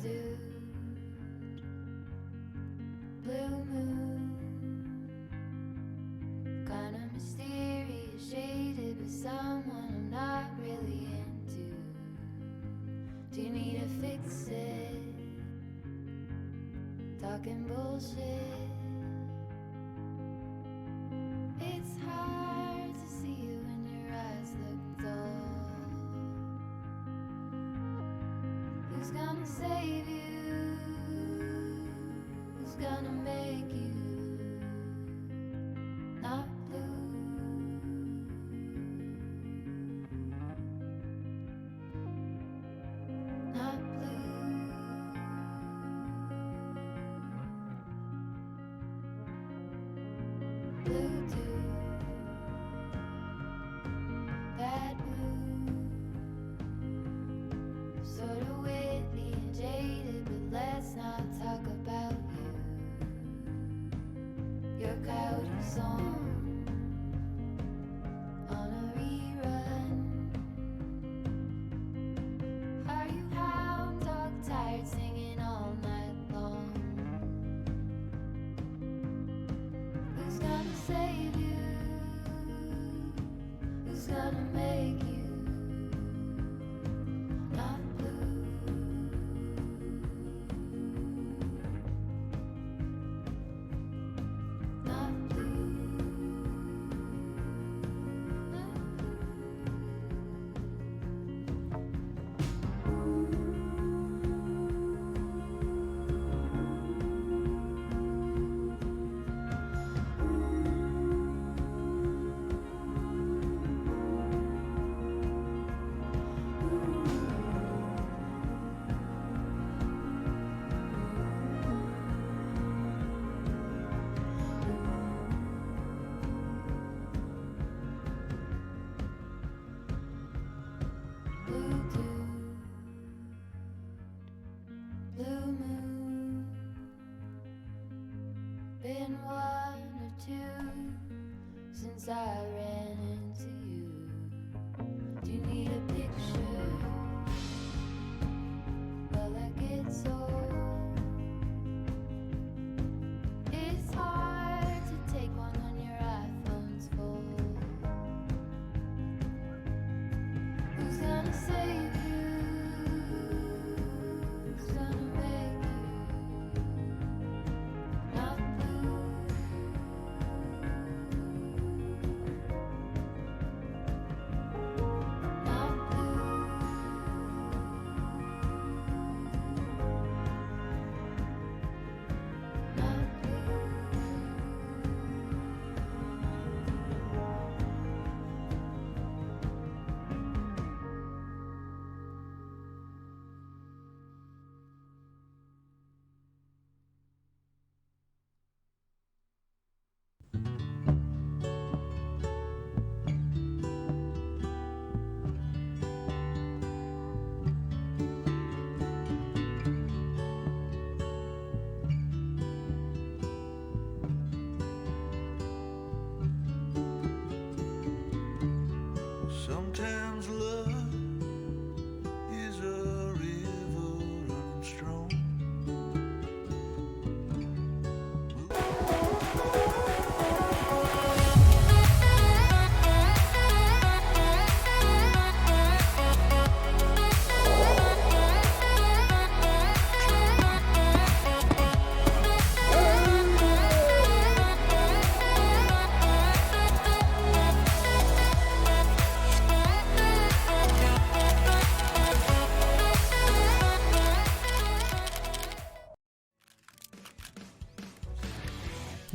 dude, blue moon, kinda mysterious, shaded with someone I'm not really into. Do you need to fix it? Talking bullshit. It's hard to see you when your eyes look dull. Who's gonna save you? Who's gonna make you not blue? Not blue. Blue dude, bad mood, sorta witty and jaded, but let's not talk about you. Your coyote song on a rerun. Are you hound dog tired, singing all night long? Who's gonna save you? Who's gonna make you not blue? Not blue. Not blue dude, blue moon, been one or two since I ran into you. Do you need a picture? Well, that gets old. It's hard to take one when your iPhone's full. Who's gonna save you? Who's gonna make you not blue? Not blue. Not blue. Sometimes love is a river running strong.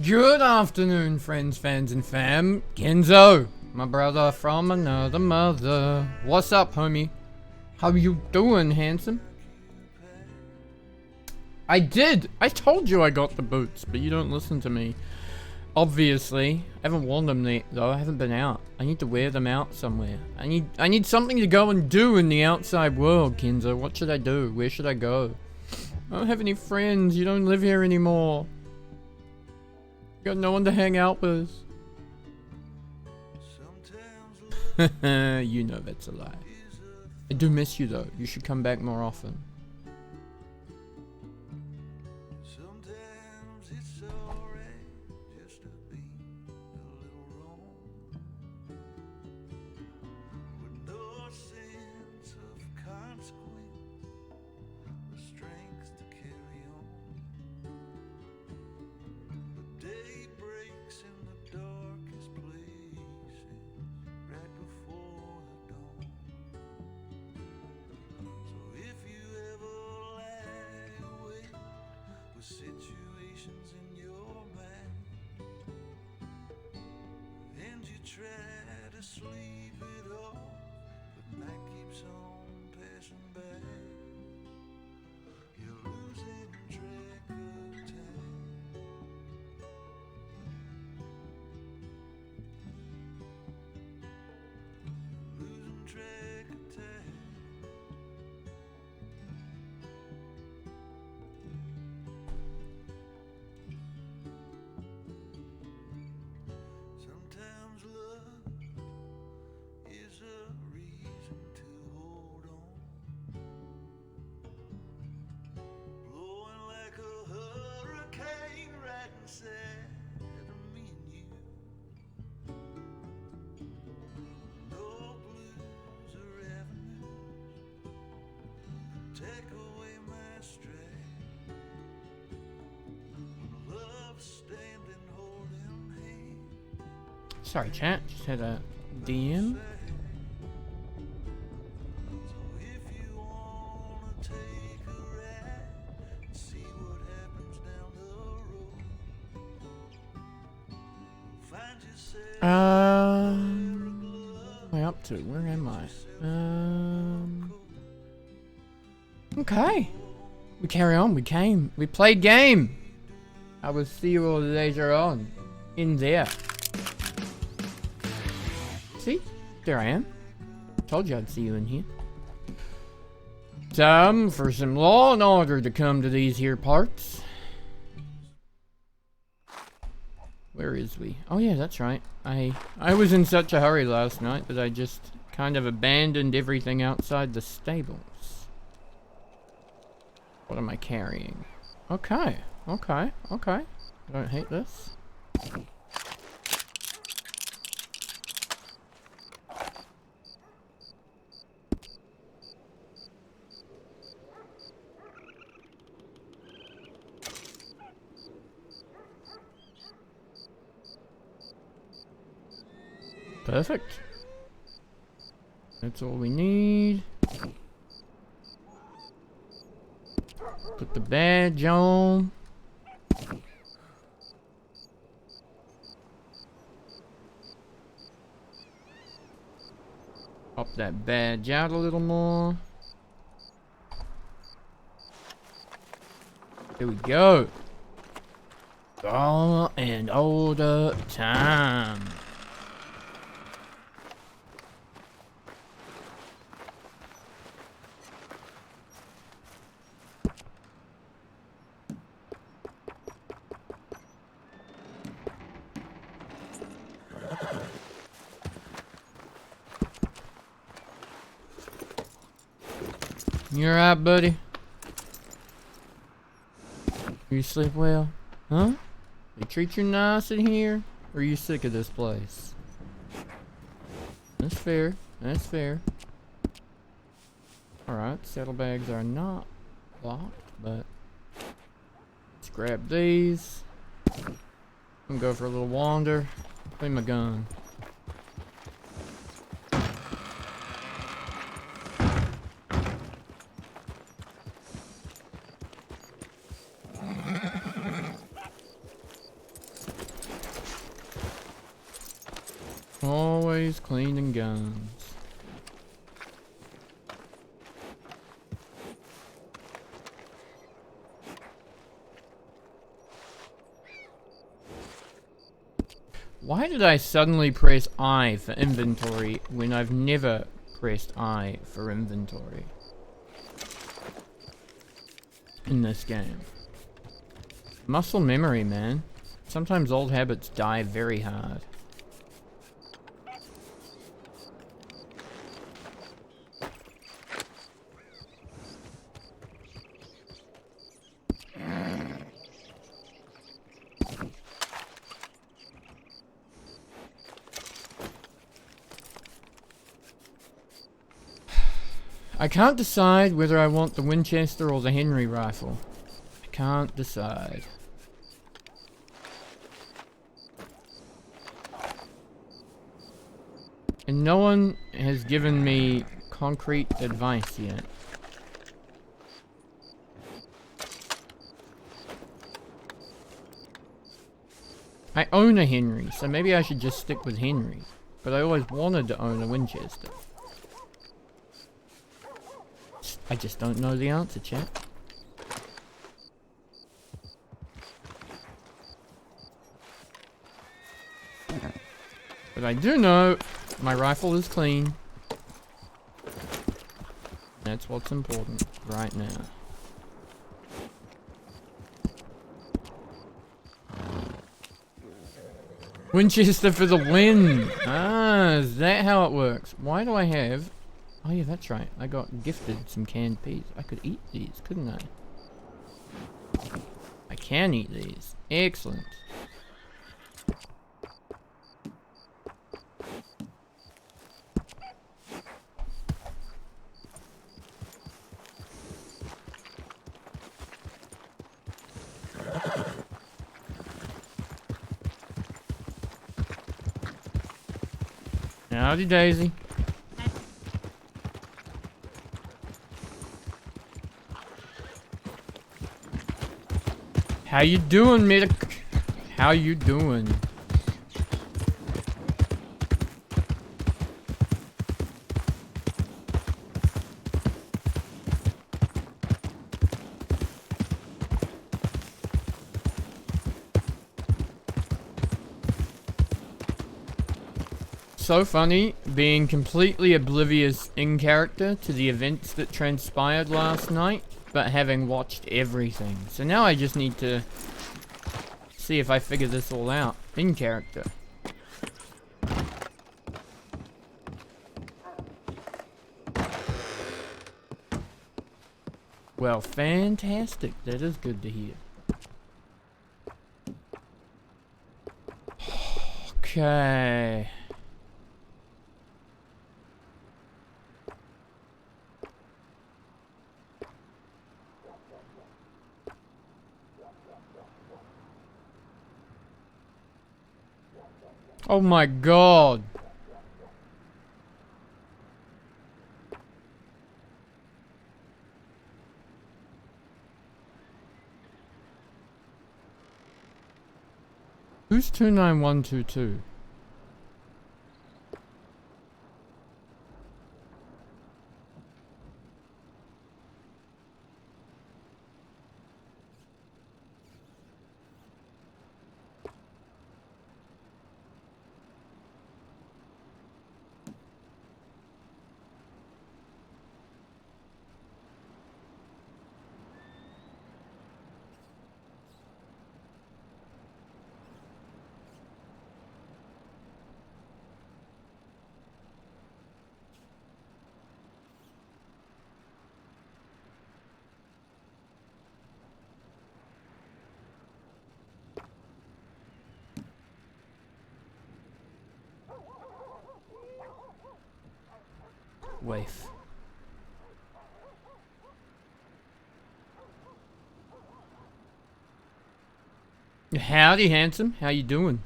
Good afternoon, friends, fans, and fam. Kenzo, my brother from another mother. What's up, homie? How you doing, handsome? I did! I told you I got the boots, but you don't listen to me. Obviously. I haven't worn them though. I haven't been out. I need to wear them out somewhere. I need something to go and do in the outside world, Kenzo. What should I do? Where should I go? I don't have any friends. You don't live here anymore. Got no one to hang out with. You know that's a lie. I do miss you though. You should come back more often. sleep it off, but night keeps on passing by. You're losing track of time. Losing track of time. Sometimes love is a reason to hold on, blowing like a hurricane right inside of me and you. No blues or avenues take away my strength. When love's standing holding hands. Sorry, chat. Just had a DM. So if you wanna take a ride and see what happens down the road, find yourself What am I up to? Where am I? Okay. We carry on. We played game. I will see you all later on. In there. See? There I am. Told you I'd see you in here. Time for some law and order to come to these here parts. Where is we? Oh yeah, that's right. I was in such a hurry last night that I just kind of abandoned everything outside the stables. What am I carrying? Okay. I don't hate this. Perfect. That's all we need. Put the badge on. Pop that badge out a little more. Here we go. Law and order time. You alright, buddy? You sleep well? Huh? They treat you nice in here? Or are you sick of this place? That's fair. That's fair. Alright, saddlebags are not locked, but let's grab these. I'm gonna go for a little wander. Clean my gun. Always cleaning guns. Why did I suddenly press I for inventory when I've never pressed I for inventory in this game? Muscle memory, man. Sometimes old habits die very hard. I can't decide whether I want the Winchester or the Henry rifle. I can't decide. And no one has given me concrete advice yet. I own a Henry, so maybe I should just stick with Henry. but I always wanted to own a Winchester. I just don't know the answer, chat. But I do know my rifle is clean. That's what's important right now. Winchester for the win! Ah, is that how it works? Why do I have... Oh yeah, that's right. I got gifted some canned peas. I could eat these, couldn't I? I can eat these. Excellent. Howdy Daisy. How you doing, Mick? How you doing? So funny being completely oblivious in character to the events that transpired last night, but having watched everything. So now I just need to see if I figure this all out in character. Well, fantastic. That is good to hear. Okay. Oh my god. Who's 29122? Waif. Howdy, handsome. How you doing?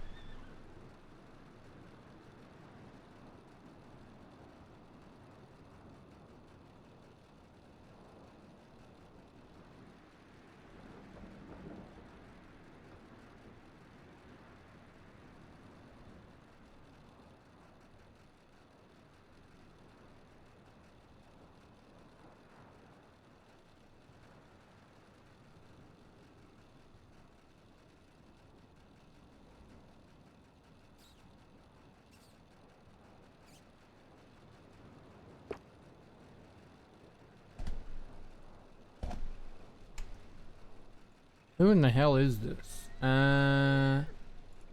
Who in the hell is this? Let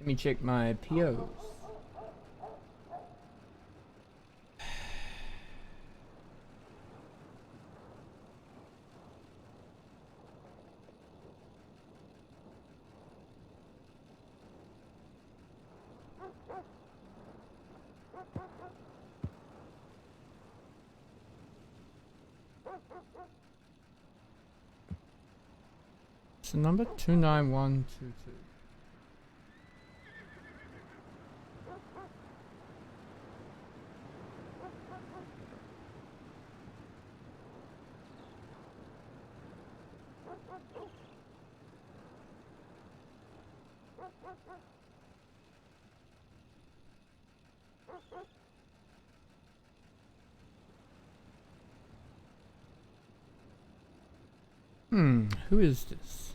me check my POs. It's the number 29122. Who is this?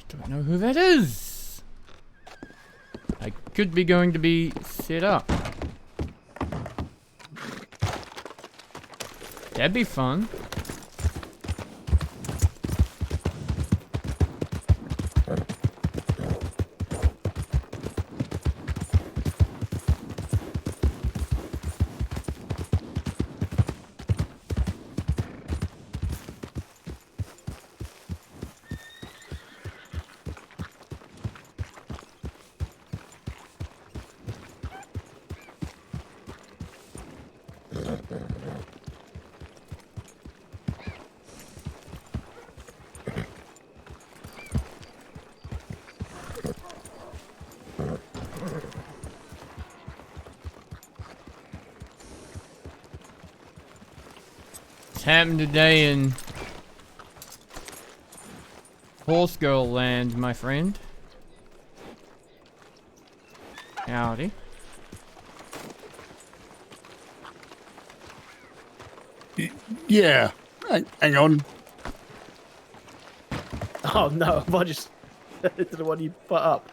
Don't know who that is. I could be going to be set up. That'd be fun. What's happened today in Horse Girl Land, my friend? Howdy. Yeah. Hang on. Oh no, I just the one you put up.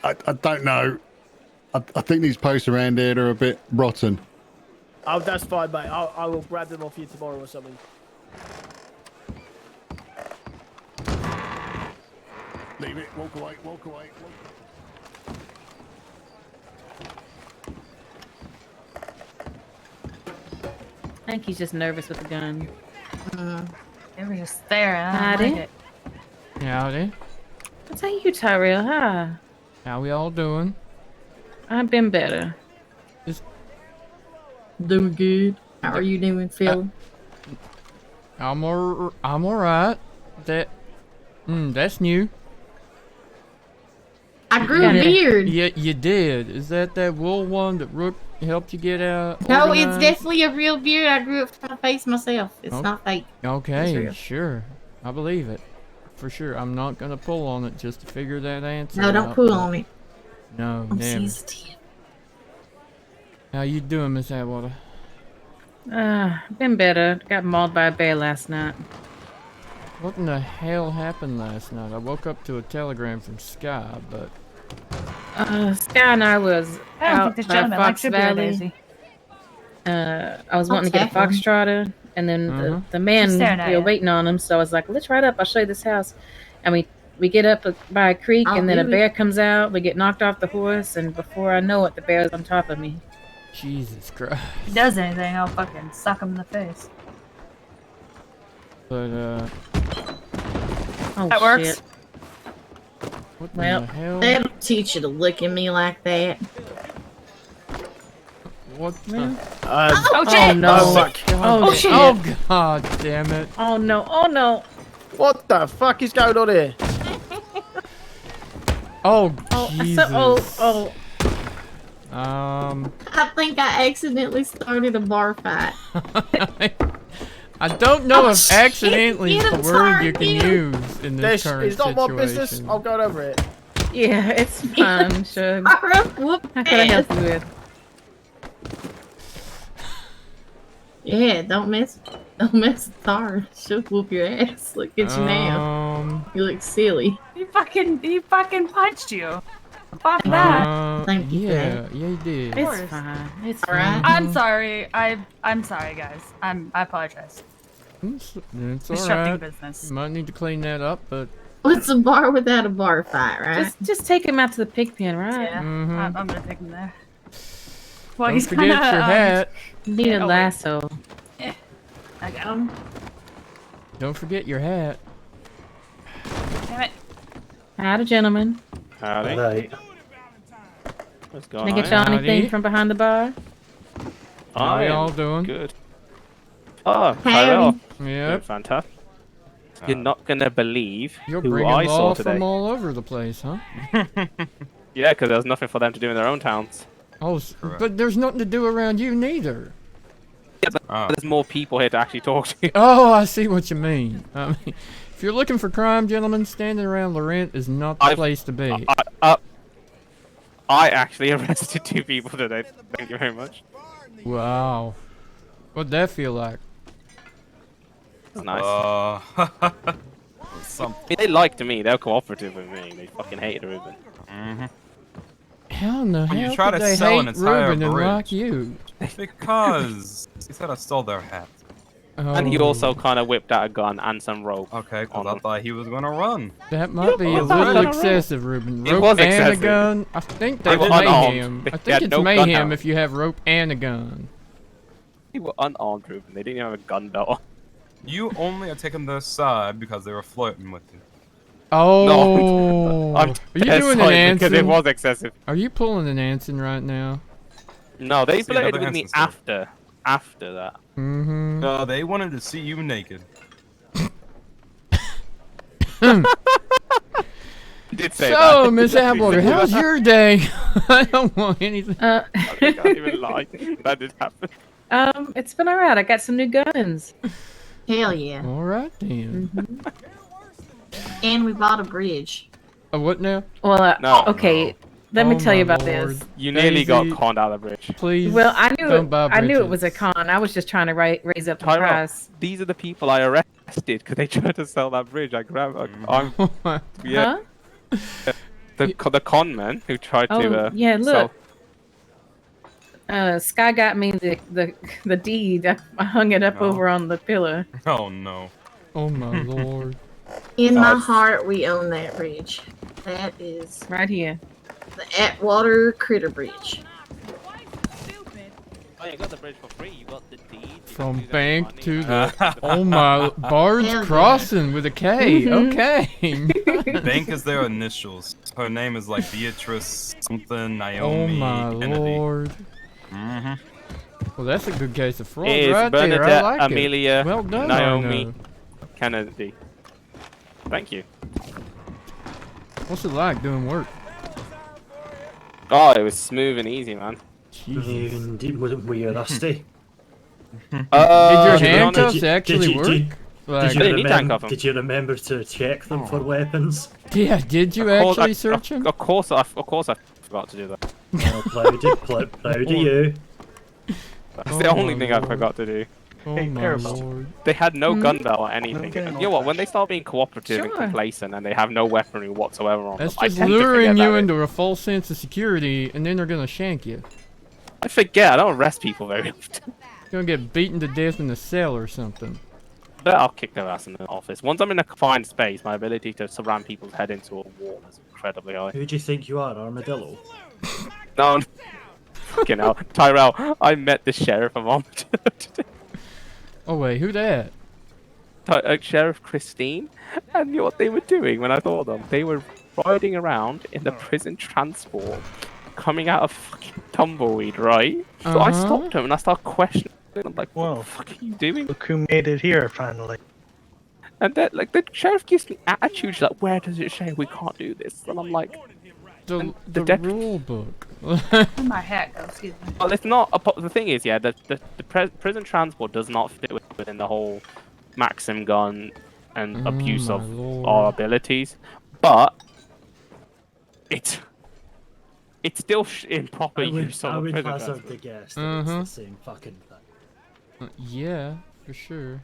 I don't know. I think these posts around here are a bit rotten. Oh, that's fine, mate. I will grab them off you tomorrow or something. Leave it. Walk away. Walk away. I think he's just nervous with the gun. They were just staring. I Howdy. don't like it. Howdy. What's that you, Tyrell? Hi. How we all doing? I've been better. Doing good. How are you doing, Phil? I'm alright. That's new. I grew a Yeah. beard. Yeah, you did. Is that wool one that Rook helped you get out? No, it's organized? definitely a real beard. I grew it from my face myself. It's Oh. not fake. It's Okay, real. sure. I believe it. For sure. I'm not gonna pull on it just to figure that answer No, don't out, pull but- on it. No, I'm never. sensitive. How you doing, Miss Atwater? Been better. Got mauled by a bear last night. What in the hell happened last night? I woke up to a telegram from Sky, but Sky and I was I don't out think this by gentleman likes Fox your beer, Valley. Daisy. I was wanting to get a What's foxtrotter, and then the man, He's staring at we were you. waiting on him, so I was like, let's ride up, I'll show you this house. And we get up by a creek, I'll and then a do it. bear comes out, we get knocked off the horse, and before I know it, the bear's on top of me. Jesus Christ. If he does anything, I'll fucking suck him in the face. But Oh, That works. shit. what Well, the hell? that'll teach you to look at me like that. What the? Oh Oh, shit! no. Oh, fuck. Oh, shit. Oh god damn it. Oh, no. Oh, no. What the fuck is going on here? Oh Oh, Jesus. oh. I think I accidentally started a bar fight. I don't know Oh, if shit, accidentally is get the him, word you Tar, can get him. use in this This current is not situation. my business. I'm going over it. Yeah, it's fine, Shug. Whoop How can I help ass. you with? Yeah, don't mess with Tar. She'll whoop your ass. Look at you now. You look silly. He fucking punched you. Fuck that. Thank you for Yeah, yeah, you did. It's course. fine. It's Alright. fine. I'm sorry. I'm sorry, guys. I apologize. It's Disrupting alright. business. You might need to clean that up, but What's a bar without a bar fight, right? Just take him out to the pig pen, right? Yeah, Mhm. I'm gonna take him there. Well, Don't he's forget kinda, your hat. Need a oh, wait. lasso. I got him. Don't forget your hat. Damn it. Howdy, gentlemen. Howdy. Right. What's Can going I on? get y'all anything Howdy. from behind the bar? How I we all am doing? good. Oh, Howdy. Tyrell. Yep. Good, fantastic. You're not gonna believe You're who bringing I saw law today. from all over the place, huh? Yeah, because there's nothing for them to do in their own towns. Oh, but there's nothing to do around you neither. Yeah, but there's more people here to actually talk to. Oh, I see what you mean. I mean, if you're looking for crime, gentlemen, standing around Laurent is not the place to be. I actually arrested 2 people today. Thank you very much. Wow. What'd that feel like? That's nice. I Some. mean, they liked me. They're cooperative with me. They fucking hated Ruben. How in the When you hell try could to they sell an hate entire Ruben and bridge. like you? Because he said I stole their hat. And he Oh, also kind of whipped out a gun and some rope. Okay, because on I them. thought he was gonna run. that might be Yeah, a it's not little gonna excessive, Ruben. It Rope was and a excessive. gun? I think They that's were unarmed. mayhem. They I think had it's no gun mayhem out. if you have rope and a gun. They were unarmed, Ruben. They didn't even have a gun belt on. You only are taking their side because they were flirting with you. Oh, I'm are you dead doing an sorry because it Anson? was excessive. Are you pulling an Anson right now? No, they See another flirted with me instance after that. Mm-hmm. No, they wanted to see you naked. You did say So, that. Miss Applewater, how's your day? I don't want anything. I can't even lie. That did happen. It's been alright. I got some new guns. Hell yeah. All right then. And we bought a bridge. What now? Well, No. okay. Let me Oh, tell you my about Lord. this. You nearly got Daisy, conned out of the bridge. Please. Well, I knew don't buy I knew it was a bridges. con. I was just trying to raise up the Tyrell, price. these are the people I arrested because they tried to sell that bridge. I grabbed. I'm yeah. Huh? The con man who tried Oh, to. yeah. Sell. Look, Sky got me the deed. I hung it up Oh. over on the pillar. Oh no. Oh my Lord. In my Nice. heart, we own that bridge. That is Right here. the Atwater Critter Bridge. Oh, you got the bridge for free. You got the deed. you From got the bank money, to and the oh my Bard's Hell yeah. Crossing with a K. Okay. Bank is their initials. Her name is like Beatrice something Oh Naomi my Kennedy. Lord. Mm-hmm. Well, that's a good case of fraud Is right there. I Bernadette like Amelia it. Well done, Naomi Arno. Kennedy. Thank you. What's it like doing work? Oh, it was smooth and easy, man. Jesus. Were you rusty? Did your to be honest- handcuffs actually work? Like, I didn't need to handcuff them. you remember to check them for weapons? yeah, did you Of course actually I- search him? Of course, I forgot to do that. Proud of you. That's Oh the only my thing I Lord. forgot to do. Oh Hey, my Parabel. Lord. They had no gun belt or anything. Okay. You know what? When they start being cooperative and Sure. complacent and they have no weaponry whatsoever on That's them, I just tend to luring forget you that. into a false sense of security, and then they're gonna shank you. I forget. I don't arrest people very often. You're gonna get beaten to death in a cell or something. But I'll kick their ass in the office. Once I'm in a confined space, my ability to surround people's head into a wall is incredibly high. Who do you think you are, Armadillo? No, fucking hell. Tyrell, I met the sheriff of Armadillo today. Oh wait, who that? Sheriff Christine, and you know what they were doing when I saw them? They were riding around in the prison transport, coming out of fucking tumbleweed, right? So I Uh-huh. stopped him and I started questioning. I'm like, what Whoa. the fuck are you doing? Look who made it here, finally. And then, like, the sheriff gives me attitude, she's like, where does it say we can't do this? And I'm like, The, And the, the dep- rule book. Where'd my hat go? Excuse me. well, it's not. The thing is, yeah, the prison transport does not fit within the whole maxim gun and abuse my of Lord. our abilities, but it's still improper use of the prison transport. guess Mhm. same fucking thing. Yeah, for sure.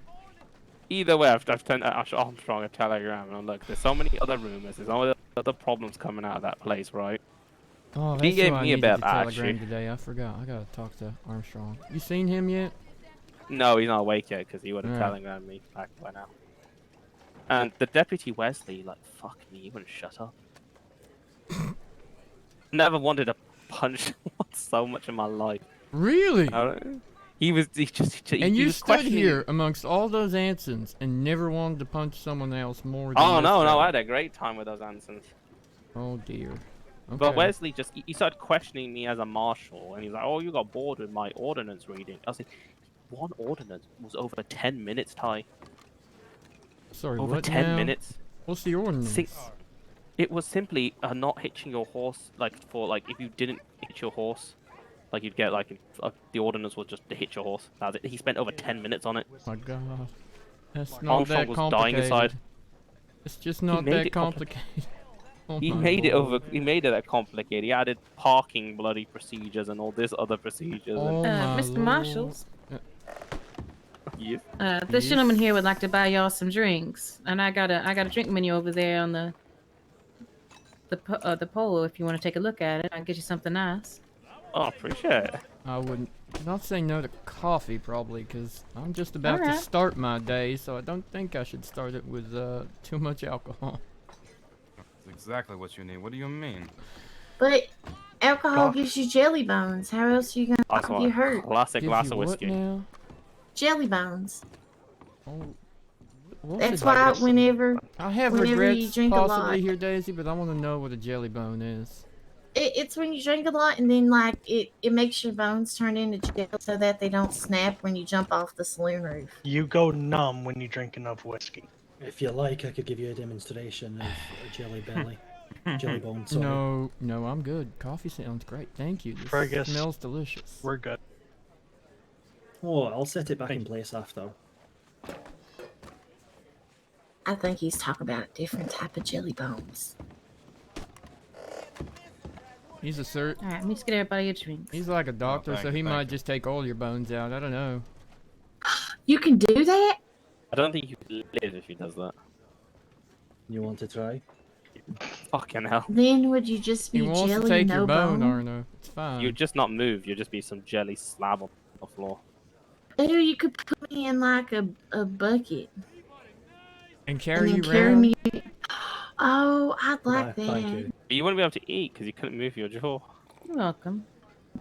Either way, I've sent Armstrong a telegram, and I'm like, there's so many other rumors, there's so many other problems coming out of that place, right? Oh, He that's gave who I me a needed bit to of telegram action. today. I forgot. I gotta talk to Armstrong. You seen him yet? No, he's not awake yet because he would have Alright. telegrammed me back by now. And the deputy Wesley, like, fuck me, you wouldn't shut up. Never wanted to punch someone so much in my life. Really? He was And you was stood questioning- here amongst all those Ansons and never wanted to punch someone else more than Oh this no, guy. I had a great time with those Ansons. Oh dear. Okay. But Wesley he started questioning me as a marshal, and he's like, "Oh, you got bored with my ordnance reading." I was like, "One ordnance was over 10 minutes, Ty. Sorry, Over what 10 now? minutes. What's the ordinance? It was simply not hitching your horse, if you didn't hitch your horse, like you'd get the ordinance was just to hitch your horse. That's it. He spent over 10 minutes on it. Oh my god. That's not Armstrong that was complicated. dying inside. It's just not made that it complicated. Oh He my made it lord. He made it that complicated. He added parking bloody procedures and all this other procedures. Oh my Mr. lord. Marshals, Yes. this gentleman here would like to buy y'all some drinks, and I got a drink menu over there on the pole. If you want to take a look at it, I'll get you something nice. Oh, appreciate it. I wouldn't. Not say no to coffee probably, because I'm just about to Alright. start my day, so I don't think I should start it with too much alcohol. That's exactly what you need. What do you mean? But alcohol gives you jelly bones. How else are you gonna That's not get hurt? classic Gives glass you of what whiskey. now? Jelly bones. Oh, what's That's a- why whenever I have whenever you regrets drink a possibly lot. here, Daisy, but I want to know what a jelly bone is. it's when you drink a lot and then like it makes your bones turn into gel so that they don't snap when you jump off the saloon roof. You go numb when you drink enough whiskey. If you like, I could give you a demonstration of a jelly belly. Jelly bone, sorry. No, I'm good. Coffee sounds great. Thank you. This Fergus, smells delicious. We're good. Oh, I'll set it back in place after. I think he's talking about a different type of jelly bones. He's a cert. All right, let me just get everybody a drink. He's like a doctor, thank so you, he thank might you. just take all your bones out. I don't know. You can do that? I don't think you could live if he does that. You want to try? Fucking hell. Then would you just He be wants jelly to take no your bone, bone? Arno. It's fine. You'd just not move. You'd just be some jelly slab on the floor. Ooh, you could put me in like a bucket And and carry then you carry around. me. Oh, I'd like that. Thank you. But you wouldn't be able to eat because you couldn't move your jaw. You're welcome.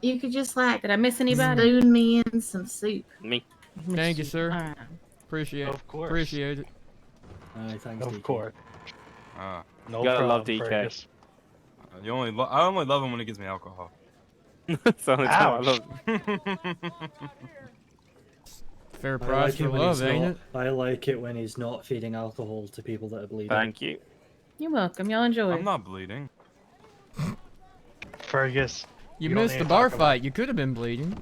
You could just like Did I miss anybody? spoon me in some soup. Me. Thank you, sir. All right. Appreciate it. Of course. Appreciate it. Aye, thanks, Of DK. course. Ah, No You gotta problem, love DK. Fergus. I only love him when he gives me alcohol. It's the only time I Ouch. love Fair I price like it for when love, he's ain't not. it? I like it when he's not feeding alcohol to people that are bleeding. Thank you. You're welcome. Y'all enjoy. I'm not bleeding. Fergus. You You don't missed need the to bar talk about- fight. You could have been bleeding.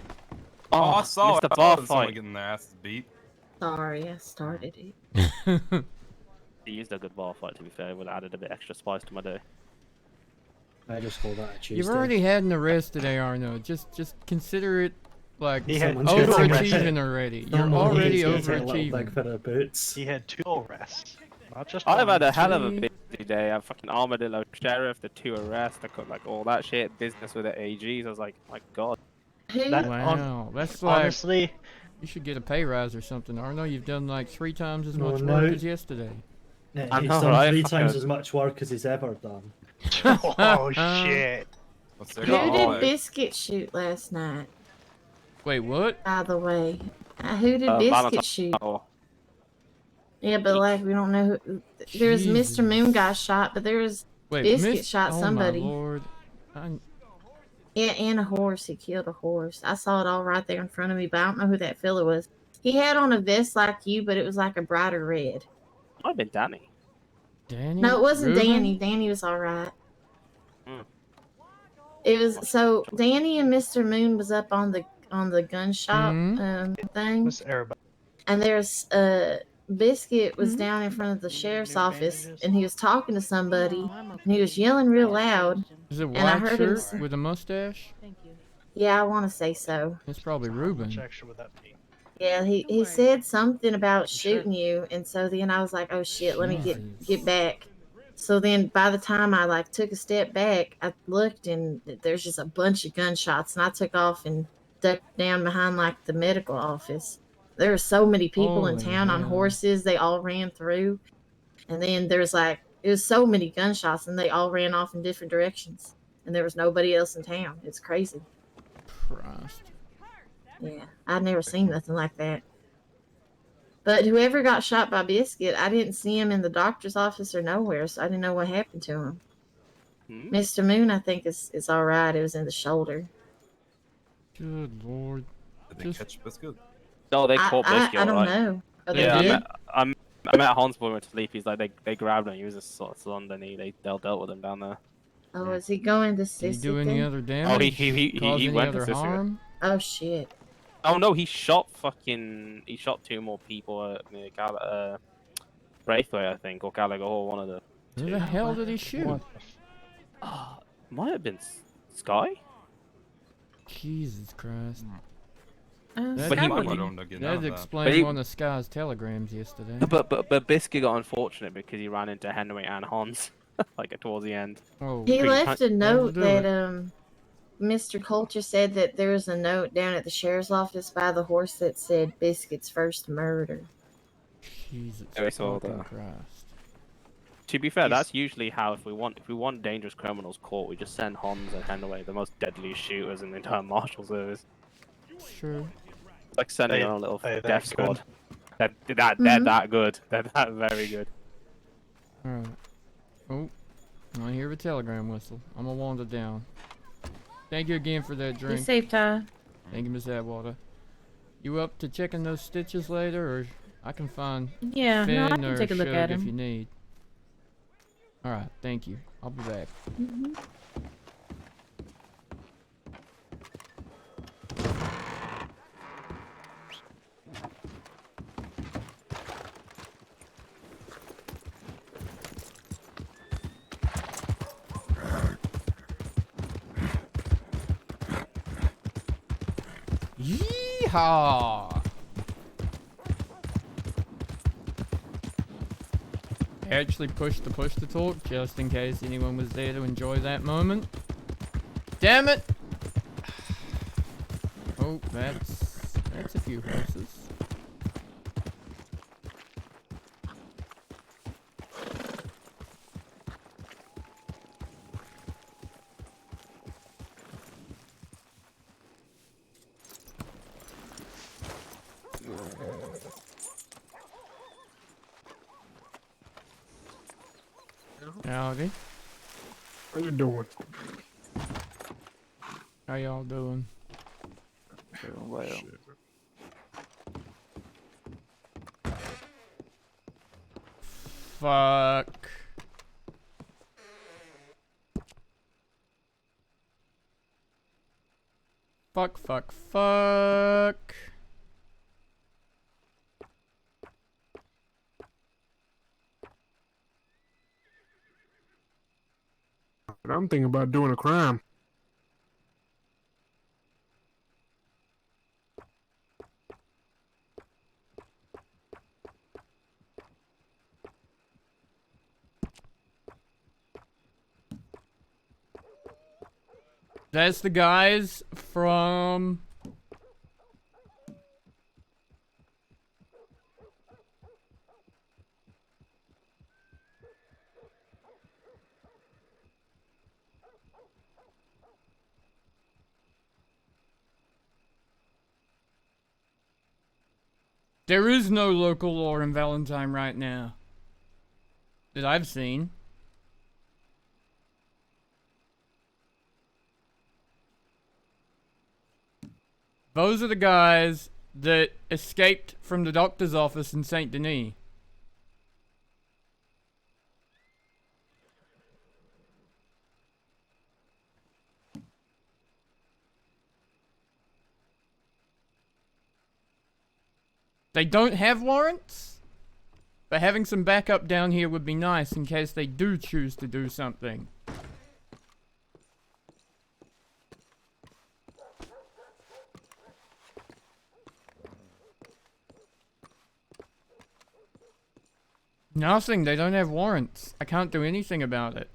Oh, I saw missed it. the I bar thought someone fight. getting their asses beat. Sorry, I started it. He used a good bar fight, to be fair. It would have added a bit extra spice to my day. I just call that a Tuesday. You've already had an arrest today, Arno. Just consider it like He had Someone's getting overachieving arrested. already. You're Someone already is getting a little big overachieving. for their boots. He had 2 arrests. Not just I've one. had a hell of a Gee. busy day. I fucking armadillo sheriff, the 2 arrests, I got like all that shit, business with the AGs. I was like, my god. Who? That- Wow, that's like Honestly, you should get a pay rise or something. Arno, you've done like 3 times as No, much no. work as yesterday. Yeah, I he's know, done right? 3 Fucking- times as much work as he's ever done. oh shit. What's their Who Not did all. Biscuit shoot last night? Wait, what? By the way, who did Valentine- Biscuit shoot? Oh, Yeah, but like we don't know who. There's Jesus. Mr. Moon got shot, but there's Wait, Biscuit shot oh somebody. My lord. yeah, and a horse. He killed a horse. I saw it all right there in front of me, but I don't know who that fella was. He had on a vest like you, but it was like a brighter red. might have been Danny. Danny? No, it wasn't Ruben? Danny. Danny was all right. Hmm. It was so Danny and Mr. Moon was up on the gun shop Mhm. thing, Miss everybody. and there's Biscuit was down in front of the sheriff's office, and he was talking to somebody, and he was yelling real loud. Is it And I white heard him shirt with a mustache? Thank you. Yeah, I want to say so. It's probably How Ruben. much extra would that be? Yeah, he said something about Sure. shooting you, and so then I was like, oh shit, let me Jesus. get back. So then by the time I like took a step back, I looked and there's just a bunch of gunshots, and I took off and ducked down behind like the medical office. There were so many people in Holy town on hell. horses, they all ran through. And then there's like, it was so many gunshots and they all ran off in different directions. And there was nobody else in town. It's crazy. Christ. Yeah, I'd never seen nothing like that. But whoever got shot by Biscuit, I didn't see him in the doctor's office or nowhere, so I didn't know what happened to him. Mr. Moon, I think, is all right. It was in the shoulder. Good lord. Did they catch Biscuit? No, they caught Biscuit. I don't right? know. Oh, they Yeah, did? I met Hans before we went to sleep. He's like, they grabbed him. He was just sort of under knee. They dealt with him down there. Oh, is he going to Did he Sissy? do any other Oh, damage? Cause he any went other to Sissy. harm? Oh, shit. Oh no, he shot 2 more people at Braithwaite, I think, or Gallagher, or one of the Who two. the hell did he shoot? Might have been Sky. Jesus Christ. But he might That explained one of Sky's telegrams yesterday. But Biscuit got unfortunate because he ran into Henry and Hans like towards the end. Oh, He left a note do that it. Mr. Coulter said that there was a note down at the sheriff's office by the horse that said Biscuit's first murder. Jesus Yeah, we saw fucking that. Christ. To be fair, that's usually how if we want dangerous criminals caught, we just send Hans and Henry, the most deadliest shooters in the entire Marshal service. Sure. It's like sending Hey, on a little hey, death that's squad. good. They're that good. They're that very good. Alright. Oh. I hear a telegram whistle. I'm gonna wander down. Thank you again for that Be drink. safe, Ty. Thank you, Miss Atwater. You up to checking those stitches later, or I can find Yeah, Finn no, I can or take a look Shug at if him. you need. Alright, thank you. I'll be back. Yeehaw! I actually pushed the push to talk just in case anyone was there to enjoy that moment. Damn it! Oh, that's a few horses. Howdy. How you doing? How y'all doing? Doing well. Fuck. Fuck, fuck, fuck. I'm thinking about doing a crime. That's the guys from... There is no local law in Valentine right now that I've seen. Those are the guys that escaped from the doctor's office in Saint Denis. They don't have warrants, but having some backup down here would be nice in case they do choose to do something. Nothing, they don't have warrants. I can't do anything about it.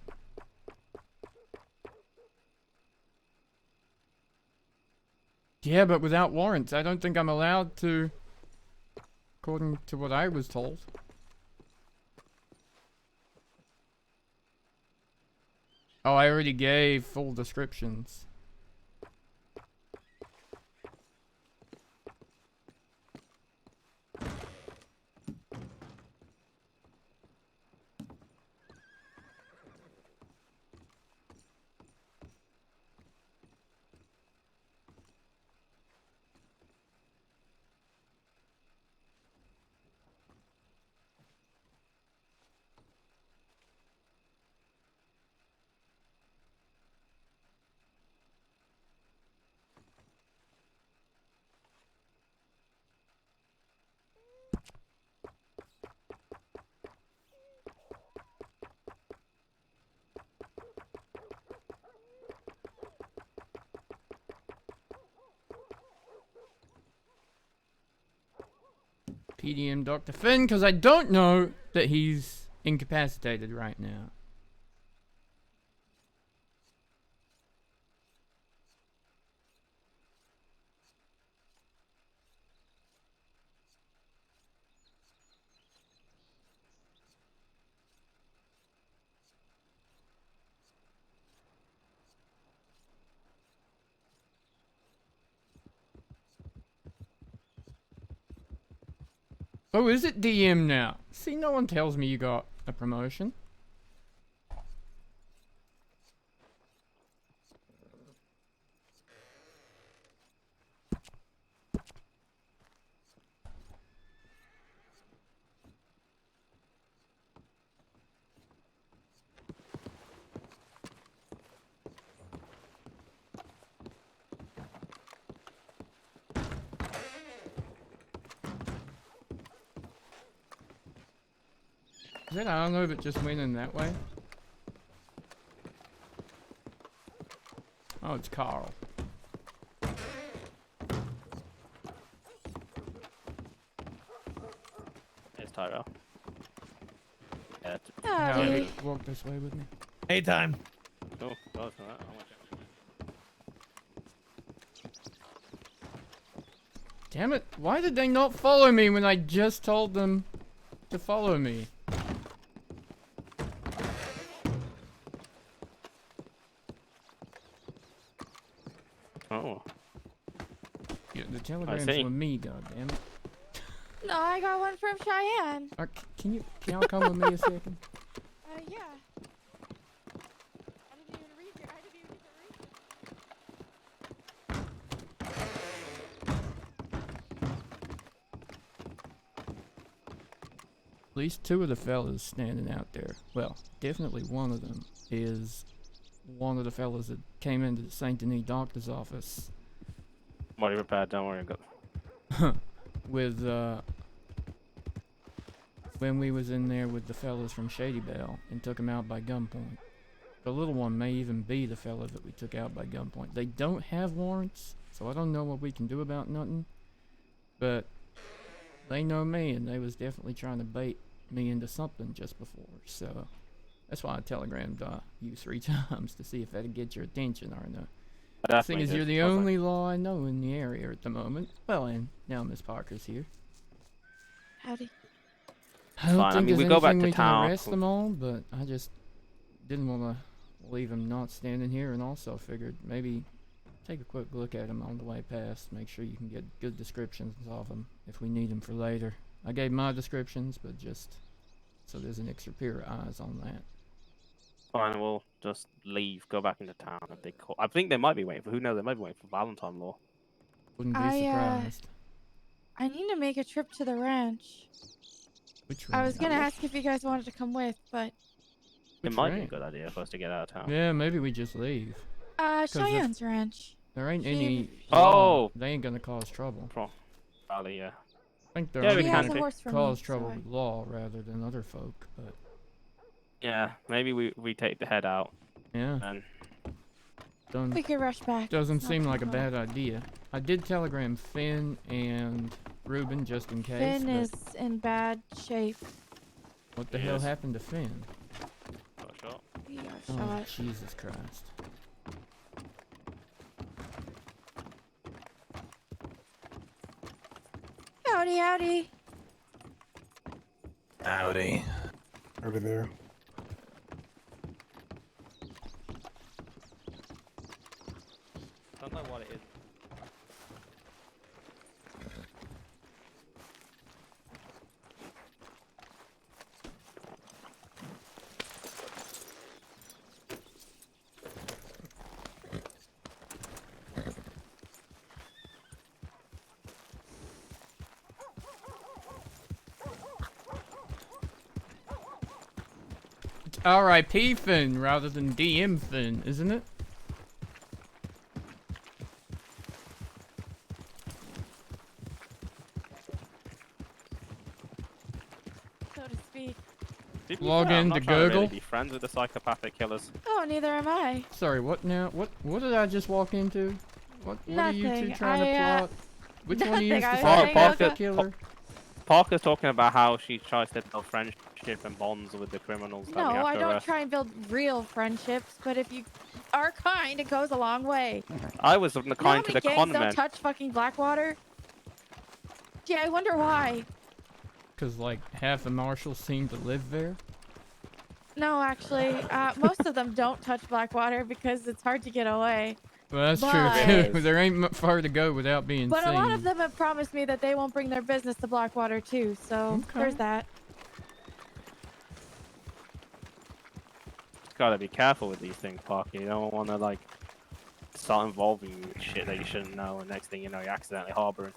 Yeah, but without warrants, I don't think I'm allowed to, according to what I was told. Oh, I already gave full descriptions. PDM Dr. Finn, because I don't know that he's incapacitated right now. Oh, is it DM now? See, no one tells me you got a promotion. Is that I don't know if it just went in that way? Oh, it's Carl. It's Tyrell. Yeah. Howdy. Walk this way with me. Anytime. Oh, God, it's alright. Damn it, why did they not follow me when I just told them to follow me? Oh. Yeah, the telegrams were me, goddammit. No, I got one from Cheyenne. Can y'all come with me a second? Yeah. I didn't even read your. I didn't even At least two of the fellas standing out there. Well, definitely one of them is one of the fellas that came into the St. Denis doctor's office. What are you prepared? Don't worry, I got. With, when we was in there with the fellas from Shady Belle and took him out by gunpoint. The little one may even be the fella that we took out by gunpoint. They don't have warrants, so I don't know what we can do about nothing. But they know me, and they was definitely trying to bait me into something just before. So that's why I telegrammed you 3 times to see if that'd get your attention or not. Seeing as you're the only law I know in the area at the moment. Well, and now Miss Parker's here. Howdy. I don't Fine, think I mean, there's we go back anything to we town. can arrest them on, but I just didn't want to leave him not standing here, and also figured maybe take a quick look at him on the way past, make sure you can get good descriptions of him if we need him for later. I gave my descriptions, but just so there's an extra pair of eyes on that. Fine, we'll just leave, go back into town if they call. I think they might be waiting for. Who knows? They might be waiting for Valentine Law. Wouldn't be surprised. I need to make a trip to the ranch. Which I was ranch? gonna ask if you guys wanted to come with, but It might be a good idea for us to get out of town. Yeah, maybe we just leave. Cheyenne's ranch. There ain't any. Oh! They ain't gonna cause trouble. Probably, yeah. I think they're Yeah, only we gonna can cause trouble with law rather than other folk, but. Yeah, maybe we take the head out. Yeah. And We could rush back. Doesn't It's not seem too like a far. bad idea. I did telegram Finn and Ruben just in case. Finn but is in bad shape. what the hell happened to Finn? Got shot. He got Oh, shot. Jesus Christ. Howdy, howdy. Howdy. Over there. don't know what it is. It's R.I.P. Finn rather than DM Finn, isn't it? So to speak. To be Log fair, I'm in not to trying to really Google. be friends with the psychopathic killers. Oh, neither am I. Sorry, what now? What did I just walk into? What are you two Nothing. trying to plot? Which one of you is the Nothing, I was saying psychopathic I'll killer? Parker's talking about how she tries to build friendship and bonds with the criminals that we No, have I to don't arrest. try and build real friendships, but if you are kind, it goes a long way. I was You know how kind to many the gangs con don't men. touch fucking Blackwater? Gee, I wonder why. Cause like half the marshals seem to live there. No, actually, most of them don't touch Blackwater because it's hard to get away. Well, that's But- true too. There ain't far to go without being But seen. a lot of them have promised me that they won't bring their business to Blackwater too, so there's that. Just gotta be careful with these things, Parker. You don't want to like start involving you with shit that you shouldn't know, and next thing you know, you're accidentally harboring.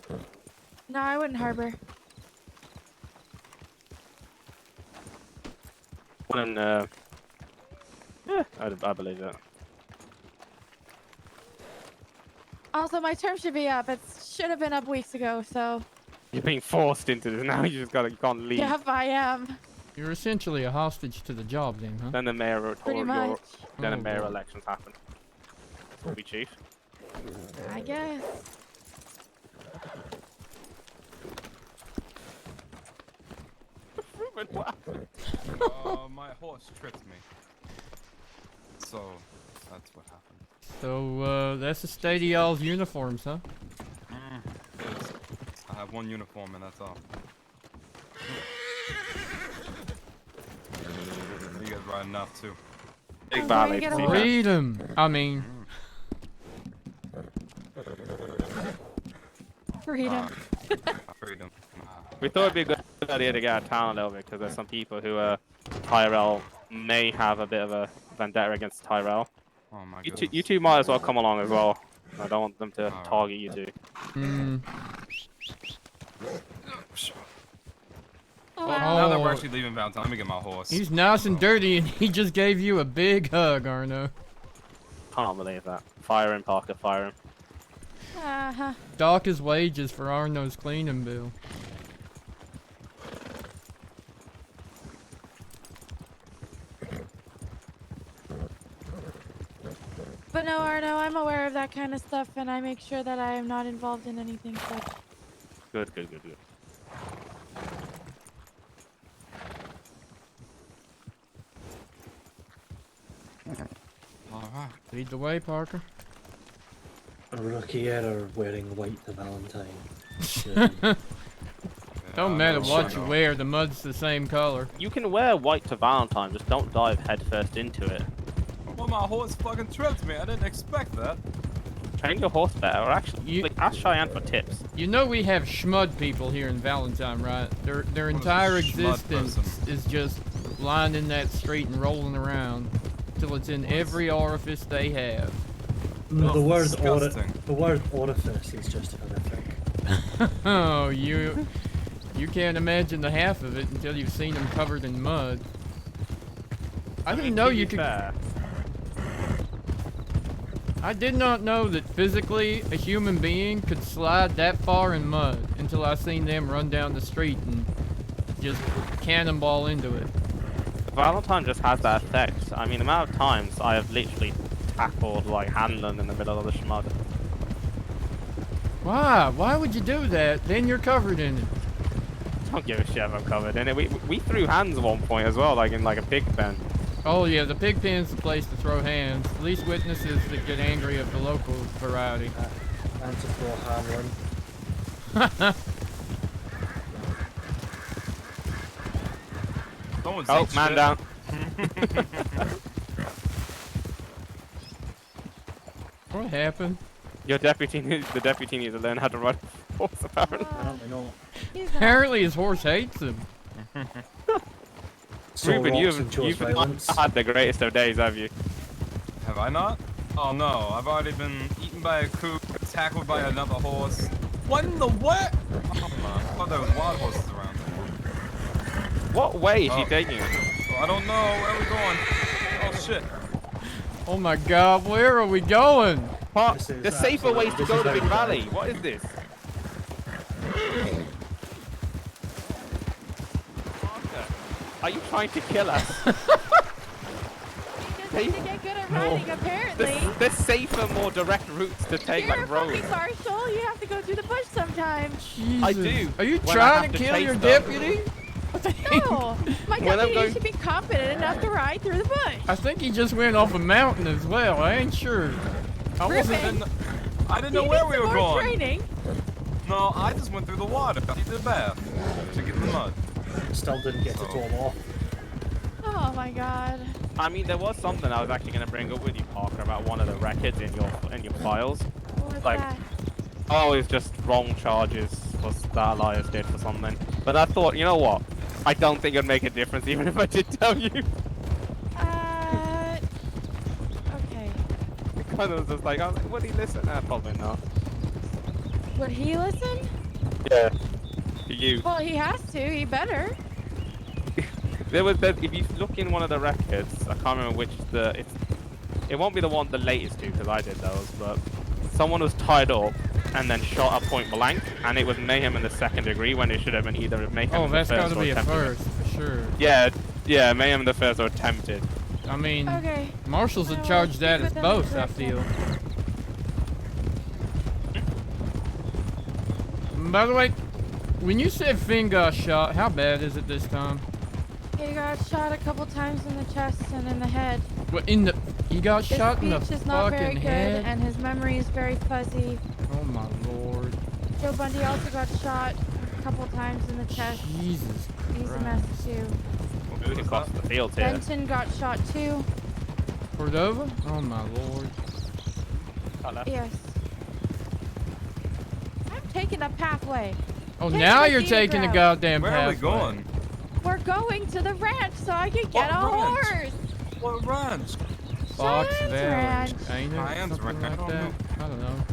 No, I wouldn't harbor. Wouldn't, yeah, I believe that. Also, my term should be up. It should have been up weeks ago, so. You're being forced into this now. You can't leave. Yep, I am. You're essentially a hostage to the job, then, huh? Then the mayor Pretty much. then the Oh, mayor boy. elections happen. Will be chief. I guess. My horse tripped me. So, that's what happened. So, that's the state of y'all's uniforms, huh? Yes. I have one uniform and that's all. You guys riding off too. Big I'm valley. going to get a Freedom! I mean... Freedom. Freedom. We thought it'd be a good idea to get out of town a little bit because there's some people who Tyrell may have a bit of a vendetta against Tyrell. Oh my You two might as well come along as well. I don't want them to target you two. Mm. Well, now that we're Oh. actually leaving Valentine, let me get my horse. He's nice and dirty, and he just gave you a big hug, Arno. Can't believe that. Fire him, Parker, fire him. Uh-huh. Dock his wages for Arno's cleaning bill. But no, Arno, I'm aware of that kind of stuff, and I make sure that I am not involved in anything such. Good. Alright. Lead the way, Parker. A rookie error wearing white to Valentine. Don't matter what you wear, the mud's the same color. You can wear white to Valentine, just don't dive headfirst into it. Well, my horse fucking tripped me. I didn't expect that. Train your horse better, or actually, like, ask Cheyenne for tips. You know we have schmud people here in Valentine, right? Their entire schmud existence is just lying in that street and rolling around till it's in every orifice they have. The word disgusting. the word orifice is just horrific. Oh, you can't imagine the half of it until you've seen them covered in mud. I didn't know you could. I did not know that physically a human being could slide that far in mud until I seen them run down the street and just cannonball into it. Valentine just has that effect. I mean, the amount of times I have literally tackled, like, Hanlon in the middle of the schmud. Why? Why would you do that? Then you're covered in it. Don't give a shit if I'm covered in it. We threw hands at one point as well, like in like a pig pen. Oh yeah, the pig pen's the place to throw hands. Least witnesses that get angry of the local variety. And to throw Hanlon. Someone Oh, say man shit. down. What happened? Your deputy, the deputy needs to learn how to ride a horse, apparently. Apparently not. Apparently his horse hates him. So Ruben, rocks and chose you've not violence. had the greatest of days, have you? Have I not? Oh no, I've already been eaten by a coot, tackled by another horse. What in the what? Oh my, I thought there was wild horses around. What way is he taking us? Well, I don't know, where are we going? Oh shit. Oh my god, where are we going? What? The safer ways to go to Big Valley. What is this? Are you trying to kill us? Need to get good at riding, apparently. There's safer, more direct routes to take, You're like a roads. fucking Marshal. You have to go through the bush sometimes. I do. Are you when I trying have to to kill chase your them. deputy? No, my When I'm deputy going- should be competent enough to ride through the bush. I think he just went off a mountain as well. I ain't sure. I wasn't. Ruben, I didn't you know where need we some were more going. training. No, I just went through the water. I did a bath to get in the mud. Still didn't get to tow him off. Oh my god. I mean, there was something I was actually going to bring up with you, Parker, about one of the records in your files. What was Like, that? oh, it's just wrong charges was that Elias did for something. But I thought, you know what? I don't think it'd make a difference even if I did tell you. Okay. It kind of was just like, I was like, would he listen? Probably not. Would he listen? Yeah. To you. Well, he has to. He better. If you look in one of the records, I can't remember which it won't be the latest two because I did those, but someone was tied up and then shot at point blank, and it was mayhem in the second degree when it should have been either mayhem Oh, in the that's first got to or be a attempted. first for sure. Yeah, mayhem in the first or attempted. I mean, Okay. Marshals would I will charge speak that with as them both. and I correct feel. them. By the way, when you said Finn got shot, how bad is it this time? He got shot a couple times in the chest and in the head. What he got His shot in the speech is not very fucking good, head? and his memory is very fuzzy. Oh my lord. Joe Bundy also got shot a couple times in the chest. Jesus He's a Christ. mess too. Moving across the field here. Benton got shot too. Cordova? Oh my lord. Yes. I'm taking a pathway. Oh, Take now the you're deed taking a route. goddamn Where are we pathway. going? We're going to the ranch so I can get a What ranch? horse. What ranch? Fox Cheyenne's Valley. Ranch. Ain't it? Cheyenne's Something Ranch. like that? I don't know.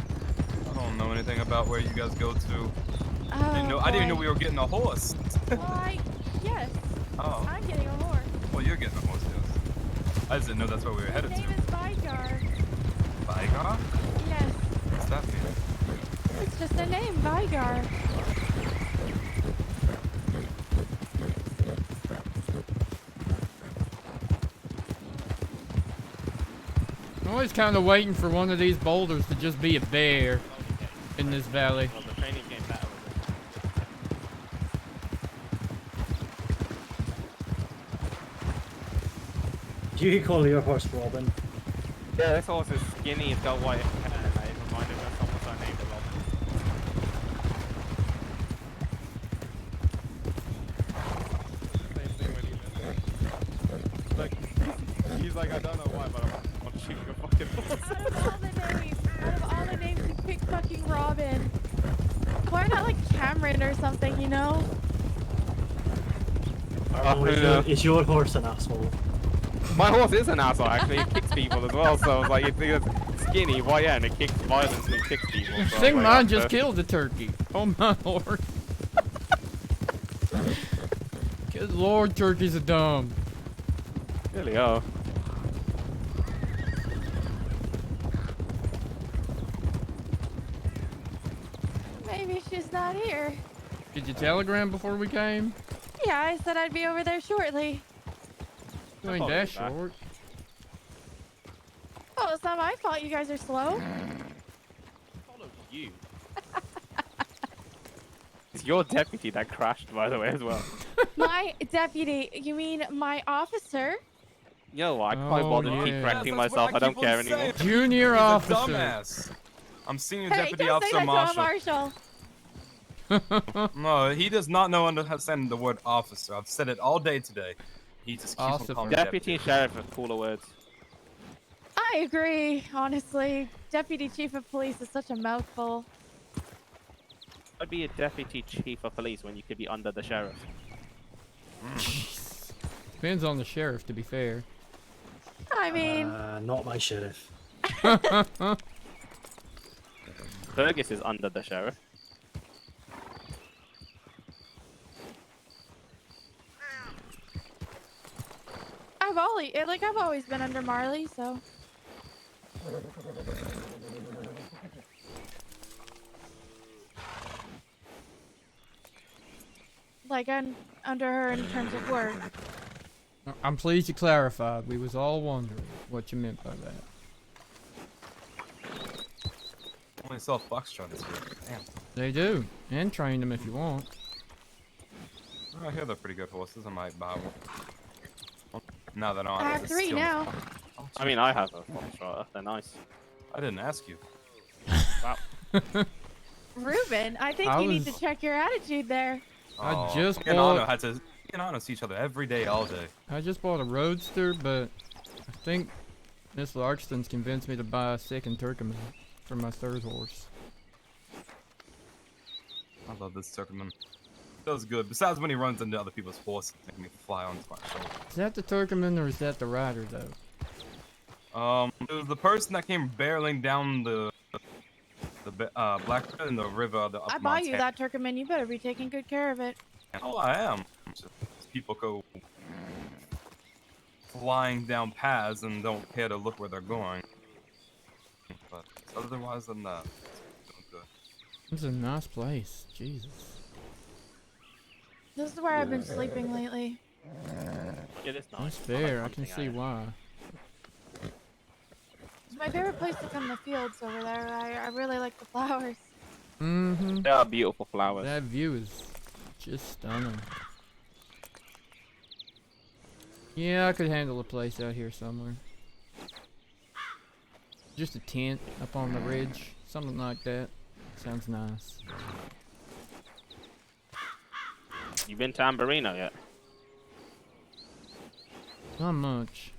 I don't know anything about where you guys go to. I didn't Oh, know boy. we were getting a horse. Well, yes. Oh, I'm getting a horse. well, you're getting a horse, yes. I just didn't know that's where we were His headed name to. is Vigar. Vigar? Yes. What's that mean? It's just a name, Vigar. I'm always kind of waiting for one of these boulders to just be a bear in this valley. Well, the training came better with Do you call your horse Robin? it. Yeah, this horse is skinny, it's got white hair, and it reminded me of someone's I named Robin. Like, he's like, I don't know why, but I'm shooting a fucking horse. Out of all the names, you picked fucking Robin. Why not like Cameron or something, you know? Is your horse an asshole? My horse is an asshole, actually. It kicks people as well, so I was like, it's skinny, white hair, and it kicks violently, kicks people. I So think like, mine that's just the- killed the turkey. Oh my lord. Good lord, turkeys are dumb. Really are. Maybe she's not here. Did you telegram before we came? Yeah, I said I'd be over there shortly. You ain't that short. Oh, it's not my fault you guys are slow. Follow you. It's your deputy that crashed, by the way, as well. My deputy, you mean my officer? You know what? I can't Oh, bother to yeah. keep correcting Yes, that's what myself. I don't keep care on anymore. saying. Junior He's a officer. dumbass. I'm Senior Hey, Deputy don't say Officer that Marshal. to a Marshal. No, he does not know understand the word officer. I've said it all day today. He just keeps on calling me Deputy and sheriff are cooler words. I I agree, honestly. Deputy Chief of Police is such a mouthful. I'd be a deputy chief of police when you could be under the sheriff. Depends on the sheriff, to be fair. I mean, not my sheriff. Fergus is under the sheriff. I've always been under Marley, so. Like, I'm under her in terms of work. I'm pleased you clarified. We was all wondering what you meant by that. Only sell foxtrots here. Damn. They do. And train them if you want. I hear they're pretty good horses. I might buy one. Now that I have 3 now. I mean, I have a foxtrot. They're nice. I didn't ask you. Wow. Ruben, I think you need to check your attitude there. I just me and Anno had to. Me and Anno see each other every day, all day. I just bought a roadster, but I think Miss Larkston's convinced me to buy a second Turkmen for my third horse. I love this Turkmen. Feels good. Besides when he runs into other people's horses, making me fly on my shoulder. Is that the Turkmen or is that the rider, though? It was the person that came barreling down the Black in the river. I bought you that Turkmen. You better be taking good care of it. Oh, I am. Just people go flying down paths and don't care to look where they're going. But otherwise than that, it's good. It's a nice place. Jesus. This is where I've been sleeping lately. It is nice. That's fair. I can see why. It's my favorite place to come to the fields over there. I really like the flowers. Mm-hmm. They are beautiful flowers. That view is just stunning. Yeah, I could handle a place out here somewhere. Just a tent up on the ridge. Something like that. Sounds nice. You been to Amberino yet? Not much.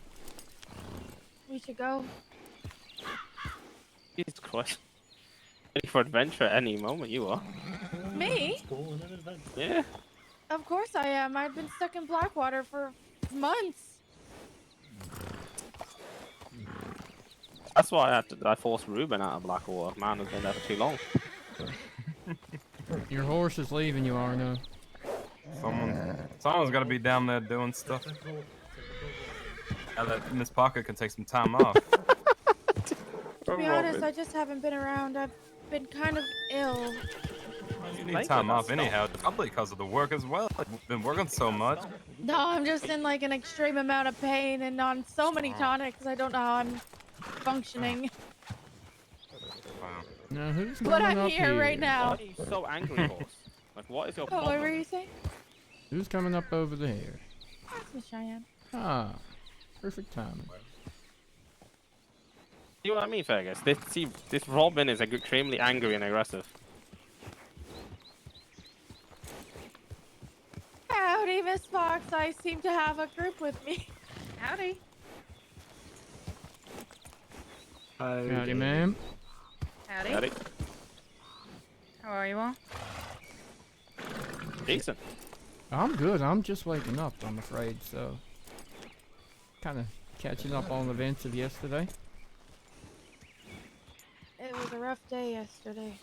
We should go. Jesus Christ. Ready for adventure at any moment, you are. Me? Yeah. Of course I am. I've been stuck in Blackwater for months. That's why I forced Ruben out of Blackwater. Man has been there for too long. Your horse is leaving you, Arno. Someone's got to be down there doing stuff. Now that Miss Parker can take some time off. To be honest, I just haven't been around. I've been kind of ill. You need time off anyhow, probably because of the work as well. You've been working so much. No, I'm just in like an extreme amount of pain and on so many tonics. I don't know how I'm functioning. Now who's But coming I'm up here right now. Why are you so angry, horse? Like, what is your Oh, problem? what were you saying? Who's coming up over there? That's Miss Cheyenne. Ah, perfect timing. See what I mean, Fergus? This Robin is extremely angry and aggressive. Howdy, Miss Fox. I seem to have a group with me. Howdy. Howdy, ma'am. Howdy. Howdy. How are you all? Decent. I'm good. I'm just waking up, I'm afraid, so... Kind of catching up on events of yesterday. It was a rough day yesterday.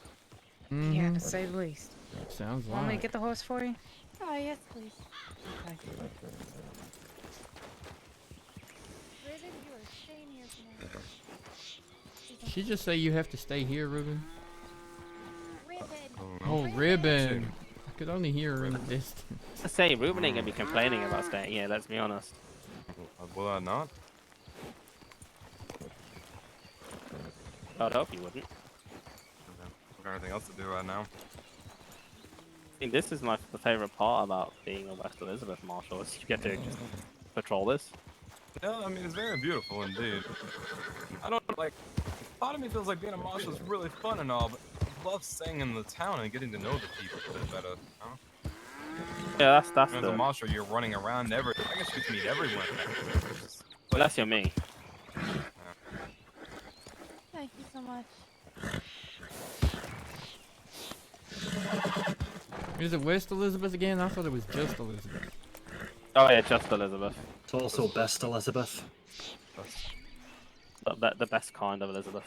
Yeah, to say the least. Sounds Want me to like. get the horse for you? Oh, yes, please. Okay. Raven, you are staying here tonight. Did she just say you have to stay here, Ruben? Ribbon. Oh, Ribbon. I could only hear her in the distance. I say, Ruben ain't gonna be complaining about staying here, let's be honest. Will I not? I'd hope you wouldn't. I've got anything else to do right now. I think this is the favorite part about being a West Elizabeth Marshal, is you get to just patrol this. Yeah, I mean, it's very beautiful indeed. I don't, like, part of me feels like being a marshal is really fun and all, but I love staying in the town and getting to know the people a bit better, you know? Yeah, that's As a marshal, you're running around everywhere. I guess you can meet everyone. Unless you're me. Thank you so much. Is it West Elizabeth again? I thought it was just Elizabeth. Oh yeah, just Elizabeth. It's also best Elizabeth. The best kind of Elizabeth.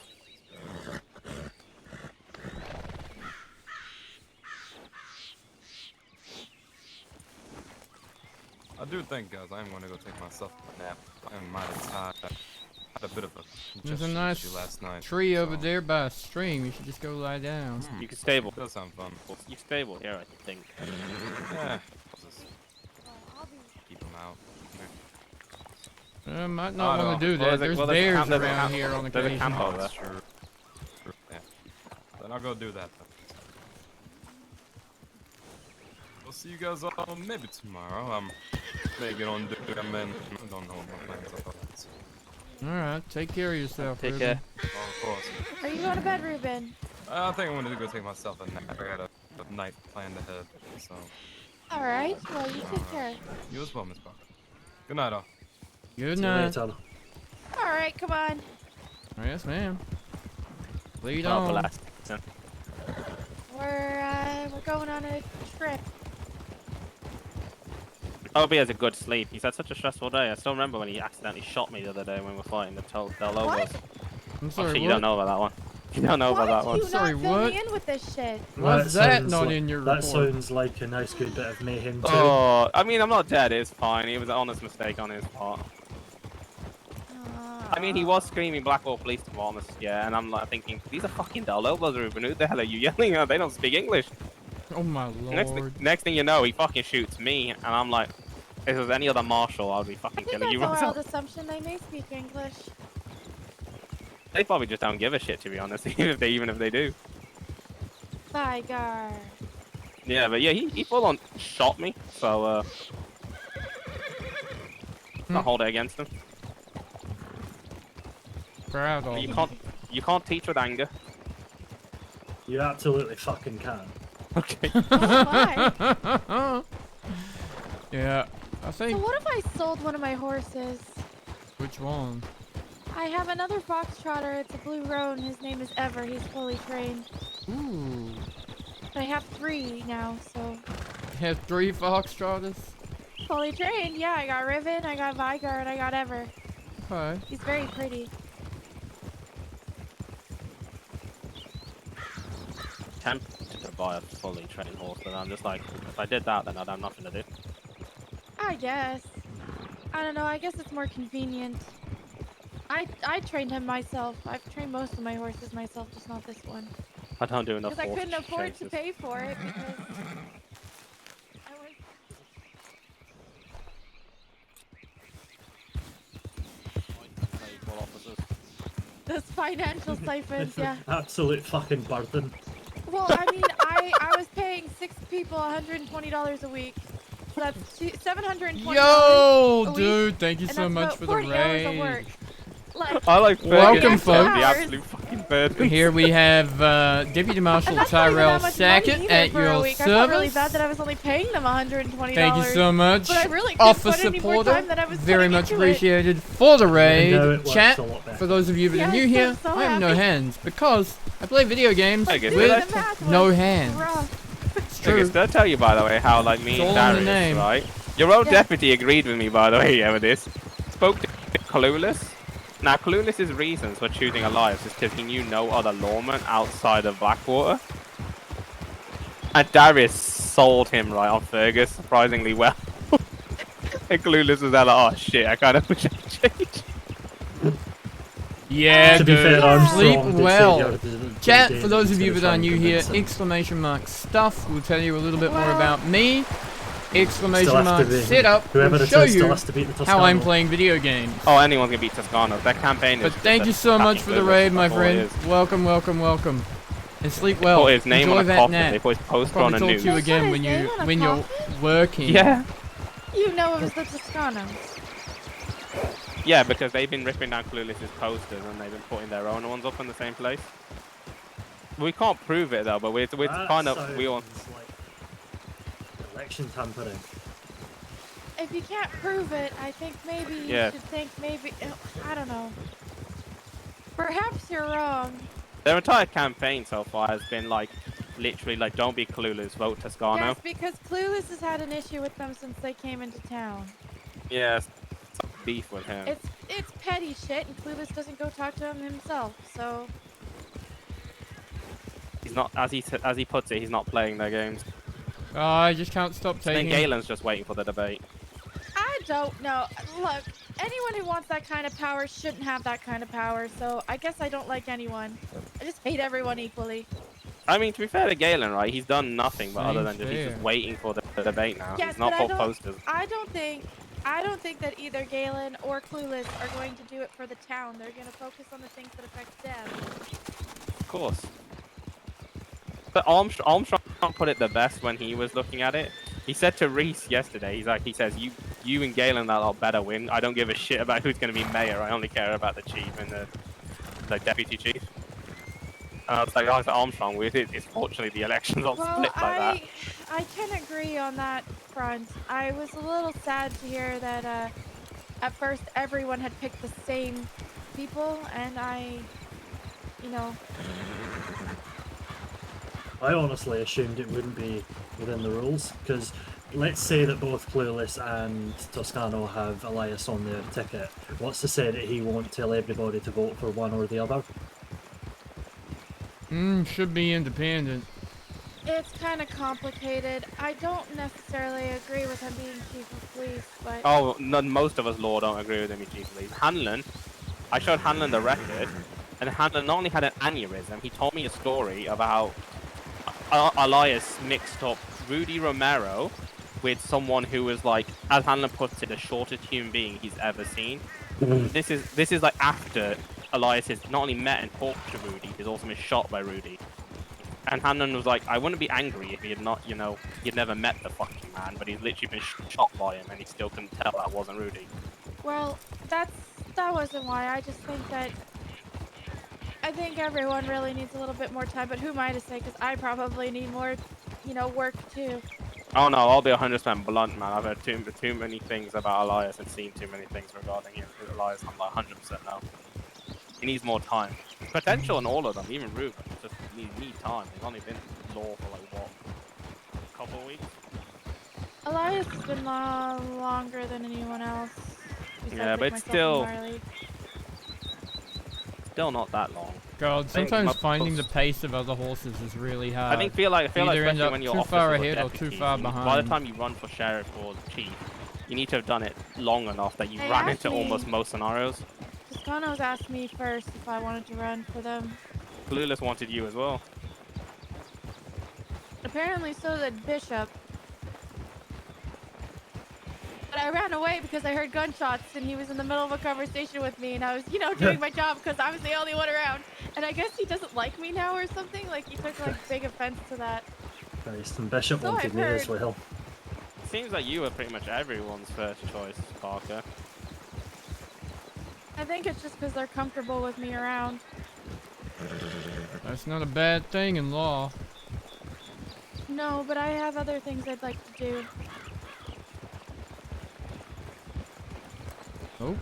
I do think, guys, I am going to go take myself a nap. I am mighty tired. I had a bit of a There's a congestion nice issue last night. tree over there by a stream. You should just go lie down. You can stable. Does sound fun. You can stable here, I think. Yeah. Just keep them out. Might not want to do that. There's bears around here on There's a occasion. camp over there. Sure. Yeah. Then I'll go do that then. We'll see you guys all maybe tomorrow. I'm maybe on duty. I don't know what my plans are. Alright, take care of yourself, Take Ruben. care. Oh, of course. Are you going to bed, Ruben? I think I'm gonna go take myself a nap. I got a night planned ahead, so. All right. Well, you take care. You as well, Miss Parker. Good night, all. Good See you night. later. All right, come on. Yes, ma'am. Lead Oh, on. blast. We're going on a trip. Hope he has a good sleep. He's had such a stressful day. I still remember when he accidentally shot me the other day when we were fighting the Del Lobos. I'm sorry, Actually, you what? don't know about that one. You don't know about that Why one. do you Sorry, not fill what? me in with this shit? Why's that sounds not like- in your That report? sounds like a nice good bit of mayhem too. Oh, I mean, I'm not dead. It's fine. It was an honest mistake on his part. I mean, he was screaming Blackwall Police Department, yeah, and I'm like thinking, these are fucking Del Lobos, Ruben. Who the hell are you yelling at? They don't speak English. Oh my lord. Next thing you know, he fucking shoots me, and I'm like, if it was any other Marshal, I'd be fucking I think killing that's you a wild myself. assumption. They may speak English. They probably just don't give a shit, to be honest, even if they do. Vigar. Yeah, but yeah, he full on shot me, so can't hold it against him. Proud But of you can't teach with anger. You absolutely fucking can. Okay. Yeah, I So think. what if I sold one of my horses? Which one? I have another foxtrotter. It's a blue roan. His name is Ever. He's fully trained. Ooh. I have 3 now, so You have 3 foxtrotters? fully trained. Yeah, I got Riven, I got Vigar, and I got Ever. Okay. He's very pretty. Tempted to buy a fully trained horse, but I'm just like, if I did that, then I'd have nothing to do. I guess. I don't know. I guess it's more convenient. I trained him myself. I've trained most of my horses myself, just not this one. I don't do enough Because I horse couldn't afford to chases. pay for it because I was... Those financial siphons, yeah. Absolute fucking burden. Well, I mean, I was paying 6 people $120 a week. So that's $720 Yo, a week, dude, thank you and so that's much about for the 40 hours of raid. work. Like, I like Welcome, folks. The absolute fucking burden. Here we have Deputy Marshal that's not even Tyrell that much money Sackett either at for a your week. I felt really service. bad that I was only paying them $120. Thank you so much, But I really couldn't Officer put any more Porter. time that I was Very putting much into it. appreciated for the raid. know it works Chat, a lot better. for those of you that Yes, are new I'm here, so I have no happy. hands because I play video games I guess with that's- The math no was hands. rough. It's Okay, true. so did I tell you, by the way, how, like, me It's and all in the Darius, name. right? Your own Yeah. deputy agreed with me, by the way, yeah, with this. Spoke to Clueless. Now, Clueless's reasons for choosing Elias is because he knew no other lawman outside of Blackwater. And Darius sold him, right, on Fergus, surprisingly well. And Clueless was there like, oh shit, I kind of wish I changed. Yeah, To be dude. fair, Armstrong Sleep did say well. the other day Chat, that for those he's of you gonna that try are and new here, convince him. exclamation mark stuff will tell you a little bit more Well- about me. Exclamation Still has mark to be- setup whoever will it show is still you has to beat the how I'm Toscano. playing video games. Oh, anyone's gonna beat Toscano. That campaign is. But thank you so much for the raid, my friend. Welcome, welcome, welcome. And sleep well. Put his name Enjoy on a that coffin. nap. They put his poster I'll on probably a talk to you noose. again They when put his name on a when you're coffin? working. Yeah. You know it was the Toscanos. Yeah, because they've been ripping down Clueless's posters and they've been putting their own ones up in the same place. We can't prove it though, but we're That kind of we all. sounds like election tampering. If you can't prove it, I think maybe you Yeah. should think maybe... I don't know. Perhaps you're wrong. Their entire campaign so far has been like, literally like, don't be clueless, vote Toscano. Yes, because Clueless has had an issue with them since they came into town. Yes, beef with him. It's petty shit, and Clueless doesn't go talk to him himself. So He's not, as he puts it, he's not playing their games. Oh, I just can't stop I think taking. Galen's just waiting for the debate. I don't know. Look, anyone who wants that kind of power shouldn't have that kind of power. So I guess I don't like anyone. I just hate everyone equally. I mean, to be fair to Galen, right? He's done nothing but other than Seems he's just fair. waiting for the debate now. Yes, He's not but put posters. I don't think that either Galen or Clueless are going to do it for the town. They're going to focus on the things that affect them. Of course. But Armstrong put it the best when he was looking at it. He said to Reese yesterday, he says, you and Galen that lot better win. I don't give a shit about who's going to be mayor. I only care about the chief and the deputy chief. It's like Armstrong with it. It's fortunately the elections all split like that. I can agree on that front. I was a little sad to hear that at first everyone had picked the same people, and I honestly assumed it wouldn't be within the rules, because let's say that both Clueless and Toscano have Elias on their ticket. What's to say that he won't tell everybody to vote for one or the other? Should be independent. It's kind of complicated. I don't necessarily agree with him being chief of police, but Oh, most of us law don't agree with him being chief of police. Hanlon, I showed Hanlon the record, and Hanlon not only had an aneurysm, he told me a story about Elias mixed up Rudy Romero with someone who was like, as Hanlon puts it, the shortest human being he's ever seen. This is like after Elias has not only met and talked to Rudy, he's also been shot by Rudy. And Hanlon was like, I wouldn't be angry if he had not, he'd never met the fucking man, but he's literally been shot by him and he still couldn't tell that wasn't Rudy. well, that wasn't why. I think everyone really needs a little bit more time, but who am I to say? Because I probably need more, work too. Oh no, I'll be 100% blunt, man. I've heard too many things about Elias and seen too many things regarding him. Elias, I'm like 100% no. He needs more time. Potential in all of them, even Ruben. Just need time. He's only been law for like what, a couple of weeks? Elias has been longer than anyone else. besides, Yeah, like, but it's myself and Marley. still not that long. God, I think sometimes most- finding the pace of other horses is really hard. I feel like You either end especially up when you're too officers far or ahead or deputies, too far By the behind. time you run for sheriff or chief, you need to have done it long enough that you Hey, ran into actually- almost most scenarios. Toscano's asked me first if I wanted to run for them. Clueless wanted you as well. Apparently so did Bishop. But I ran away because I heard gunshots and he was in the middle of a conversation with me and I was, doing my job because I was the only one around. And I guess he doesn't like me now or something. Like he took like big offense to that. Christ, and Bishop So wanted I've me as heard. well. Seems like you were pretty much everyone's first choice, Parker. I think it's just because they're comfortable with me around. That's not a bad thing in law. No, but I have other things I'd like to do. Oh.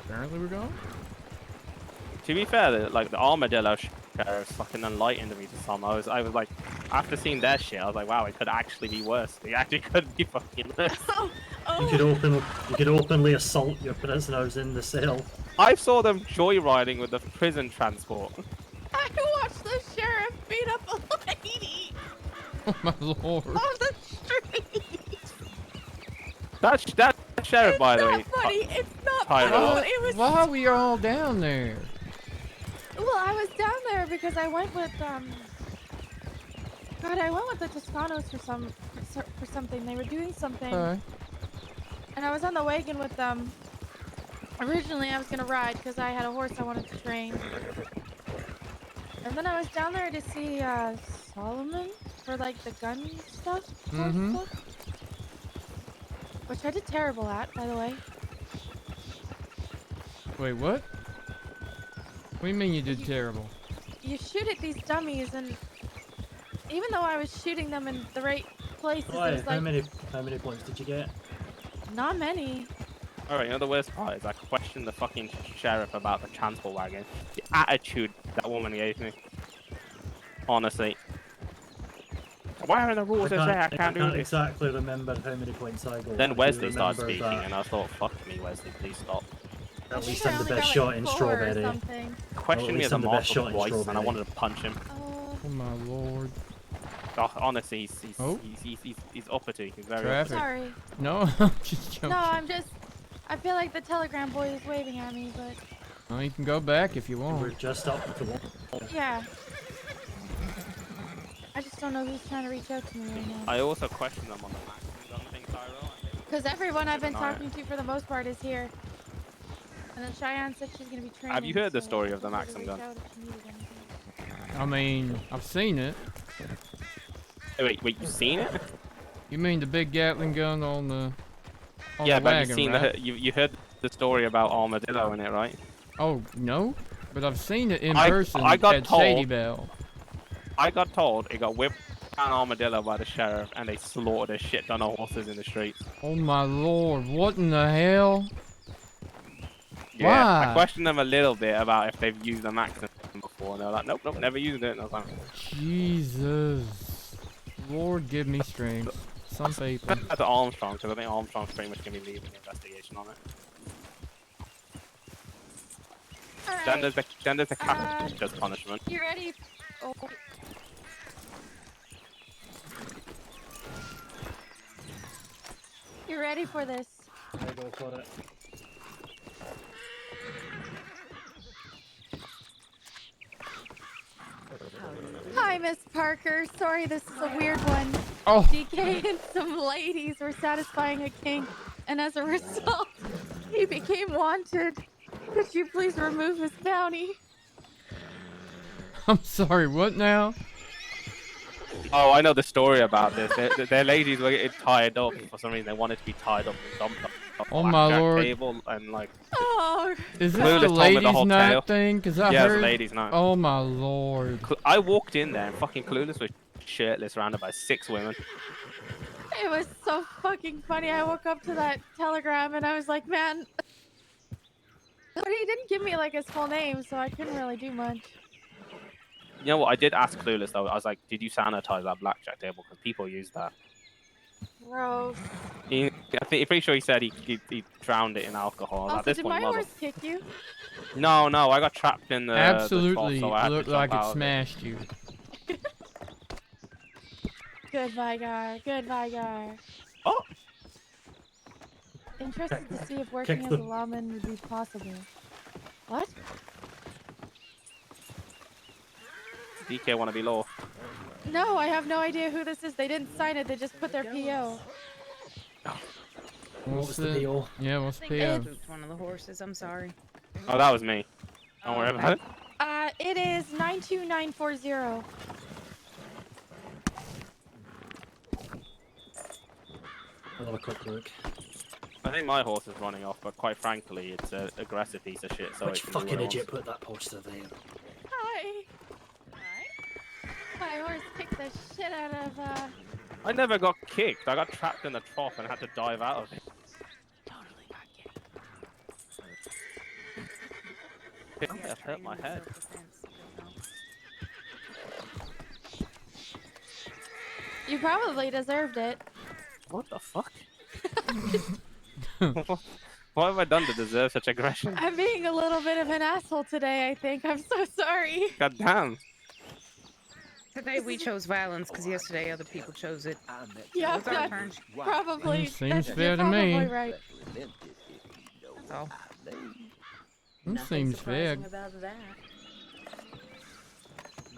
Apparently we're going. To be fair, the Armadillo sheriff's fucking enlightened me to some. I was like, after seeing their shit, I was like, wow, it could actually be worse. It actually could be fucking worse. You could openly assault your prisoners in the cell. I saw them joyriding with the prison transport. I watched the sheriff beat up a lady Oh my lord. on the street. That sheriff, by the way. It's not funny. It's not Tyrell. funny. It was. Why are we all down there? Well, I was down there because I went with God, I went with the Toscanos for something. They were doing something, Alright. and I was on the wagon with them. Originally, I was gonna ride because I had a horse I wanted to train, and then I was down there to see Solomon for like the gun stuff, stuff, which I did terrible at, by the way. Wait, what? What do you mean you did terrible? You shoot at these dummies, and even though I was shooting them in the right places, it Why? was like How many points did you get? not many. Alright, you know the worst part is I questioned the fucking sheriff about the transport wagon. The attitude that woman gave me. Honestly. Why are the rules that say I can't do this? exactly remember how many points I got. Then I do Wesley started remember speaking, that and I thought, fuck me, Wesley, please stop. At least I I'm the only best got, shot like, in 4 or Strawberry. something. Question me as a I'm the best Marshal shot in twice, and I Strawberry. wanted to punch him. Oh my lord. Oh, honestly, Oh. he's uppity. He's very Traffic. Sorry. No, I'm just joking. No, I feel like the telegram boy is waving at me, but Well, you can go back if you want. We're just up to one. yeah. I just don't know who's trying to reach out to me right now. I also question them on the maximum gun thing, Tyrell. Because everyone I've been Deny it. talking to for the most part is here. And then Cheyenne said she's going to be training. Have you heard the so story of the I told her to maxim gun? reach out if she needed anything. I mean, I've seen it. Hey, wait, you've seen it? You mean the big Gatling gun on the Yeah, the but wagon, you've seen right? you heard the story about Armadillo in it, right? Oh, no? But I've seen it in I person got at told- Shady Bell. I got told it got whipped down Armadillo by the sheriff, and they slaughtered a shit ton of horses in the streets. Oh my lord, what in the hell? Yeah, Why? I questioned them a little bit about if they've used the maxim before, and they're like, nope, never used it. And I was like, Jesus. Lord, give me strength. Some people. that's Armstrong, because I think Armstrong's pretty much going to be leading the investigation on it. Then there's the capital punishment. You ready? Oh. You ready for this? I go for it. Hi, Miss Parker. Sorry, this is a weird one. Oh. DK and some ladies were satisfying a king, and as a result, he became wanted. Could you please remove his bounty? I'm sorry, what now? Oh, I know the story about this. Their ladies were getting tied up for some reason. They wanted to be tied up and dumped up Oh on my a lord. table and like. Oh. Is this Clueless the told me the ladies' whole night tale. thing? Cause I Yeah, it's heard. the ladies' night. Oh my lord. I walked in there and fucking Clueless was shirtless, surrounded by 6 women. It was so fucking funny. I woke up to that telegram and I was like, man. But he didn't give me like his full name, so I couldn't really do much. You know what? I did ask Clueless though. I was like, "Did you sanitize that blackjack table? Because people use that." Gross. I'm pretty sure he said he drowned it in alcohol. Also, At this did point, my horse kick you? No, I got trapped in the Absolutely the trough, so I had to looked jump like it out of smashed you. Goodbye, guy. Goodbye, guy. Oh. Interested to see if working as a lawman would be possible. What? DK want to be law. No, I have no idea who this is. They didn't sign it. They just put their PO. What's the PO? Yeah, what's the PO? Spooked one of the horses. I'm sorry. Oh, that was me. Don't worry about it. It is 92940. I'll have a quick look. I think my horse is running off, but quite frankly, it's an aggressive piece of shit. So Which it can do fucking what it idiot wants. put that poster there? Hi. My horse kicked the shit out of, I never got kicked. I got trapped in the trough and had to dive out of it. Totally got kicked. I've hurt my head. You probably deserved it. What the fuck? What have I done to deserve such aggression? I'm being a little bit of an asshole today, I think. I'm so sorry. God damn. Today we chose violence because yesterday other people chose it. Yeah, It's our that's turn. probably. Seems you're fair to probably me. right. That's all. That seems fair.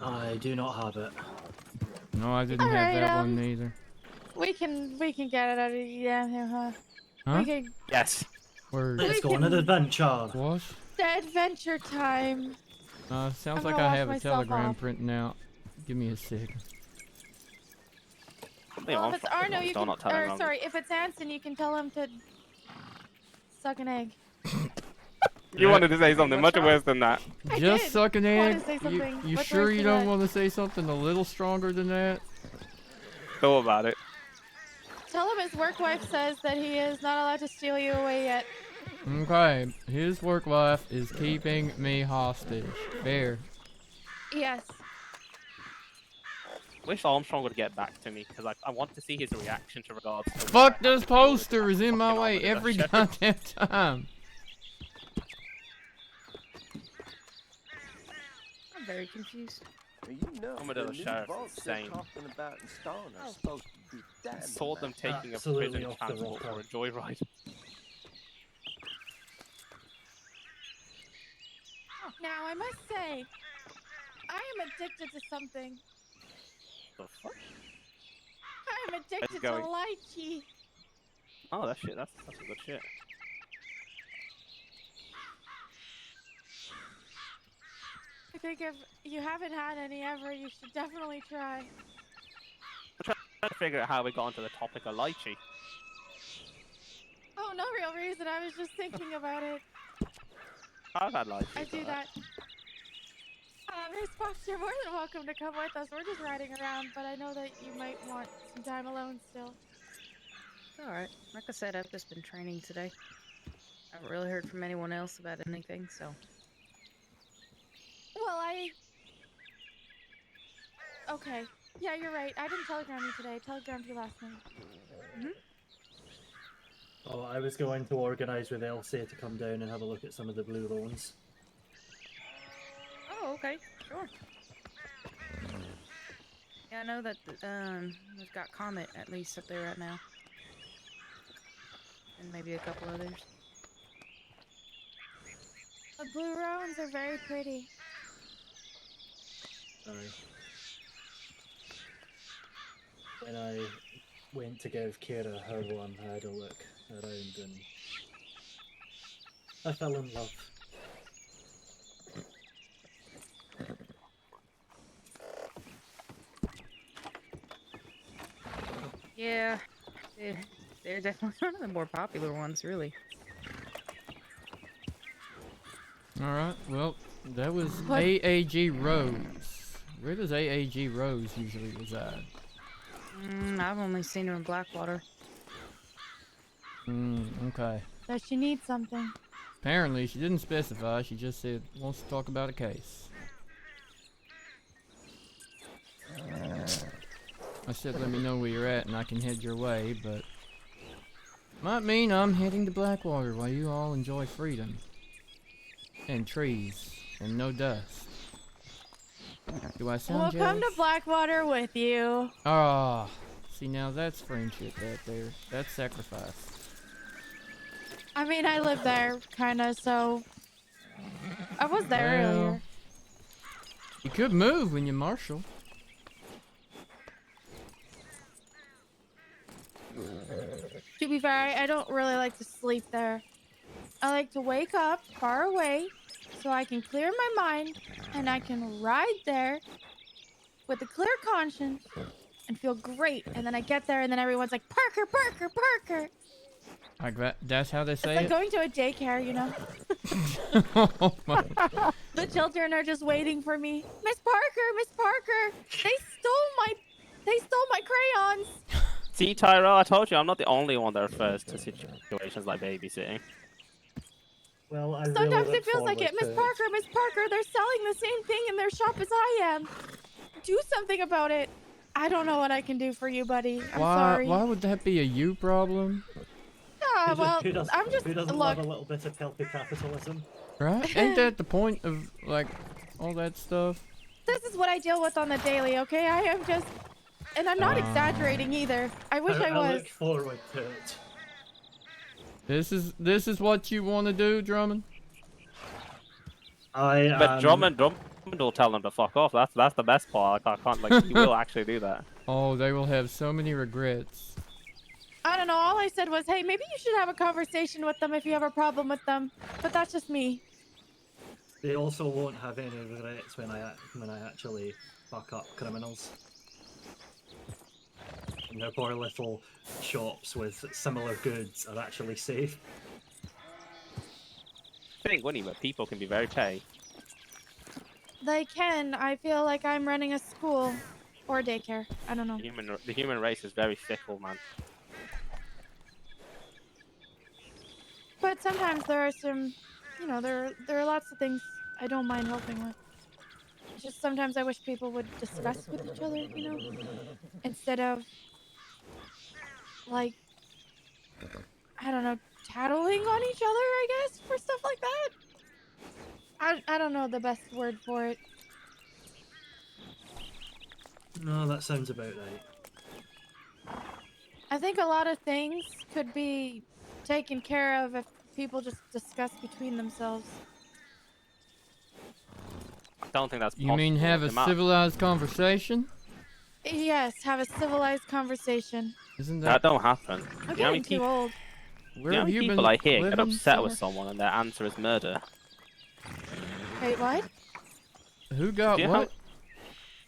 I do not have it. No, I didn't have Alright, that one neither. We can get it out of yeah, Huh? We can Yes. Word. Let's go on an adventure. What? adventure time. Sounds I'm like gonna I wash have a myself telegram off. printing out. Give me a second. Well, if it's Arno, you Still can. not telling Or wrong. sorry, if it's Anson, you can tell him to suck an egg. You wanted to say something much worse than that. I Just did suck an wanna egg? say You, something you much sure worse you than don't that. want to say something a little stronger than that? Thought about it. Tell him his work wife says that he is not allowed to steal you away yet. Okay, his work life is keeping me hostage. Fair. Yes. Wish Armstrong would get back to me because I want to see his reaction to regards to Fuck, this poster is in my way every sheriff. goddamn time. I'm very confused. You know, Armadillo the new Sheriff vaults is they're insane. talking about installing are supposed to be I damn saw them taking a Absolutely prison off the transport for rocker. a joyride. Now, I must say, I am addicted to something. The fuck? I am addicted to going? lychee. Oh, that shit. That's some good shit. I think if you haven't had any ever, you should definitely try. I'm trying to figure out how we got onto the topic of lychee. Oh, no real reason. I was just thinking about it. I've had lychee. I do that. Miss Fox, you're more than welcome to come with us. We're just riding around, but I know that you might want some time alone still. Alright. Like I said, I've just been training today. I haven't really heard from anyone else about anything, so. Well, Okay. Yeah, you're right. I didn't telegram you today. I telegrammed you last night. Oh, I was going to organise with Elsie to come down and have a look at some of the blue loans. Oh, okay. Sure. Yeah, I know that we've got Comet at least up there right now. And maybe a couple others. The blue roans are very pretty. Sorry. When I went to give Kira her one, I had a look around and I fell in love. Yeah, they're definitely one of the more popular ones, really. Alright, well, that was AAG Rose. Where does AAG Rose usually reside? I've only seen her in Blackwater. Okay. Does she need something? Apparently, she didn't specify, she just said, wants to talk about a case. I said let me know where you're at and I can head your way, but might mean I'm heading to Blackwater while you all enjoy freedom. And trees. And no dust. Do I sound We'll come jealous? to Blackwater with you. Ah, see now that's friendship right there. That's sacrifice. I mean, I live there, kinda, so... I was there earlier. You could move when you're Marshal. To be fair, I don't really like to sleep there. I like to wake up far away so I can clear my mind and I can ride there with a clear conscience and feel great. And then I get there and then everyone's like, Parker, Parker, Parker. Like that, that's how they say It's like it? going to a daycare, you know? Oh my. The children are just waiting for me. Miss Parker, Miss Parker, they stole my crayons. See, Tyrell, I told you I'm not the only one that refers to situations like babysitting. Well, I Sometimes really it feels like it. Miss Parker, they're selling the same thing in their shop as I am. Do something about it. I don't know what I can do for you, buddy. I'm sorry. Why would that be a you problem? Well, I'm just who doesn't look. love a little bit of healthy capitalism? Right? Ain't that the point of, like, all that stuff? This is what I deal with on the daily, okay? I am just, and I'm not exaggerating either. I wish I was. look forward to it. This is what you want to do, Drummond? But Drummond will tell them to fuck off. That's the best part. I can't like he will actually do that. Oh, they will have so many regrets. I don't know. All I said was, hey, maybe you should have a conversation with them if you have a problem with them. But that's just me. They also won't have any regrets when I actually fuck up criminals. And their poor little shops with similar goods are actually safe. I think, wouldn't he? But people can be very petty. They can. I feel like I'm running a school or a daycare. I don't know. The human race is very fickle, man. But sometimes there are some, you know, there are lots of things I don't mind helping with. It's just sometimes I wish people would discuss with each other, you know, instead of like, I don't know, tattling on each other, I guess, for stuff like that. I don't know the best word for it. No, that sounds about right. I think a lot of things could be taken care of if people just discuss between themselves. I don't think that's possible. You mean have a The amount- civilized conversation? Yes, have a civilized conversation. Isn't That don't happen. I'm You know how many getting too old. you Where know how have many you people been I hear get living, upset with Summer? someone and their answer is murder? Wait, what? Who got Do you know what?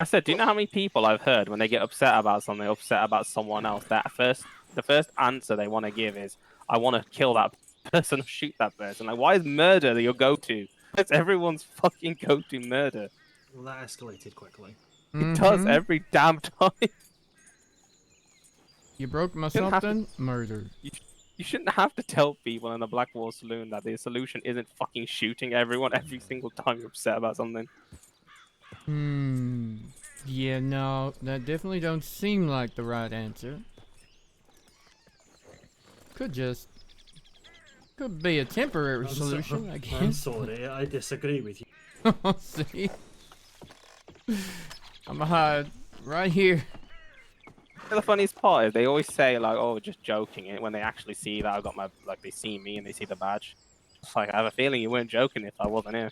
I said, do you know how many people I've heard when they get upset about something, upset about someone else, the first answer they want to give is, I want to kill that person or shoot that person. Like, why is murder your go-to? It's everyone's fucking go-to murder. Well, that escalated quickly. It does every damn time. You broke my Shouldn't have to- something? Murdered. You shouldn't have to tell people in the Black Wall Saloon that the solution isn't fucking shooting everyone every single time you're upset about something. Yeah, no, that definitely don't seem like the right answer. Could be a temporary solution, I guess. I'm sorry, I disagree with you. See? I'm gonna hide right here. The funniest part is they always say like, "Oh, just joking," and when they actually see that I got my they see me and they see the badge. It's like I have a feeling you weren't joking if I wasn't here.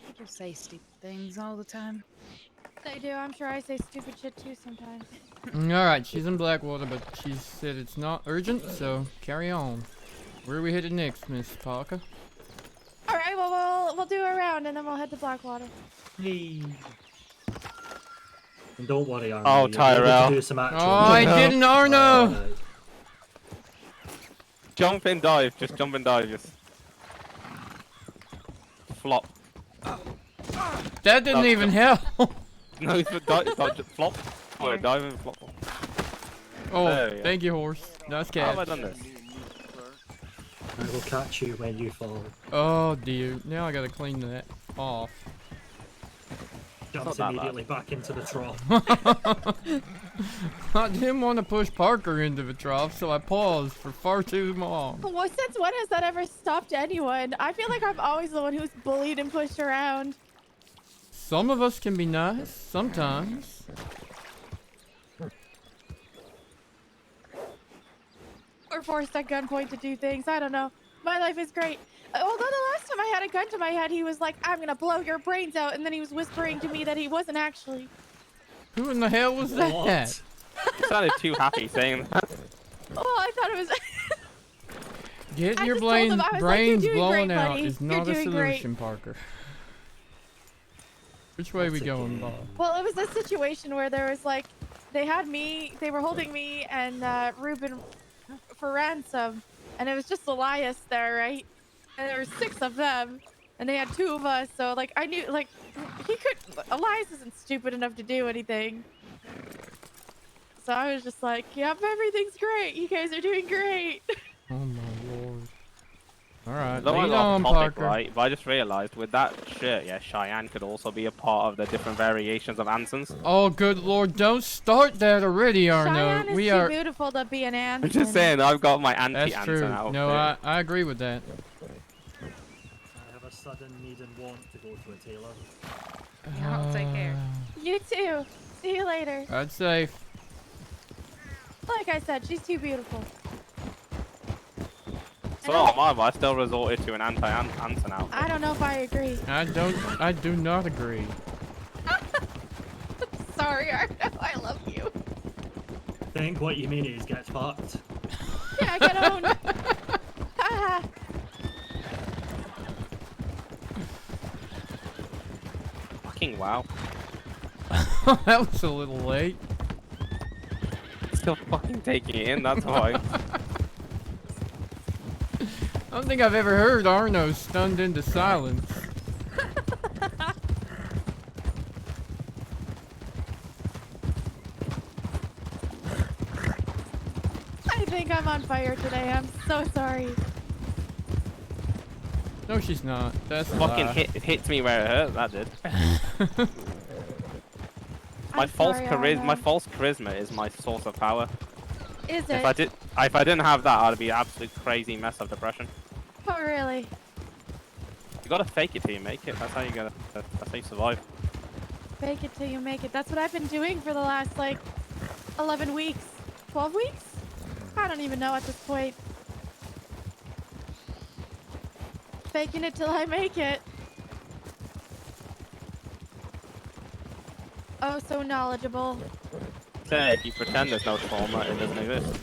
People say stupid things all the time. They do. I'm sure I say stupid shit too sometimes. Alright, she's in Blackwater, but she said it's not urgent, so carry on. Where are we headed next, Miss Parker? All right, well, we'll do a round and then we'll head to Blackwater. Hey. And don't worry, Arno. Oh, you'll be able Tyrell. to do some actual. Oh, I didn't, Arno! Alright. Jump and dive, just jump and dive, just flop. That didn't even help. No, it's just flop. Or dive and flop. Oh, There we go. thank you, horse. Nice How have I catch. done this? I will catch you when you fall. Oh dear, now I gotta clean that off. Jumps not that immediately back into the trough. I didn't want to push Parker into the trough, so I paused for far too long. Well, since when has that ever stopped anyone? I feel like I'm always the one who's bullied and pushed around. Some of us can be nice, sometimes. Or forced at gunpoint to do things. I don't know. My life is great. Although the last time I had a gun to my head, he was like, I'm gonna blow your brains out. And then he was whispering to me that he wasn't actually. Who in the hell was that? You sounded too happy saying that. Oh, I thought it was... Getting I your just told him, I was like, brains "You're doing blown great, out buddy. is You're not a doing great." solution, Parker. Which way we going, Bob? Well, it was a situation where there was like, they were holding me and Ruben for ransom. And it was just Elias there, right? And there were 6 of them. And they had 2 of us. So like, I knew, like, Elias isn't stupid enough to do anything. So I was just like, yep, everything's great. You guys are doing great. Oh my lord. Alright, Though lead I'm off on, topic, Parker. right? But I just realised with that shirt, yeah, Cheyenne could also be a part of the different variations of Ansons. Oh, good lord, don't start that already, Arno. Cheyenne is We too are... beautiful to be an Anson. I'm just saying, I've got my That's anti-Anson true. outfit. No, I agree with that. I have a sudden need and want to go to a tailor. Yeah, I'll take care. You too. See you later. Ride safe. Like I said, she's too beautiful. So am I, but I still resorted to an anti-Anson outfit. I don't know if I agree. I do not agree. Sorry, Arno. I love you. I think what you mean is get fucked. Yeah, get owned. Haha. Fucking wow. That was a little late. Still fucking taking it in, that's why. I don't think I've ever heard Arno stunned into silence. think I'm on fire today. I'm so sorry. No, she's not. That's a Fucking lie. hits me where it hurt. That did. I'm sorry, My false charisma is my source of power. Is If it? I didn't have that, I'd be an absolute crazy mess of depression. Oh, really? You gotta fake it till you make it. That's how you gotta. That's how you survive. Fake it till you make it. That's what I've been doing for the last, like, 11 weeks. 12 weeks? I don't even know at this point. Faking it till I make it. Oh, so knowledgeable. Say, if you pretend there's no trauma, it doesn't exist.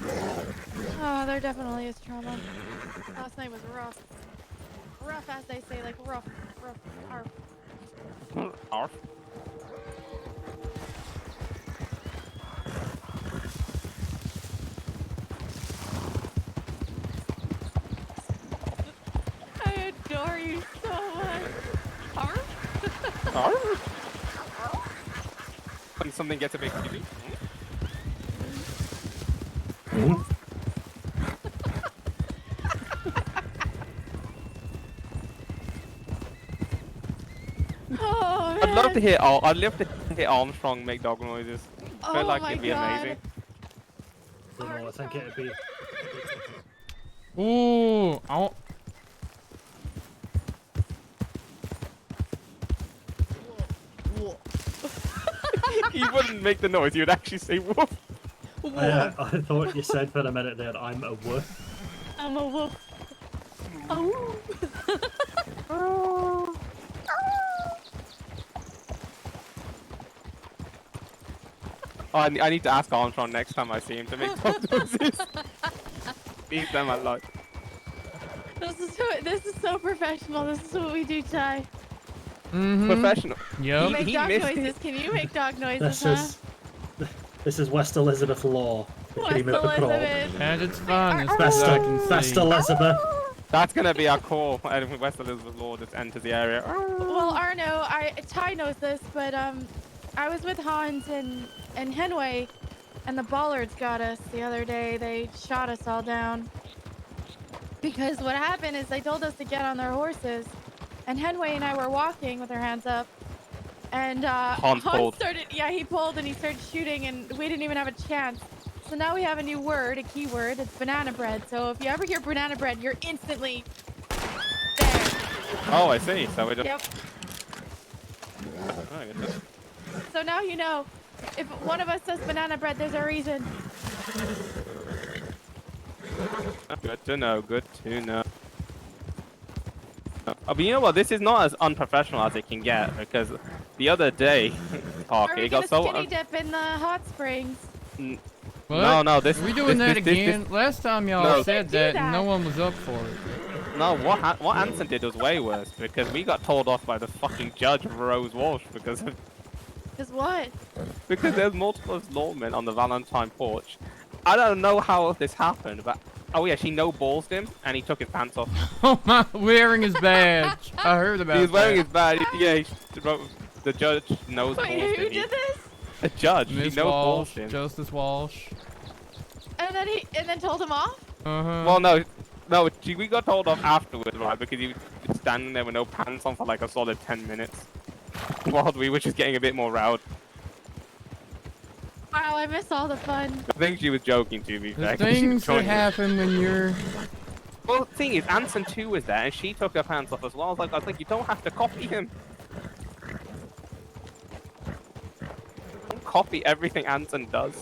Oh, there definitely is trauma. Last night was rough. Rough, as they say, like rough, arf. Arf. I adore you so much. Arf. Arf. When something gets a bit creepy. Oh, man. I'd love to hear Armstrong make dog noises. I feel Oh like my it'd be God. amazing. I don't know, I think it'd be. Ooh, I'll... He wouldn't make the noise. He would actually say woof. I thought you said for a minute there, I'm a woof. I'm a wolf. Oh. Oh, I need to ask Armstrong next time I see him to make dog noises. Leave them alone. This is so professional. This is what we do, Ty. Professional. Yep. You make He dog missed noises. Can you make dog noises, This is West Elizabeth law. The cream of the crop. Elizabeth. And it's fun. It's best I can Best see. Elizabeth. That's gonna be our call. And West Elizabeth Law just enters the area. Well, Arno, Ty knows this, but I was with Hans and Henway, and the Bollards got us the other day. They shot us all down. Because what happened is they told us to get on their horses, and Henway and I were walking with our hands up, and Hans pulled. started. Yeah, he pulled and he started shooting, and we didn't even have a chance. So now we have a new word, a key word. It's banana bread. So if you ever hear banana bread, you're instantly there. Oh, I see. So we just. Yep. Oh, goodness. So now you know. If one of us says banana bread, there's a reason. Good to know. Good to know. Oh, but you know what? This is not as unprofessional as it can get because the other day, Are we it got gonna so. skinny dip in the hot springs? What? No, this. Are we doing that again? Last time y'all No. said do that, that. and no one was up for it. No, what Anson did was way worse because we got told off by the fucking judge Rose Walsh because What? there's multiple lawmen on the Valentine porch. I don't know how this happened, but oh yeah, she no ballsed him and he took his pants off. Oh my, wearing his badge. I heard about that. He was wearing his badge. Yeah, the judge knows Wait, ballsed who him. did this? The judge. Miss He no Walsh, ballsed him. Justice Walsh. And then told him off? Uh-huh. Well, no, we got told off afterwards, right? Because he was standing there with no pants on for like a solid 10 minutes, while we were just getting a bit more rowed. Wow, I miss all the fun. I think she was joking, to be The fair. 'cause she was things that trying to- happen when you're... Well, the thing is, Anson too was there, and she took her pants off as well. I was like, you don't have to copy him. Don't copy everything Anson does.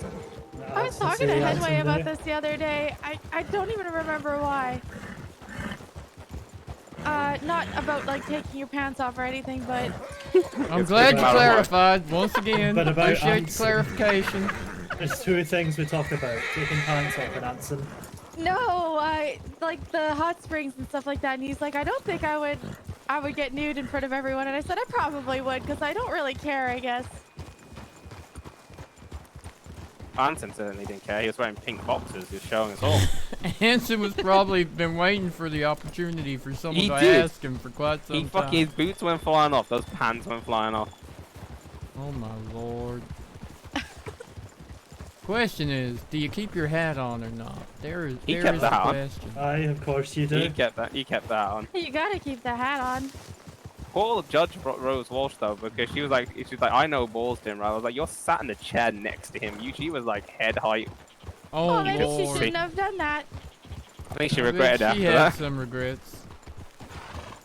I was talking to Henway about this the other day. I don't even remember why. Not about like taking your pants off or anything, but I'm glad you clarified once again. But about Appreciate the Anson. clarification. There's two things we talk about: taking pants off and Anson. no, like the hot springs and stuff like that. And he's like, I don't think I would get nude in front of everyone. And I said I probably would because I don't really care, I guess. Anson certainly didn't care. He was wearing pink boxers, just showing us all. Hanson was probably been waiting for the opportunity for someone He to did. ask him for quite some He time. fucking his boots went flying off. Those pants went flying off. Oh my lord. question is, do you keep your hat on or not? There is He there kept is that the on. question. Aye, of course you do. You kept that on. You gotta keep the hat on. Poor Judge Rose Walsh though, because she's like, I know balls to him, right? I was like, you're sat in the chair next to him. She was like head height. Oh, Oh, maybe she Lord. shouldn't have done that. I think she I bet regretted she after had that. some regrets.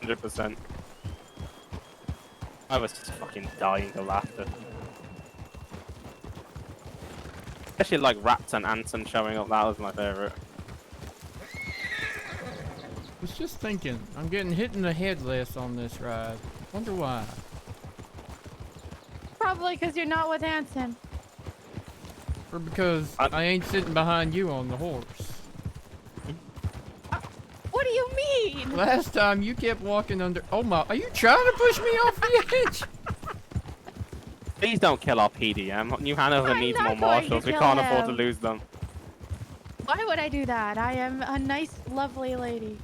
100%. I was just fucking dying of laughter. Especially like rats and Anson showing up, that was my favourite. I was just thinking, I'm getting hit in the head less on this ride. Wonder why. Probably because you're not with Anson. Or because I ain't sitting behind you on the horse. What do you mean? Last time you kept walking under. Oh my! Are you trying to push me off the edge? Please don't kill our PDM. New Hanover I'm needs not more going to marshals. We kill can't afford to him. lose them. Why would I do that? I am a nice, lovely lady.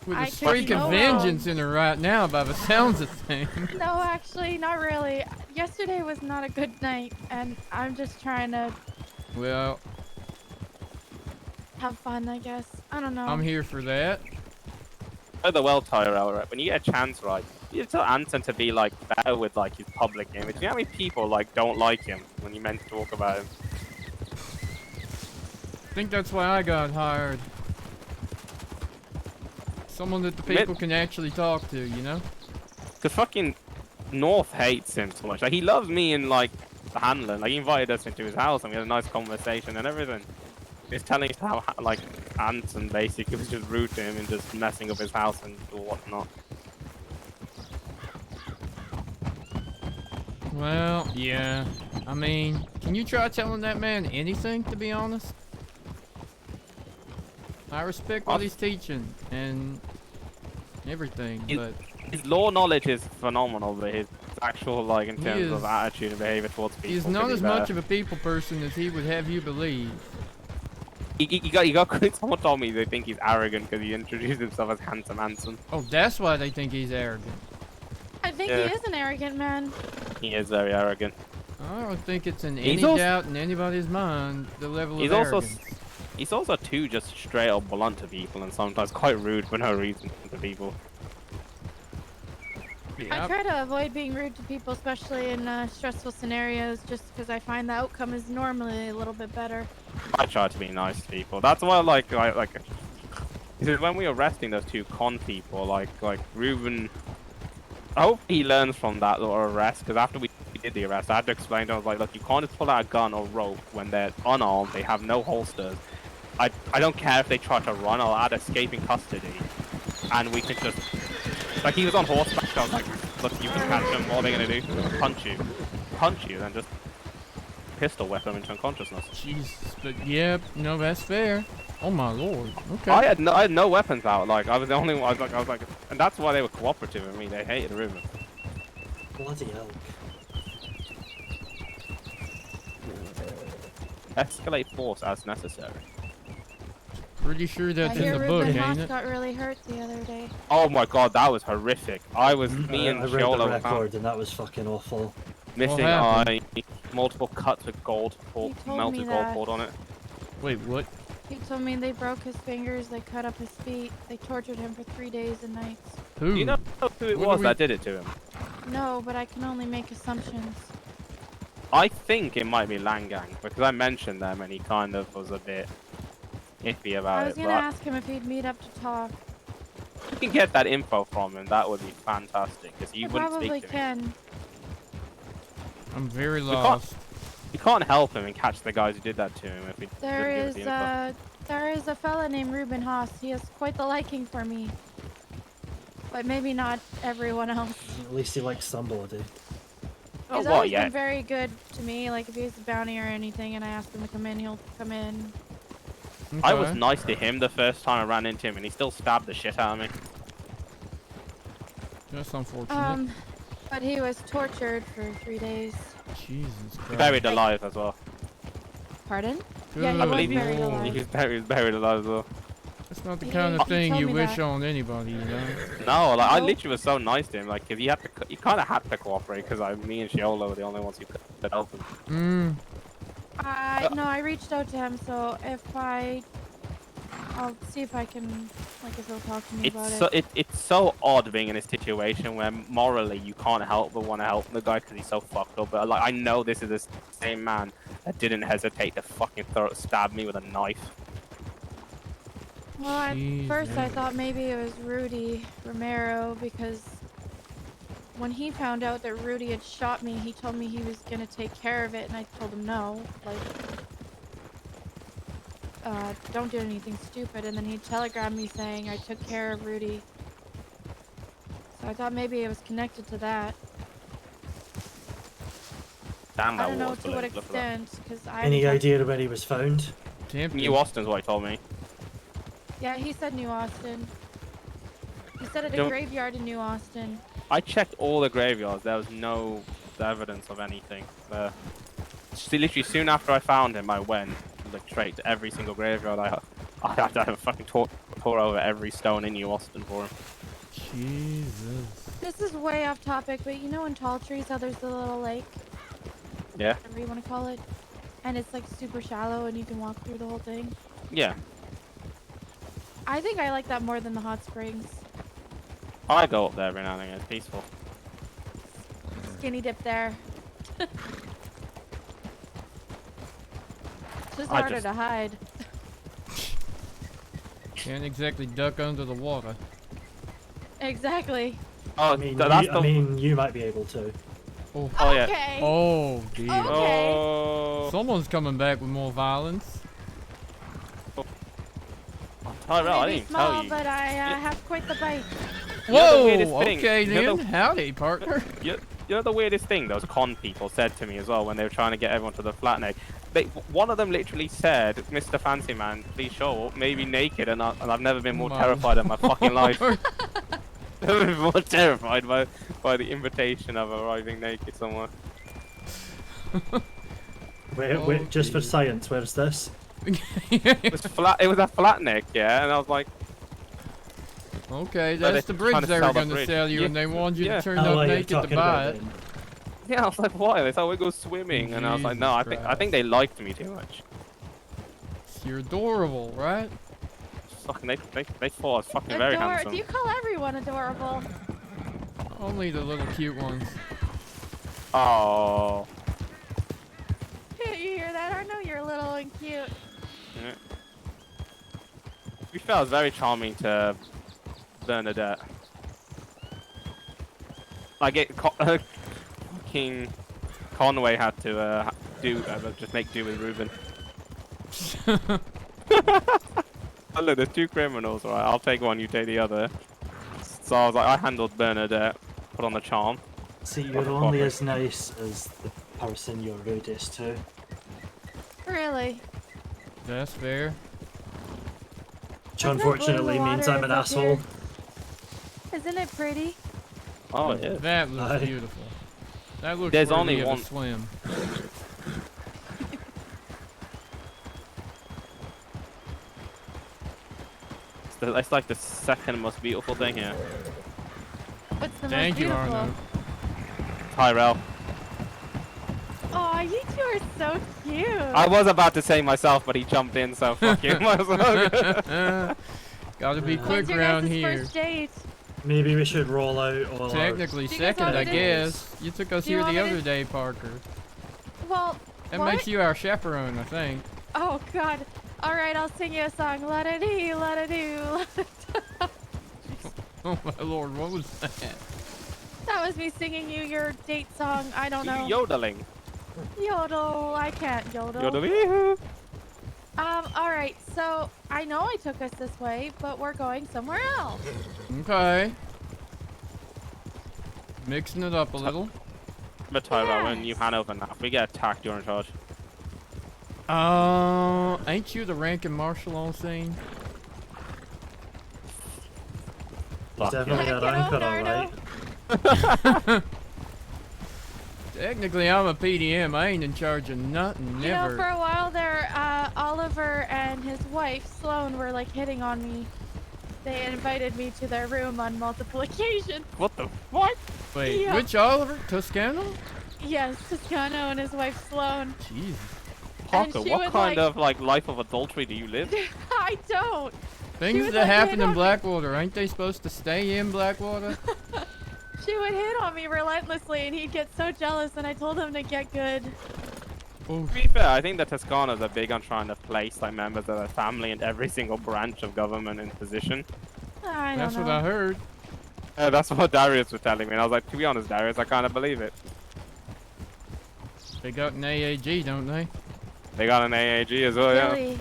With I a could streak do of no vengeance in her right now, by the sounds of things. No, actually, not really. Yesterday was not a good night, and I'm just trying to Well, have fun, I guess. I don't know. I'm here for that. Oh, the well, Tyrell, right? When you get a chance, right, you tell Anson to be like better with like his public image. You know how many people like don't like him when you meant to talk about him? I think that's why I got hired. Someone that the people can actually talk to, you know? Cause fucking North hates him so much. Like he loves me and like the handler. Like he invited us into his house and we had a nice conversation and everything. He's telling us how like Anson basically was just rude to him and just messing up his house and whatnot. Well, yeah. I mean, can you try telling that man anything, to be honest? I respect what he's teaching and everything, but His law knowledge is phenomenal, but his actual like in He terms of is- attitude and behavior towards people. he's could not be as better. much of a people person as he would have you believe. You got someone told me they think he's arrogant because he introduced himself as Handsome Anson. Oh, that's why they think he's arrogant. I think Yeah. he is an arrogant man. He is very arrogant. I don't think it's in He's any also- doubt in anybody's mind the level He's of also arrogance. he's also too just straight up blunt to people and sometimes quite rude for no reason to people. I try to avoid being rude to people, especially in stressful scenarios, just because I find the outcome is normally a little bit better. I try to be nice to people. That's why like when we were arresting those two con people, like Ruben, I hope he learns from that little arrest, because after we did the arrest, I had to explain to him, I was like, look, you can't just pull out a gun or rope when they're unarmed, they have no holsters. I don't care if they try to run or add escaping custody, and we could just, like he was on horseback, I was like, look, you can catch him, what are they gonna do? Punch you, then just pistol whip him into unconsciousness. Jesus, but yeah, no, that's fair. Oh my lord. Okay. I had no weapons out. Like I was the only one. I was like, and that's why they were cooperative with me. They hated Ruben. Bloody hell. Escalate force as necessary. Pretty sure I that's in hear the book, Ruben ain't Haas it? got really hurt the other day. Oh my god, that was horrific. Me and I read the Shola were record and that was fucking awful. missing eye, multiple cuts with gold, told melted me gold that. poured on it. Wait, what? He told me they broke his fingers, they cut up his feet, they tortured him for 3 days and nights. Who? Do you know who it What was do that did it to him? No, but I can only make assumptions. I think it might be Langang because I mentioned them and he kind of was a bit iffy about I was it. gonna But ask him if he'd meet up to talk. if you can get that info from him, that would be fantastic because he I wouldn't probably speak to me. can. I'm very We lost. You can't help him and catch the guys who did that to him if he There doesn't is give us there is a fella named Ruben Haas. He has quite the liking for me. But maybe not everyone else. At least he likes somebody. Oh, He's always been very good to me. Like if he has a bounty or anything and I ask him to come in, he'll come in. I was nice to him the first time I ran into him and he still stabbed the shit out of me. That's unfortunate. But he was tortured for 3 days. Jesus Christ. Buried alive as well. Pardon? Good Yeah, he I was believe buried he alive. was buried alive as well. That's not the He- kind he of thing told you me wish that. on anybody, you know? No, like I No. literally was so nice to him. Like, if he had to, he kind of had to cooperate because me and Shiola were the only ones who could help him. No, I reached out to him, so I'll see if I can, like, if he'll talk to me about It's so odd being in a situation where morally you can't help but want to help the guy because he's so fucked up. But like, I know this is the same man that didn't hesitate to fucking stab me with a knife. Well, at first I thought maybe it was Rudy Romero because when he found out that Rudy had shot me, he told me he was gonna take care of it, and I told him no, like, don't do anything stupid. And then he telegrammed me saying I took care of Rudy. So I thought maybe it was connected to that. Damn, I don't know to what extent, because I Any haven't idea where he was found? New Austin's what he told me. Yeah, he said New Austin. He said at a Don't- graveyard in New Austin. I checked all the graveyards. There was no evidence of anything. Literally, soon after I found him, I went like straight to every single graveyard. I had to fucking tore over every stone in New Austin for him. Jesus. This is way off topic, but you know in Tall Trees how there's the little lake? Yeah. Whatever you want to call it? And it's like super shallow and you can walk through the whole thing. Yeah. I think I like that more than the hot springs. I go up there every now and again. It's peaceful. Skinny dip there. Just I harder just- to hide. Can't exactly duck under the water. Exactly. Oh, I mean, you might be able to. Oh, Okay. Oh dear. Okay. Oh. Someone's coming back with more violence. Tyrell, I Maybe didn't small, tell you. but I have quite the bite. You know the Whoa! weirdest thing? Okay You know then. the- Howdy, partner. You know the weirdest thing those con people said to me as well when they were trying to get everyone to the flat neck? One of them literally said, "Mr. Fancy Man, please show up, maybe naked," and I've never been more My terrified in my fucking life. lord. I've never been more terrified by the invitation of arriving naked somewhere. Wait, just for science, where's this? It was flat. It was a flat neck, yeah, and I was like, Okay, So that's they're the bridge trying to they sell were the going to bridge. sell you, Yeah. and they wanted you Yeah. to turn Oh, up what you're naked to talking buy about it. then. yeah, I was like, why? They thought we'd go swimming, and I was like, no, I think they liked me too much. You're adorable, right? Fucking, they thought I was fucking very handsome. You call everyone adorable. Only the little cute ones. Oh. You hear that? I know you're little and cute. Yeah. To be fair, I was very charming to Bernadette. I get fucking Conway had to just make do with Ruben. Oh, look, there's two criminals, right? I'll take one, you take the other. So I was like, I handled Bernadette, put on the charm. See, you're only as nice as the person you're rudest to. Really? That's fair. Which unfortunately means I'm an asshole. Isn't it pretty? Oh, yeah. That looks Aye. beautiful. That looks There's worthy only of one- a swim. It's like the second most beautiful thing here. What's the Thank most you, beautiful? Arno. Tyrell. Oh, you two are so cute. I was about to say myself, but he jumped in, so fuck you. Might as well. Gotta be quick When's your around guys' here. first date? Maybe we should roll out all Technically Do you guys second, want I me to- guess. You took us Do you here want the me to- other day, Parker. Well, That what? makes you our chaperone, I think. Oh God! All right, I'll sing you a song. Let it do, let it do. Oh my lord, what was that? That was me singing you your date song. I don't know. Yodeling. Yodel. I can't yodel. Yodel. All right. So I know I took us this way, but we're going somewhere else. Okay. Mixing it up a little. But Tyrell, when you hand over now, if we get attacked, you're in charge. Ain't you the ranking marshal on scene? He's definitely a ranker, alright. Technically, I'm a PDM. I ain't in charge of nothing, You know, never. for a while there, Oliver and his wife Sloane were like hitting on me. They invited me to their room on multiple occasions. What the what? Wait, Yeah. which Oliver? Toscano? Yes, Toscano and his wife Sloane. Jesus. Parker, she what would, kind like- of like life of adultery do you live? I don't. Things would, that like, happen hit in on me. Blackwater, ain't they supposed to stay in Blackwater? She would hit on me relentlessly, and he'd get so jealous. And I told him to get good. Oof. To be fair, I think the Toscanos are big on trying to place like members of their family in every single branch of government and position. I don't That's know. what I heard. That's what Darius was telling me, and I was like, to be honest, Darius, I kind of believe it. They got an AAG, don't they? They got an AAG as well, yeah. Really?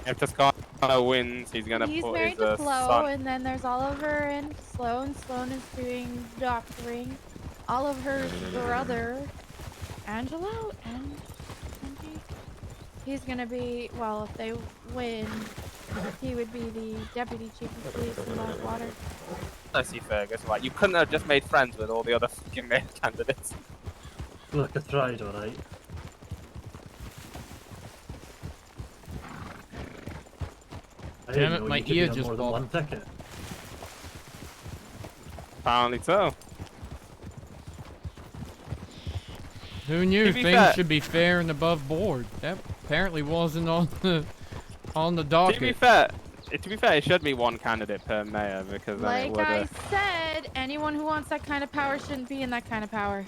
If Toscano wins, he's gonna He's put married his to Flo, son. and then there's Oliver and Sloan. Sloan is doing doctoring. Oliver's brother, Angelo, and he's gonna be, well, if they win, he would be the deputy chief of police in Blackwater. I see Fergus. Like, you couldn't have just made friends with all the other fucking male candidates. Look, I tried, alright. I Damn didn't it, know my you could ear be on just more than one popped. ticket. Apparently so. Who knew To be things fair- should be fair and above board? That apparently wasn't on the To be docket. fair, it should be one candidate per mayor because then it Like would. I said, anyone who wants that kind of power shouldn't be in that kind of power.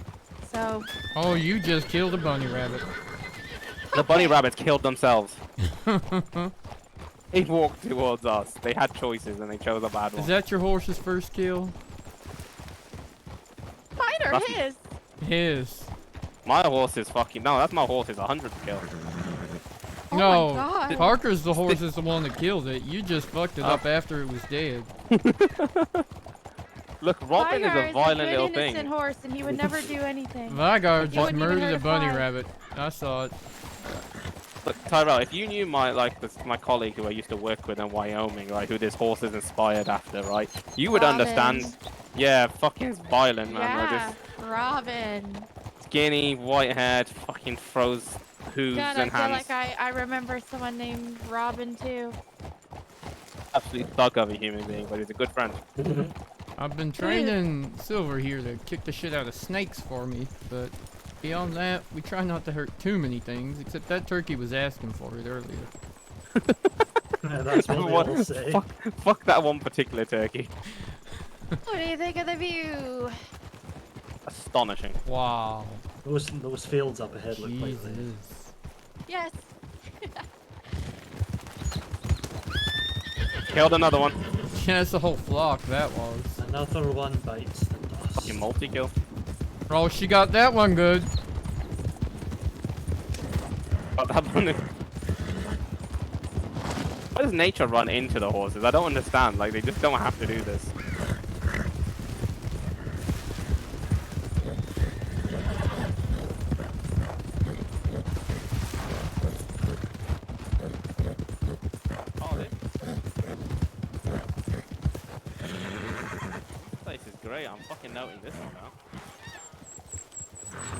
So, Oh, you just killed a bunny rabbit. The bunny rabbits killed themselves. They walked towards us. They had choices and they chose a bad one. Is that your horse's first kill? mine or That's- his? His. My horse is fucking no. That's my horse is 100 kill. Oh No, my God. Parker's the horse is the one that killed it. You just fucked it up after it was dead. Look, Robin is Vygar a violent a good, little innocent thing. horse, and he would never do anything. Vygar He just wouldn't even murdered hurt a bunny fly. rabbit. I saw it. Look, Tyrell, if you knew my my colleague who I used to work with in Wyoming, right, who this horse is inspired after, right, you would Robin. understand. Yeah, fucking violent man. Like Yeah, this Robin. skinny, white-haired, fucking throws hooves God, I and feel hands. like I remember someone named Robin too. Absolute thug of a human being, but he's a good friend. I've been training Silver here to kick the shit out of snakes for me, but beyond that, we try not to hurt too many things, except that turkey was asking for it earlier. Yeah, that's what they all say. Fuck that one particular turkey. What do you think of the view? Astonishing. Wow. Those fields up ahead look like they. Jesus. Yes. Killed another one. Yeah, it's a whole flock, that was. Another one bites the dust. Fucking multi-kill. Oh, she got that one good. Got that one. Why does nature run into the horses? I don't understand. Like, they just don't have to do this. Oh, this place is great. I'm fucking noting this one now.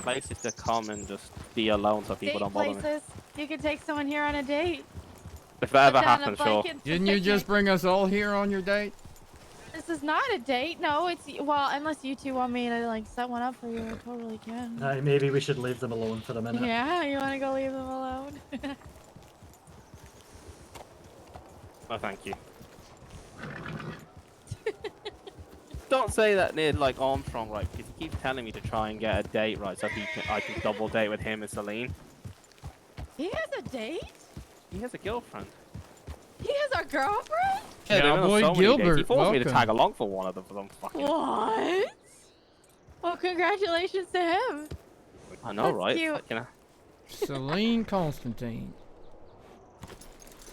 Places to come and just be alone so people Date don't bother me. places. You could take someone here on a date. If that ever Put down a happens, sure. blanket, Didn't you picnic. just bring us all here on your date? This is not a date. No, it's well, unless you two want me to like set one up for you, I totally can. Maybe we should leave them alone for a minute. Yeah, you want to go leave them alone? No, thank you. Don't say that near like Armstrong, right? Because he keeps telling me to try and get a date, right? So I can double date with him and Celine. He has a date? He has a girlfriend. He has a girlfriend? Yeah, they've been on Cowboy so many dates. Gilbert, He forced me to welcome. tag along for one of them for some fucking. What? Well, congratulations to him. I know, That's right? cute. Fucking Celine Constantine.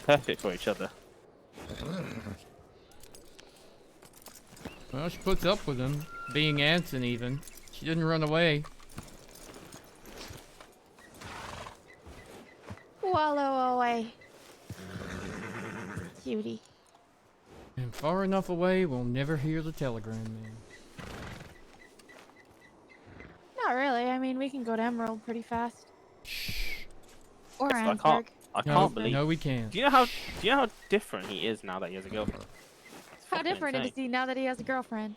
perfect for each other. Well, she puts up with him, being Anson even. She didn't run away. Wallow away. Cutie. And far enough away, we'll never hear the telegram man. Not really. I mean, we can go to Emerald pretty fast. Or I Ansburg. can't. I No, can't believe. no, we can't. Do you know how different he is now that he has a girlfriend? It's How fucking different insane. is he now that he has a girlfriend?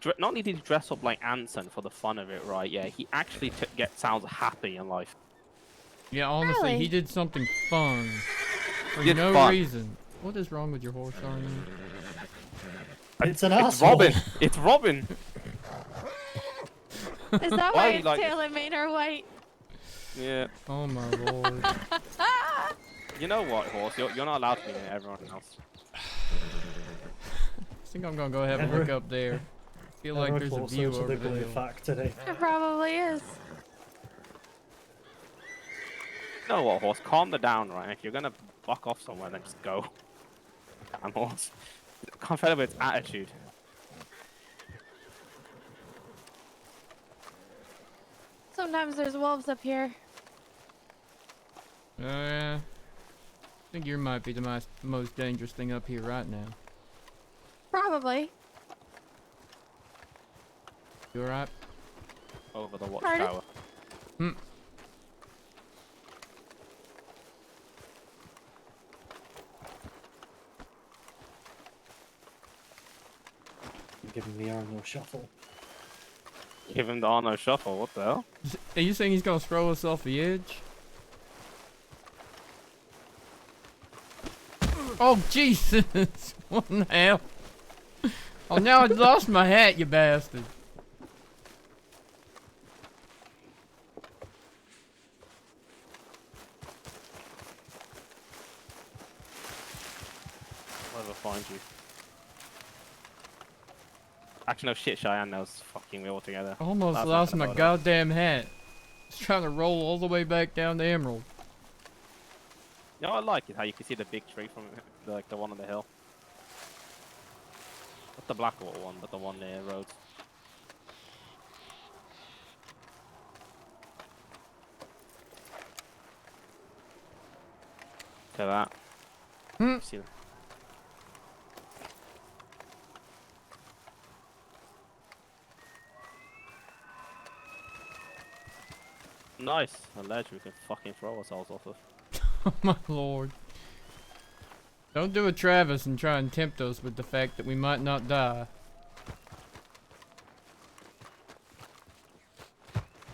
Not only did he dress up like Anson for the fun of it, right? Yeah, he actually sounds happy in life. Yeah, honestly, Really? he did something fun for Did no fun. reason. What is wrong with your horse, Arnie? It's an It's asshole. Robin. It's Robin. Is that Why why you it's like tail and mane are white? Yeah. Oh my lord. You know what, horse? You're not allowed to be near everyone else. I think I'm gonna go have a look up there. I feel like Ever there's a closer view to over the the glue hill. factory. It probably is. You know what, horse? Calm the down, right? If you're gonna fuck off somewhere, then just go. Damn horse. Can't fed up with its attitude. Sometimes there's wolves up here. I think you might be the most dangerous thing up here right now. Probably. You alright? Over the Pardon? watchtower. Hmm. Give him the Arno shuffle. Give him the Arno shuffle, what the hell? Are you saying he's gonna throw us off the edge? Oh Jesus! What in the hell? Oh, now I lost my hat, you bastard. I'll never find you. Actually, no shit, Cheyenne knows fucking me all together. Almost That's lost not my gonna bother. goddamn hat. I was trying to roll all the way back down to Emerald. You know what I like is how you can see the big tree from like the one on the hill. Not the Blackwater one, but the one near roads. Look at that. See that? Nice, a ledge we can fucking throw ourselves off of. Oh my lord. Don't do a Travis and try and tempt us with the fact that we might not die.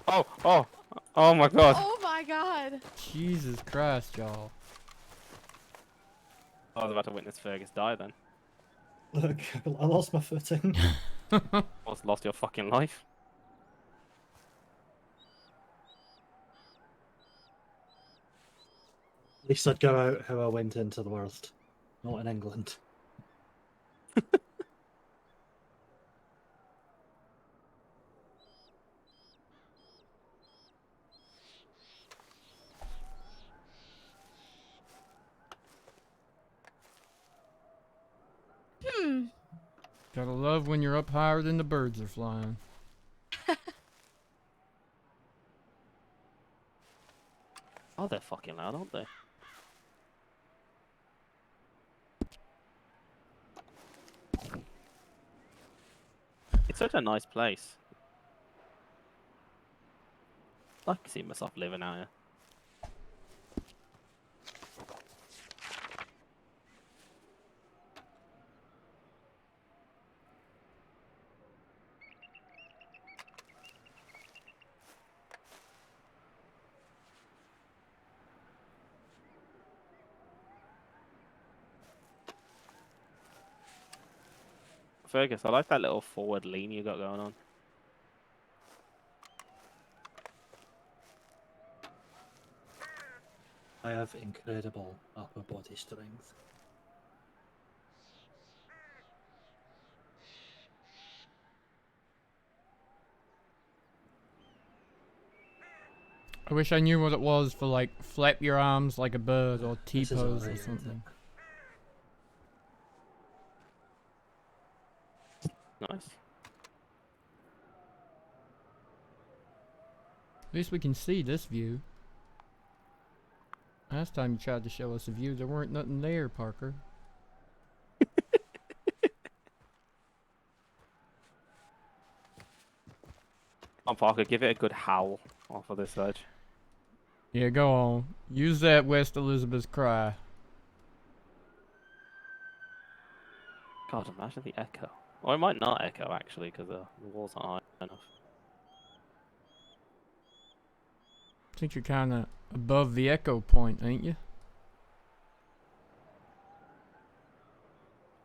Oh my god. Oh my god. Jesus Christ, y'all. I was about to witness Fergus die then. Look, I lost my footing. Almost lost your fucking life. At least I'd go out how I went into the world. Not in England. Gotta love when you're up higher than the birds are flying. Oh, they're fucking loud, aren't they? It's such a nice place. I can see myself living out here. Fergus, I like that little forward lean you got going on. I have incredible upper body strength. I wish I knew what it was for, like, flap your arms like a bird or T-pose or alright, isn't something. Nice. At least we can see this view. Last time you tried to show us a view, there weren't nothing there, Parker. Come on, Parker, give it a good howl off of this edge. Yeah, go on. Use that West Elizabeth cry. God, imagine the echo. Or it might not echo, actually, because the walls aren't high enough. I think you're kind of above the echo point, ain't you?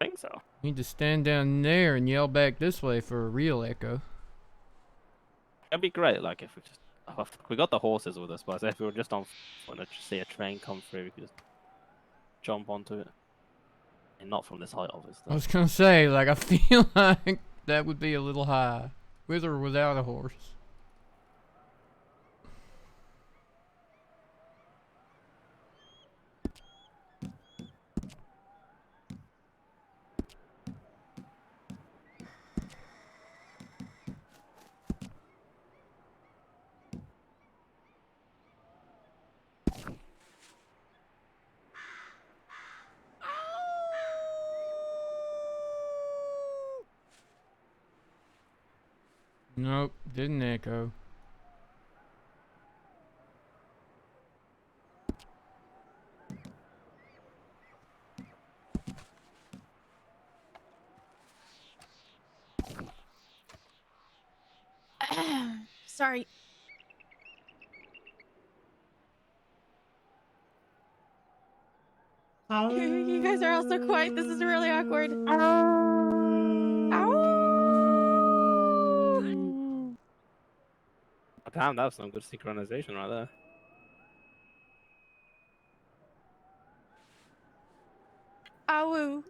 I think so. You need to stand down there and yell back this way for a real echo. That'd be great, like if we just we got the horses with us, but if we were just on foot and just see a train come through, we could just jump onto it. And not from this height, obviously. I was gonna say, like, I feel like that would be a little high, with or without a horse. Nope, didn't echo. Sorry. You guys are all so quiet. This is really awkward. Oh, damn, that was some good synchronization right there. Ow.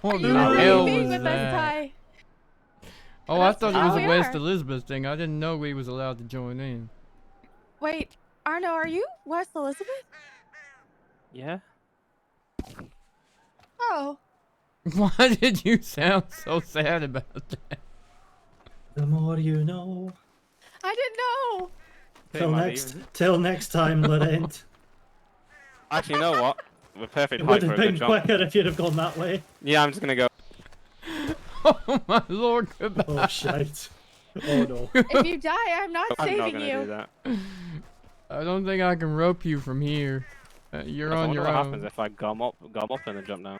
What you the really hell being was with us, that? Ty? Oh, I thought it was we a West are. Elizabeth thing. I didn't know we was allowed to join in. Wait, Arno, are you West Elizabeth? Yeah. Oh. Why did you sound so sad about that? The more you know. I didn't know. Till next time, Laurent. Actually, you know what? We're perfect It height would for have a good been jump. quicker if you'd have gone that way. Yeah, I'm just gonna go. Oh my lord, goodbye. Oh shit. Oh no. If you die, I'm not I'm not saving gonna you. do that. I don't think I can rope you from here. You're I on wonder your what own. happens if I gum up and then jump down.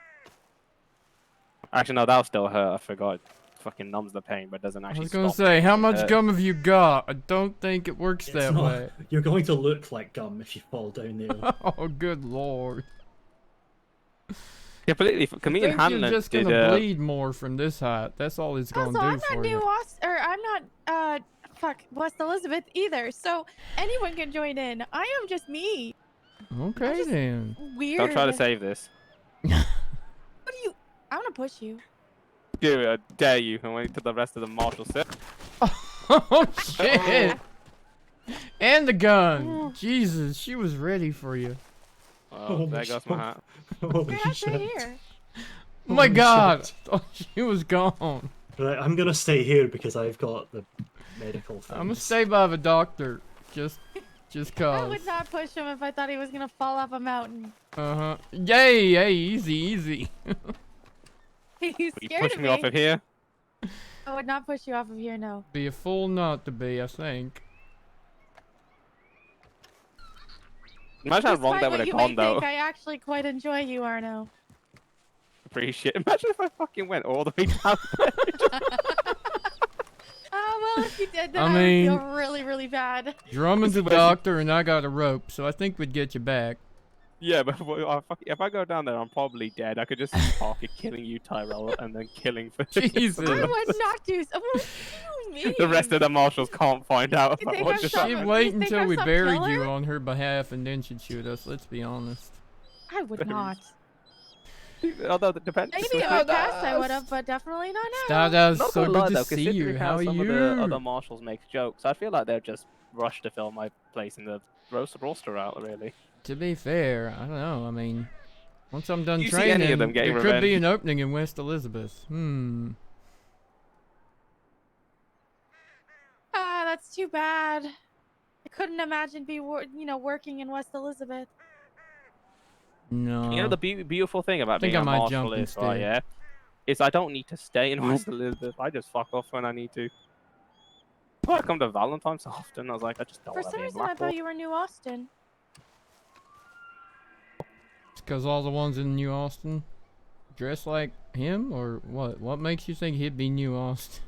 Actually, no, that'll still hurt. I forgot. It fucking numbs the pain, but doesn't I actually was gonna stop say, how the much hurt. gum have you got? I don't think it works It's that not- way. You're going to look like gum if you fall down there. Oh, good lord. Completely. I Me and think Hanlon you're just did. gonna bleed more from this height. That's all it's gonna Also, do I'm for not you. I'm not West Elizabeth either. So anyone can join in. I am just me. Okay then. Weird. Don't try to save this. What do you? I'm gonna push you. Do it, I dare you, and wait till the rest of the Marshal set. Oh shit! And the gun. Jesus, she was ready for you. Oh, there goes my hat. Holy Stay shit. here. Oh my Holy god! shit. Oh, she was gone. Right, I'm gonna stay here because I've got the medical things. I'm gonna stay by the doctor. Just I cause. would not push him if I thought he was gonna fall off a mountain. Uh-huh. Yay, yay, easy, easy. He's You scared push of me off of here? I would not push you off of here. No. Be a fool not to be, I think. Imagine how wrong Despite that would what have you gone, may though. think, I actually quite enjoy you, Arno. Appreciate. Imagine if I fucking went all the way down there. Well, if you did, then I I, mean- would feel really, really bad. Drummond's a doctor and I got a rope, so I think we'd get you back. Yeah, but if I go down there, I'm probably dead. I could just Parker killing you, Tyrell, and then killing for Jesus. I would not do so. What do you mean? The rest of the marshals can't find out You about think what I'm just some- She'd happened. wait You think until I'm we some buried you killer? on her behalf and then she'd shoot us, let's be honest. I would not. Although it depends. Maybe in my past I would have, but definitely not now. Stardust, Not so gonna good lie, to though, see considering you. how How are some you? of the other marshals make jokes, I feel like they're just rushed to fill my place in the roster out, really. To be fair, I don't know. I mean, once I'm done You see any of training, them getting there could be revenge? an opening in West Elizabeth. Ah, that's too bad. I couldn't imagine working in West Elizabeth. No. You know the beautiful thing about think being I a might marshal jump is, instead. right, yeah? Is I don't need to stay in West Elizabeth. I just fuck off when I need to. I come to Valentine so often. I was like, I just don't For want to some be in reason, I Blackpool. thought you were New Austin. It's because all the ones in New Austin dress like him, or what? What makes you think he'd be New Austin?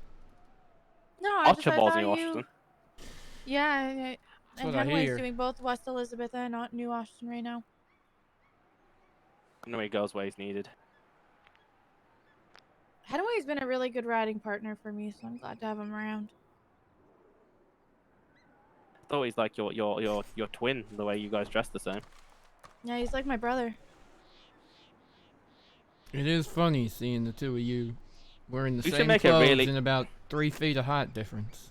No, I Archibald's thought New you. Austin. Yeah, That's And what I Henway's hear. doing both West Elizabeth and New Austin right now. No, he goes where he's needed. Henway's been a really good riding partner for me, so I'm glad to have him around. I thought he's like your twin, the way you guys dress the same. Yeah, he's like my brother. It is funny seeing the two of you wearing the We should same make a clothes really- in about 3 feet of height difference.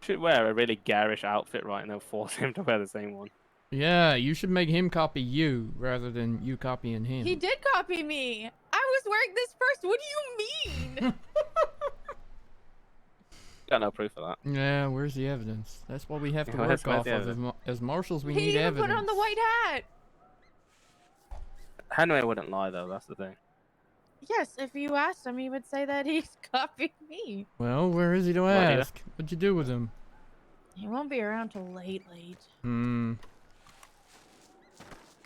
Should wear a really garish outfit, right, and then force him to wear the same one. Yeah, you should make him copy you rather than you copying him. He did copy me. I was wearing this first. What do you mean? Got no proof of that. Yeah, where's the evidence? That's what we have to Yeah, work where's off the of. evidence? As marshals, we He need even evidence. put on the white hat. Henry wouldn't lie though. That's the thing. Yes, if you asked him, he would say that he's copied me. Well, where is he to What, yeah? ask? What'd you do with him? He won't be around till late. Hmm.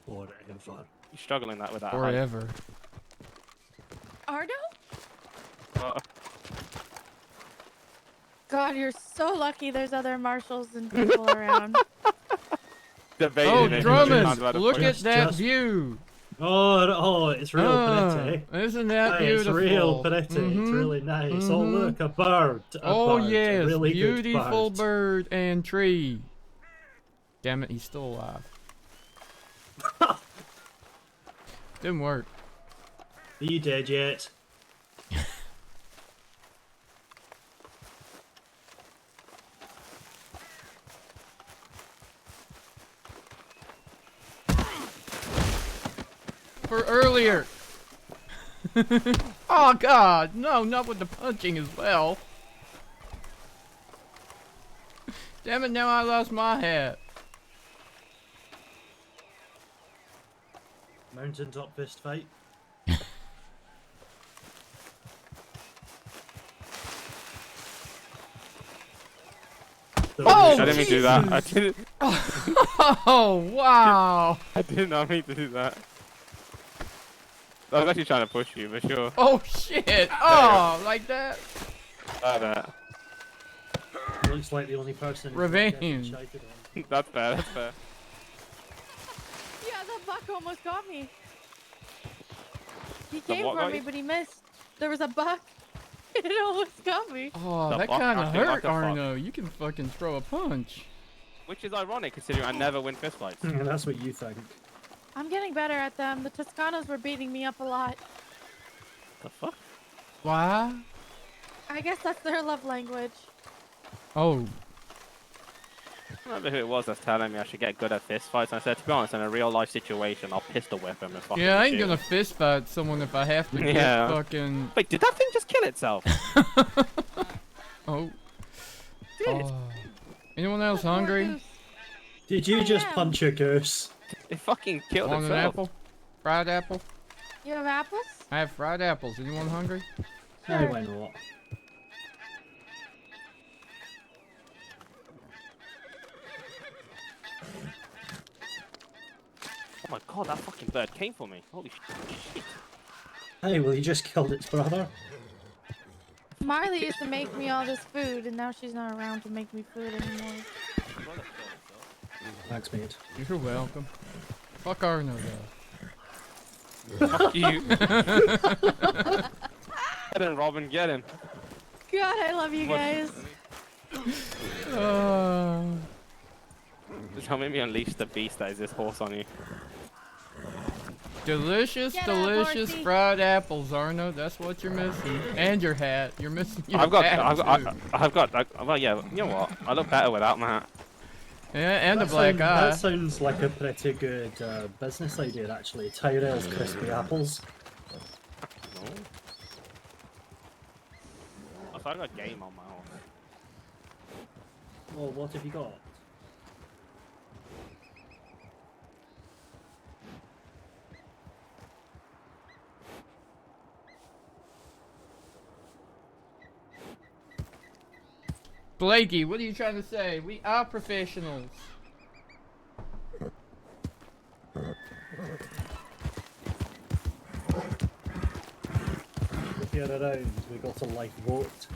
Whatever. You're struggling that with that. Forever. Arno? Height. God, you're so lucky there's other marshals and people around. Oh, Drummond! Look at that Just- view! Oh, it's real pretty. Isn't that Hey, beautiful? It's real pretty. It's Mhm, really nice. Oh, mhm. look, a bird. Oh bird, yes, a really beautiful good bird and tree. Damn it, he's still alive. Didn't work. Are you dead yet? For earlier. Oh God, no, not with the punching as well. Damn it! Now I lost my hat. Mountaintop fist fight. Oh, I didn't mean to do that. I Jesus. didn't. Oh wow! I did not mean to do that. I was actually trying to push you, for sure. Oh shit! Oh, like that? Like that. Looks like the only person. Revenge. That's fair. That's fair. Yeah, the buck almost got me. He The came what for got me, you? but he missed. There was a buck. It almost got me. Oh, The that buck kind of actually like hurt, the fuck. Arno. You can fucking throw a punch. Which is ironic considering I never win fistfights. That's what you think. I'm getting better at them. The Toscanos were beating me up a lot. The fuck? Why? I guess that's their love language. Oh, I remember who it was that's telling me I should get good at fistfights. And I said, to be honest, in a real life situation, I'll pistol whip him and fucking yeah, I ain't shoot gonna him. fist fight someone if I have to get Yeah. fucking. Wait, did that thing just kill itself? Oh. Did. Oh. Anyone else hungry? Did you just punch a goose? It fucking killed Want an itself. apple? Fried apple? You have apples? I have fried apples. Anyone hungry? Hey, why not? Oh my god, that fucking bird came for me. Holy shit. Hey, well, you just killed its brother. Marley used to make me all this food, and now she's not around to make me food anymore. Thanks, mate. You're welcome. Fuck Arno, though. Fuck you. Get him, Robin, get him. God, I love you guys. Just help me unleash the beast that is this horse on you. Delicious, Get up, delicious horsey. fried apples, Arno. That's what you're missing. And your hat. You're missing your I've got, hat, well, yeah, you know what? I look better without my hat. too. Yeah, and a That black sound- eye. That sounds like a pretty good business idea, actually. Tyrell's crispy apples. No. I thought I got game on my horse. Well, what have you got? Blakey, what are you trying to say? We are professionals. If you're around, we got a life vote.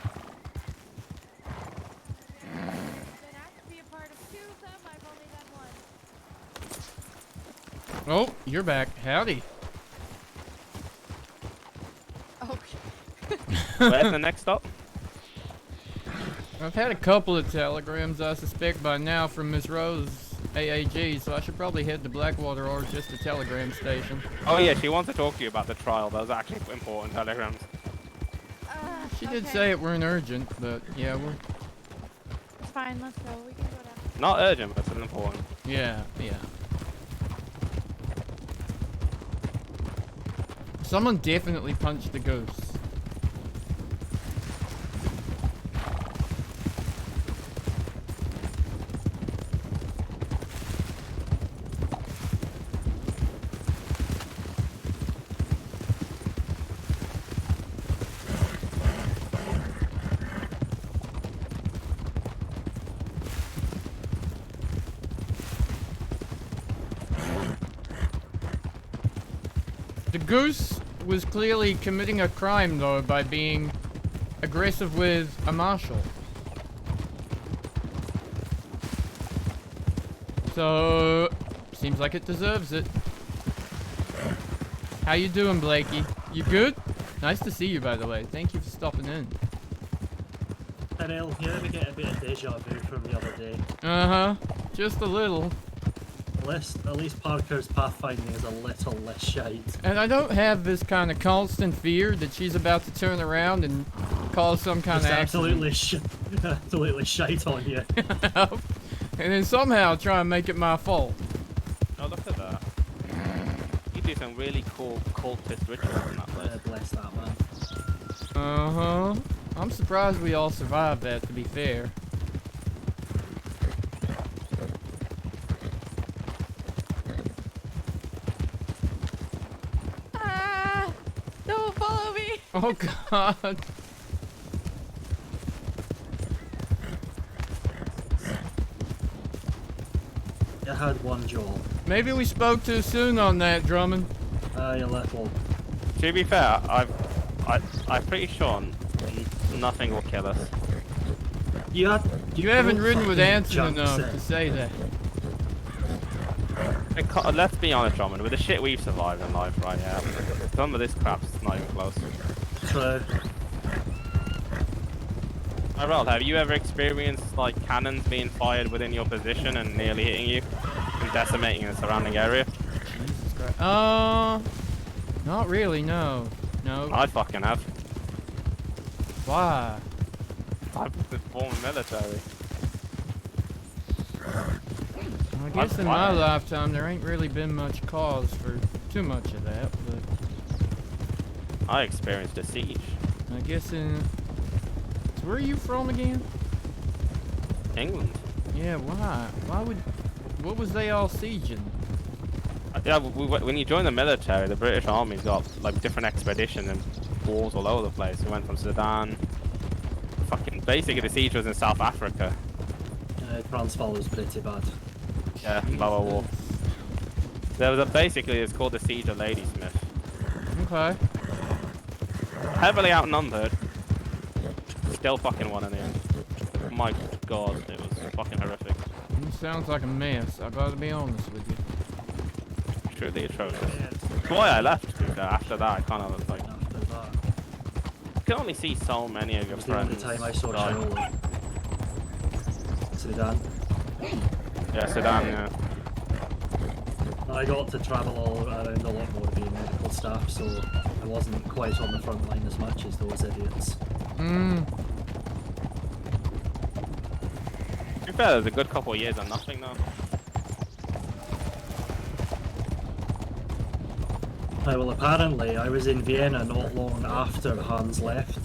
Been asked to be a part of two of them. I've only Oh, you're back. Howdy. Okay. Where's the next stop? I've had a couple of telegrams, I suspect by now, from Miss Rose AAG, so I should probably head to Blackwater or just a telegram station. Oh yeah, she wants to talk to you about the trial. Those are actually important telegrams. She did say it weren't urgent, but yeah, we're... It's fine, let's go. We can go down. Not urgent, but still important. Yeah, yeah. Someone definitely punched the ghost. The goose was clearly committing a crime, though, by being aggressive with a marshal. So, seems like it deserves it. How you doing, Blakey? You good? Nice to see you, by the way. Thank you for stopping in. Tyrell, you ever get a bit of deja vu from the other day? Uh-huh. Just a little. At least Parker's pathfinding is a little less shite. And I don't have this kind of constant fear that she's about to turn around and cause some kind of absolutely absolutely shite on you. And then somehow try and make it my fault. Oh, look at that. You do some really cool cultist rituals in that place. Bless that man. Uh-huh. I'm surprised we all survived that, to be fair. Don't follow me! Oh god. You had one job. Maybe we spoke too soon on that, Drummond. You little. To be fair, I'm pretty sure nothing will kill us. You haven't ridden with Anson enough to say that. Let's be honest, Drummond, with the shit we've survived in life, right? Yeah, some of this crap's not even close. True. Tyrell, have you ever experienced like cannons being fired within your position and nearly hitting you and decimating the surrounding area? Jesus Christ. Not really, no. No. I fucking have. Why? I've been former military. I guess in my lifetime there ain't really been much cause for too much of that, but... I experienced a siege. I guess in... So where are you from again? England. Yeah, why? Why would... What was they all sieging? Yeah, when you join the military, the British Army's got like different expeditions and wars all over the place. We went from Sudan. Fucking basically the siege was in South Africa. Transvaal was pretty bad. Yeah, Boer War. There was basically it's called the Siege of Ladysmith. Okay. Heavily outnumbered. Still fucking won in the end. My god, it was fucking horrific. It sounds like a mess, I gotta be honest with you. Truly atrocious. That's why I left. After that, I kind of like. You can only see so many of your friends. The time I saw Tyrell. Sudan. Yeah, Sudan, yeah. I got to travel all around a lot more being medical staff, so I wasn't quite on the front line as much as those idiots. To be fair, there's a good couple of years of nothing though. Well, apparently I was in Vienna not long after Hans left.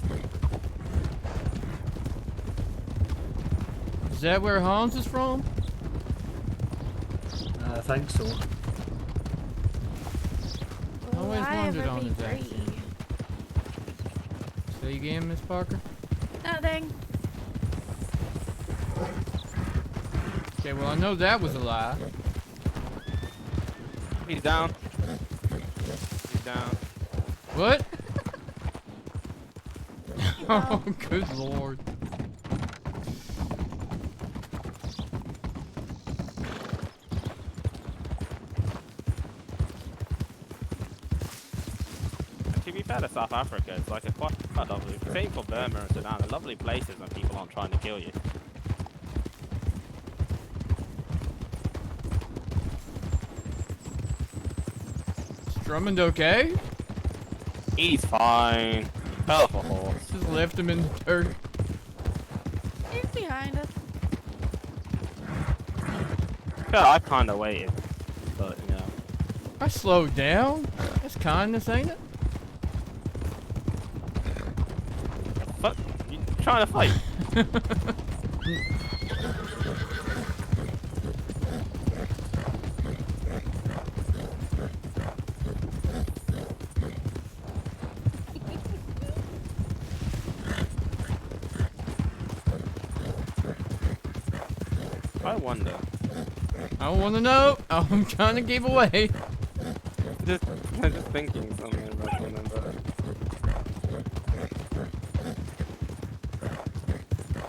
Is that where Hans is from? I think so. I always wondered on his accent. Say again, Miss Parker? Nothing. Okay, well I know that was a lie. He's down. He's down. What? Oh, good lord. to be fair to South Africa, it's like a quite lovely. Same for Burma and Sudan. They're lovely places when people aren't trying to kill you. Is Drummond okay? He's fine. Fell off a horse. Just left him in the dirt. He's behind us. Yeah, I kind of waited, but you know. I slowed down. That's kindness, ain't it? Fuck, you trying to fight? I wonder. I want to know. I'm trying to give away. I'm just thinking something about one of them.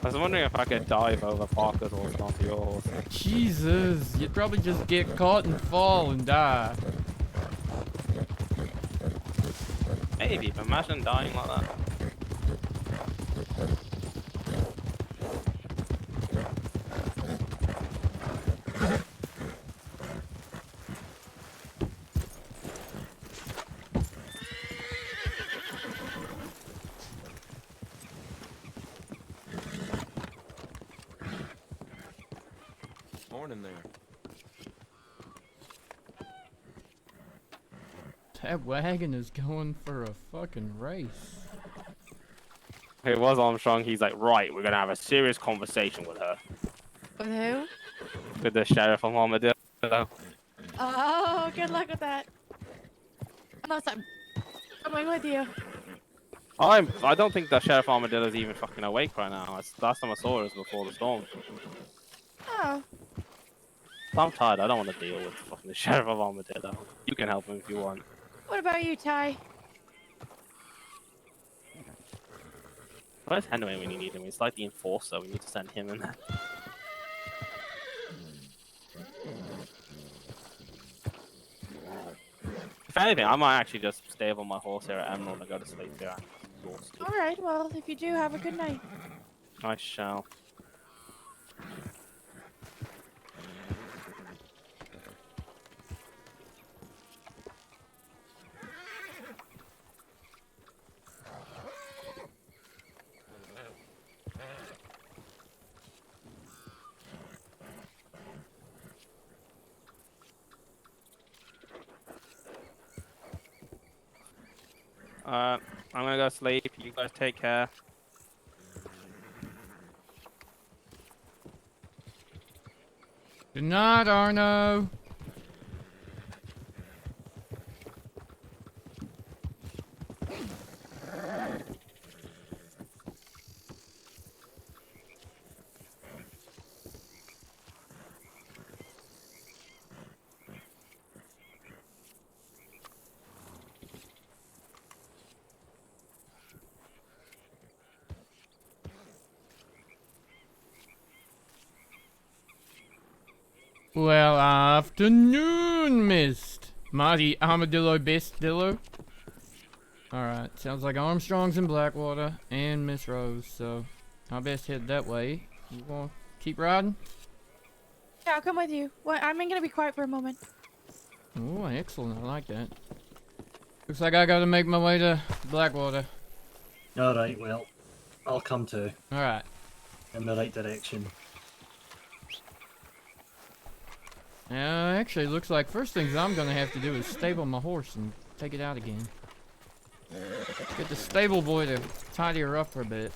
I was wondering if I could dive over Parker's horse onto your horse. Jesus, you'd probably just get caught and fall and die. Maybe, but imagine dying like that. Morning there. That wagon is going for a fucking race. It was Armstrong. He's like, right, we're gonna have a serious conversation with her. With who? With the sheriff of Armadillo. Oh, good luck with that. Unless I'm coming with you. I don't think the sheriff Armadillo is even fucking awake right now. Last time I saw her was before the storm. Oh. I'm tired. I don't want to deal with fucking the sheriff of Armadillo. You can help him if you want. What about you, Ty? Where's Henry when you need him? He's like the enforcer. We need to send him in there. If anything, I might actually just stay up on my horse here at Emerald and go to sleep here. I'm exhausted. Alright, well, if you do, have a good night. I shall. I'm gonna go sleep. You guys take care. Good night, Arno. Well, afternoon, Mist. Mighty Armadillo Bestillo. Alright, sounds like Armstrong's in Blackwater and Miss Rose, so I best head that way. You want to keep riding? Yeah, I'll come with you. Well, I'm gonna be quiet for a moment. Oh, excellent. I like that. Looks like I gotta make my way to Blackwater. Alright, well, I'll come too. Alright. In the right direction. Actually, looks like first things I'm gonna have to do is stable my horse and take it out again. Get the stable boy to tidy her up for a bit.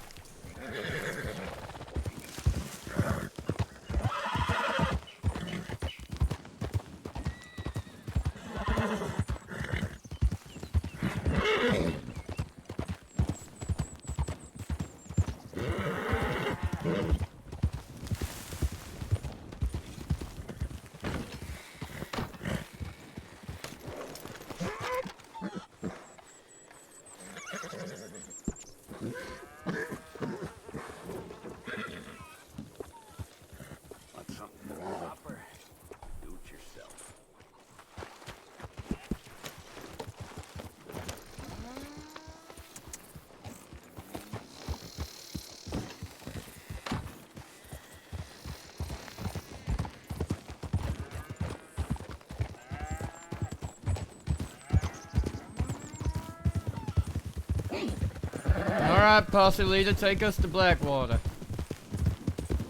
Alright, posse leader, take us to Blackwater.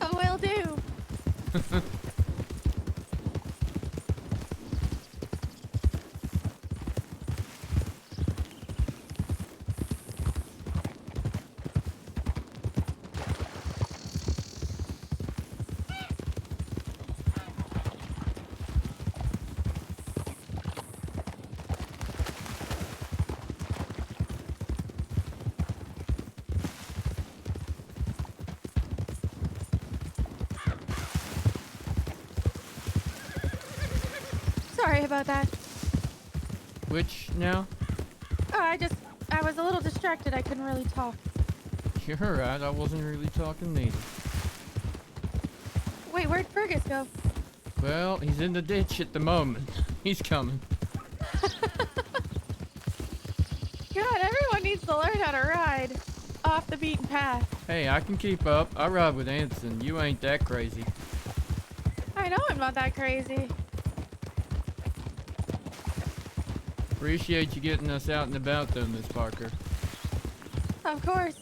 Oh, will do. Sorry about that. Which now? Oh, I was a little distracted. I couldn't really talk. You're right, I wasn't really talking neither. Wait, where'd Fergus go? Well, he's in the ditch at the moment. He's coming. God, everyone needs to learn how to ride off the beaten path. Hey, I can keep up. I ride with Anson. You ain't that crazy. I know I'm not that crazy. Appreciate you getting us out and about though, Miss Parker. Of course.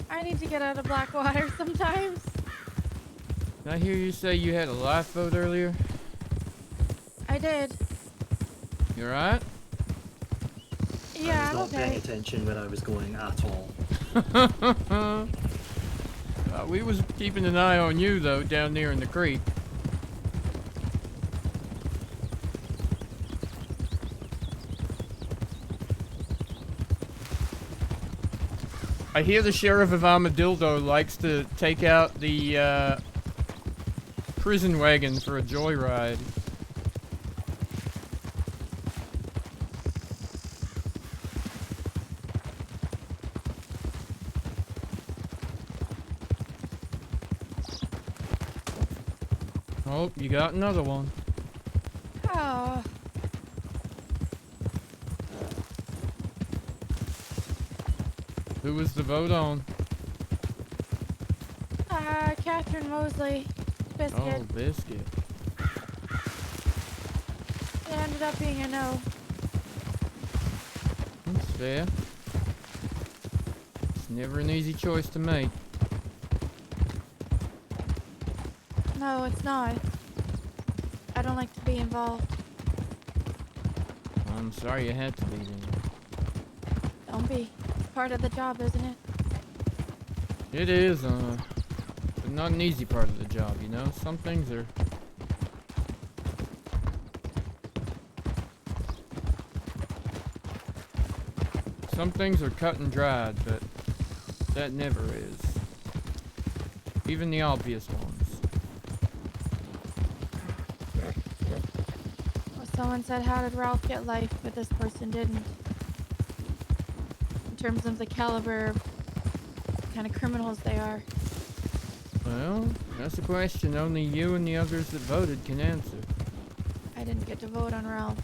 I need to get out of Blackwater sometimes. Did I hear you say you had a lifeboat earlier? I did. You alright? Yeah, I I'm was not paying okay. attention where I was going at all. We was keeping an eye on you though, down there in the creek. I hear the sheriff of Armadillo likes to take out the prison wagon for a joyride. Oh, you got another one. Oh. Who was the vote on? Catherine Mosley. Biscuit. Oh, Biscuit. It ended up being a no. That's fair. It's never an easy choice to make. No, it's not. I don't like to be involved. I'm sorry you had to be there. Don't be. It's part of the job, isn't it? It is, but not an easy part of the job, you know? Some things are... Some things are cut and dried, but that never is. Even the obvious ones. Well, someone said, how did Ralph get life, but this person didn't. In terms of the caliber of kind of criminals they are. Well, that's a question only you and the others that voted can answer. I didn't get to vote on Ralph.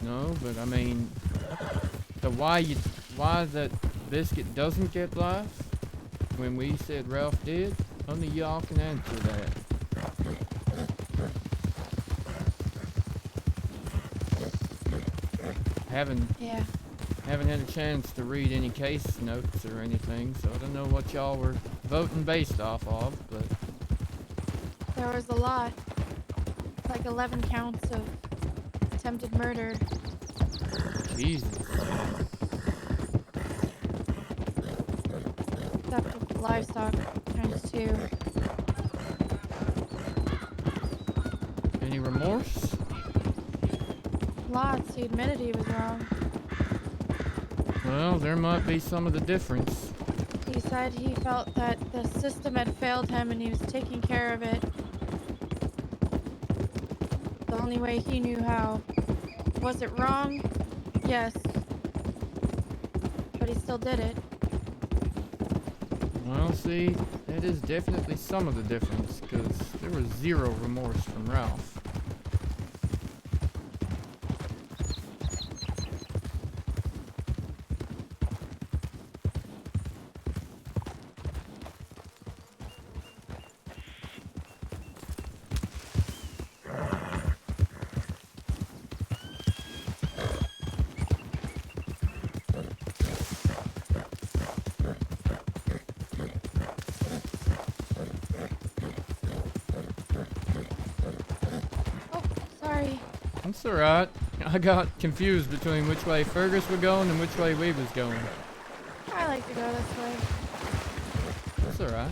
No, but I mean, the why that Biscuit doesn't get life when we said Ralph did, only y'all can answer that. Haven't had a chance to read any case notes or anything, so I don't know what y'all were voting based off of, but There was a lot. Like 11 counts of attempted murder. Jesus. Theft of livestock times 2. Any remorse? Lots. He admitted he was wrong. Well, there might be some of the difference. He said he felt that the system had failed him and he was taking care of it the only way he knew how. Was it wrong? Yes. But he still did it. Well, see, that is definitely some of the difference, because there was zero remorse from Ralph. That's alright. I got confused between which way Fergus was going and which way we was going. I like to go this way. That's alright.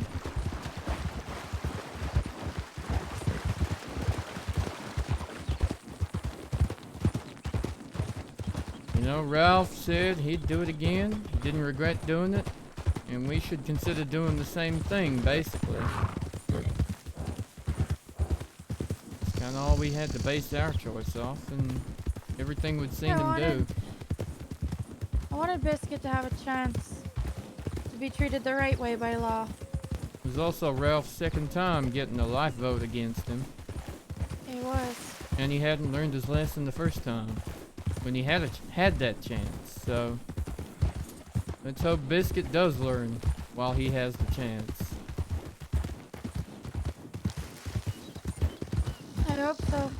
You know, Ralph said he'd do it again. He didn't regret doing it. And we should consider doing the same thing, basically. It's kind of all we had to base our choice off, and everything we'd seen him do. I wanted Biscuit to have a chance to be treated the right way by law. It was also Ralph's second time getting a life vote against him. It was. And he hadn't learned his lesson the first time, when he had that chance, so... let's hope Biscuit does learn while he has the chance. I hope so,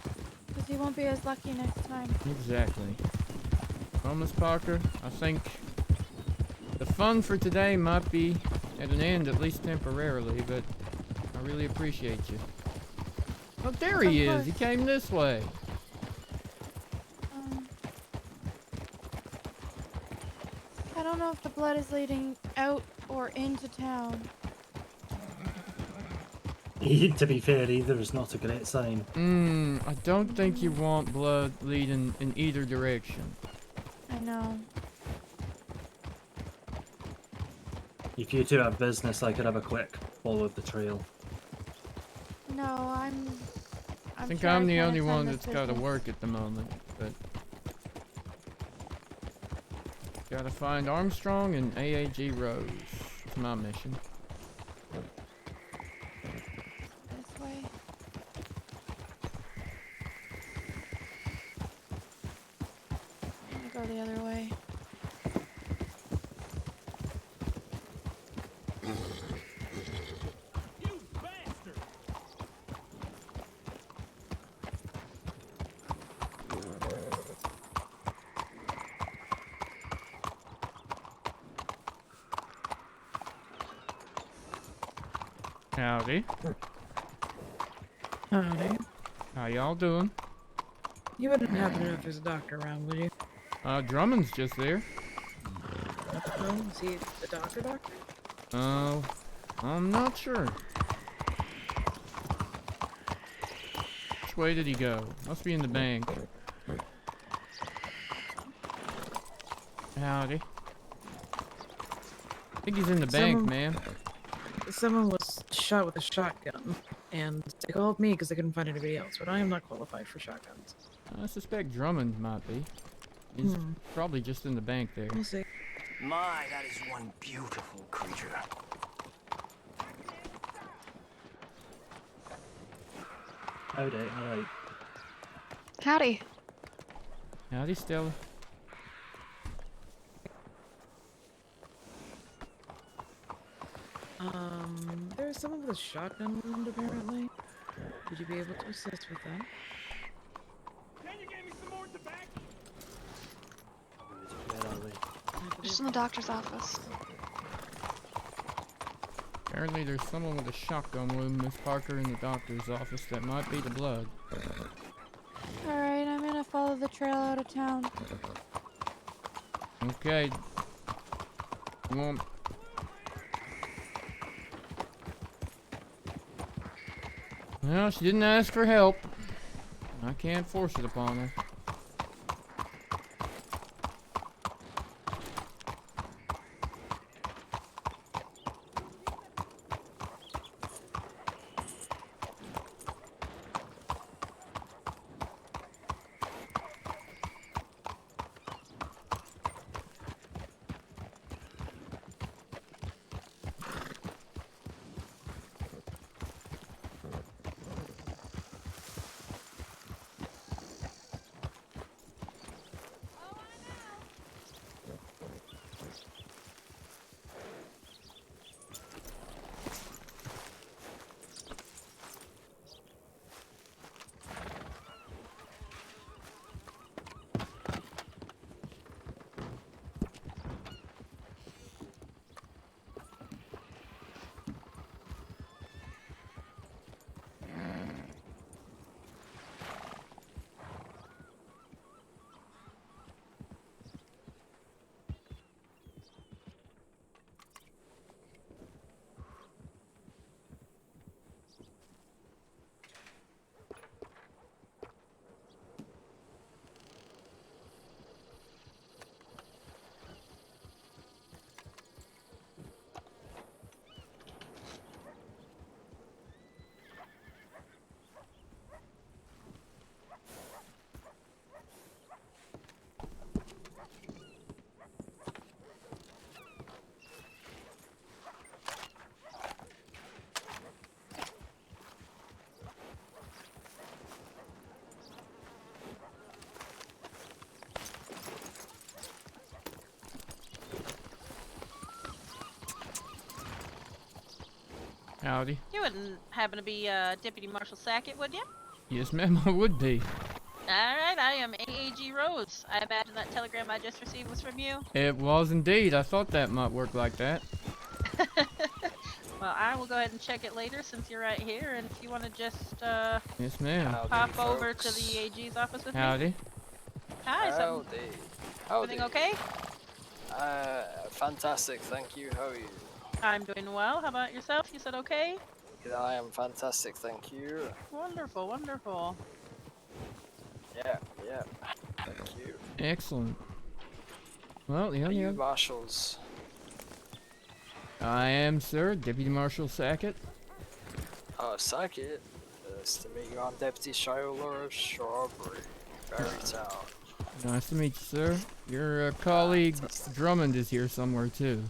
because he won't be as lucky next time. Exactly. Well, Miss Parker, I think the fun for today might be at an end, at least temporarily, but I really appreciate you. Oh, there he is! He came this way! I don't know if the blood is leading out or into town. To be fair, either is not a great sign. I don't think you want blood leading in either direction. I know. If you two have business, I could have a quick follow of the trail. No, I'm I think sure I'm I the can't only attend one this that's got to business. work at the moment, but... gotta find Armstrong and AAG Rose. It's my mission. This way. I'm gonna go the other way. Howdy. Howdy. How y'all doing? You wouldn't happen to know if there's a doctor around, would you? Drummond's just there. Oh, is he the doctor? I'm not sure. Which way did he go? Must be in the bank. Howdy. I think he's in the bank, man. Someone was shot with a shotgun, and they called me because they couldn't find anybody else, but I am not qualified for shotguns. I suspect Drummond might be. He's Hmm. probably just in the bank there. We'll see. My, that is one beautiful creature. Howdy, alright. Howdy. Howdy, Stella. There's someone with a shotgun wound, apparently. Would you be able to assist with that? Just in the doctor's office. Apparently there's someone with a shotgun wound, Miss Parker, in the doctor's office. That might be the blood. Alright, I'm gonna follow the trail out of town. Okay. You want... Well, she didn't ask for help. I can't force it upon her. Howdy. You wouldn't happen to be Deputy Marshal Sackett, would you? Yes, ma'am, I would be. Alright, I am AAG Rose. I imagine that telegram I just received was from you. It was indeed. I thought that might work like that. Well, I will go ahead and check it later since you're right here, and if you want to just Yes, ma'am. pop over to the AG's office with Howdy. me. Hi, Howdy. everything okay? Fantastic, thank you. How are you? I'm doing well. How about yourself? You said okay? I am fantastic, thank you. Wonderful, wonderful. Yeah. Thank you. Excellent. Well, yeah, Are yeah. you marshals? I am, sir, Deputy Marshal Sackett. Oh, Sackett. Nice to meet you. I'm Deputy Shiola of Strawberry, Berrytown. Nice to meet you, sir. Your colleague Drummond is here somewhere, too.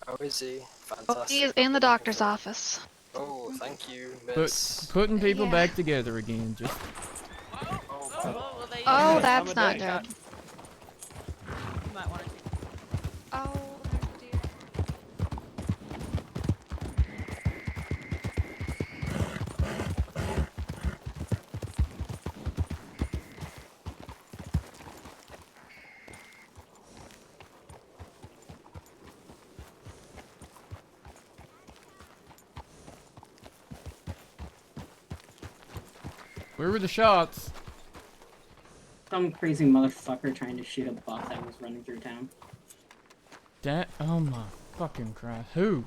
Oh, is he? Oh, Fantastic. he is in the doctor's office. Oh, thank you, But miss. putting people Yeah. back together again, just... Oh, that's not good. You might want to. Oh, dear. Where were the shots? Some crazy motherfucker trying to shoot a buck that was running through town. That, oh my fucking Christ. Who?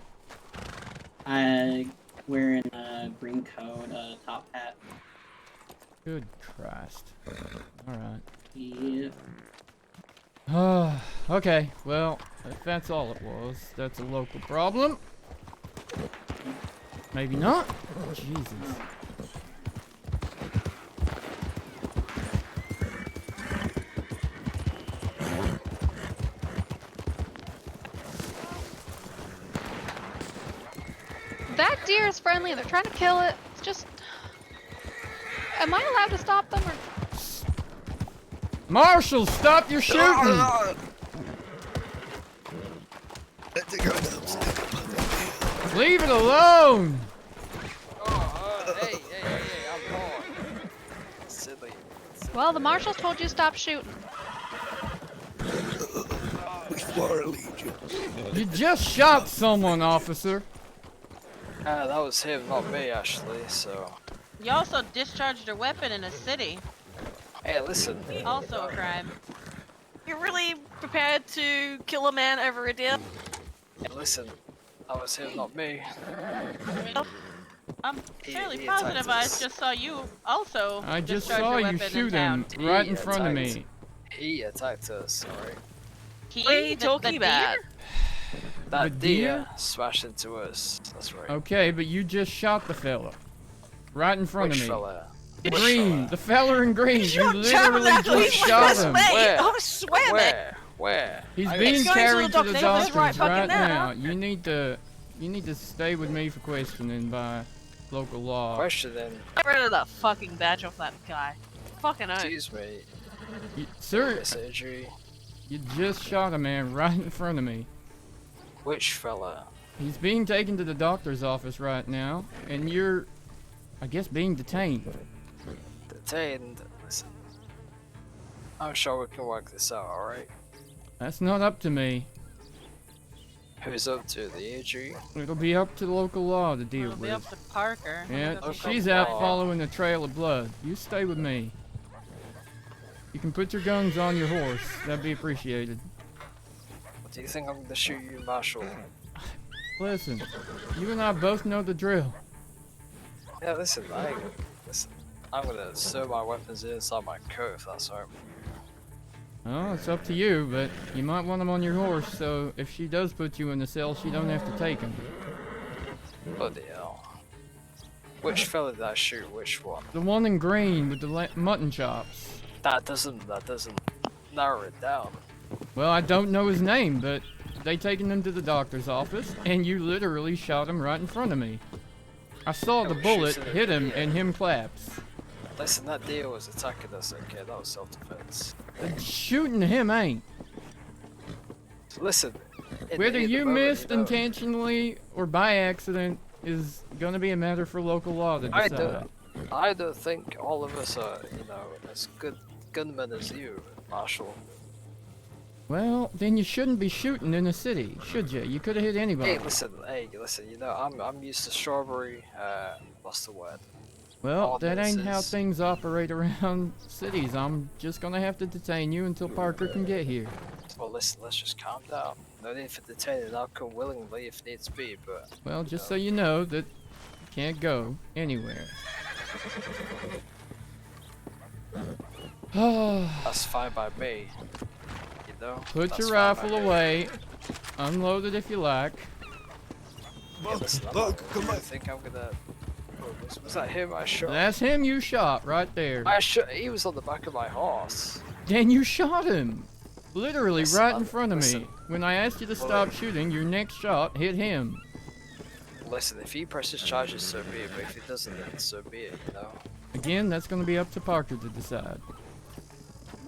Wearing a green coat, a top hat. Good Christ. Alright. Yeah. Okay, well, if that's all it was, that's a local problem. Maybe not? Jesus. That deer is friendly. They're trying to kill it. It's just. Am I allowed to stop them or? Marshal, stop your shooting! Leave it alone! Hey, I'm gone. Silly. Well, the marshal told you to stop shooting. You just shot someone, officer. That was him, not me, actually, so... You also discharged your weapon in a city. Hey, listen. Also a crime. You're really prepared to kill a man over a deer? Hey, listen. That was him, not me. I'm fairly he positive attacked I us. just saw you also I just discharge saw your you weapon shoot in town. him right in front of me. He attacked us, alright. What are you talking about? That The deer deer? smashed into us. That's right. Okay, but you just shot the fella. Right in front Which of me. fella? The Which green, fella? the fella in green. You literally Tabernacle, just you shot must him. wait. Where? I swear, mate. Where? He's I- being Let's go to carried the to the doctor's office doctors right fucking right now. now. You need to stay with me for questioning by local law. Question then. Get rid of that fucking badge off that guy. Fucking oath. Excuse me. Sir, Surgery. you just shot a man right in front of me. Which fella? He's being taken to the doctor's office right now, and you're, I guess, being detained. Detained. Listen. I'm sure we can work this out, alright? That's not up to me. Who's up to the AG? It'll be up to the local law to deal It'll be with. up to Parker. Yeah, Local she's out law. following a trail of blood. You stay with me. You can put your guns on your horse. That'd be appreciated. Do you think I'm gonna shoot you, Marshal? Listen, you and I both know the drill. Yeah, listen, I'm gonna sew my weapons inside my coat if that's alright. Oh, it's up to you, but you might want them on your horse, so if she does put you in the cell, she don't have to take them. Bloody hell. Which fella did I shoot? Which one? The one in green with the mutton chops. That doesn't narrow it down. Well, I don't know his name, but they taken him to the doctor's office, and you literally shot him right in front of me. I saw the was bullet shooting hit him, at the and him collapse. Listen, that deer was attacking us, okay? That was self-defense. Shooting him ain't. Listen. Whether in the you moment, missed you know, intentionally or by accident, is gonna be a matter for local law to decide. I don't think all of us are, you know, as good gunmen as you, Marshal. Well, then you shouldn't be shooting in the city, should you? You could have hit anybody. Hey, listen, you know, I'm used to strawberry, what's the word? Well, that ain't how Ordinances. things operate around cities. I'm just gonna have to detain you until Parker can get here. Well, listen, let's just calm down. No need for detaining, I'll come willingly if needs be, but... Well, just so you know that you can't go anywhere. That's fine by me. You know? Put That's your fine by rifle me. away. Unload it if you like. Yeah, listen, I think I'm gonna... Was that him I shot? That's him you shot right there. He was on the back of my horse. Then you shot him. Literally Listen, right in front of listen. me. When I asked you to stop shooting, your next shot hit him. Listen, if he presses charges, so be it, but if he doesn't, then so be it, you know? Again, that's gonna be up to Parker to decide.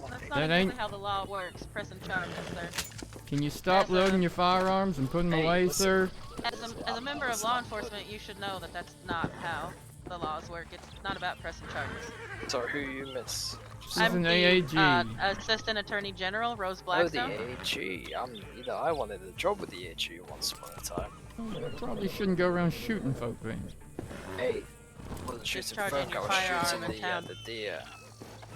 That's not That exactly ain't- how the law works. Pressing charges, sir. Can you stop loading your firearms and putting them away, sir? As a member of law enforcement, you should know that that's not how the laws work. It's not about pressing charges. So who you miss? I'm an the AAG. Assistant Attorney General Rose Oh, Blackstone. the AG. You know, I wanted a job with the AG once upon a time. Probably shouldn't go around shooting folk then. Hey, wasn't shooting Discharging folk, your I was firearm shooting in town. the deer.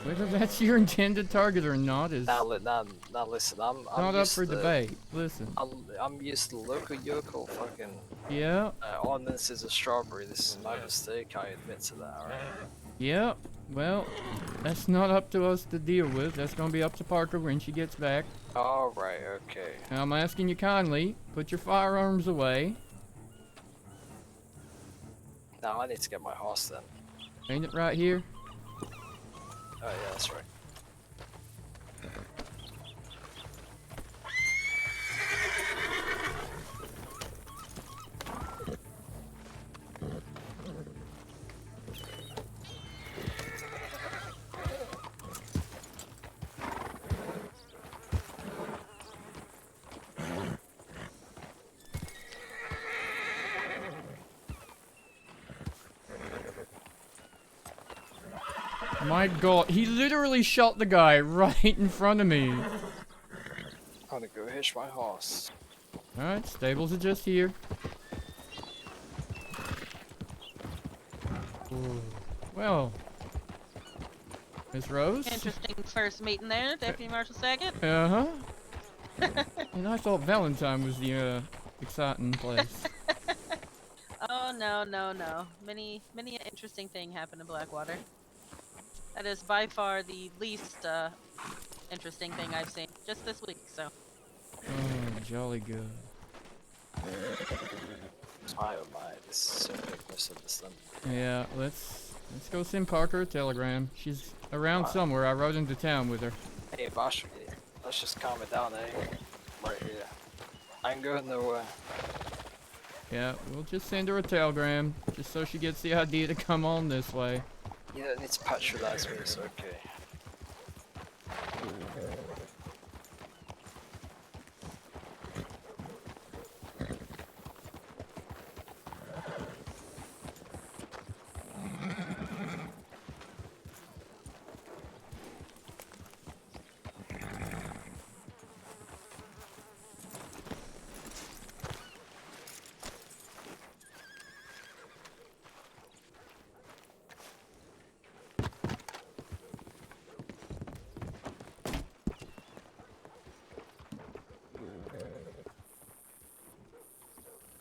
Whether that's your intended target or not is Now listen, I'm not up used for to, debate. Listen. I'm used to local yokel fucking Yeah. ordinances of strawberry. This is my mistake, I admit to that, alright? Yeah. Well, that's not up to us to deal with. That's gonna be up to Parker when she gets back. Alright, okay. Now, I'm asking you kindly, put your firearms away. Now I need to get my horse then. Ain't it right here? Oh yeah, that's right. My God, he literally shot the guy right in front of me. I'm gonna go hitch my horse. Alright, stables are just here. Ooh. Well, Miss Rose? Interesting first meeting there, Deputy Marshal Sackett. Uh-huh. And I thought Valentine was the, exciting place. Oh no. Many an interesting thing happened in Blackwater. That is by far the least interesting thing I've seen just this week. So. Oh, jolly good. My oh my, this is so big misunderstanding. Yeah, let's go send Parker a telegram. She's around somewhere. I rode into town with her. Hey Marshal, let's just calm it down, eh? Right here. I ain't going nowhere. Yeah, we'll just send her a telegram, just so she gets the idea to come on this way. You don't need to patronize me, it's okay.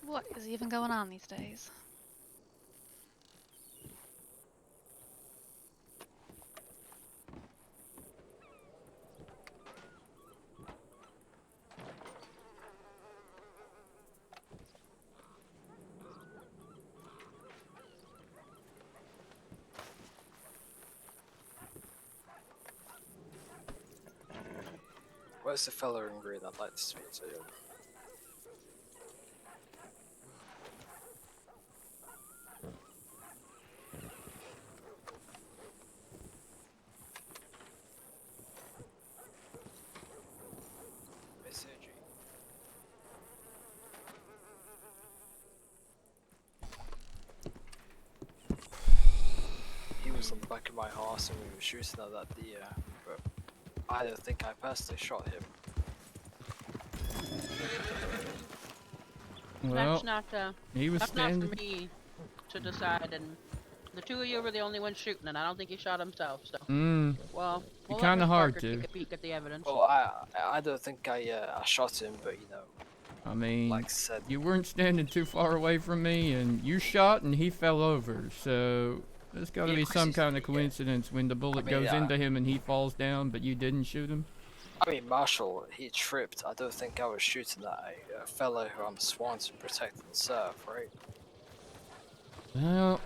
What is even going on these days? Where's the fella in green? I'd like to speak to him. was on the back of my horse and we were shooting at that deer, but I don't think I personally shot him. Well, that's not he was that's standing. not for me to decide, and the two of you were the only ones shooting, and I don't think he shot himself. So, well, we'll let kind of Miss hard Parker to. take a peek at the evidence. Well, I don't think I shot him, but you know. I mean, Like I said, you weren't standing too far away from me, and you shot, and he fell over. So there's got to Yeah, be of course some he's- kind of coincidence when the bullet I mean, goes yeah. into him and he falls down, but you didn't shoot him. I mean, Marshal, he tripped. I don't think I was shooting at a fellow who I'm sworn to protect and serve, right? Well,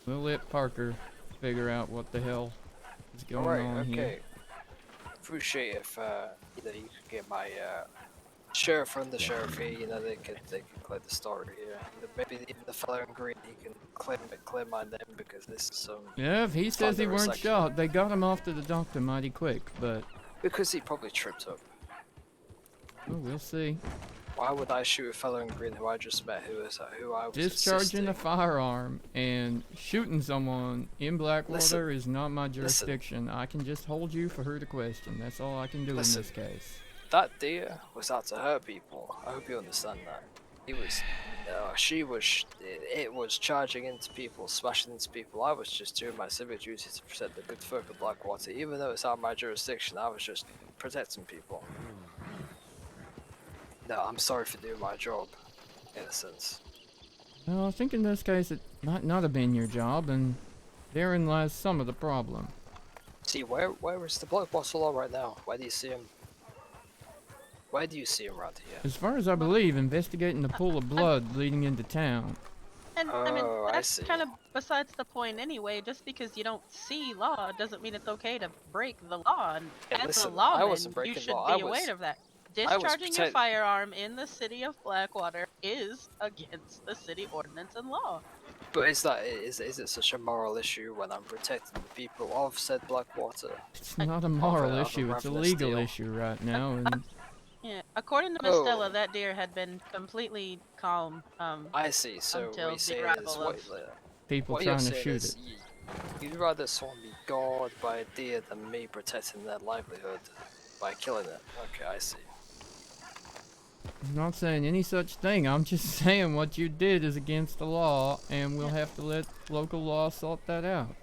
we'll let Parker figure out what the hell is going Alright, on okay. here. Appreciate if you know, you could get my sheriff and the sheriff here. You know, they could clear the story here. You know, maybe even the fellow in green, he can clear my name because this is some. Yeah, if he says he thunder weren't section. shot, they got him off to the doctor mighty quick, but Because he probably tripped up. well, we'll see. Why would I shoot a fellow in green who I just met, who I was Discharging a assisting? firearm and shooting someone in Blackwater Listen, is not my jurisdiction. I can just hold you for her to question. That's all I can do Listen. in this case. That deer was out to hurt people. I hope you understand that. He was, it was charging into people, smashing into people. I was just doing my civic duty to protect the good folk of Blackwater. Even though it's out of my jurisdiction, I was just protecting people. No, I'm sorry for doing my job, in a sense. Well, I think in this case it might not have been your job, and therein lies some of the problem. See, where is the Blackwater law right now? Where do you see him? Where do you see him around here? As far as I believe, investigating the pool of blood leading into town. And I mean, Oh, I that's see. kind of besides the point anyway. Just because you don't see law doesn't mean it's okay to break the law. And Hey, as listen, a I lawman, wasn't you breaking should law. be I was- aware of that. I was Discharging your protect- firearm in the city of Blackwater is against the city ordinance and law. But is it such a moral issue when I'm protecting the people of said Blackwater? It's not a moral of a issue, it's a ravenous legal deal? issue right now, and Yeah, according to Miss Oh. Stella, that deer had been completely calm. I see. So until what you the say arrival is of people what you're trying to saying shoot is it. you'd rather someone be gored by a deer than me protecting their livelihood by killing it. Okay, I see. I'm not saying any such thing. I'm just saying what you did is against the law, and we'll have to let local law sort that out.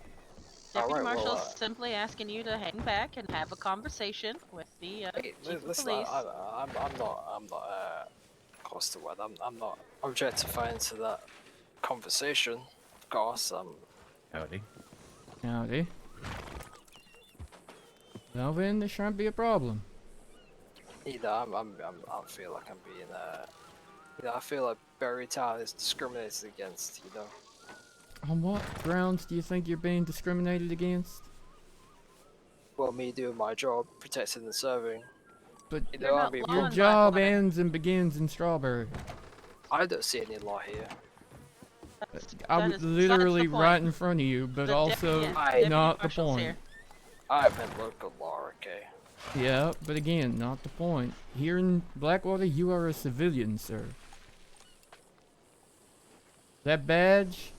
Deputy Alright, well, Marshal's simply asking you to hang back and have a conversation with the chief of Listen, police. I'm not what's the word? I'm not objectifying to that conversation. Of course, Howdy. Howdy. Well then, there shouldn't be a problem. Either I feel like I'm being I feel like Berry Town is discriminated against. You know. On what grounds do you think you're being discriminated against? Well, me doing my job, protecting and serving. But you know, I'm being your job ends and begins in Strawberry. I don't see any law here. I was literally right in front of you, but also not the point. I meant local law, okay? Yeah, but again, not the point. Here in Blackwater, you are a civilian, sir. That badge,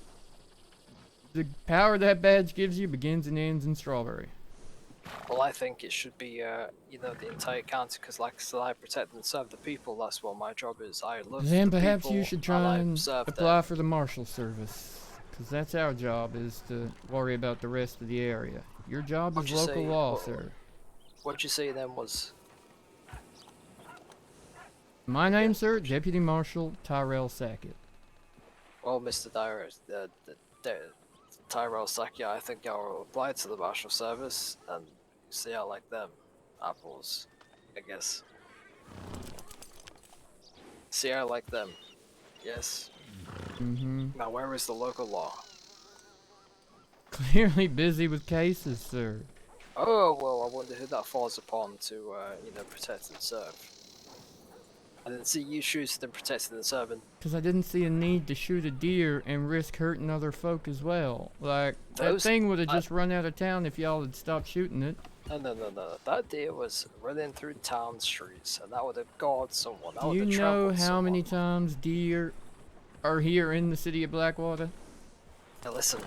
the power that badge gives you begins and ends in Strawberry. Well, I think it should be, you know, the entire county, because like I said, I protect and serve the people. That's what my job is. I love Then the perhaps people, you should I try like and serve apply them. for the Marshal service. Because that's our job, is to worry about the rest of the area. Your job What'd is you local say? law, What- sir. What'd you say then was? My name, sir, Deputy Marshal Tyrell Sackett. Well, Mr. Dyer, Tyrell Sackett, I think I'll apply to the Marshal Service and see how like them apples, I guess. See how like them, yes. Mm-hmm. Now, where is the local law? Clearly busy with cases, sir. Oh, well, I wonder who that falls upon to, you know, protect and serve. I didn't see you shooting and protecting and serving. Because I didn't see a need to shoot a deer and risk hurting other folk as well. Like, that Those- thing would have just run out of town if y'all had stopped shooting it. No. That deer was running through town streets, and that would have gored someone. That Do would you have know trampled how someone. many times deer are here in the city of Blackwater? Now listen,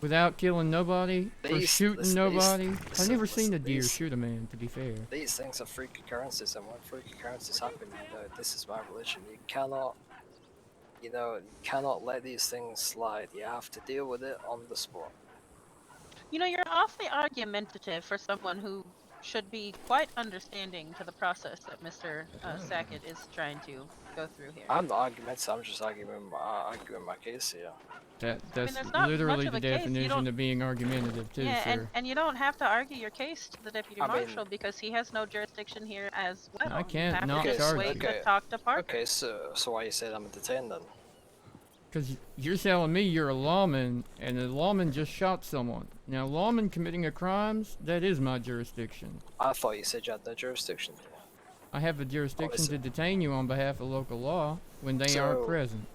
Without killing nobody? Or shooting nobody? I've never seen a deer these- shoot a man, to be fair. These things are freak occurrences, and when freak occurrences happen, this is my religion. You cannot, you cannot let these things slide. You have to deal with it on the spot. You know, you're awfully argumentative for someone who should be quite understanding to the process that Mr. Sackett is trying to go through here. I'm not argumentative. I'm just arguing my case here. That's there's not literally much the of a case. You definition don't- of being argumentative, too, Yeah, sir. and you don't have to argue your case to the deputy I mean- marshal because he has no jurisdiction here as well. I can't you have not to just charge wait you. to talk to Parker. Okay, so why you said I'm detained then? Because you're telling me you're a lawman, and a lawman just shot someone. Now, lawman committing a crimes, that is my jurisdiction. I thought you said you had no jurisdiction here. I have a jurisdiction is to it? detain you on behalf of local law when they So- aren't present.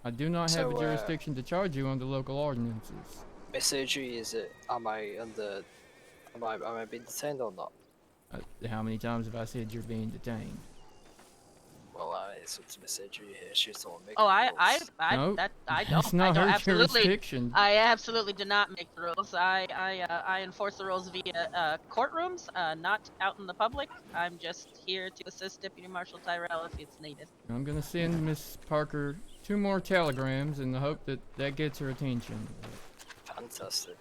I do not have so, a jurisdiction to charge you under local ordinances. Miss AG, am I being detained or not? How many times have I said you're being detained? Well, it's up to Miss AG here. She's the one making Oh, the I rules. Nope, don't. that's not I don't her absolutely. jurisdiction. I absolutely do not make the rules. I enforce the rules via courtrooms, not out in the public. I'm just here to assist Deputy Marshal Tyrell if it's needed. I'm gonna send Miss Parker 2 more telegrams in the hope that that gets her attention. Fantastic.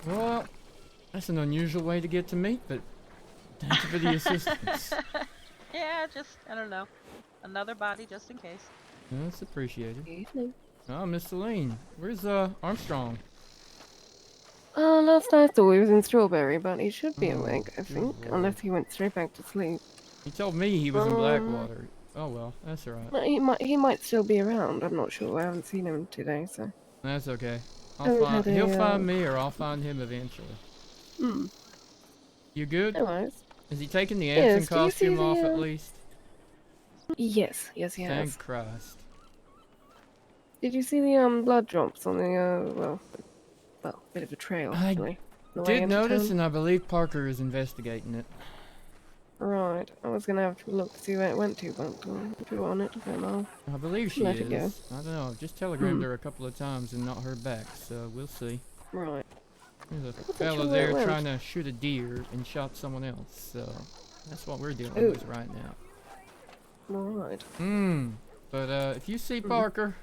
Well, that's an unusual way to get to meet, but thank you for the assistance. Yeah, just I don't know, another body just in case. That's appreciated. Evening. Oh, Miss Celine, where's Armstrong? Last I saw he was in Strawberry, but he should be Oh, awake, I good think, lord. unless he went straight back to sleep. He told me he was in Blackwater. Oh well, that's alright. But he might still be around. I'm not sure. I haven't seen him today, so. That's okay. Haven't had He'll a, find me, or I'll find him eventually. Hmm. You good? No worries. Is he taking the Yes, Anson do you see costume off the, at least? Yes, yes, he has. Thank Christ. Did you see the blood drops on the well, bit of a trail actually. the way Did into notice, town? and I believe Parker is investigating it. Right, I was gonna have to look to see where it went to, but if you want it, then I'll I believe she let it go. is. I don't know. I've just telegrammed her a couple of times and not heard back, so we'll see. Right. There's a Wasn't fella sure where it there went. trying to shoot a deer and shot someone else, so that's what we're dealing Ooh. with right now. Right. But if you see Hmm. Parker,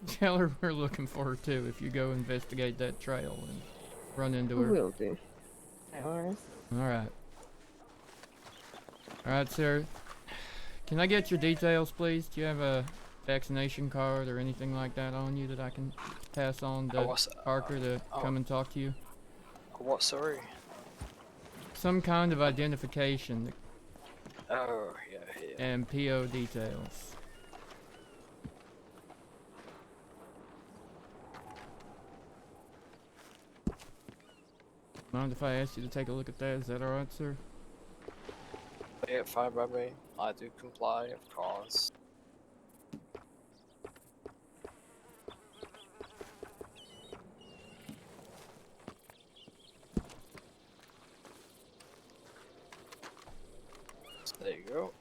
tell her we're looking for her too. If you go investigate that trail and run into her. Will do. No worries. Alright. Alright, sir. Can I get your details, please? Do you have a vaccination card or anything like that on you that I can pass on to Parker to come and talk to you? What, sorry? Some kind of identification Oh, yeah, yeah. and PO details. Mind if I ask you to take a look at that? Is that alright, sir? Yeah, fine by me. I do comply, of course. So there you go.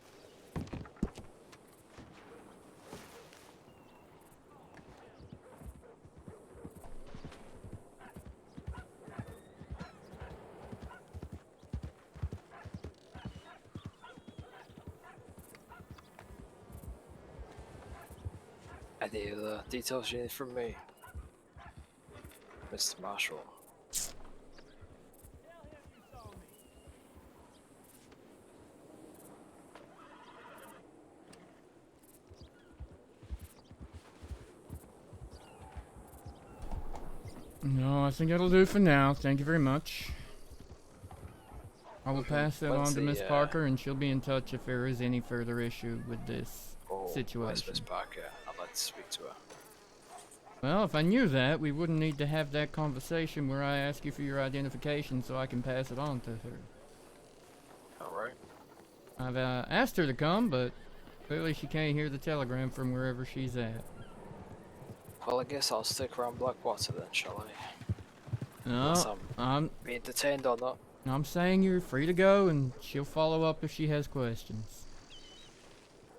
Any other details you need from me, Mr. Marshal? No, I think that'll do for now. Thank you very much. I will pass that When's on to the, Miss Parker, and she'll be in touch if there is any further issue with this Where's situation. Miss Parker? I'd like to speak to her. Well, if I knew that, we wouldn't need to have that conversation where I ask you for your identification so I can pass it on to her. Alright. I've asked her to come, but clearly she can't hear the telegram from wherever she's at. Well, I guess I'll stick around Blackwater then, shall I? Unless No, I'm being detained or not. I'm saying you're free to go, and she'll follow up if she has questions.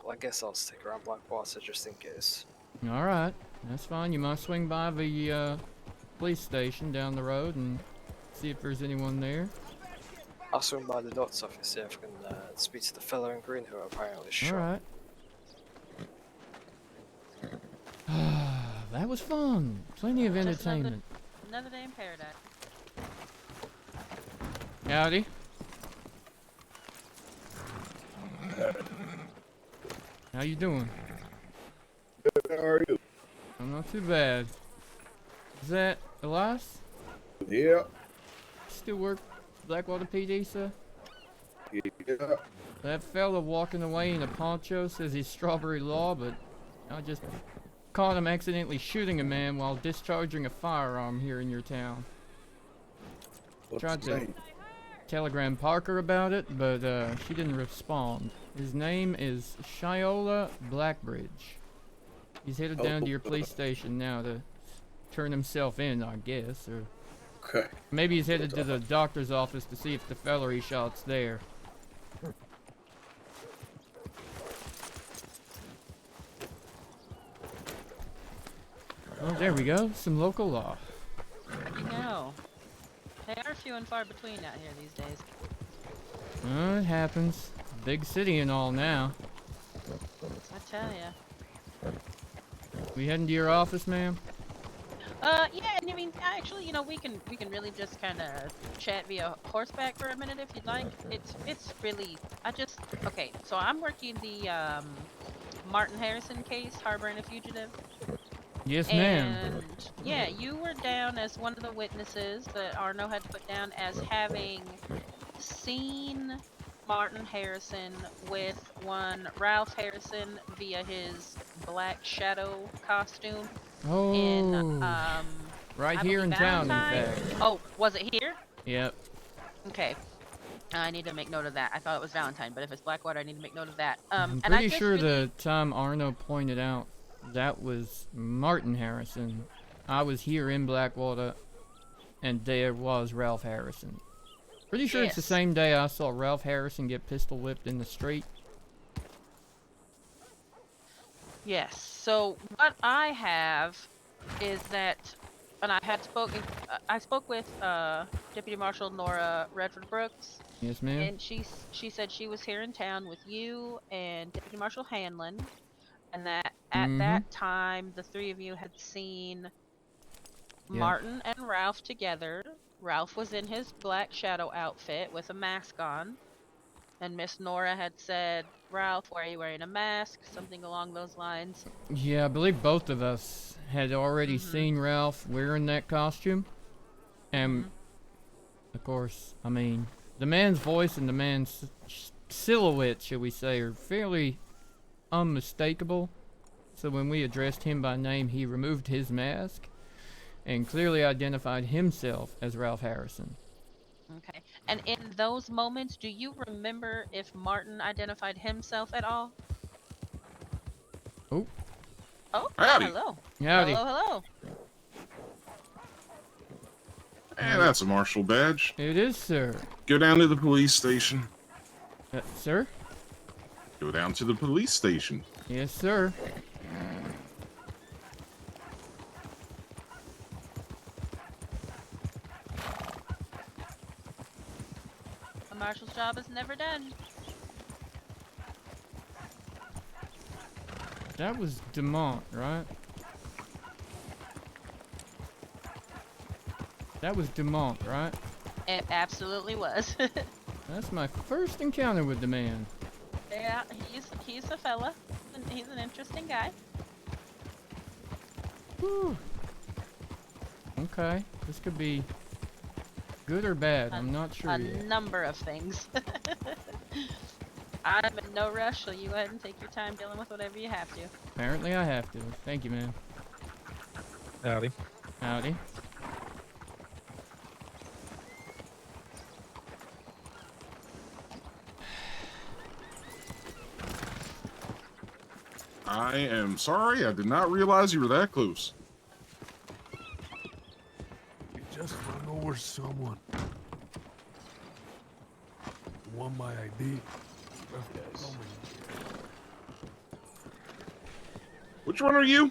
Well, I guess I'll stick around Blackwater just in case. Alright, that's fine. You might swing by the police station down the road and see if there's anyone there. I'll swing by the doctor's office, see if I can speak to the fellow in green who apparently shot. Alright. That was fun. Plenty of entertainment. Another day in paradise. Howdy. How you doing? How are you? I'm not too bad. Is that Elias? Yeah. Still work Blackwater PD, sir? Yeah. That fella walking away in a poncho says he's Strawberry Law, but I just caught him accidentally shooting a man while discharging a firearm here in your town. Tried to telegram Parker about it, but she didn't respond. His name is Shiola Blackbridge. He's headed down to your police station now to turn himself in, I guess, or okay. Maybe he's headed to the doctor's office to see if the fella he shot's there. Oh, there we go. Some local law. You know, they are few and far between out here these days. It happens. Big city and all now. I tell ya. We heading to your office, ma'am? Yeah, and I mean, actually, you know, we can really just kind of chat via horseback for a minute if you'd like. It's really, okay. So I'm working the Martin Harrison case, harboring a fugitive. Yes, ma'am. And yeah, you were down as one of the witnesses that Arno had put down as having seen Martin Harrison with one Ralph Harrison via his Black Shadow costume. Oh, in right I here in believe town, in Valentine. fact. Oh, was it here? Yep. Okay. I need to make note of that. I thought it was Valentine, but if it's Blackwater, I need to make note of that. I'm and I pretty just sure really... the time Arno pointed out that was Martin Harrison. I was here in Blackwater, and there was Ralph Harrison. Pretty sure it's the Yes. same day I saw Ralph Harrison get pistol whipped in the street. Yes. So what I have is that, and I spoke with Deputy Marshal Nora Redford Brooks. Yes, ma'am. And she said she was here in town with you and Deputy Marshal Hanlon, and that at that time the three of you had seen Martin and Ralph together. Ralph was in his Black Shadow outfit with a mask on. And Miss Nora had said, Ralph, why are you wearing a mask? Something along those lines. Yeah, I believe both of us had already seen Ralph wearing that costume. And, of course, I mean, the man's voice and the man's silhouette, shall we say, are fairly unmistakable. So when we addressed him by name, he removed his mask and clearly identified himself as Ralph Harrison. Okay. And in those moments, do you remember if Martin identified himself at all? Oh. Oh, Howdy. hello. Howdy. Hello. And that's a Marshal badge. It is, sir. Go down to the police station. Sir? Go down to the police station. Yes, sir. A marshal's job is never done. That was Demont, right? That was Demont, right? It absolutely was. That's my first encounter with the man. Yeah, he's a fella. And he's an interesting guy. Whew. Okay, this could be good or bad. I'm not sure A yet. number of things. I'm No rush, so you go ahead and take your time dealing with whatever you have to. Apparently I have to. Thank you, man. Howdy. Howdy. I am sorry. I did not realize you were that close. You just run over someone. Want my ID? Which one are you?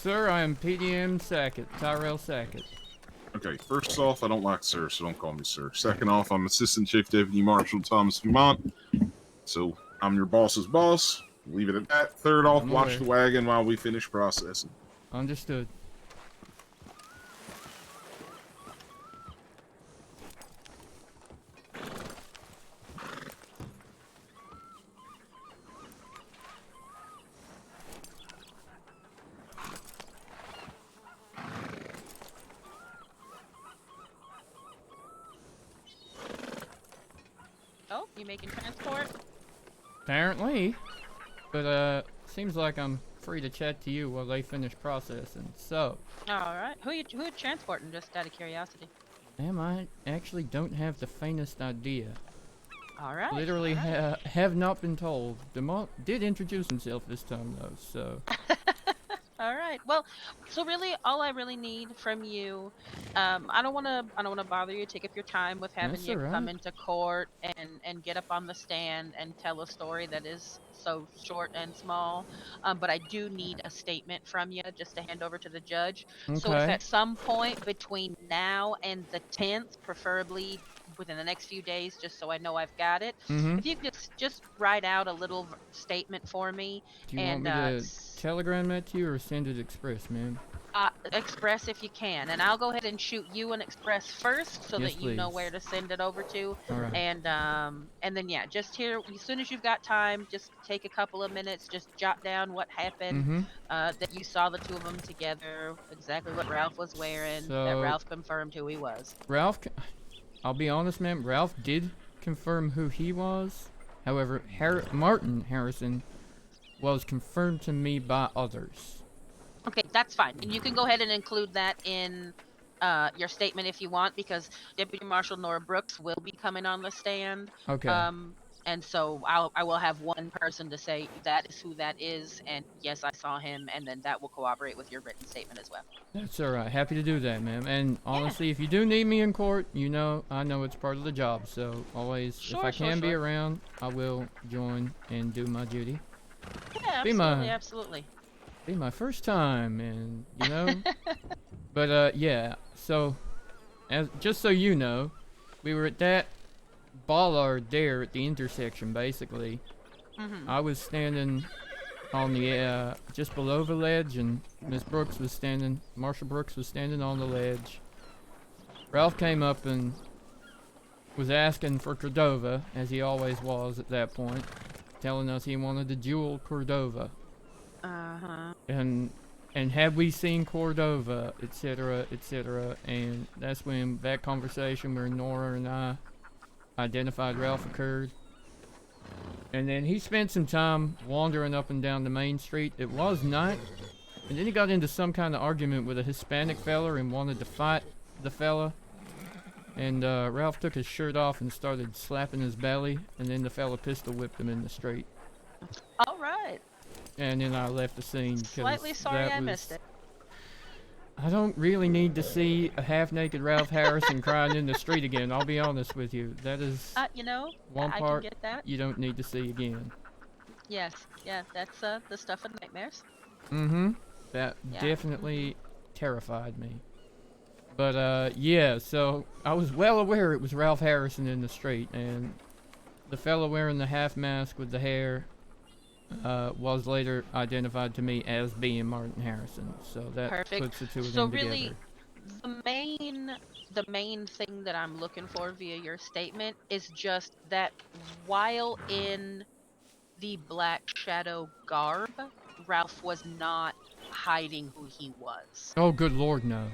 Sir, I am PDM Sackett, Tyrell Sackett. Okay, first off, I don't like sir, so don't call me sir. Second off, I'm Assistant Chief Deputy Marshal Thomas Dumont, so I'm your boss's boss. Leave it at that. Third off, I'm watch aware. the wagon while we finish processing. Understood. Oh, you making transport? Apparently. But, seems like I'm free to chat to you while they finish processing. So, Alright. Who you transporting, just out of curiosity? ma'am, I actually don't have the faintest idea. Alright. Literally have not been told. Dumont did introduce himself this time, though, so... All right. Well, so really, all I really need from you, I don't wanna bother you, take up your time with having That's you all come right. into court and get up on the stand and tell a story that is so short and small. But I do need a statement from you just to hand over to the judge. So if Okay. at some point between now and the 10th, preferably within the next few days, just so I know I've got it, Mm-hmm. if you could just write out a little statement for me Do you and want me to telegram that to you or send it express, ma'am? express if you can, and I'll go ahead and shoot you an express first so Yes, that you know please. where to send it over to. All right. And then yeah, just here as soon as you've got time, just take a couple of minutes, just jot down what happened, Mm-hmm. that you saw the two of them together, exactly what Ralph was wearing, that So- Ralph confirmed who he was. Ralph, I'll be honest, ma'am, Ralph did confirm who he was. However, Martin Harrison was confirmed to me by others. Okay, that's fine, and you can go ahead and include that in your statement if you want, because Deputy Marshal Nora Brooks will be coming on the stand. Okay. And so I will have one person to say that is who that is, and yes, I saw him, and then that will cooperate with your written statement as well. That's all right. Happy to do that, ma'am. And honestly, if you do need me in court, you know, I know it's part of the job. So always, if I can be around, I will join and do my duty. Yeah, absolutely. Be my first time, and you know. But yeah. So, just so you know, we were at that bollard there at the intersection, basically. Mm-hmm. I was standing on the just below the ledge, and Marshal Brooks was standing on the ledge. Ralph came up and was asking for Cordova, as he always was at that point, telling us he wanted the jewel Cordova. Uh-huh. And had we seen Cordova, etc., and that's when that conversation where Nora and I identified Ralph occurred. And then he spent some time wandering up and down the main street. It was night, and then he got into some kind of argument with a Hispanic fella and wanted to fight the fella. And Ralph took his shirt off and started slapping his belly, and then the fella pistol whipped him in the street. All right. And then I left the scene. Slightly sorry I missed it. I don't really need to see a half-naked Ralph Harrison crying in the street again. I'll be honest with you. That is You know, one I part can get that. you don't need to see again. Yes, yeah, that's the stuff of nightmares. Mm-hmm. That Yeah. definitely terrified me. But yeah, so I was well aware it was Ralph Harrison in the street, and the fellow wearing the half mask with the hair was later identified to me as being Martin Harrison. So that Perfect. puts the two of So them really, together. the main thing that I'm looking for via your statement is just that while in the Black Shadow garb, Ralph was not hiding who he was. Oh, good lord, no.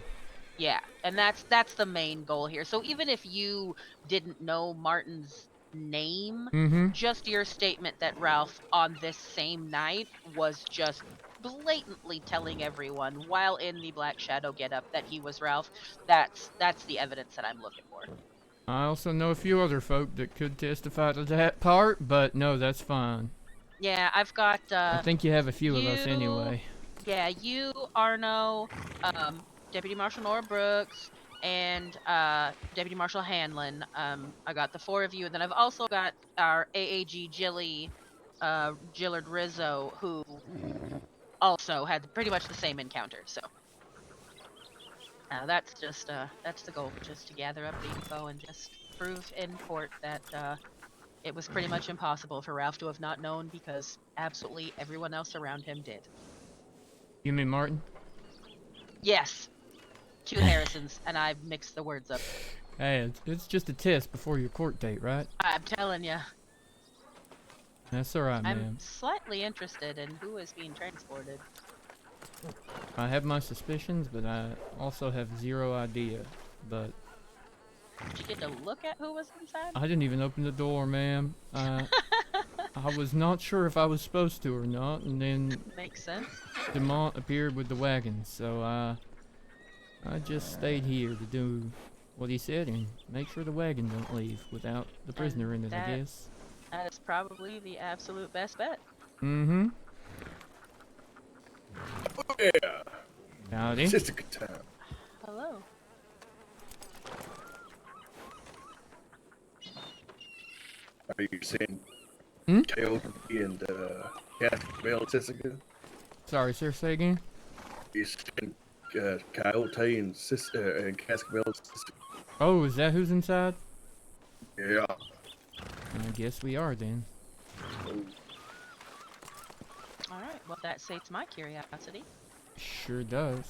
Yeah, and that's the main goal here. So even if you didn't know Martin's name. Mm-hmm. Just your statement that Ralph on this same night was just blatantly telling everyone while in the Black Shadow getup that he was Ralph. That's the evidence that I'm looking for. I also know a few other folk that could testify to that part, but no, that's fine. Yeah, I've got I think you have a few of us you- anyway. Yeah, you, Arno, Deputy Marshal Nora Brooks, and Deputy Marshal Hanlon. I got the 4 of you, and then I've also got our AAG Jilly, Gillard Rizzo, who also had pretty much the same encounter. So that's the goal, just to gather up the info and just prove in court that it was pretty much impossible for Ralph to have not known because absolutely everyone else around him did. You mean Martin? Yes. 2 Harrisons, and I mixed the words up. Hey, it's just a test before your court date, right? I'm telling you. That's alright, I'm man. slightly interested in who is being transported. I have my suspicions, but I also have zero idea. But Did you get to look at who was inside? I didn't even open the door, ma'am. I was not sure if I was supposed to or not, and then Makes sense. DeMont appeared with the wagons, so I just stayed here to do what he said and make sure the wagon don't leave without the prisoner in it, I guess. That is probably the absolute best bet. Mm-hmm. Oh, yeah. Howdy. It's just a good time. Hello. Are you saying Hmm? Coyote and Cascabel, Jessica? Sorry, sir, say again? You saying Coyote and Cascabel, Jessica? Oh, is that who's inside? Yeah. I guess we are then. Alright, well that sates my curiosity. Sure does.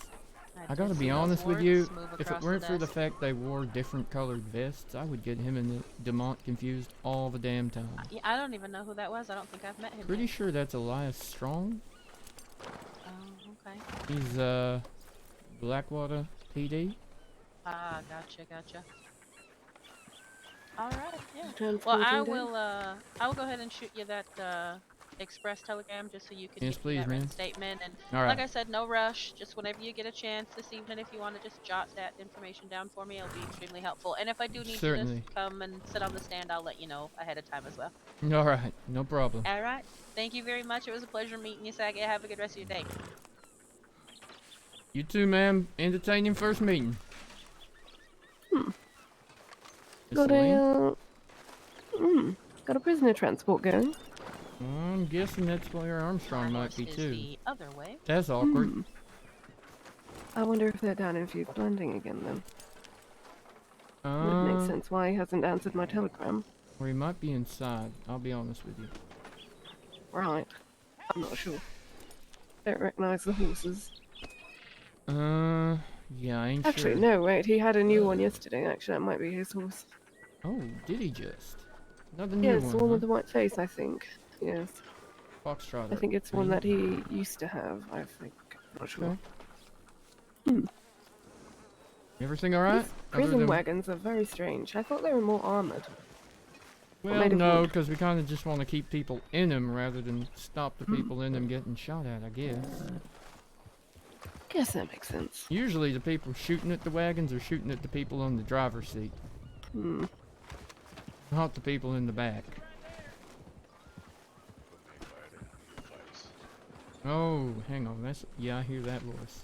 I I gotta just be see those honest with wards you, move if it across weren't the for the desk. fact they wore different colored vests, I would get him and DeMont confused all the damn time. Yeah, I don't even know who that was. I don't think I've met him Pretty yet. sure that's Elias Strong. Oh, okay. He's, Blackwater PD. Ah, gotcha. Alright, yeah. Well, Transporting I them? will go ahead and shoot you that express telegram just so you can Yes, get me please, that written ma'am. statement. And All like right. I said, no rush. Just whenever you get a chance this evening, if you want to just jot that information down for me, it'll be extremely helpful. And if I do need you Certainly. to come and sit on the stand, I'll let you know ahead of time as well. Alright, no problem. Alright. Thank you very much. It was a pleasure meeting you, Saga. Have a good rest of your day. You too, ma'am. Entertaining first meeting. Miss Got Elaine? got a prisoner transport going. I'm guessing that's where Armstrong might be Is too. the other way. That's awkward. I wonder if they're down in Fuse Landing again then. Would make sense why he hasn't answered my telegram. Or he might be inside. I'll be honest with you. Right. I'm not sure. Don't recognize the horses. Yeah, I ain't Actually, sure. no, wait, he had a new one yesterday. Actually, that might be his horse. Oh, did he just? Another new Yes, one, the one huh? with the white face, I think. Yes. Foxtrot. I think it's one that he used to have, I think. Not sure. Okay. Everything alright? These prison wagons are very strange. I thought they were more armored. Well, made of no, wood. because we kind of just want to keep people in them rather than stop the people in them getting shot at, I guess. Guess that makes sense. Usually the people shooting at the wagons are shooting at the people on the driver's seat. Not the people in the back. Oh, hang on. That's yeah, I hear that voice.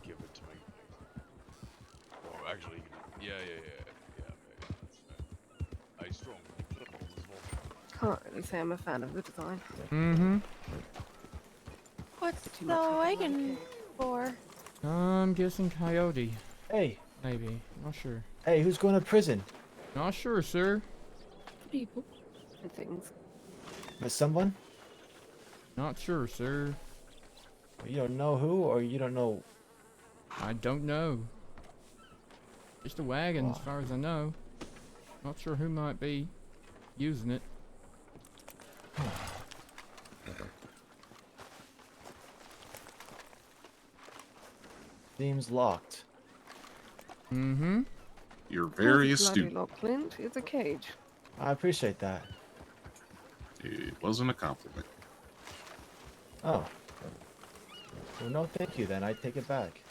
Give it to me. Oh, actually, yeah. That's fair. I strong. Can't really say I'm a fan of the design. Mm-hmm. What's Too the much of a wagon for? I'm guessing Coyote. Hey. Maybe. Not sure. Hey, who's going to prison? Not sure, sir. People and things. With someone? Not sure, sir. You don't know who, or you don't know? I don't know. Just a wagon, as far as I know. Not sure who might be using it. Seems locked. Mm-hmm. You're very Bloody astute. lock, Clint. It's a cage. I appreciate that. It wasn't a compliment. Oh. Well, no, thank you then. I take it back.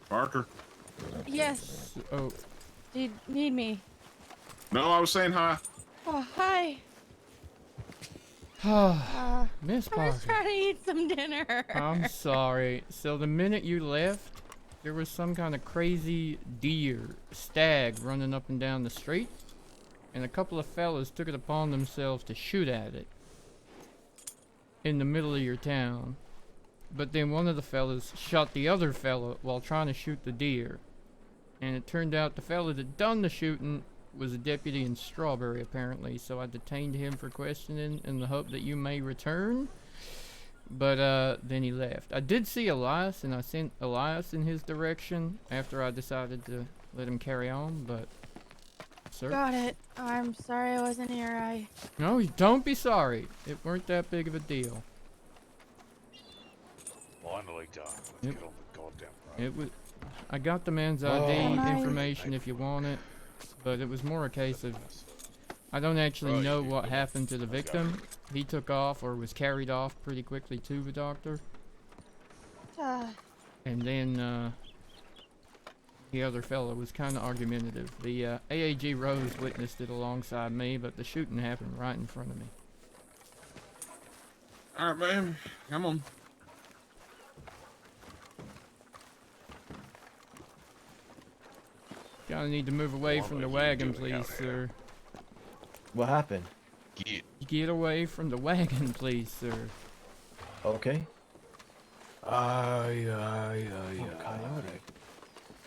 Parker? Yes. Oh. Do you need me? No, I was saying hi. Oh, hi. Miss I Parker. was trying to eat some dinner. I'm sorry. So the minute you left, there was some kind of crazy stag running up and down the street, and a couple of fellas took it upon themselves to shoot at it in the middle of your town. But then one of the fellas shot the other fella while trying to shoot the deer, and it turned out the fella that done the shooting was a deputy in Strawberry, apparently, so I detained him for questioning in the hope that you may return. But then he left. I did see Elias, and I sent Elias in his direction after I decided to let him carry on, but... Sir? Got it. I'm sorry I wasn't here. No, don't be sorry. It weren't that big of a deal. Finally done. Let's Yep. get on the goddamn road. It was... I got the man's ID information if you want it, but it was more a case of... I don't actually know what happened to the victim. He took off or was carried off pretty quickly to the doctor. And then the other fellow was kind of argumentative. The AAG Rose witnessed it alongside me, but the shooting happened right in front of me. Alright, man. Come on. Gonna need to move away from the wagon, please, sir. What happened? Get away from the wagon, please, sir. Okay. Ay, ay, ay, ay.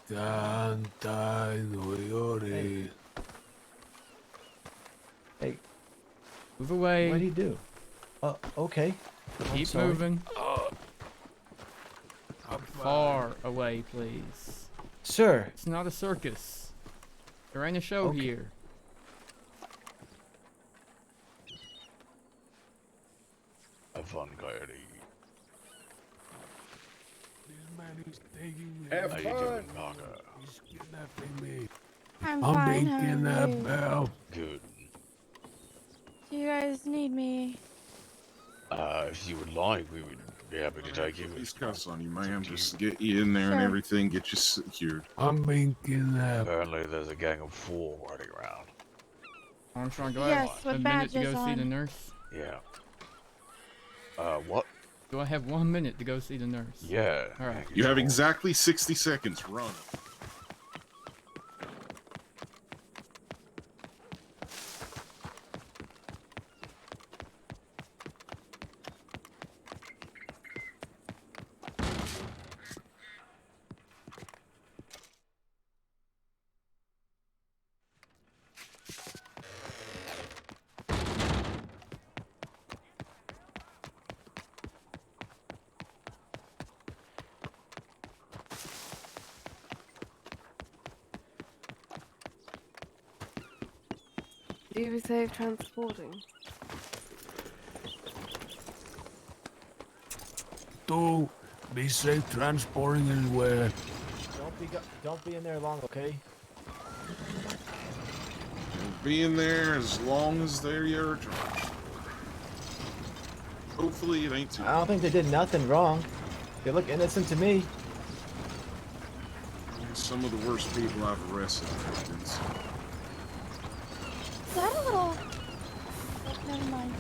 Canta y no llores. Hey. Move away. What did he do? Okay. I'm Keep sorry. moving. Far away, please. Sir. It's not a circus. There ain't a show here. Have fun, Coyote. This man is taking me. Have How you fun. doing, Parker? He's kidnapping me. I'm fine. being How are kidnapped you? now. Good. Do you guys need me? If you would like, we would be happy to take you. These cuffs on you, man. Just get you in there and Sure. everything. Get you secured. I'm being kidnapped. Apparently, there's a gang of 4 riding around. Armstrong, do I Yes, have with a minute to badges go see the on. nurse? Yeah. What? Do I have 1 minute to go see the nurse? Yeah. Alright. You have exactly 60 seconds. Run. Do you be safe transporting? To be safe transporting anywhere. Don't be in there long, okay? Be in there as long as they're your charge. Hopefully it ain't too. I don't think they did nothing wrong. They look innocent to me. Some of the worst people I've arrested have been. Is that a little... Never mind.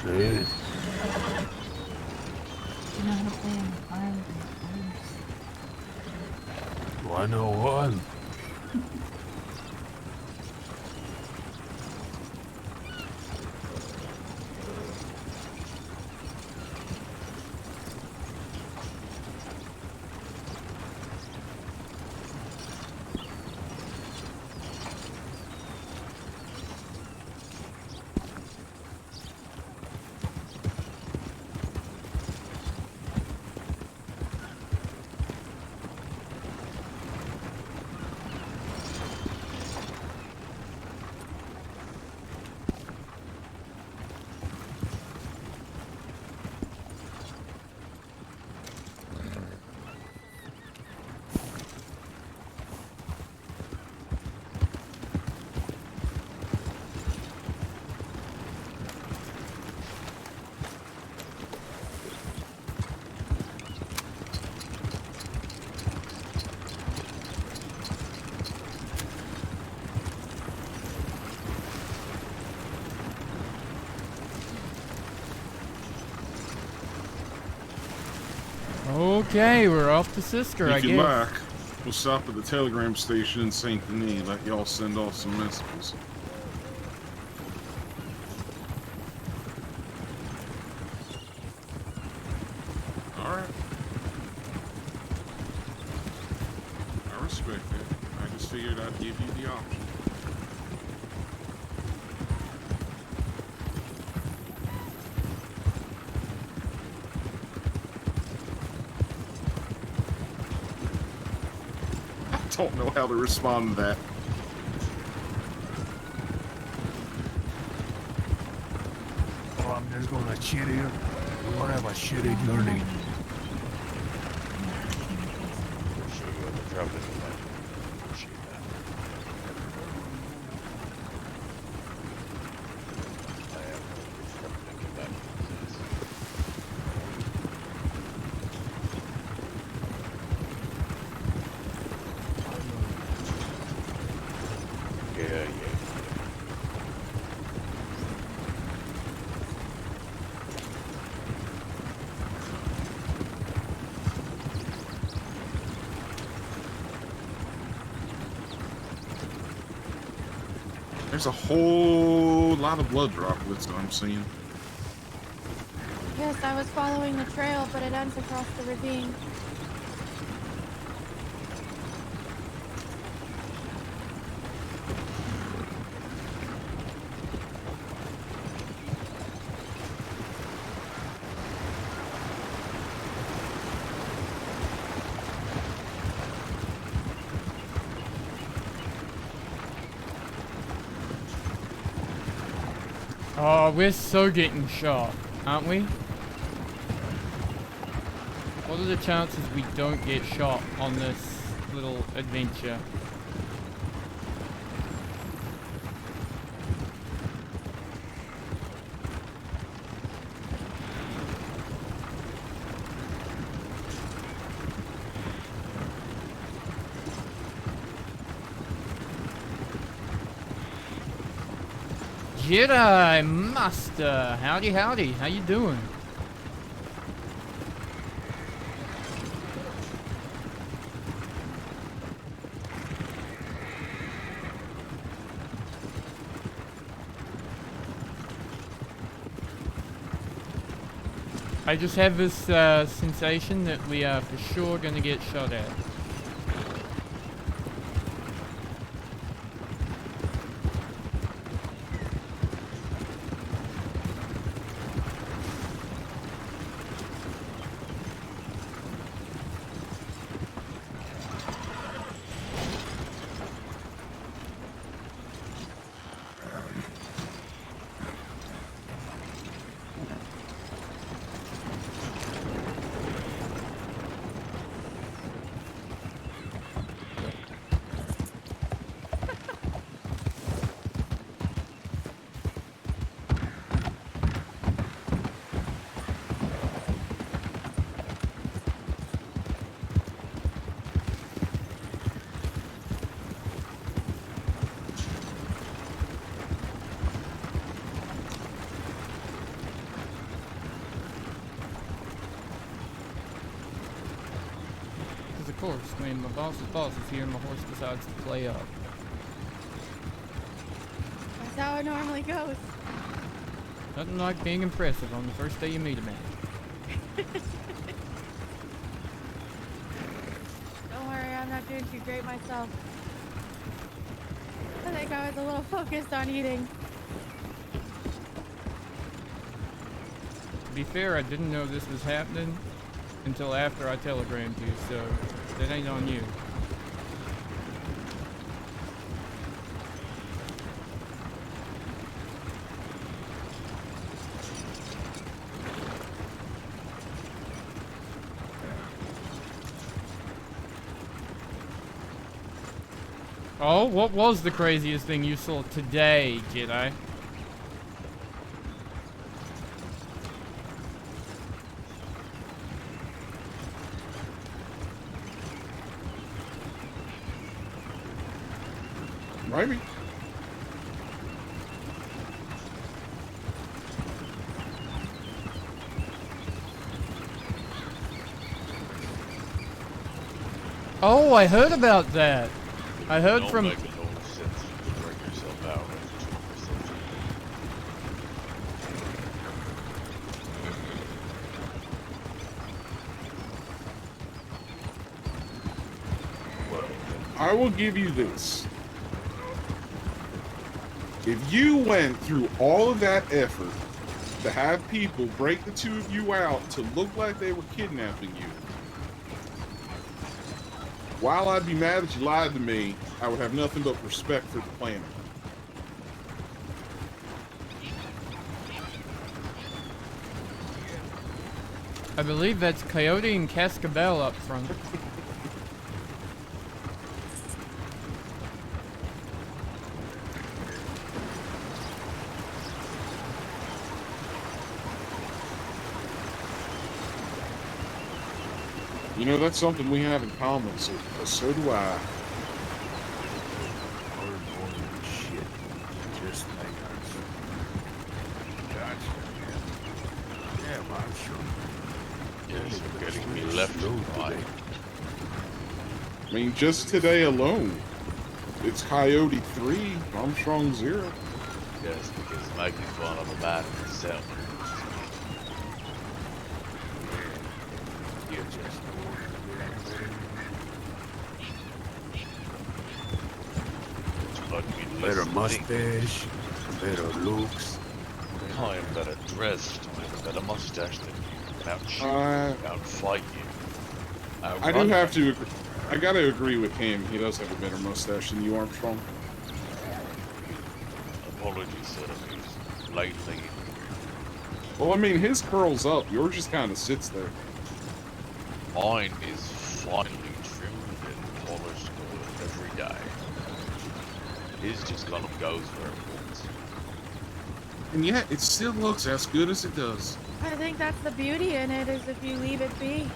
See? You know how to play on the farm and Do I know one? Okay, we're off to Sisker, I If you guess. like, we'll stop at the telegram station in St. Denis, let y'all send off some messages. Alright. I respect that. I just figured I'd give you the option. I don't know how to respond to that. Oh, I'm just gonna shit here. We're gonna have a shitty journey. Show you what the travel is like. Appreciate that. I am thinking that yeah. There's a whole lot of blood droplets I'm seeing. Yes, I was following the trail, but it ends across the ravine. Oh, we're so getting shot, aren't we? What are the chances we don't get shot on this little adventure? Jedi Master, howdy howdy, how you doing? I just have this sensation that we are for sure gonna get shot at. Of course, when my boss's boss is here, my horse decides to play up. That's how it normally goes. Nothing like being impressive on the first day you meet a man. Don't worry, I'm not doing too great myself. I think I was a little focused on eating. To be fair, I didn't know this was happening until after I telegrammed you, so that ain't on you. Oh, what was the craziest thing you saw today, Jedi? Maybe. Oh, I heard about that. I heard Don't from. make no sense to break yourself out into yourself. I will give you this. If you went through all of that effort to have people break the two of you out to look like they were kidnapping you, while I'd be mad that you lied to me, I would have nothing but respect for the planet. I believe that's Coyote and Cascabel up front. You know, that's something we have in common, so do I. Shit. Just like us. Gotcha, man. Yeah, Marshal. Yes, you're getting me left and right. I mean, just today alone, it's Coyote 3, Armstrong 0. Yes, because making fun of a man himself. You're just better mustache, better looks. I am better dressed, I have a better mustache than you. Out fight you. I do have to agree. I gotta agree with him. He does have a better mustache than you, Armstrong. Apologies, sir. Lately. Well, I mean, his curls up. Yours just kind of sits there. Mine is finely trimmed and polished gold every day. His just kind of goes where it wants. And yet, it still looks as good as it does. I think that's the beauty in it, is if you leave it be.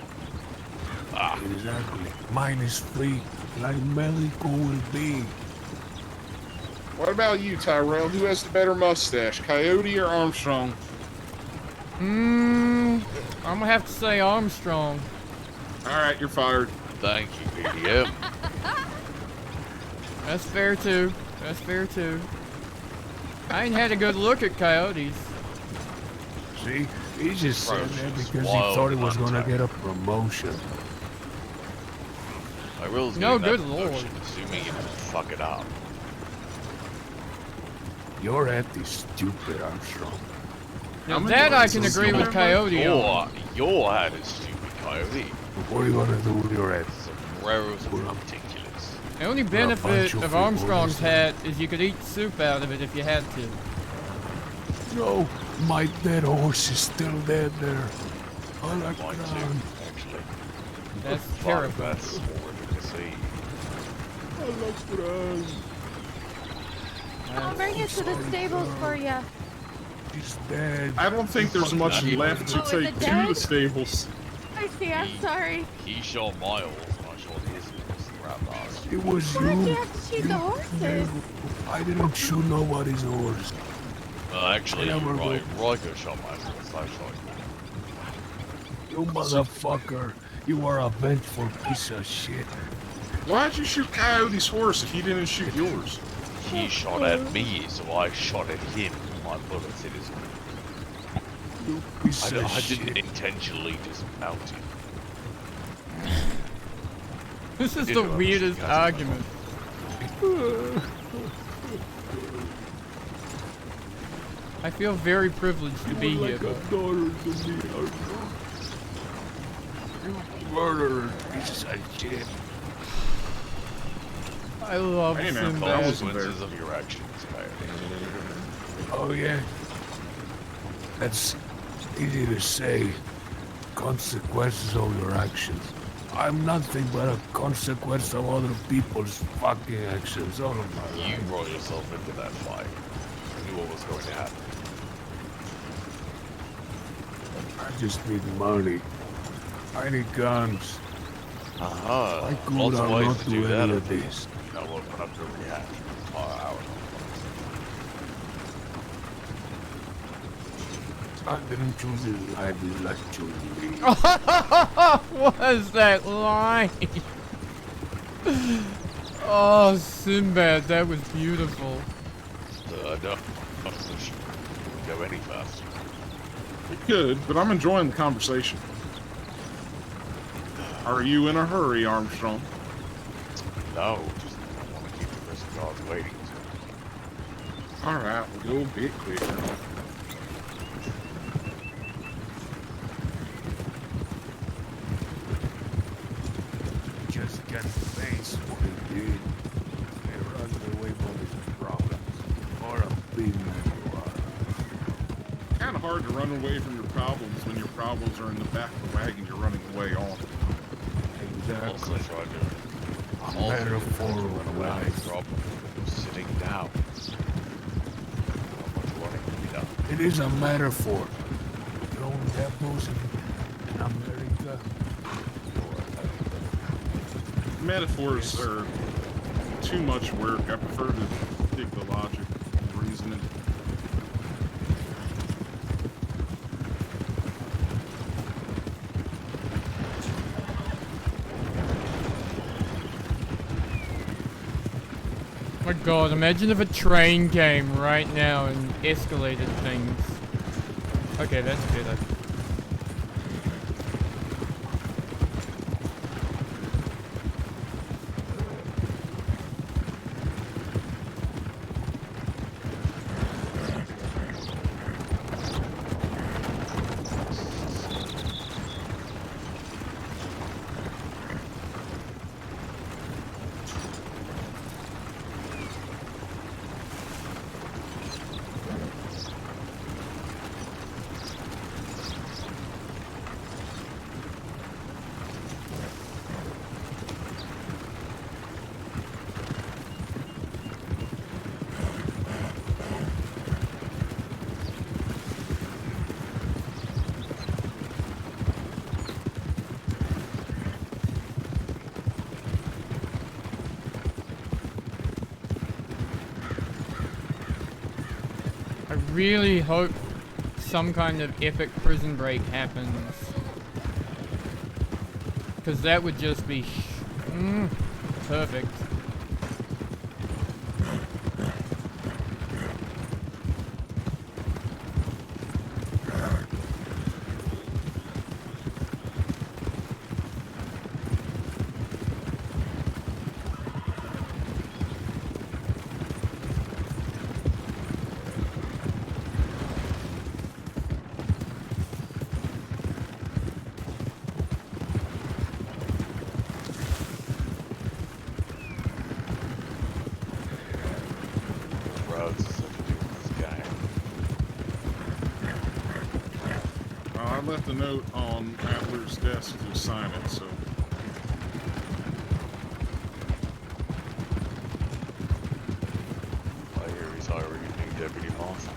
Exactly. Mine is free, like Meliko will be. What about you, Tyrell? Who has the better mustache, Coyote or Armstrong? I'm gonna have to say Armstrong. Alright, you're fired. Thank you, BDM. That's fair too. That's fair too. I ain't had a good look at Coyotes. See? He just said that because he wild thought he was gonna contact. get a promotion. Tyril's No, getting good that lord. promotion, assuming you don't fuck it up. Your head is stupid, Armstrong. Now that I can agree with Coyote on. Your hat is stupid, Coyote. What are you gonna do with your head? Sombreros are ridiculous. The only We're a bunch benefit of of Armstrong's frivolous. hat is you could eat soup out of it if you had to. No, my dead horse is still dead there. On the ground. Actually. That's Fuck, terrifying. that's horrific to see. On the ground. I'll bring it to the stables for you. He's dead. I don't think there's much left to Oh, is take it to dead? the stables. I see, I'm sorry. He shot my horse and I shot his horse. Right last. It was Why'd you you. have to shoot the horses? I didn't shoot nobody's horse. Actually, you're Never right. Riker shot my horse. I shot You motherfucker. You are a vengeful piece of shit. Why'd you shoot Coyote's horse if he didn't shoot yours? He shot at me, so I shot at him. My bullets hit his head. You piece I of didn't shit. intentionally dismount him. This is You the know, weirdest guys, argument. I feel very privileged to be here, Like a but daughter to me, Armstrong. You murderer, piece of shit. I love Hey, man, Sinbad. that was Consequences of your actions, Coyote. Oh yeah. That's easy to say. Consequences of your actions. I'm nothing but a consequence of other people's fucking actions all of my life. You brought yourself into that fight. You knew what was going to happen. I just need money. I need guns. Uh-huh. I could Lots of ways not to do do that. any I of think. this. You know what? We're not going to react. I didn't choose it. I did not choose me. What is that line? Oh, Sinbad, that was beautiful. No, not push. Go any faster. It could, but I'm enjoying the conversation. Are you in a hurry, Armstrong? No, just don't want to keep the rest of the guards waiting. Alright, we'll go a bit quicker. Just get the face what he did. They run away from his problems. Or a big man you are. Kind of hard to run away from your problems when your problems are in the back of the wagon you're running away on. Also try to metaphor run away from sitting down. Not much running to be done. It is a metaphor. We don't have those in America. Metaphors are too much work. I prefer to dig the logic and reasoning. My god, imagine if a train came right now and escalated things. Okay, that's better. I really hope some kind of epic prison break happens. Because that would just be perfect. I left a note on Adler's desk to sign it, so. I hear he's hiring a new deputy marshal.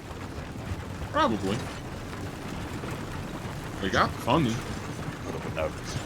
Probably. They got funding. Put up a notice.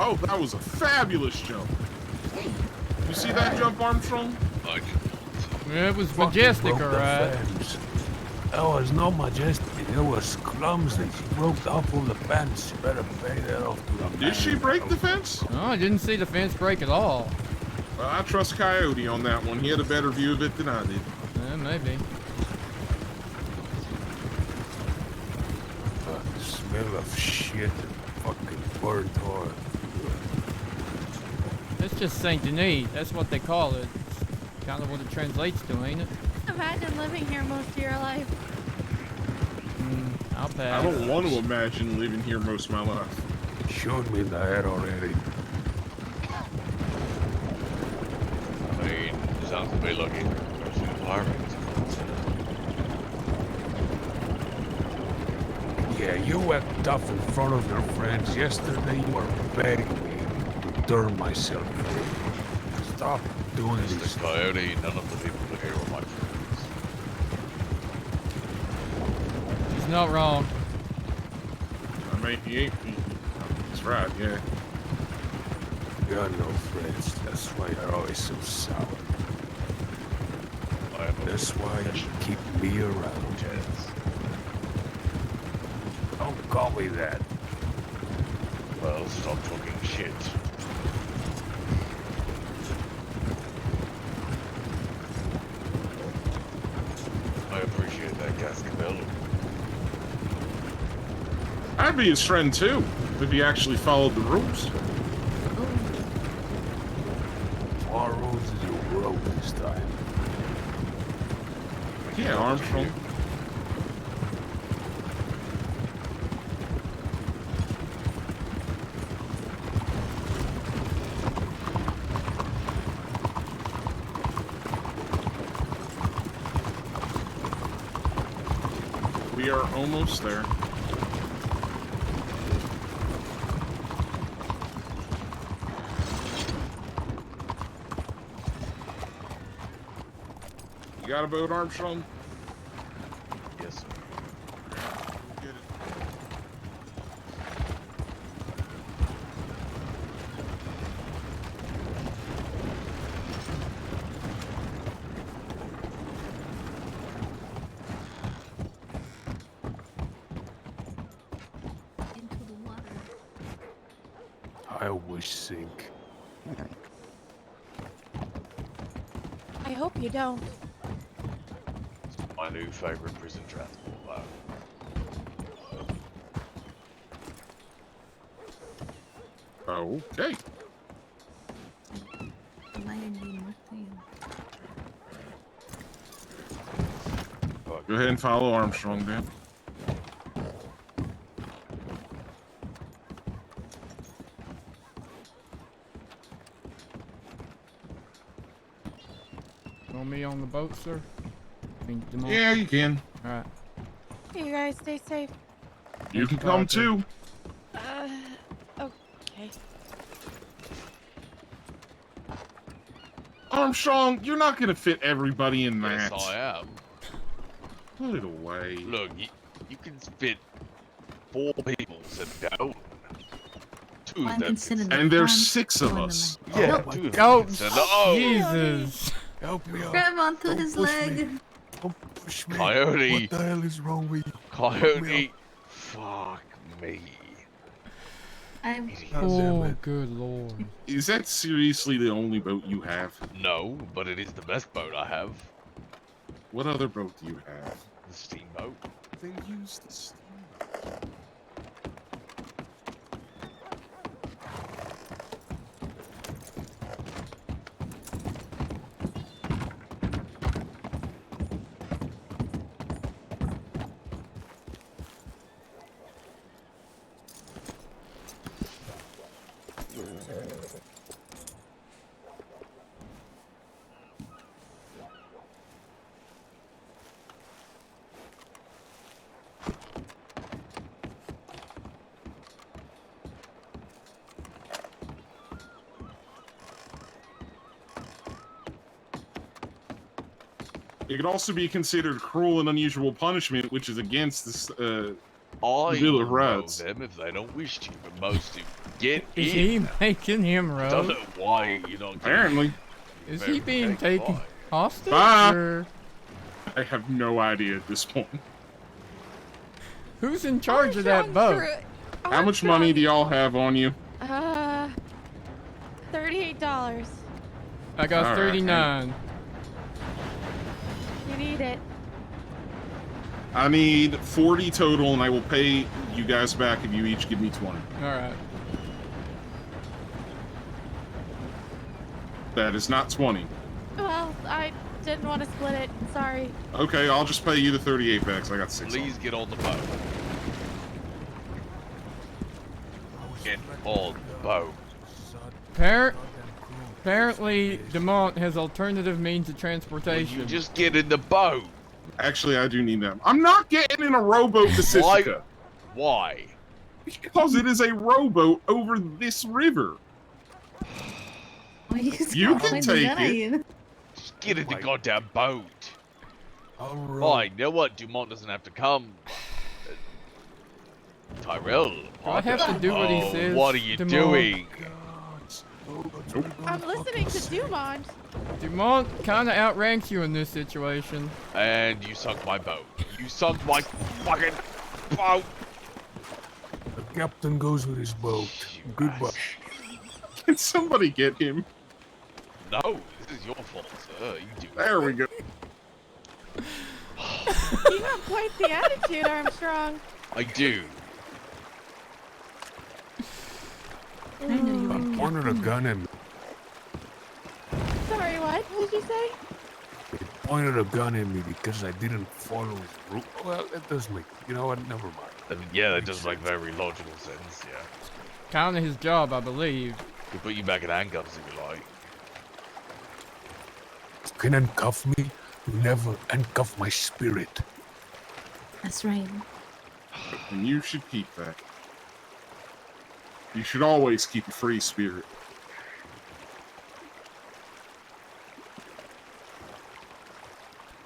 Oh, that was a fabulous jump. You see that jump, Armstrong? Yeah, it was majestic, Broke the alright. fence. That was not majestic. It was clumsy. She broke the up of the fence. You better pay that off to the man. Did she break the fence? No, I didn't see the fence break at all. Well, I trust Coyote on that one. He had a better view of it than I did. Yeah, maybe. The smell of shit and fucking burnt heart. It's just Saint Denis. That's what they call it. It's kind of what it translates to, ain't it? Imagine living here most of your life. I'll pass. I don't want to imagine living here most of my life. Shot me in the head already. I mean, sounds to be lucky. There's no pirates. Yeah, you act tough in front of your friends. Yesterday you were begging me to turn myself in. Stop doing this. Mr. Coyote, none of the people here were my friends. He's not wrong. I mean, he ain't. That's right, yeah. You got no friends. That's why you're always so sour. That's why you keep me around. Don't call me that. Well, stop talking shit. I appreciate that, Cascabel. I'd be his friend too, if he actually followed the rules. What rules did you broke this time? Yeah, Armstrong. We are almost there. You got a boat, Armstrong? Yes, sir. Get it. I wish sink. I hope you don't. My new favorite prison transport boat. Okay. Go ahead and follow Armstrong, Dan. Want me on the boat, sir? I mean, Demont? Yeah, you can. Alright. You guys stay safe. You can come too. Okay. Armstrong, you're not gonna fit everybody in that. Yes, I am. Put it away. Look, you can fit 4 people sit down. 2 of them. And there's 6 of us. Yeah, 2 of them. can sit down. Jesus. Help me out. Grab onto Don't his push leg. me. Don't push me. Coyote. What the hell is wrong with you? Coyote. Fuck me. I'm. Oh, good lord. Is that seriously the only boat you have? No, but it is the best boat I have. What other boat do you have? The steamboat. Then use the steamboat. It could also be considered cruel and unusual punishment, which is against this, I Bill of will row Rights. them if they don't wish to, but most do. Get Is in. he making him I don't row? know why you're not. Apparently. Is he being taken hostage? Bye. Or I have no idea at this point. who's in charge of that boat? How much money do y'all have on you? $38. I got All right, 39. You need it. I need 40 total, and I will pay you guys back if you each give me 20. Alright. That is not 20. Well, I didn't want to split it. Sorry. Okay, I'll just pay you the 38 back, so I got 6. Please get on the boat. Get on the boat. Apparently, Demont has alternative means of transportation. You just get in the boat. Actually, I do need them. I'm not getting in a rowboat to Sisika. Why? Because it is a rowboat over this river. You can take it. Just get in the goddamn boat. Fine, you know what? Dumont doesn't have to come. Tyrell. Do I have to do what he says? What are you Dumont? doing? I'm listening to Dumont. Dumont kind of outranks you in this situation. And you sunk my boat. You sunk my fucking boat. The captain goes with his boat. Goodbye. Can somebody get him? No, this is your fault, sir. You do. There we go. You have quite the attitude, Armstrong. I do. I pointed a gun at me. Sorry, what? What did you say? He pointed a gun at me because I didn't follow his route. Well, that does make... You know what? Never mind. Yeah, that does make very logical sense, yeah. Kind of his job, I believe. He'll put you back in handcuffs if you like. You can handcuff me, you never handcuff my spirit. That's right. And you should keep that. You should always keep a free spirit.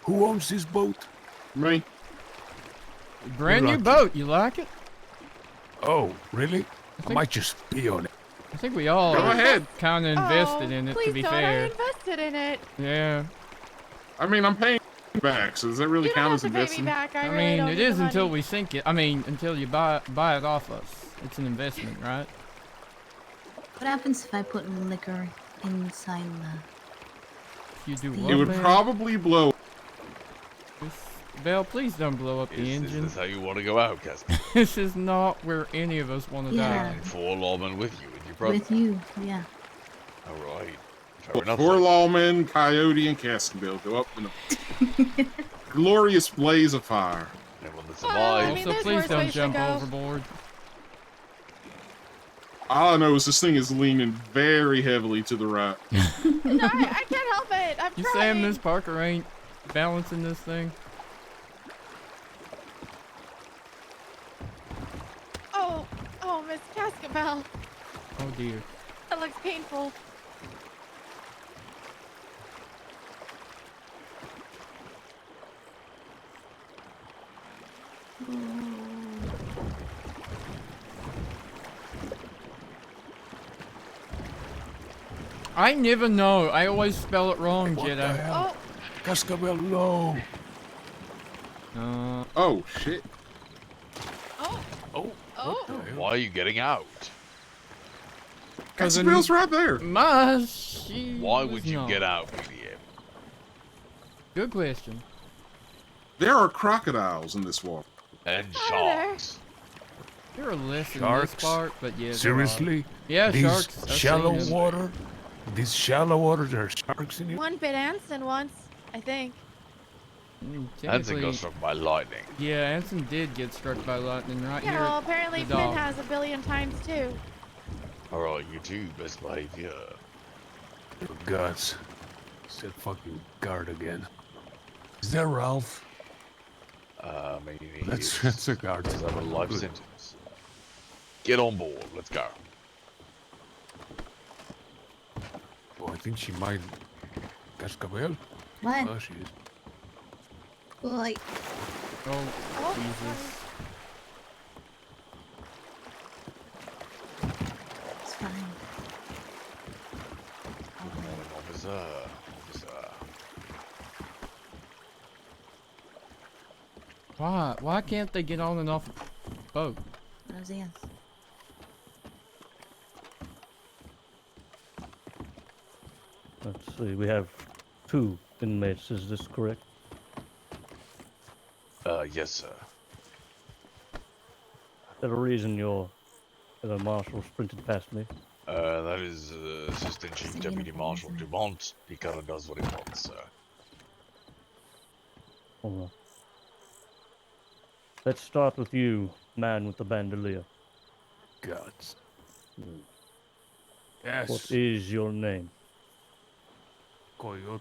Who owns this boat? Me. Brand new lucky. boat. You like it? Oh, really? I might just pee on it. I think we all Go ahead. kind of invested in it, Please to be don't. fair. I invested in it. Yeah. I mean, I'm paying back, so does that really You don't count have as to pay me investing? back. I I really mean, don't it need is the until money. we sink it. I mean, until you buy it off us. It's an investment, right? What happens if I put liquor inside If you do It what, would man? probably blow. Belle, please don't blow up the Is engine. this how you want to go out, Casper? This is not where any of us want to Yeah. die. 4 lawmen with you and your the... brother. With you, yeah. Alright. Fair enough. 4 lawmen, Coyote, and Cascabel go up in a glorious blaze of fire. Everyone that I survives. mean, Also, there's please worse don't ways to jump go. overboard. All I know is this thing is leaning very heavily to the right. No, I can't help it. I'm You trying. saying Miss Parker ain't balancing this thing? Oh, Miss Cascabel. Oh dear. That looks painful. I never know. I always spell it wrong, What the Jedi. hell? Cascabel, no. Oh, shit. Why are you getting out? Cascabel's right there. Why would you get out, BBM? Good question. There are crocodiles in this water. And sharks. There are less in Sharks? this part, but yeah. there are. Seriously? Yeah, These sharks. I've shallow seen them. water? These shallow waters, there are sharks in it? One bit Anson once, I think. Anson Technically- got struck by lightning. Yeah, Anson did get struck by lightning right here. Yeah, well, apparently the Finn dog. has a billion times too. Alright, you two, best behavior. For God's said fucking guard again. Is that Ralph? Maybe That's a guard. does have a life Good. sentence. Get on board, let's go. Oh, I think she might... Cascabel? What? Oh, she is. Like, Oh, Jesus. Why? Why can't they get on and off a boat? Those ants. Let's see, we have 2 inmates, is this correct? Yes, sir. Is there a reason the marshal sprinted past me? That is Assistant Chief Deputy Marshal Dumont. He kind of does what he wants, sir. Hold on. Let's start with you, man with the bandolier. Gods. Yes. What is your name? Coyote.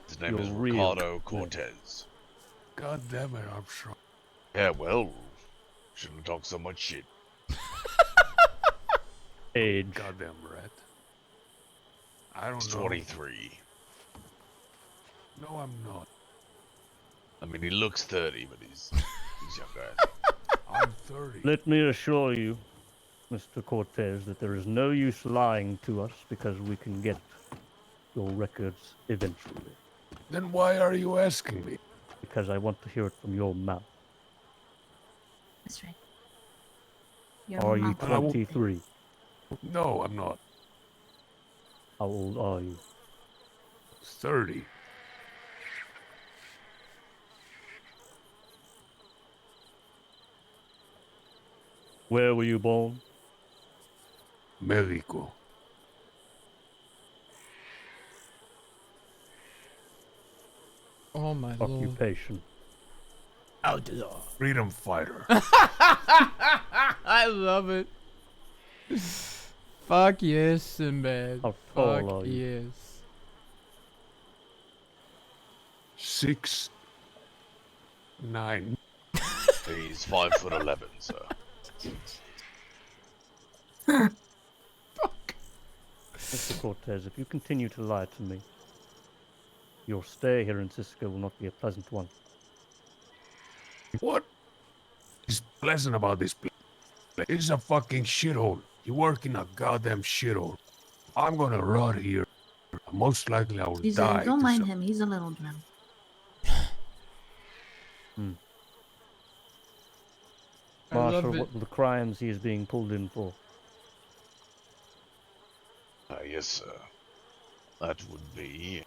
His name is Your real Ricardo name. Cortez. God damn it, Armstrong. Yeah, well, shouldn't talk so much shit. Age. Goddamn rat. I don't He's know. 23. No, I'm not. I mean, he looks 30, but he's younger. I'm 30. Let me assure you, Mr. Cortez, that there is no use lying to us because we can get your records eventually. Then why are you asking me? Because I want to hear it from your mouth. That's right. Are you But I won't- 23? No, I'm not. How old are you? 30. Where were you born? Mexico. Oh my lord. Occupation. Outlaw. Freedom fighter. I love it. Fuck yes, Sinbad. How tall Fuck are you? yes. 6'9". He's 5'11", sir. Mr. Cortez, if you continue to lie to me, your stay here in Cisco will not be a pleasant one. What is pleasant about this place? It's a fucking shithole. You work in a goddamn shithole. I'm gonna rot here. Most likely I will He's die. don't to mind some- him. He's a little drunk. Marshal, love it. what were the crimes he is being pulled in for? Yes, sir. That would be...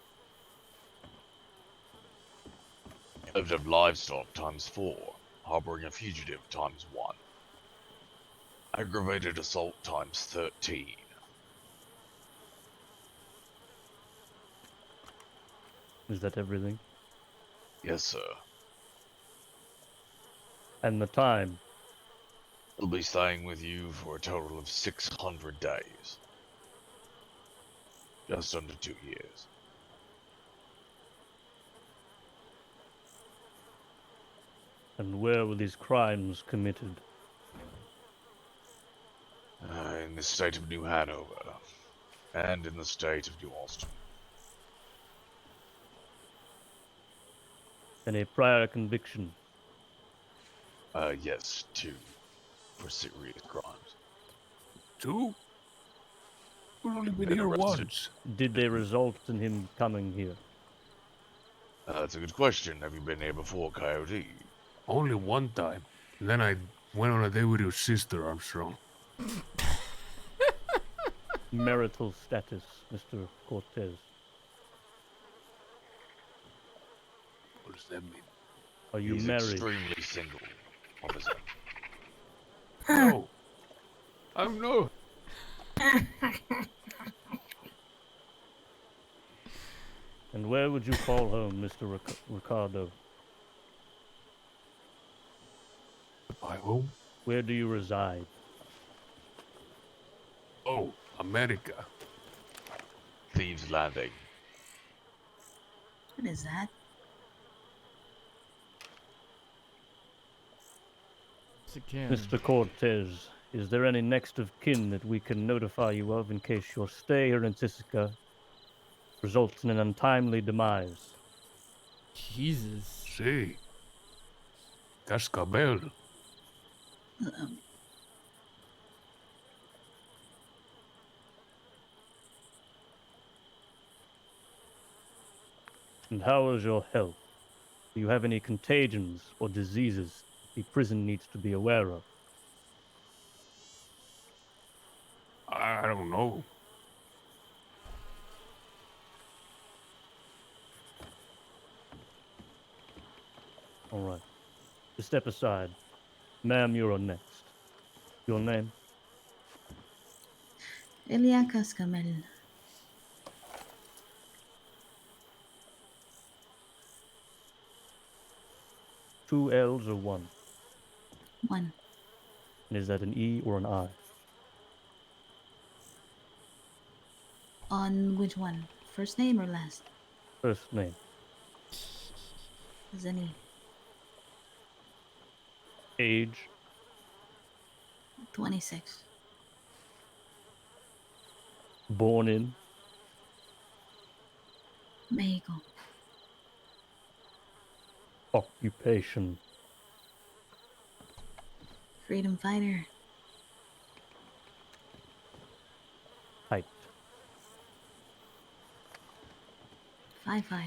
theft of livestock ×4. Harboring a fugitive ×1. Aggravated assault ×13. Is that everything? Yes, sir. And the time? He'll be staying with you for a total of 600 days. Just under 2 years. And where were these crimes committed? In the state of New Hanover. And in the state of New Austin. Any prior conviction? Yes, 2. For serious crimes. 2? We've only been here once. Did they result in him coming here? That's a good question. Have you been here before, Coyote? Only one time. Then I went on a date with your sister, Armstrong. Marital status, Mr. Cortez. What does that mean? Are you He's married? extremely single. What is that? No. I'm no. And where would you call home, Mr. Ricardo? My home? Where do you reside? Oh, America. Thieves Landing. What is that? Mr. Cortez, is there any next of kin that we can notify you of in case your stay here in Tisica results in an untimely demise? Jesus. Sí. Cascabel. And how is your health? Do you have any contagions or diseases the prison needs to be aware of? I don't know. All right. Just step aside. Ma'am, you're on next. Your name? Elia Cascamel. Two L's or one? One. And is that an E or an I? On which one? First name or last? First name. Zenny. Age? 26. Born in? Mexico. Occupation? Freedom fighter. Height? 5'5".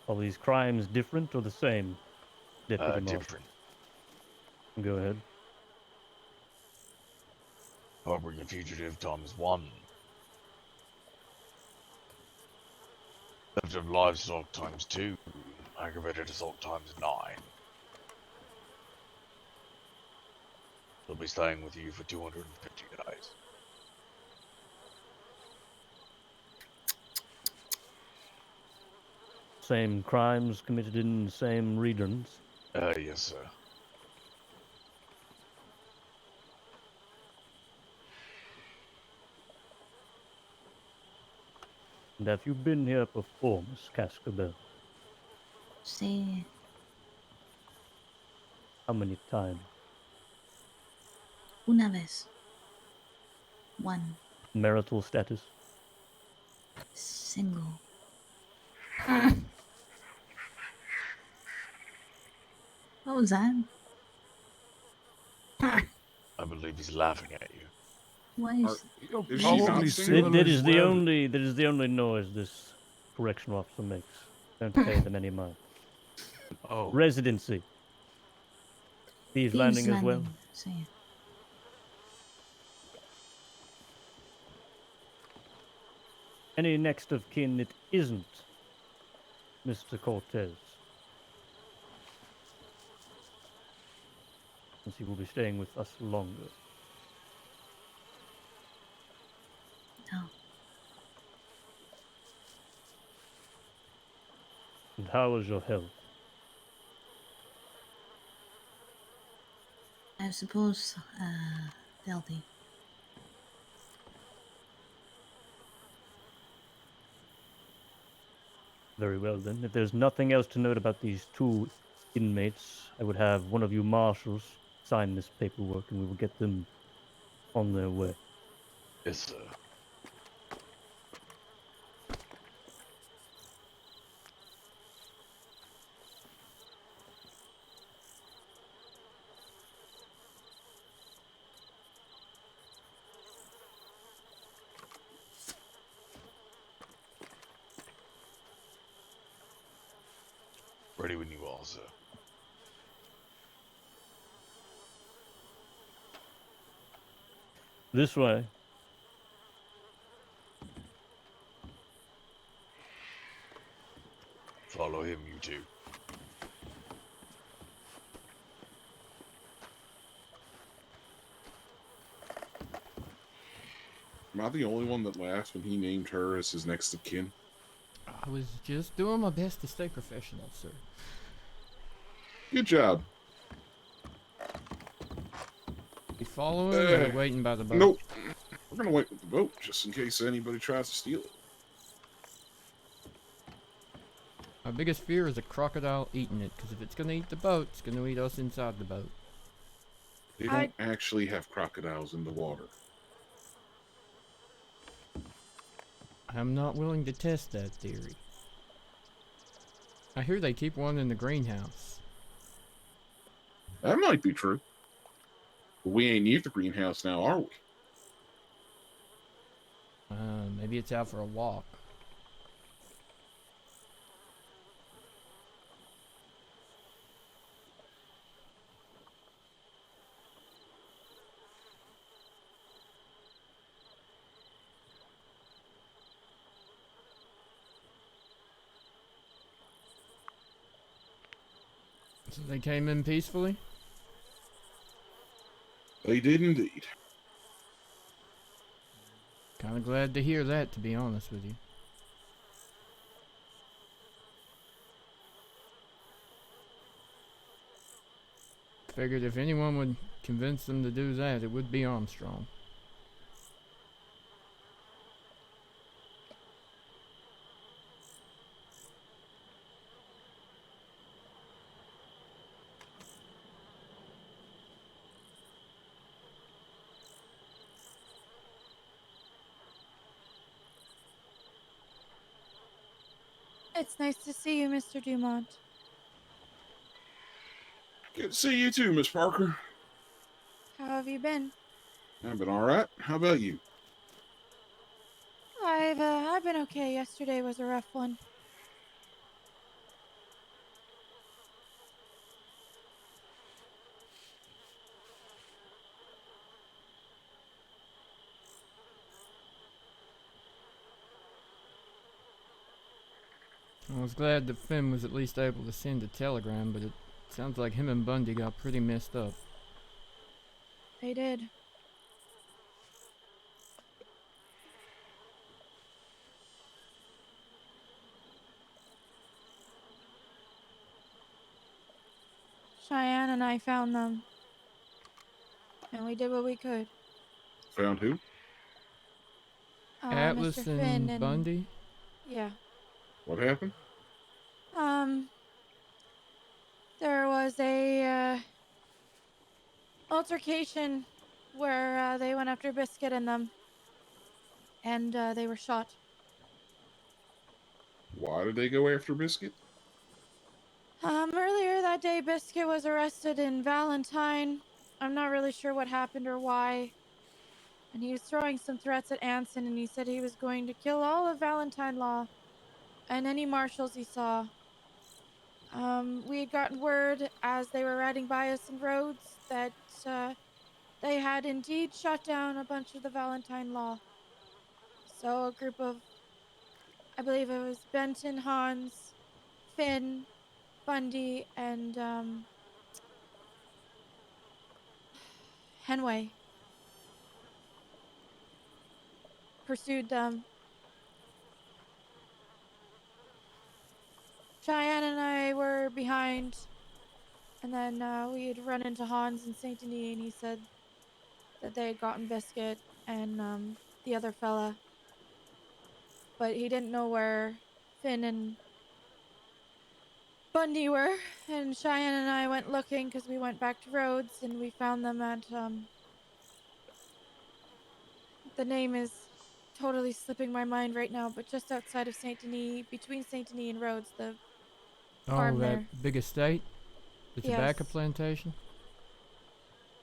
Are these crimes different or the same? Deputy Marshal? Different. Go ahead. Harboring a fugitive ×1. Theft of livestock ×2. Aggravated assault ×9. They'll be staying with you for 250 days. Same crimes committed in the same regions? Yes, sir. And have you been here before, Miss Cascabel? Sí. How many times? Una vez. One. Marital status? Single. What was that? I believe he's laughing at you. Why is... Is she not single? That is the only noise this correctional officer makes. Don't pay them any mind. Oh. Residency. Thieves Landing as well? Sí. Any next of kin that isn't Mr. Cortez? Since he will be staying with us longer. No. And how is your health? I suppose, healthy. Very well then. If there's nothing else to note about these two inmates, I would have one of you marshals sign this paperwork and we will get them on their way. Yes, sir. Ready when you are, sir. This way. Follow him, you two. Am I the only one that laughed when he named her as his next of kin? I was just doing my best to stay professional, sir. Good job. You following or waiting by the boat? Nope. We're gonna wait with the boat just in case anybody tries to steal it. My biggest fear is a crocodile eating it, because if it's gonna eat the boat, it's gonna eat us inside the boat. They don't actually have crocodiles in the water. I'm not willing to test that theory. I hear they keep one in the greenhouse. That might be true. But we ain't near the greenhouse now, are we? Maybe it's out for a walk. So they came in peacefully? They did indeed. Kinda glad to hear that, to be honest with you. Figured if anyone would convince them to do that, it would be Armstrong. It's nice to see you, Mr. Dumont. Good to see you too, Miss Parker. How have you been? I've been alright. How about you? I've been okay. Yesterday was a rough one. I was glad that Finn was at least able to send a telegram, but it sounds like him and Bundy got pretty messed up. They did. Cheyenne and I found them. And we did what we could. Found who? Atlas Mr. Finn and Bundy? Yeah. What happened? There was a altercation where they went after Biscuit and them. And they were shot. Why did they go after Biscuit? Earlier that day, Biscuit was arrested in Valentine. I'm not really sure what happened or why. And he was throwing some threats at Anson, and he said he was going to kill all of Valentine Law and any marshals he saw. We had gotten word as they were riding by us in roads that they had indeed shot down a bunch of the Valentine Law. So a group of, I believe it was Benton, Hans, Finn, Bundy, and Henway pursued them. Cheyenne and I were behind, and then we had run into Hans and Saint Denis, and he said that they had gotten Biscuit and the other fella, but he didn't know where Finn and Bundy were. And Cheyenne and I went looking because we went back to Rhodes, and we found them at the name is totally slipping my mind right now, but just outside of Saint Denis, between Saint Denis and Rhodes, the farm that there. big estate? The tobacco Yes. plantation?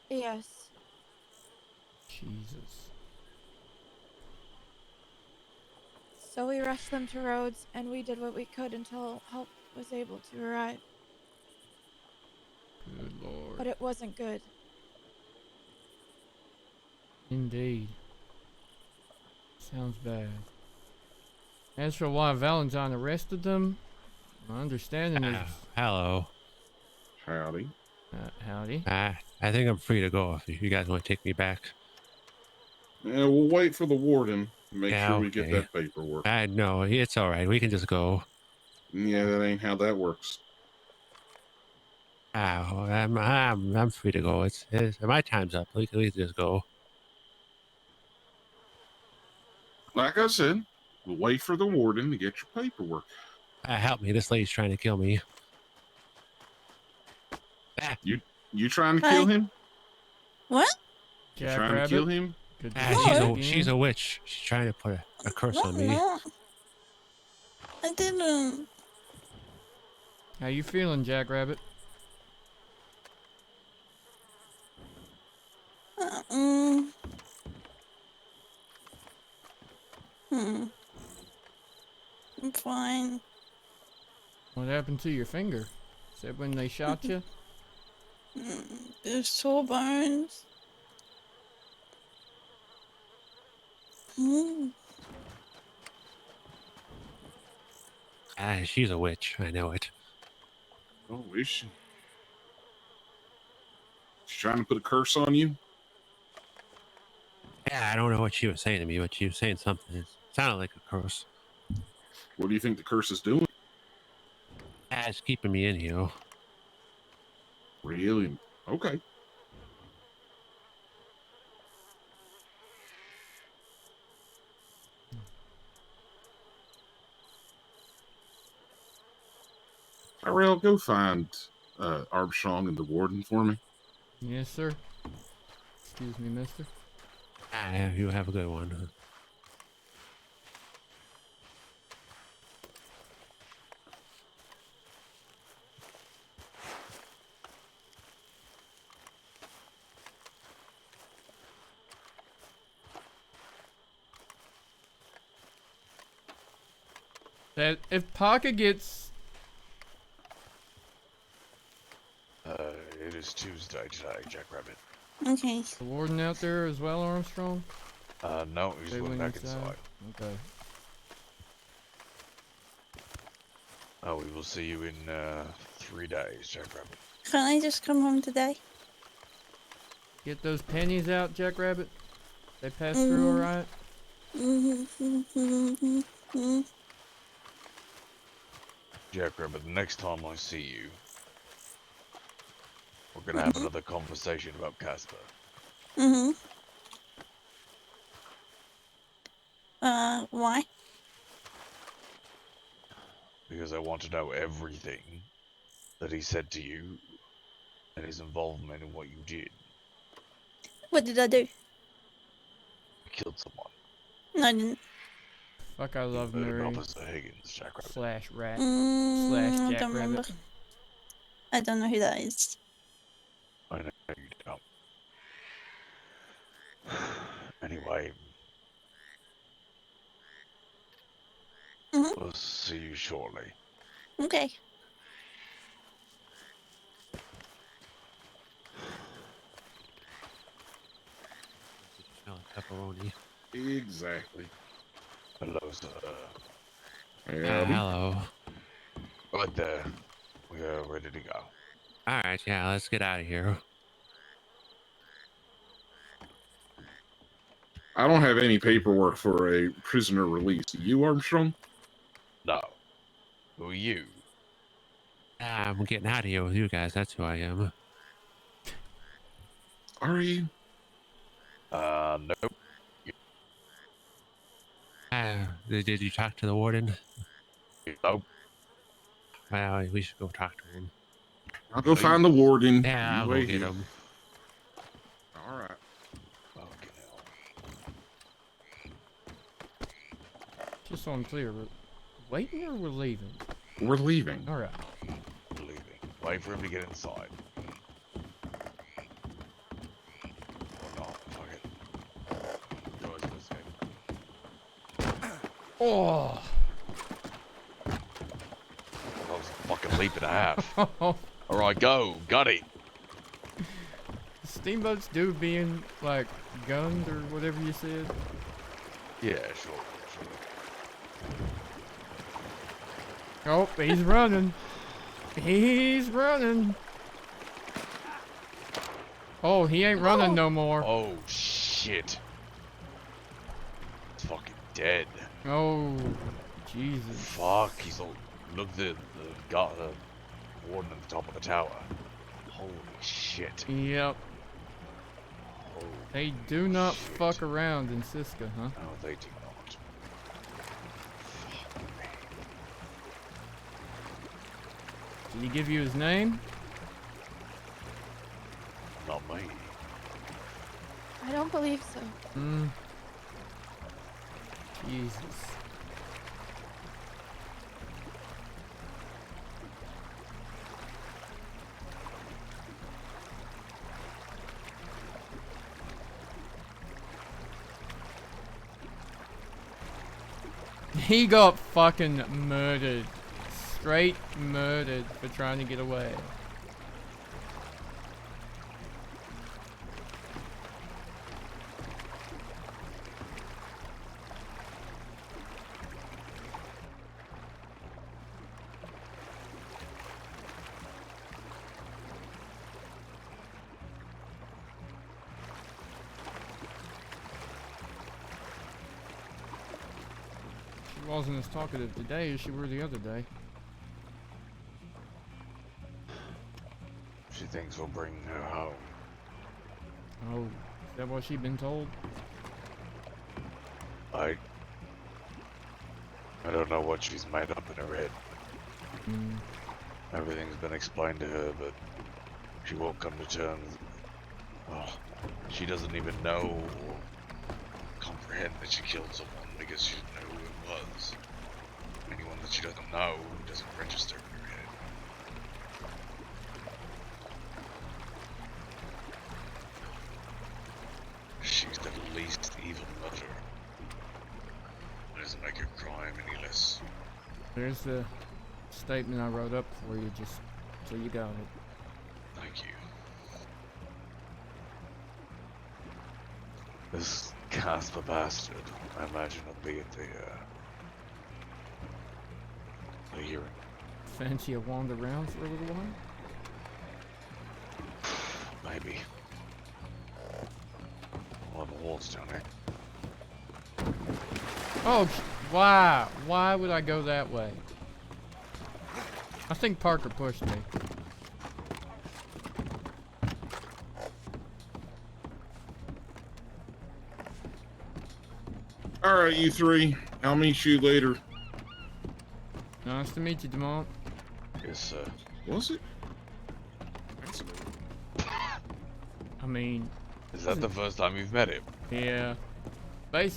Yes. Jesus. So we rushed them to Rhodes, and we did what we could until help was able to arrive. Good lord. But it wasn't good. Indeed. Sounds bad. As for why Valentine arrested them, my understanding is... Hello. Howdy. Howdy. I think I'm free to go if you guys want to take me back. Yeah, we'll wait for the warden to make Yeah, sure we get okay. that paperwork. No, it's all right. We can just go. Yeah, that ain't how that works. I'm free to go. It's my time's up. We can just go. Like I said, we'll wait for the warden to get your paperwork. Help me. This lady's trying to kill me. You trying to kill him? What? You trying to kill him? She's a witch. She's trying to put a curse on me. No. I didn't. How you feeling, Jackrabbit? I'm fine. What happened to your finger? Said when they shot you? There's sore bones. She's a witch. I know it. Oh, is she? She's trying to put a curse on you? Yeah, I don't know what she was saying to me, but she was saying something. It sounded like a curse. What do you think the curse is doing? Yeah, it's keeping me in here. Really? Okay. Tyrell, go find Armstrong and the warden for me. Yes, sir. Excuse me, mister. Ah, you have a good one. That if Parker gets... It is Tuesday today, Jackrabbit. Okay. The warden out there as well, Armstrong? No, he's They going went back inside. Okay. Oh, we will see you in 3 days, Jackrabbit. Can't I just come home today? Get those pennies out, Jackrabbit. They pass through alright? Jackrabbit, the next time I see you, we're gonna have another conversation about Casper. Why? Because I want to know everything that he said to you and his involvement in what you did. What did I do? You killed someone. No, I didn't. Fuck, I love Murdered Murray. Officer Higgins, Jackrabbit. Slash rat. I Slash don't remember. Jackrabbit. I don't know who that is. I know you don't. Anyway, we'll see you shortly. Okay. Smell like pepperoni. Exactly. Hello, sir. Hello. Right there. We are ready to go. Alright, yeah, let's get out of here. I don't have any paperwork for a prisoner release. You, Armstrong? No. Who are you? I'm getting out of here with you guys. That's who I am. Are you? Nope. Did you talk to the warden? Nope. Well, we should go talk to him. I'll go find the warden. Yeah, You I'll go wait get here. him. All right. Fucking hell. Just so I'm clear, we're waiting or we're leaving? We're leaving. Alright. We're leaving. Wait for him to get inside. Or not. Fuck it. Doors to escape. Oh! That was a fucking leap and a half. Alright, go. Got it. Steamboats do being, like, gunned or whatever you said? Yeah, sure. Oh, he's running. He's running. Oh, he ain't running no more. Oh, shit. He's fucking dead. Oh, Jesus. Fuck, he's all... Look at the warden at the top of the tower. Holy shit. Yep. Holy They do not fuck around in Siska, huh? No, they do not. Did he give you his name? Not me. I don't believe so. Hmm. Jesus. He got fucking murdered. Straight murdered for trying to get away. She wasn't as talkative today as she were the other day. She thinks we'll bring her home. Oh, is that what she's been told? I don't know what she's made up in her head. Mm. Everything's been explained to her, but she won't come to terms. Oh, she doesn't even know or comprehend that she killed someone because she didn't know who it was. Anyone that she doesn't know doesn't register in her head. She's the least evil murderer. It doesn't make her crime any less. There's the statement I wrote up for you, just so you got it. Thank you. This Casper bastard, I imagine he'll be at the hearing. Fancy a wander around for a little while? Maybe. We'll have a waltz down there. Oh, why? Why would I go that way? I think Parker pushed me. All right, you three. I'll meet you later. Nice to meet you, Demont. Yes, sir. Was it? I mean... Is that the first time you've met him? Yeah.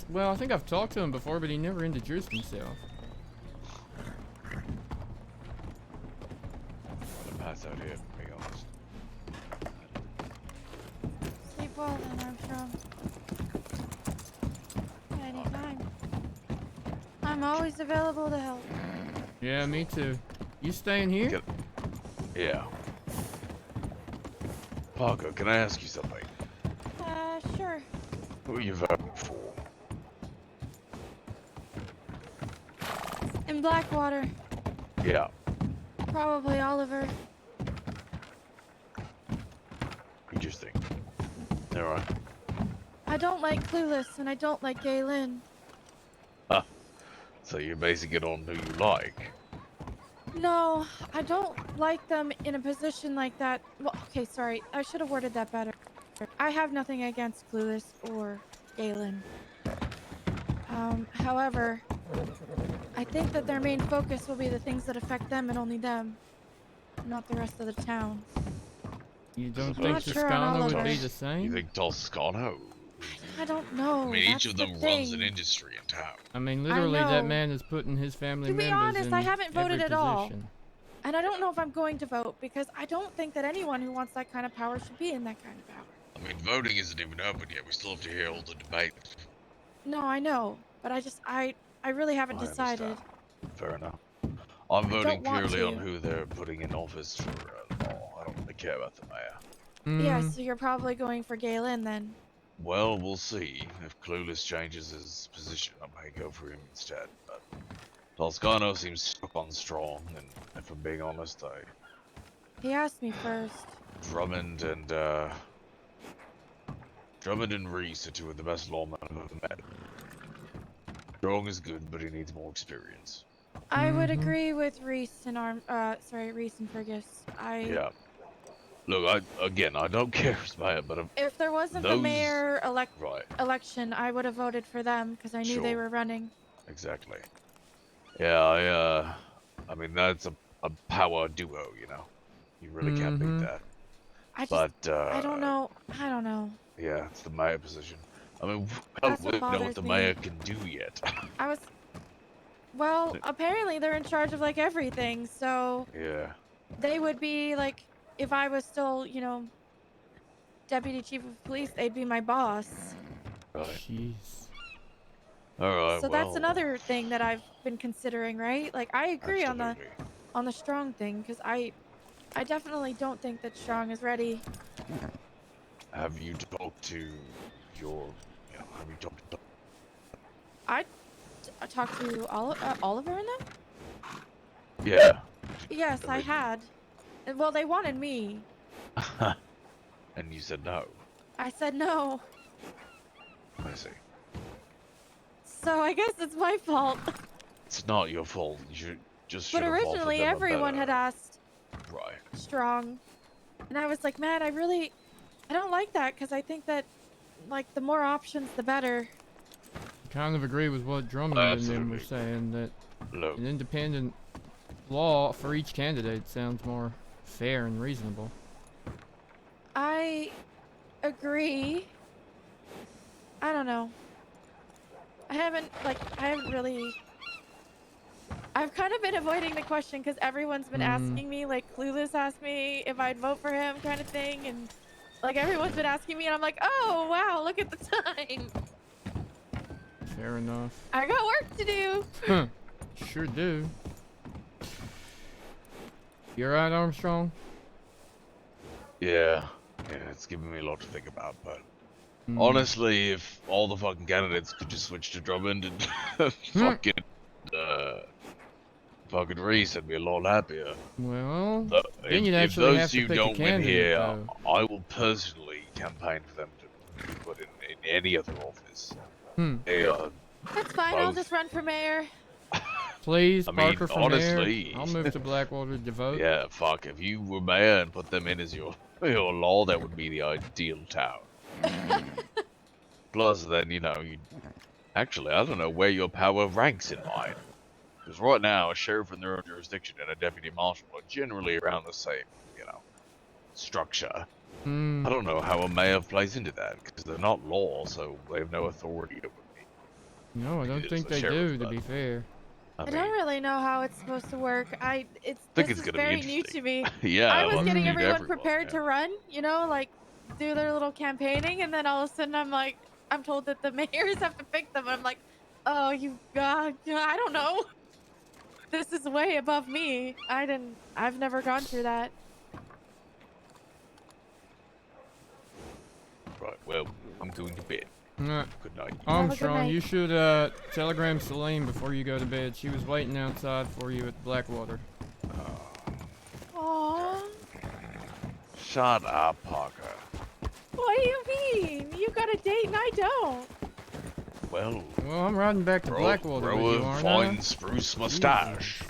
Well, I think I've talked to him before, but he never introduced himself. I'm gonna pass out here, to be honest. Sleep well then, Armstrong. Anytime. I'm always available to help. Yeah, me too. You staying here? Yeah. Parker, can I ask you something? Sure. Who are you voting for? In Blackwater. Yeah. Probably Oliver. Interesting. Alright. I don't like Clueless, and I don't like Galen. Huh. So you're basing it on who you like? No, I don't like them in a position like that. Well, okay, sorry. I should have worded that better. I have nothing against Clueless or Galen. However, I think that their main focus will be the things that affect them and only them, not the rest of the town. You don't I'm think not sure on Toscano would Oliver. be the same? You think Toscano? I don't know. I mean, each That's of the them runs an thing. industry in town. I mean, literally, that know. man is putting his family To be members honest, in I haven't voted every at all. position. And I don't know if I'm going to vote because I don't think that anyone who wants that kind of power should be in that kind of power. I mean, voting isn't even open yet. We still have to hear all the debate. No, I know, but I really haven't I decided. understand. Fair enough. I'm voting don't want purely on to. who they're putting in office for law. I don't really care about the mayor. Yeah, so you're probably going for Galen then. Well, we'll see. If Clueless changes his position, I may go for him instead. But Toscano seems stuck on strong, and if I'm being honest, He asked me first. Drummond and Reese are two of the best lawmen I've ever met. Strong is good, but he needs more experience. I would agree with Reese and Reese and Fergus. Yeah. Look, I don't care who's mayor, but If there wasn't the those- mayor right, election, I would have voted for them because I knew they Sure. were running. exactly. Yeah, I mean that's a power duo, you know. You really can't beat that. I just, But I don't know. I don't know. yeah, it's the mayor position. I mean, That's we what don't know what bothers the me. mayor can do yet. Well, apparently they're in charge of like everything, so Yeah. they would be like, if I was still, deputy chief of police, they'd be my boss. Right. Jeez. All right. So well, that's another thing that I've been considering, right? Like I agree Absolutely. on the Strong thing because I definitely don't think that Strong is ready. Have you talked to your? You know, have you talked to? I talked to Oliver and them. Yeah. Yes, I had. Well, they wanted me. And you said no. I said no. I see. So I guess it's my fault. It's not your fault. You should just But should have offered originally, them a everyone better- had asked Right. strong, and I was like, man, I don't like that because I think that, like, the more options, the better. Kind of agree with what Drummond and them were saying, that an independent law for each candidate sounds more fair and reasonable. I agree. I don't know. I haven't really. I've kind of been avoiding the question because everyone's been asking me, like, Clueless asked me if I'd vote for him, kind of thing, and like everyone's been asking me, and I'm like, oh wow, look at the time. Fair enough. I got work to do. Huh. Sure do. You alright, Armstrong? Yeah, it's giving me a lot to think about, but honestly, if all the fucking candidates could just switch to Drummond and fucking Reese, I'd be a lot happier. Well, But then you'd if actually those have to two pick a don't win candidate, here, though. I will personally campaign for them to be put in any other office. They are That's fine. I'll both- just run for mayor. Please, I mean, Parker for honestly, mayor. I'll move to Blackwater to vote. Yeah, fuck. If you were mayor and put them in as your law, that would be the ideal town. Plus, then, you actually, I don't know where your power ranks in mine. Because right now, a sheriff in their own jurisdiction and a deputy marshal are generally around the same, structure. I don't know how a mayor plays into that, because they're not law, so they have no authority over me. No, I don't It's think the they sheriff, do, to but- be fair. I don't really know how it's supposed to work. think This it's is gonna be very new to me. Yeah, I was well, getting new to everyone everyone, prepared to run, like do their little campaigning, and then all of a sudden I'm told that the mayors have to pick them. I'm like, oh, you God, I don't know. This is way above me. I've never gone through that. Right, well, I'm going to bed. Alright. Good night. Armstrong, night. you should telegram Celine before you go to bed. She was waiting outside for you at Blackwater. Aww. Shut up, Parker. What do you mean? You got a date and I don't. Well, I'm riding back to Blackwater grow with you, a aren't fine I? spruce mustache.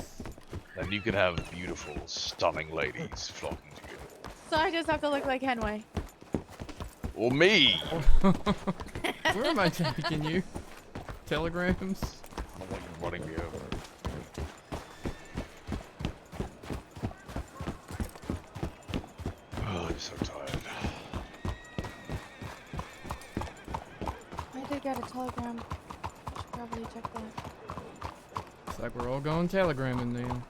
Then you can have beautiful, stunning ladies flocking to you. So I just have to look like Henway. Or me! Where am I taking you? Telegrams? I don't want you running me over. Oh, I'm so tired. I did get a telegram. I should probably check that. Looks like we're all going telegramming then.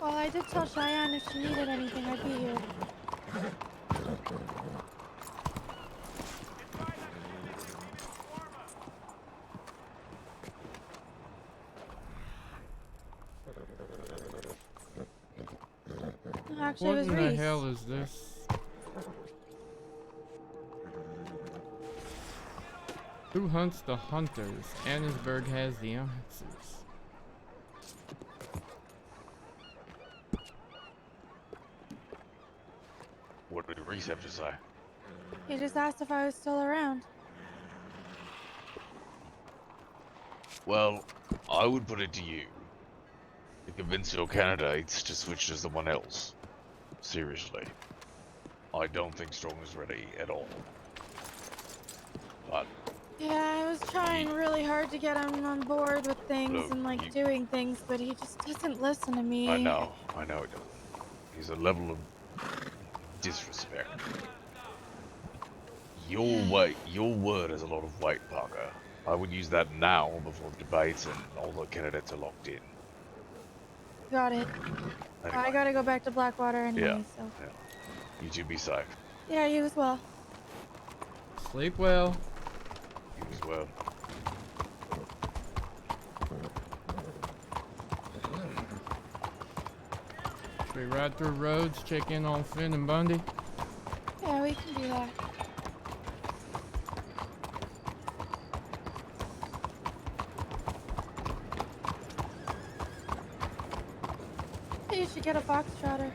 Well, I did tell Cheyenne if she needed anything, I'd be here. Actually, What it was in the Reese. hell is this? Who hunts the hunters? Annesburg has the answers. What did Reese have to say? He just asked if I was still around. Well, I would put it to you to convince your candidates to switch to someone else. Seriously. I don't think Strong is ready at all. But Yeah, I was trying really hard to get him on board with things Look, and like doing things, but he just doesn't listen to me. I know he doesn't. He's a level of disrespect. Your word has a lot of weight, Parker. I would use that now before the debates and all the candidates are locked in. Got it. Anyway. I gotta go back to Blackwater anyway, Yeah. so. Yeah. You two be safe. Yeah, you as well. Sleep well. You as well. Should we ride through roads, check in on Finn and Bundy? Yeah, we can do that. You should get a foxtrotter.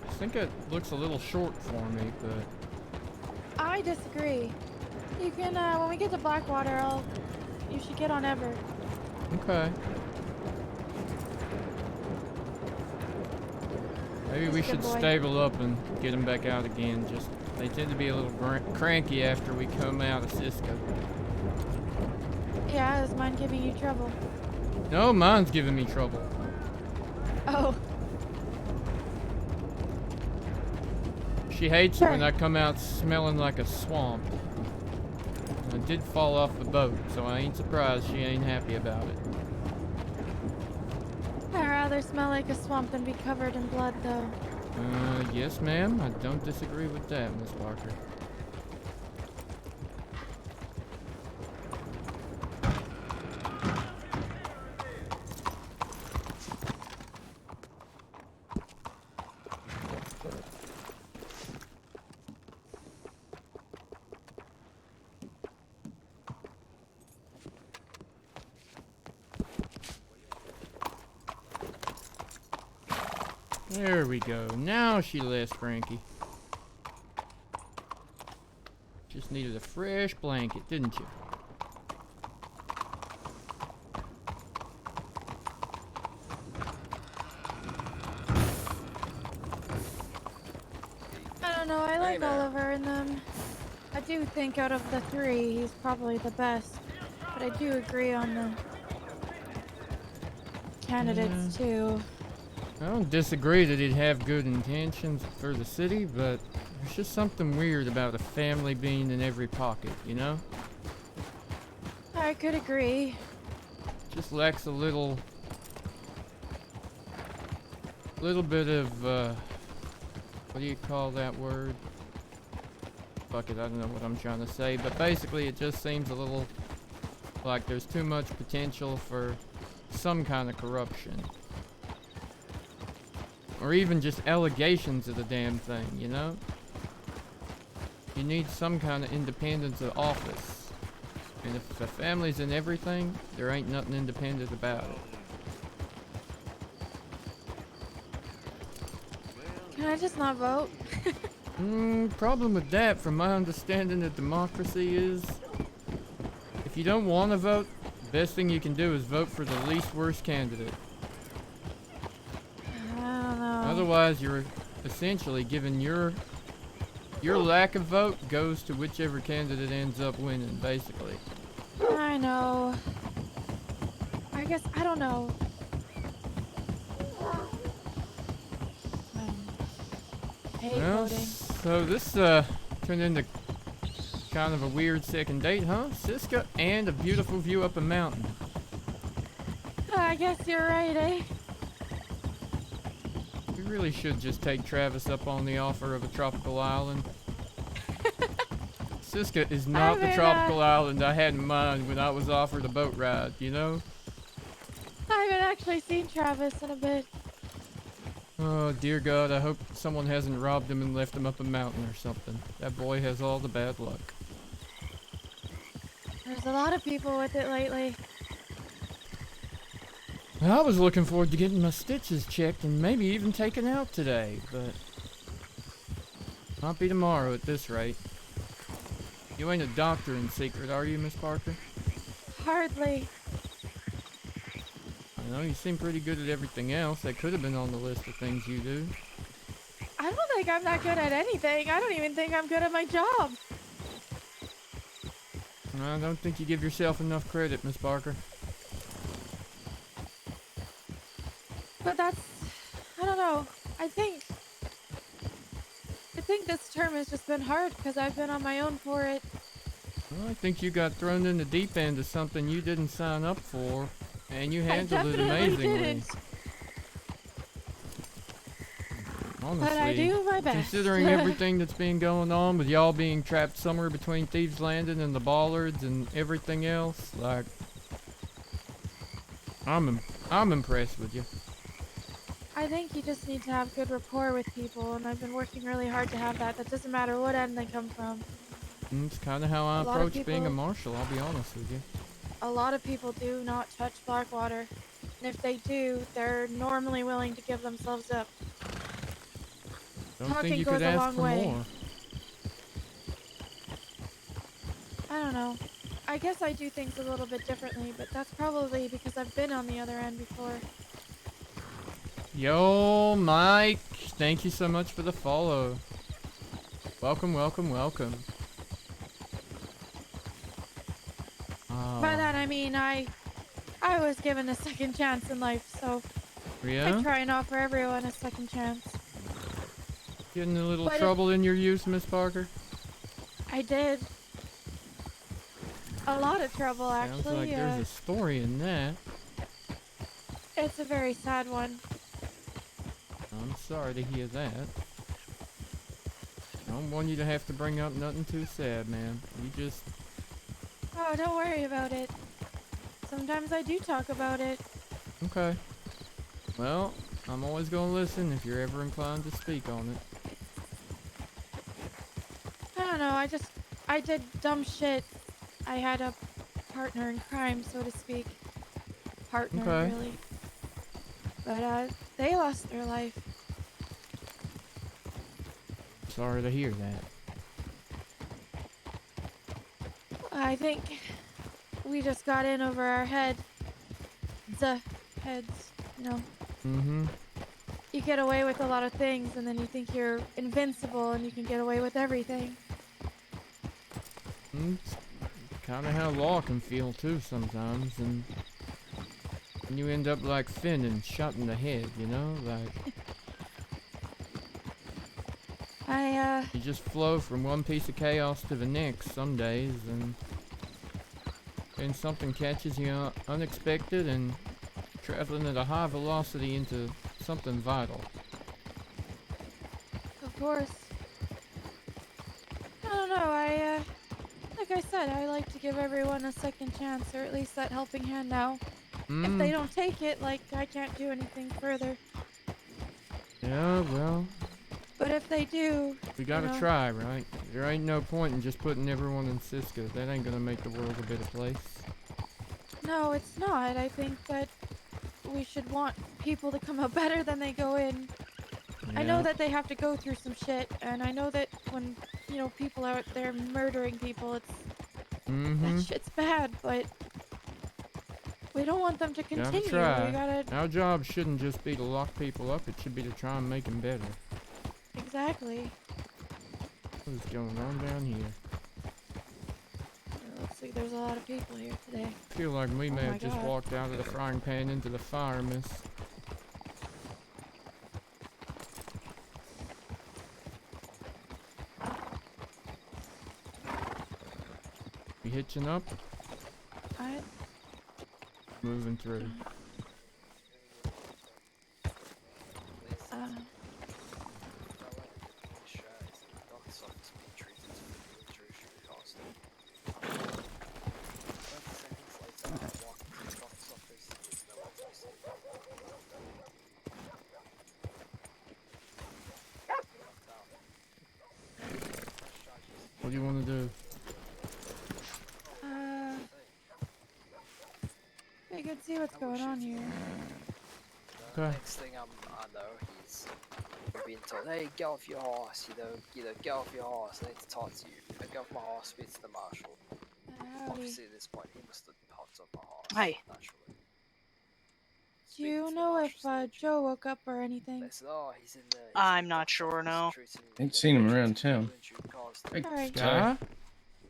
I think it looks a little short for me, but I disagree. You can, when we get to Blackwater, you should get on Ever. Okay. Maybe we He's a should good boy. stable up and get them back out again. Just they tend to be a little cranky after we come out of Cisco. Yeah, is mine giving you trouble? No, mine's giving me trouble. Oh. She hates it when I come out smelling like a swamp. I did fall off the boat, so I ain't surprised she ain't happy about it. I'd rather smell like a swamp than be covered in blood, though. Yes, ma'am. I don't disagree with that, Miss Parker. There we go. Now she less cranky. Just needed a fresh blanket, didn't you? I don't know, I like Oliver and them. I do think out of the three, he's probably the best. But I do agree on the candidates, too. I don't disagree that he'd have good intentions for the city, but there's just something weird about a family being in every pocket, you know? I could agree. Just lacks a little bit of, what do you call that word? Fuck it, I don't know what I'm trying to say, but basically it just seems a little like there's too much potential for some kind of corruption. Or even just allegations of the damn thing, you know? You need some kind of independence of office. And if the family's in everything, there ain't nothing independent about it. Can I just not vote? Problem with that, from my understanding of democracy, is if you don't want to vote, the best thing you can do is vote for the least worst candidate. Otherwise, you're essentially giving your lack of vote goes to whichever candidate ends up winning, basically. I know. I guess, I don't know. Hate Well, voting. so this turned into kind of a weird second date, huh? Cisco and a beautiful view up a mountain. I guess you're right, eh? We really should just take Travis up on the offer of a tropical island. Cisco is not the tropical island I had in mind when I was offered a boat ride, you know? I haven't actually seen Travis in a bit. Oh, dear God, I hope someone hasn't robbed him and left him up a mountain or something. That boy has all the bad luck. There's a lot of people with it lately. Well, I was looking forward to getting my stitches checked and maybe even taken out today, but might be tomorrow at this rate. You ain't a doctor in secret, are you, Miss Parker? Hardly. I know you seem pretty good at everything else. That could have been on the list of things you do. I don't think I'm that good at anything. I don't even think I'm good at my job. I don't think you give yourself enough credit, Miss Parker. But that's, I don't know. I think this term has just been hard because I've been on my own for it. Well, I think you got thrown in the deep end of something you didn't sign up for, and you handled it amazingly. Didn't. Honestly, But I do my best. considering everything that's been going on with y'all being trapped somewhere between Thieves Landing and the Bollards and everything else, like, I'm impressed with you. I think you just need to have good rapport with people, and I've been working really hard to have that. That doesn't matter what end they come from. It's kind of how I A lot of approach being a people- marshal, I'll be honest with you. A lot of people do not touch Blackwater, and if they do, they're normally willing to give themselves up. Don't Talking think you goes could a ask long for way. more. I don't know. I guess I do things a little bit differently, but that's probably because I've been on the other end before. Yo, Mike. Thank you so much for the follow. Welcome, welcome, welcome. By Oh. that I mean I was given a second chance in life, so Yeah? I try and offer everyone a second chance. Get in a little But trouble in your youth, Miss Parker? I did. A lot of trouble, actually. Sounds like there's a story in that. It's a very sad one. I'm sorry to hear that. I don't want you to have to bring up nothing too sad, man. You just... Oh, don't worry about it. Sometimes I do talk about it. Okay. Well, I'm always gonna listen if you're ever inclined to speak on it. I don't know, I did dumb shit. I had a partner in crime, so to speak. Partner, Okay. really. But, they lost their life. Sorry to hear that. I think we just got in over our heads, you know. Mm-hmm. You get away with a lot of things, and then you think you're invincible and you can get away with everything. It's kind of how law can feel too sometimes, and you end up like Finn and shot in the head, you know? Like... You just flow from one piece of chaos to the next some days, and then something catches you unexpected and traveling at a high velocity into something vital. Of course. I don't know, like I said, I like to give everyone a second chance, or at least that helping hand now. If they don't take it, like, I can't do anything further. Yeah, well... But if they do... We gotta try, right? There ain't no point in just putting everyone in Cisco. That ain't gonna make the world a better place. No, it's not. I think that we should want people to come out better than they go in. I know Yeah. that they have to go through some shit, and I know that when, you know, people out there murdering people, it's... Mm-hmm. That shit's bad, but... We don't want them to continue. Gotta try. We gotta... Our job shouldn't just be to lock people up, it should be to try and make them better. Exactly. What is going on down here? It looks like there's a lot of people here today. I feel like we may Oh my have just God. walked out of the frying pan into the fire, miss. You hitching up? Moving through. What do you want to do? I could see what's going on here. Okay. Next thing I know, he's being told, "Hey, get off your horse! You know, get off your horse! I need to talk to you." I get off my horse, speak to the marshal. Obviously, at this point, he must have hopped off my horse. Hi. Naturally. Do you know if Joe woke up or anything? They said, "Oh, he's in there." I'm not sure, no. Ain't seen him around town. Hey, Alright. Guy.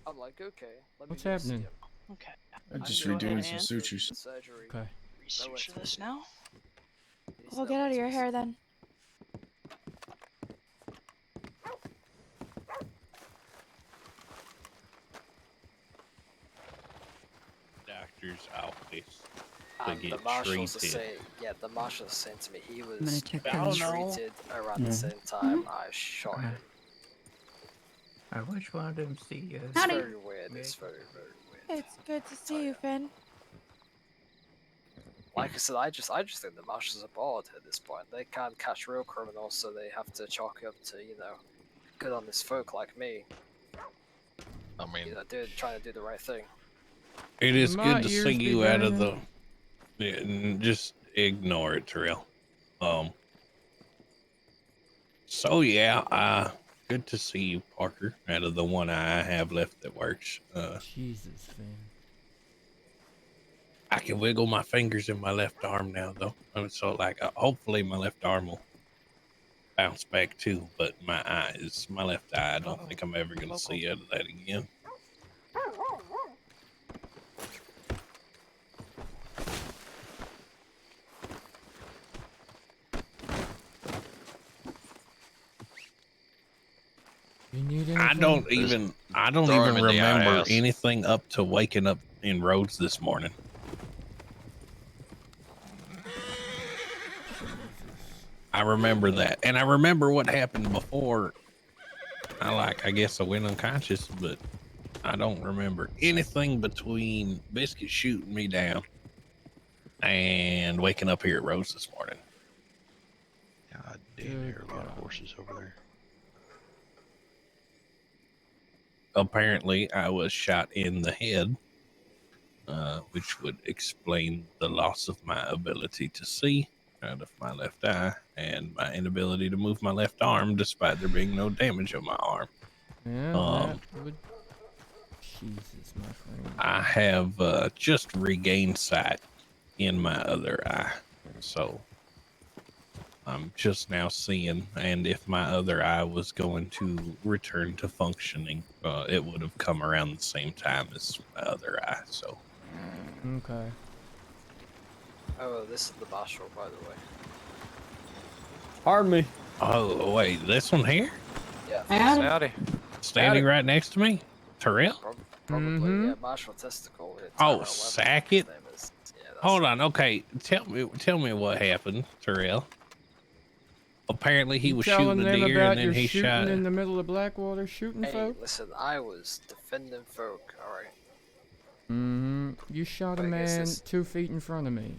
I'm like, okay. Let What's me go see happening? him. Okay. I'm just Go redoing ahead some and sutures. Surgery. Okay. research this now. Well, get out of your hair then. Doctor's office. And the marshals are saying, the marshals saying to me he was being treated around the same time I shot him. I wish one of them see you. It's very weird. It's very, very weird. It's good to see you, Finn. Like I said, I just think the marshals are bored at this point. They can't catch real criminals, so they have to chalk it up to, good honest folk like me. I mean, trying to do the right thing. it is My good to ears see be you out of burning. just ignore it, Tyrell. So yeah, Good to see you, Parker. Out of the one eye I have left that works. Jesus, man. I can wiggle my fingers in my left arm now, though. So, like, hopefully my left arm will bounce back too. But my left eye, I don't think I'm ever going to see out of that again. You need I don't even remember anything up to waking up in Rhodes this morning. I remember that, and I remember what happened before. I guess I went unconscious, but I don't remember anything between Biscuit shooting me down and waking up here at Rhodes this morning. God damn, there are a lot of horses over there. Apparently, I was shot in the head, which would explain the loss of my ability to see out of my left eye and my inability to move my left arm, despite there being no damage on my arm. Yeah, that would... Jesus, my friend. I have just regained sight in my other eye, so I'm just now seeing, and if my other eye was going to return to functioning, it would have come around the same time as my other eye, so. Okay. Oh, this is the Marshal, by the way. Pardon me. Oh, wait, this one here? Yeah. Howdy. Standing right next to me? Tyrell? Probably, yeah, Marshal Testicle. Oh, Sackett? Hold on, okay. Tell me what happened, Tyrell. Apparently he was shooting a deer and then he shot in the middle of Blackwater, shooting Hey, folk. listen, I was defending folk, alright? You shot a man 2 feet in front of me.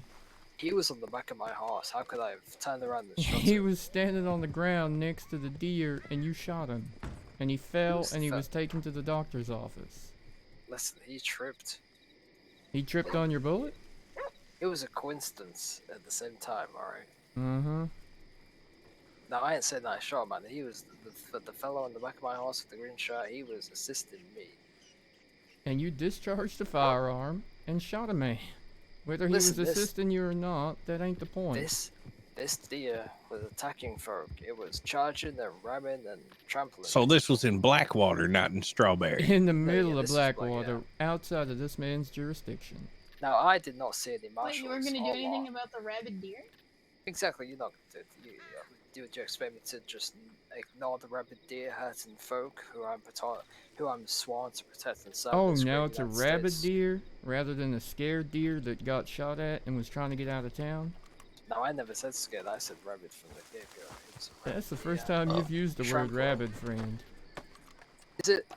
He was on the back of my horse. How could I have turned around and shot He him? was standing on the ground next to the deer and you shot him. And he fell and he was taken to the doctor's office. Listen, he tripped. He tripped on your bullet? It was a coincidence at the same time, alright? Mm-hmm. Now, I ain't saying that I shot him, man. He was the fellow on the back of my horse with the green shirt. He was assisting me. And you discharged a firearm and shot a man. Whether he Listen, was assisting you or not, that ain't the point. This deer was attacking folk. It was charging and ramming and trampling. So this was in Blackwater, not in Strawberry. In the middle of Blackwater, outside of this man's jurisdiction. Now, I did not see any marshals. Wait, you weren't going to do anything about the rabid deer? Exactly, you're not going to. Would you expect me to just ignore the rabid deer hurting folk who I'm sworn to protect and serve? Oh, now it's a rabid deer rather than a scared deer that got shot at and was trying to get out of town? No, I never said scared. I said rabid from the get-go. That's the first time you've used the word rabid, friend. Is it?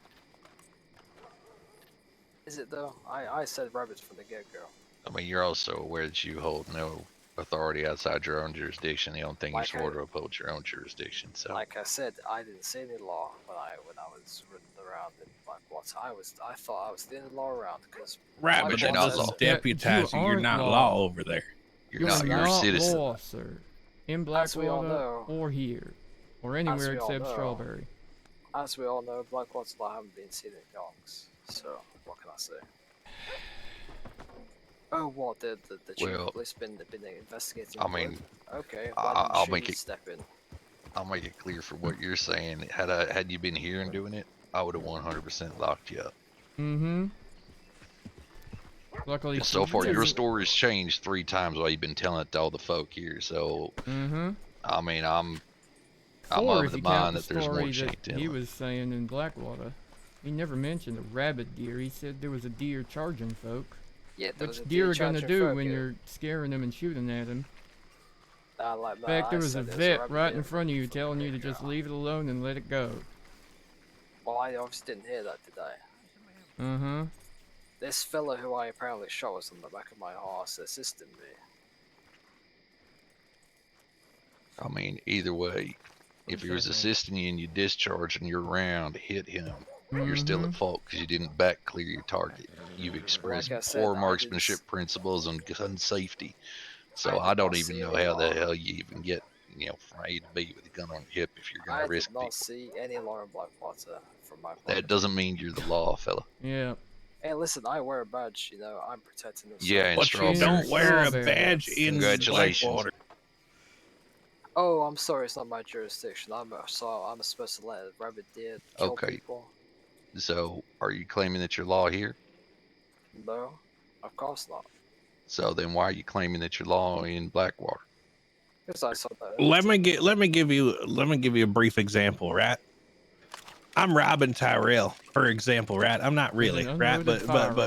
Is it though? I said rabid from the get-go. I mean, you're also aware that you hold no authority outside your own jurisdiction. The only thing you swore to uphold your own jurisdiction. So, like I said, I didn't see any law when I was running around in Blackwater. I thought I was the only law around because right, but that doesn't deputize you. You're not law over there. You're not a citizen. Law, sir. In Blackwater or here, or anywhere except Strawberry. As we all know, Blackwater law haven't been seen in yonks. So what can I say? Oh, what the chief of police been investigating? I mean, okay. I'll make it step in. I'll make it clear for what you're saying. Had you been here and doing it, I would have 100% locked you up. Mm-hmm. Luckily, so far your story's changed 3 times while you've been telling it to all the folk here. So, I mean, I'm of the mind that there's more change in it. He was saying in Blackwater, he never mentioned a rabid deer. He said there was a deer charging folk. Yeah, which deer are gonna do when you're scaring them and shooting at them. In fact, there was a vet right in front of you telling you to just leave it alone and let it go. Well, I obviously didn't hear that, did I? Mm-hmm. This fella who I apparently shot was on the back of my horse assisting me. I mean, either way, if he was assisting you and you discharged and your round hit him, you're still at fault because you didn't back clear your target. You've expressed poor marksmanship principles on gun safety. So I don't even know how the hell you even get from A to B with a gun on your hip if you're I gonna did risk not people. see any law in Blackwater from my point That of view. doesn't mean you're the law, fella. Yeah. Hey, listen, I wear a badge. I'm protecting the. Yeah, in But you don't wear a badge in Congratulations. Blackwater. Oh, I'm sorry, it's not my jurisdiction. I'm supposed to let a rabbit deer kill Okay. people. So, are you claiming that you're law here? No, of course not. So then, why are you claiming that you're law in Blackwater? Because I saw that. Let me give you a brief example, right? I'm robbing Tyrell, for example, right? I'm not really, right? But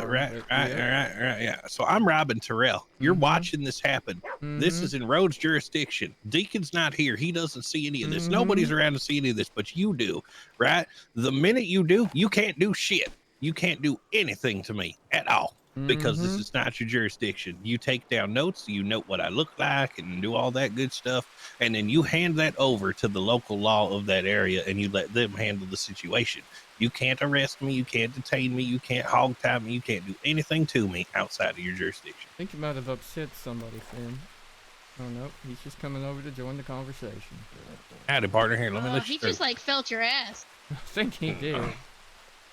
right, yeah. So I'm robbing Tyrell. You're watching this happen. This is in Rhodes' jurisdiction. Deacon's not here. He doesn't see any of this. Nobody's around to see any of this, but you do, right? The minute you do, you can't do shit. You can't do anything to me at all because this is not your jurisdiction. You take down notes, you note what I look like and do all that good stuff. And then you hand that over to the local law of that area and you let them handle the situation. You can't arrest me. You can't detain me. You can't hog tie me. You can't do anything to me outside of your jurisdiction. I think you might have upset somebody, Finn. Oh, no. He's just coming over to join the conversation. Howdy, partner. Here, let me let you He through. just like felt your ass. I think he did.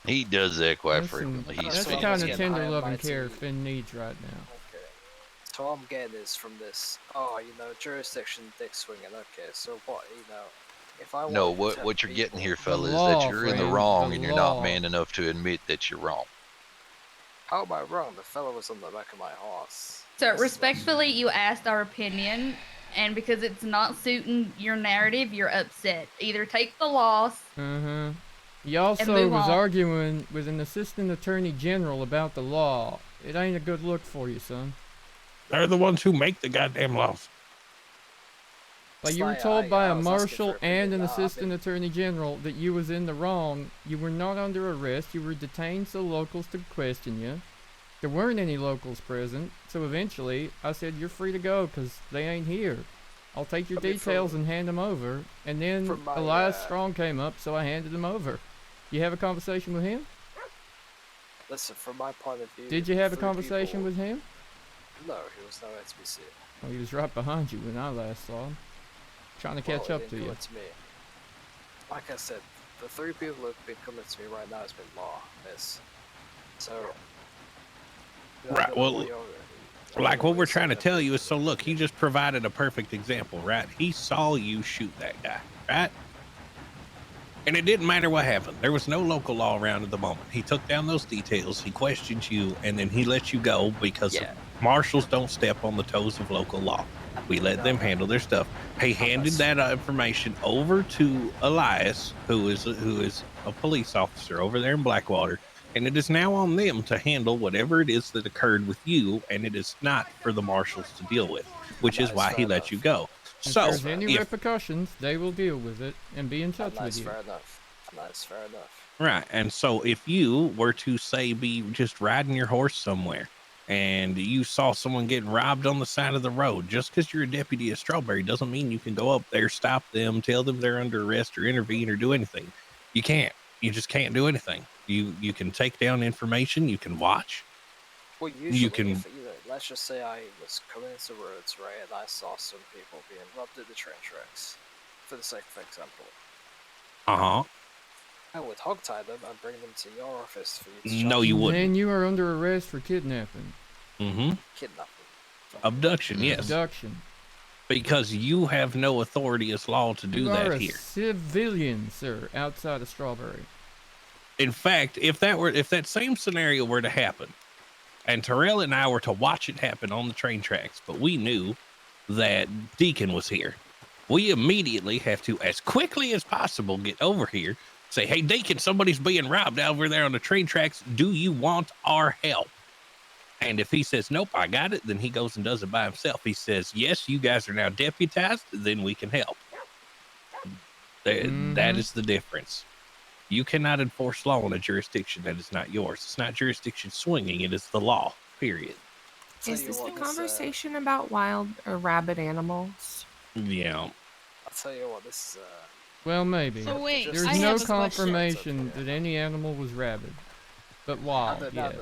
He does that quite Listen, frequently. that's the kind of tender loving care Finn needs right now. Okay. So all I'm getting is from this. Oh, jurisdiction dick swinging. Okay, so what? If I No, want to what you're getting here, fella, is law, that you're in the friend, wrong the and you're law. not man enough to admit that you're wrong. How am I wrong? The fella was on the back of my horse. So respectfully, you asked our opinion, and because it's not suiting your narrative, you're upset. Either take the loss. He also move was on. arguing with an assistant attorney general about the law. It ain't a good look for you, son. They're the ones who make the goddamn laws. Like you were told by a marshal and an assistant attorney general that you was in the wrong. You were not under arrest. You were detained so locals could question you. There weren't any locals present, so eventually I said you're free to go because they ain't here. I'll take your details and hand them over. And then Elias Strong came up, so I handed him over. You have a conversation with him? Listen, from my point of view. Did you have a 3 conversation people- with him? No, he was nowhere to be seen. Oh, he was right behind you when I last saw him. Trying to catch Well, up he to didn't you. come to me. Like I said, the 3 people who have been coming to me right now has been law, miss. So. Right. Well, like what we're trying to tell you is, so look, he just provided a perfect example, right? He saw you shoot that guy, right? And it didn't matter what happened. There was no local law around at the moment. He took down those details, he questioned you, and then he let you go because marshals don't step on the toes of local law. We let them handle their stuff. He handed that information over to Elias, who is a police officer over there in Blackwater, and it is now on them to handle whatever it is that occurred with you, and it is not for the marshals to deal with, which is why he let you go. If So, there's any repercussions, they will deal with it and be in touch with That's you. fair enough. That's fair enough. right, and so if you were to say be just riding your horse somewhere, and you saw someone getting robbed on the side of the road, just because you're a deputy at Strawberry doesn't mean you can go up there, stop them, tell them they're under arrest, or intervene or do anything. You can't. You just can't do anything. You can take down information. You can watch. Well, usually, You can. if, let's just say I was coming into Rhodes, right, and I saw some people being robbed at the train tracks, for the sake of example. I would hogtie them and bring them to your office for you to No, you wouldn't. And you are under arrest for kidnapping. Kidnapping. Abduction, yes. Abduction. Because you have no authority as law to do You are that a here. civilian, sir, outside of Strawberry. In fact, if that same scenario were to happen, and Tyrell and I were to watch it happen on the train tracks, but we knew that Deacon was here, we immediately have to, as quickly as possible, get over here, say, hey, Deacon, somebody's being robbed over there on the train tracks. Do you want our help? And if he says, nope, I got it, then he goes and does it by himself. He says, yes, you guys are now deputized, then we can help. That is the difference. You cannot enforce law in a jurisdiction that is not yours. It's not jurisdiction swinging. It is the law, period. Is this the conversation about wild or rabid animals? Yeah. I'll tell you what, this is Well, maybe. So wait, There's I no have a question. confirmation that any animal was rabid. But wild, yes.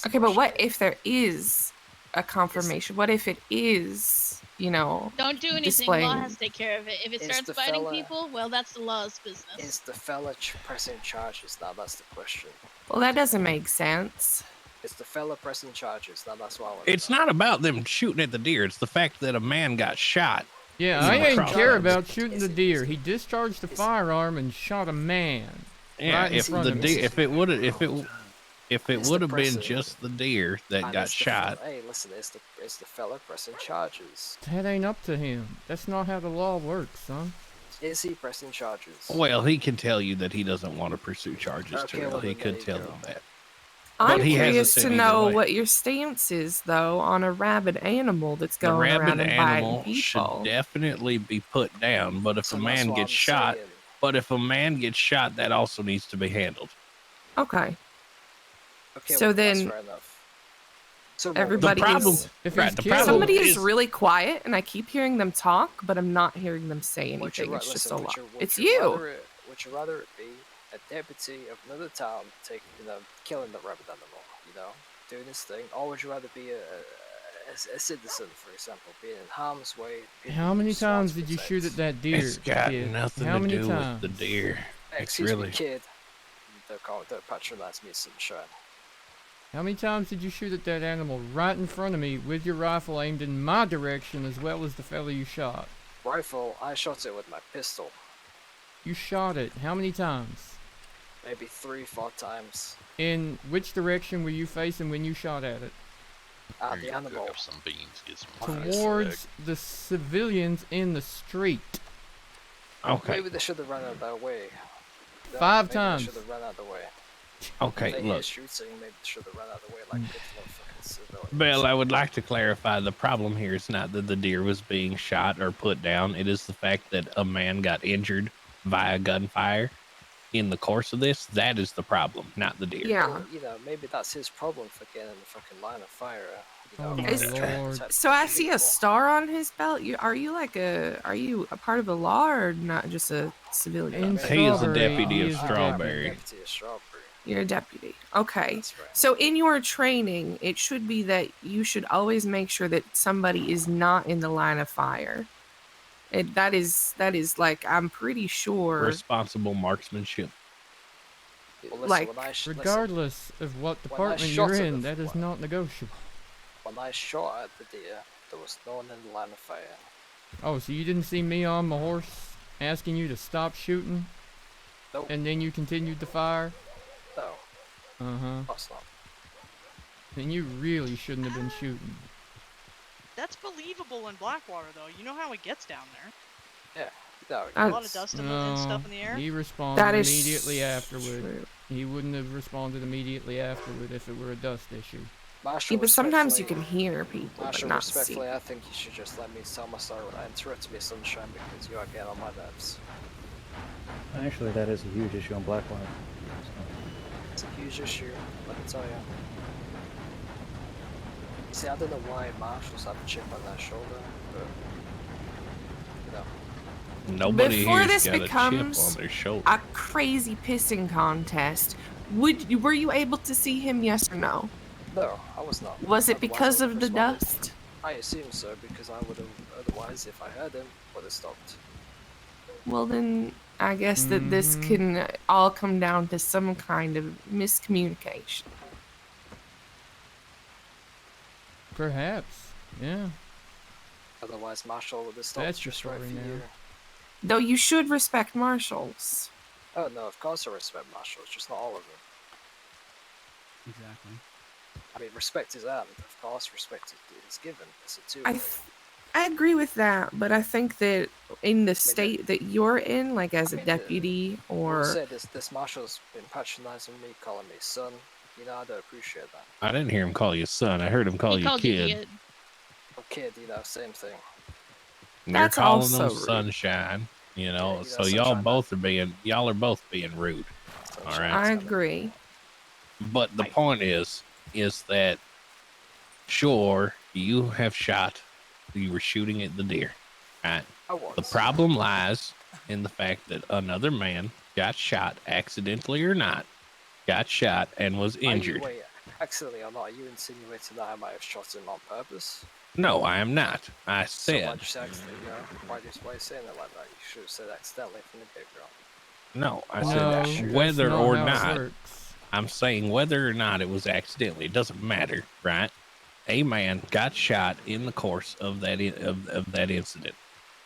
Okay, but what if there is a confirmation? What if it is you know, Don't do anything. displaying. Law has to take care of it. If it Is starts the biting fella- people, well, that's the law's business. Is the fella pressing charges? Now that's the question. Well, that doesn't make sense. Is the fella pressing charges? Now that's what I want. It's not about them shooting at the deer. It's the fact that a man got shot. Yeah, I ain't care about shooting the deer. He discharged a firearm and shot a man. Yeah, right in if front the of deer, me. if it would have been just the deer that And got is the shot, Hey, listen, is the fella pressing charges? That ain't up to him. That's not how the law works, son. Is he pressing charges? well, he can tell you that he doesn't want to pursue charges. Okay, Tyrell. well, He then could there you tell go. them that. I'm But he hasn't curious said to either know way. what your stance is, though, on a rabid animal that's The going around rabid and biting animal should people. definitely be put down. But if So a that's man what gets I'm shot, saying. that also needs to be handled. Okay. Okay, So well, that's then fair enough. So everybody is somebody is really quiet, and I keep hearing them talk, but I'm not hearing them say anything. It's just a lot. It's you. Would you rather it be a deputy of another town killing the rabbit animal, doing this thing, or would you rather be a citizen, for example, being in harm's way? How many times did you shoot at that deer? It's got kid? nothing How to many do times? with the deer. It's Excuse really me, kid. Don't patronize me, sunshine. How many times did you shoot at that animal right in front of me with your rifle aimed in my direction as well as the fella you shot? Rifle, I shot it with my pistol. You shot it. How many times? Maybe 3-4 times. In which direction were you facing when you shot at it? At the animal. Some beans, get some Towards the civilians in the street. Okay. Maybe they should have run out of their way. Five maybe times. They should have run out of the way. Okay, If they hear look. shooting, maybe they should have run out of the way like good motherfucking civilians. Bell, I would like to clarify the problem here is not that the deer was being shot or put down. It is the fact that a man got injured via gunfire in the course of this. That is the problem, not the deer. Yeah. Well, maybe that's his problem for getting in the fucking line of fire. Oh my Is- lord. So I see a star on his belt. Are you a part of the law or not just a civilian? He is a deputy of Strawberry. Deputy of Strawberry. You're a deputy. Okay. So in your training, it should be that you should always make sure that somebody is not in the line of fire. That is like, I'm pretty sure. Responsible marksmanship. Well, listen, Like, Regardless of what When I department shot you're at in, the that is not negotiable. When I shot at the deer, there was no one in the line of fire. Oh, so you didn't see me on my horse asking you to stop shooting? Nope. And then you continued to fire? No. Uh-huh. That's not. Then you really shouldn't have been shooting. That's believable in Blackwater, though. You know how it gets down there. Yeah. No, A lot of dust and stuff in the air. He responded That is immediately afterward. true. He wouldn't have responded immediately afterward if it were a dust issue. Marshal, Yeah, but sometimes you respectfully- can hear people, but Marshal, not see. respectfully, I think you should just let me tell my story without interrupting me, sunshine, because you are getting on my nerves. Actually, that is a huge issue on Blackwater. It's a huge issue, let me tell you. See, I don't know why Marshals have a chip on their shoulder, but Nobody Before here's this got a becomes chip on their shoulder. a crazy pissing contest, were you able to see him? Yes or no? no, I was not. Was it Otherwise, because I of the would've responded. dust? I assume so, because I would have, otherwise, if I heard him, would have stopped. Well, then I guess that this can all come down to some kind of miscommunication. Perhaps. Yeah. Otherwise, Marshal would have stopped That's your just right story for now. you. Though you should respect marshals. Oh no, of course I respect Marshals, just not all of them. Exactly. I mean, respect is earned, of course, respect is given. It's a two. I agree with that, but I think that in the state that you're in, like as a deputy Well, or say this Marshal's been patronizing me, calling me son. You know, I don't appreciate that. I didn't hear him call you son. I heard him call you kid. Oh, kid, same thing. They're That's calling also them rude. sunshine, so sunshine, y'all are both being rude. All right. I agree. But the point is that sure, you have shot, you were shooting at the deer, right? I was. The problem lies in the fact that another man got shot, accidentally or not, got shot and was injured. Wait, accidentally or not, are you insinuating that I might have shot him on purpose? No, I am not. I So said why'd you say accidentally? Why you saying it like that? You should have said accidentally from the get-go. no. I No, said that's whether not or how it not. works. I'm saying whether or not it was accidentally. It doesn't matter, right? A man got shot in the course of that of that incident.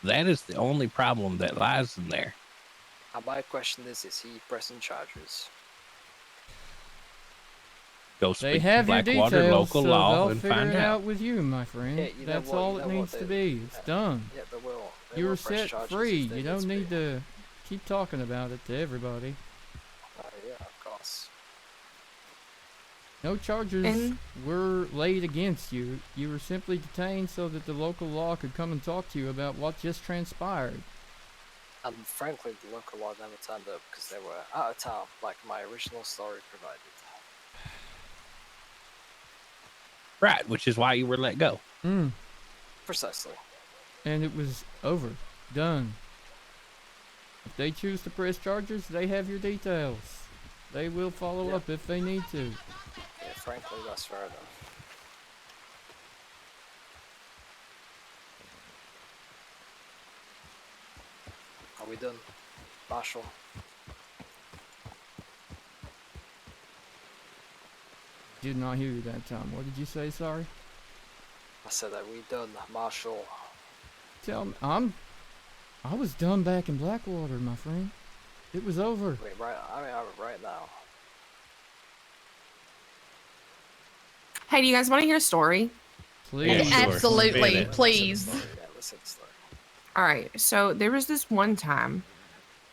That is the only problem that lies in there. My question is he pressing charges? Go They speak to have your Blackwater details, local so law they'll and figure find it out. out with you, my friend. Yeah, you know That's what- all you it know needs what, to they- be. It's done. Yeah, they will. You were press set charges free. if they You need don't to be. need to keep talking about it to everybody. Yeah, of course. No charges And- were laid against you. You were simply detained so that the local law could come and talk to you about what just transpired. And frankly, the local law never turned up because they were out of town, like my original story provided. Right, which is why you were let go. Precisely. And it was over. Done. If they choose to press charges, they have your details. They will follow up if they need to. Yeah, frankly, that's fair enough. Are we done? Marshal? Did not hear you that time. What did you say, sorry? I said, are we done, Marshal? Tell me, I was done back in Blackwater, my friend. It was over. Wait, right now. Hey, do you guys want to hear a story? Please. Yeah, sure. Absolutely, Spin it. please. Yeah, listen to the story. All right. So there was this one time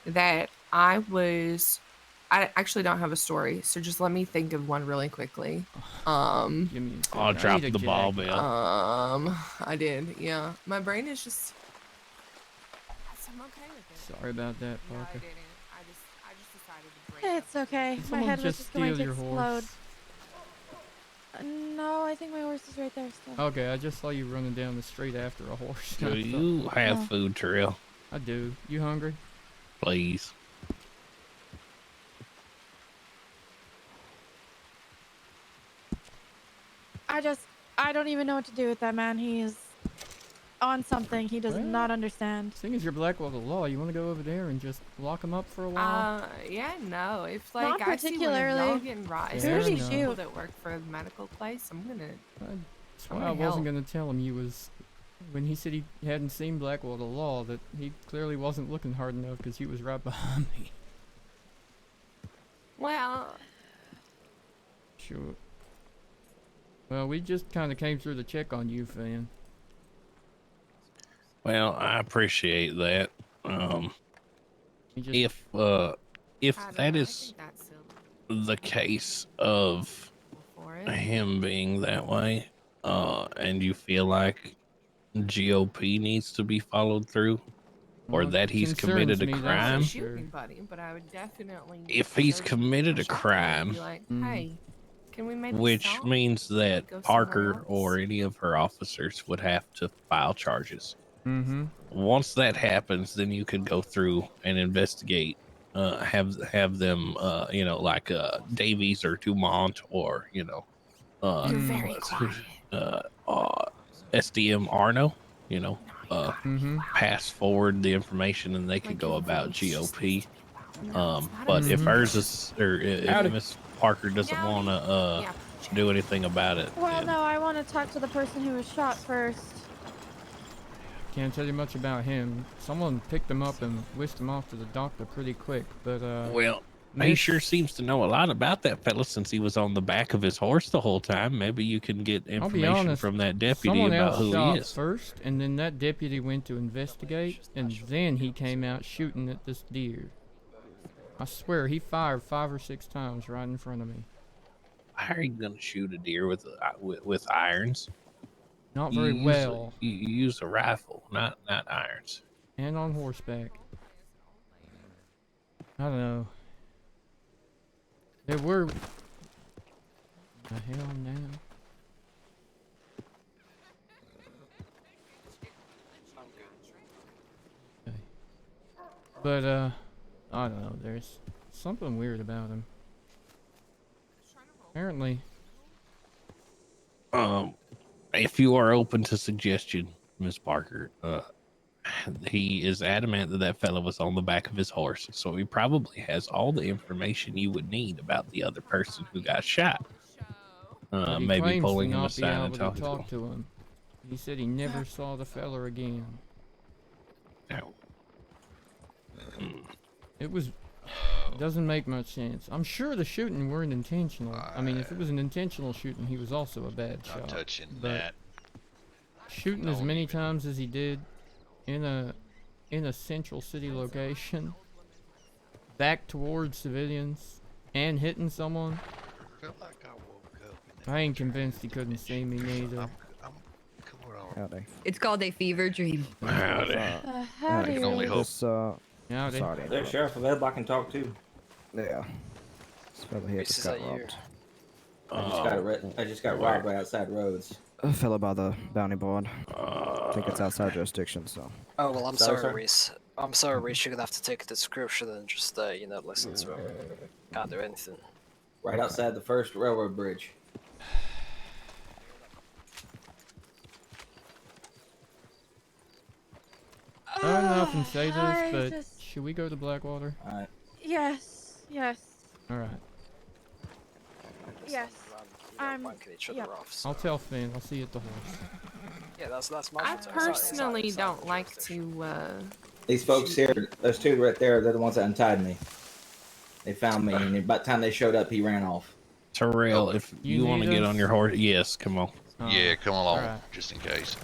that I actually don't have a story, so just let me think of one really quickly. Give me a second. I'll I drop need the a ball, jacket. Bill. I did. Yeah, my brain is just. I'm okay with it. Sorry about that, No, I Parker. didn't. I just decided to break. It's okay. Did My someone head was just just going steal to your explode. horse? No, I think my horse is right there still. Okay, I just saw you running down the street after a horse. Do you have food, Tyrell? I do. You hungry? Please. I don't even know what to do with that man. He is on something he does Well, not understand. Seeing as you're Blackwater Law, you want to go over there and just lock him up for a while? Yeah, no. If Not like I see one of y'all particularly. getting robbed, Fair especially enough. people that work for the medical place, I'm gonna. That's I'm why I gonna wasn't help. going to tell him you was... When he said he hadn't seen Blackwater Law, that he clearly wasn't looking hard enough because he was right behind me. Well, Sure. Well, we just kind of came through to check on you, Fan. Well, I appreciate that. You just- If that is the case of him being that way, and you feel like GOP needs to be folled through, or Well, it that he's concerns committed a me, that's for crime, shoot anybody, but I would definitely. if he's go to committed a shop and crime, be like, hey, can we maybe which stop? means that Go somewhere Parker else? or any of her officers would have to file charges. Mm-hmm. Once that happens, then you could go through and investigate. Have them, like Davies or Dumont, or You're very quiet. SDM Arno, Mm-hmm. pass forward the information and they could Like go you're about very GOP. not But if Mhm. hers is, or if Howdy. Miss Parker doesn't want to Yeah. do anything about it, Well, then no, I want to talk to the person who was shot first. Can't tell you much about him. Someone picked him up and whisked him off to the doctor pretty quick, but well, he Miss- sure seems to know a lot about that fella since he was on the back of his horse the whole time. Maybe you can get I'll be information honest, from that deputy someone about else who shot he is. first, and then that deputy went to investigate, and then he came out shooting at this deer. I swear, he fired 5 or 6 times right in front of me. How are you gonna shoot a deer with irons? Not You very use well, you use a rifle, not irons. and on horseback. I don't know. There were... The hell now? Okay. But, I don't know, there's something weird about him. Apparently, if you are open to suggestion, Miss Parker, he is adamant that that fellow was on the back of his horse, so he probably has all the information you would need about the other person who got shot. But he Maybe claims to pulling him not be aside and able to talking talk to him. He said he never saw the fella again. No. It was... doesn't make much sense. I'm sure the shooting weren't intentional. I mean, if it was an intentional shooting, he was also a bad shot. Not touching but that. shooting as many times as he did in a central city location, back towards civilians, and hitting someone. I felt like I woke up. I ain't convinced he couldn't see me neither. Howdy. It's called a fever dream. Howdy. I can only hope. This, Howdy. sorry. There's Sheriff available. I can talk to. Yeah. This fella here just got robbed. I just got robbed right outside Rhodes. A fella by the bounty board. I think it's outside jurisdiction, so. Oh, well, I'm Sorry, sorry, sir? Reese. I'm sorry, Reese. You're gonna have to take a description and just, listen to him. Can't do anything. Right outside the first railroad bridge. I don't know if I can say I this, but should we go to Blackwater? Alright. Yes. Yes. Alright. Yes. I'm. Wanking each other Yeah. off. So. I'll tell Finn. I'll see you at the horse. Yeah, that's my. I personally don't like to. These folks here, those two right there, they're the ones that untied me. They found me, and by the time they showed up, he ran off. Tyrell, if you want to get on your horse, yes, come on. Yeah, come along, alright. just in case.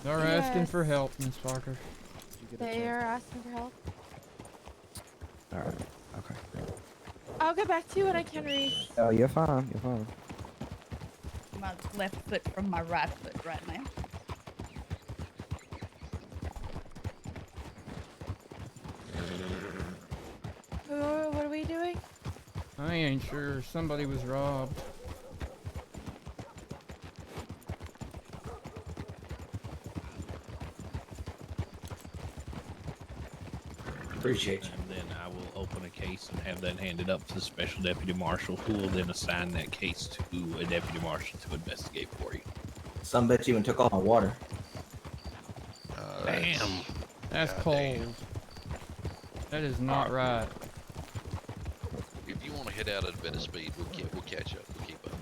They're asking for help, Miss Parker. They are asking for help. Alright. Okay. I'll get back to you when I can read. Oh, you're fine. You're fine. My left foot from my right foot right now. What are we doing? I ain't sure. Somebody was robbed. Appreciate you. And then I will open a case and have that handed up to the Special Deputy Marshal, who will then assign that case to a Deputy Marshal to investigate for you. Some bitch even took all my water. Damn. That's cold. That is not right. If you want to head out at a bit of speed, we'll catch up. We'll keep up.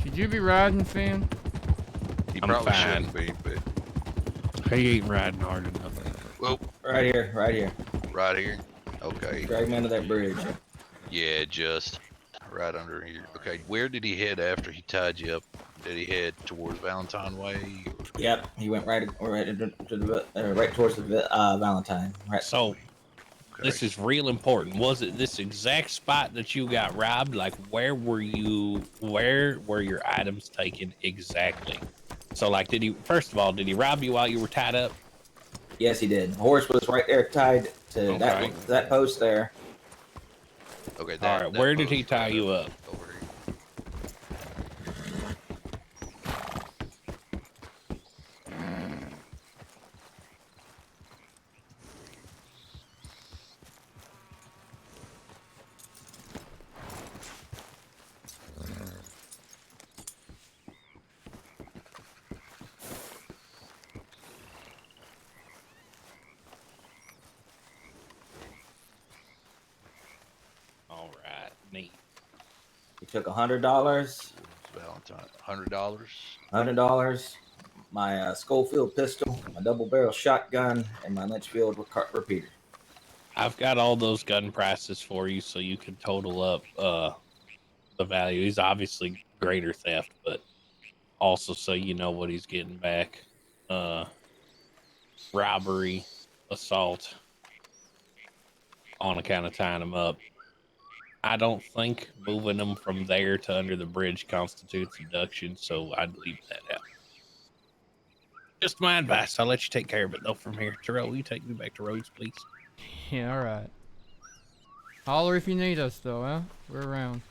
Should you be riding, Finn? He I'm probably fine. shouldn't be, but He ain't riding hard enough. well, Right here, right here. right here. Okay. Drag me under that bridge. Yeah, just right under here. Okay, where did he head after he tied you up? Did he head towards Valentine Way? Yep, he went right towards the Valentine. Right. So, this is real important. Was it this exact spot that you got robbed? Like, where were your items taken exactly? So, like, first of all, did he rob you while you were tied up? Yes, he did. The horse was right there tied to that post there. Okay, All right, where did he tie you up? Over here. All right, neat. He took $100, Valentine, $100. $100, my Schofield pistol, my double barrel shotgun, and my Litchfield repeater. I've got all those gun prices for you, so you can total up the value. He's obviously greater theft, but also so you know what he's getting back. Robbery, assault, on account of tying him up. I don't think moving them from there to under the bridge constitutes abduction, so I'd leave that out. Just my advice. I'll let you take care of it though from here. Tyrell, will you take me back to Rhodes, please? Yeah, alright. Holler if you need us though, huh? We're around.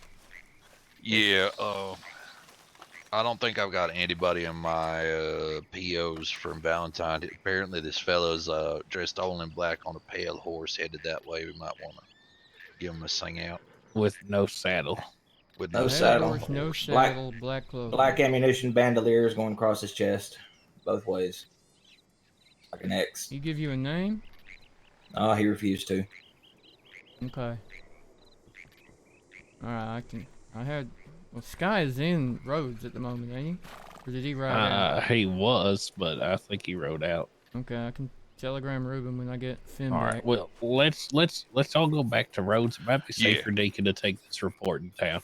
Yeah, I don't think I've got anybody in my POs from Valentine. Apparently this fellow's dressed all in black on a pale horse headed that way. We might want to give him a sing out. With no saddle. With No no saddle. Horse, no Black- saddle, black clothing. Black ammunition bandoliers going across his chest, both ways, like an X. He give you a name? Oh, he refused to. Okay. Alright, well, Sky is in Rhodes at the moment, ain't he? Or did he ride out? He was, but I think he rode out. Okay, I can telegram Ruben when I get Finn All back. right, well, let's all go back to Rhodes. It might be safe for Deacon to take this report in town.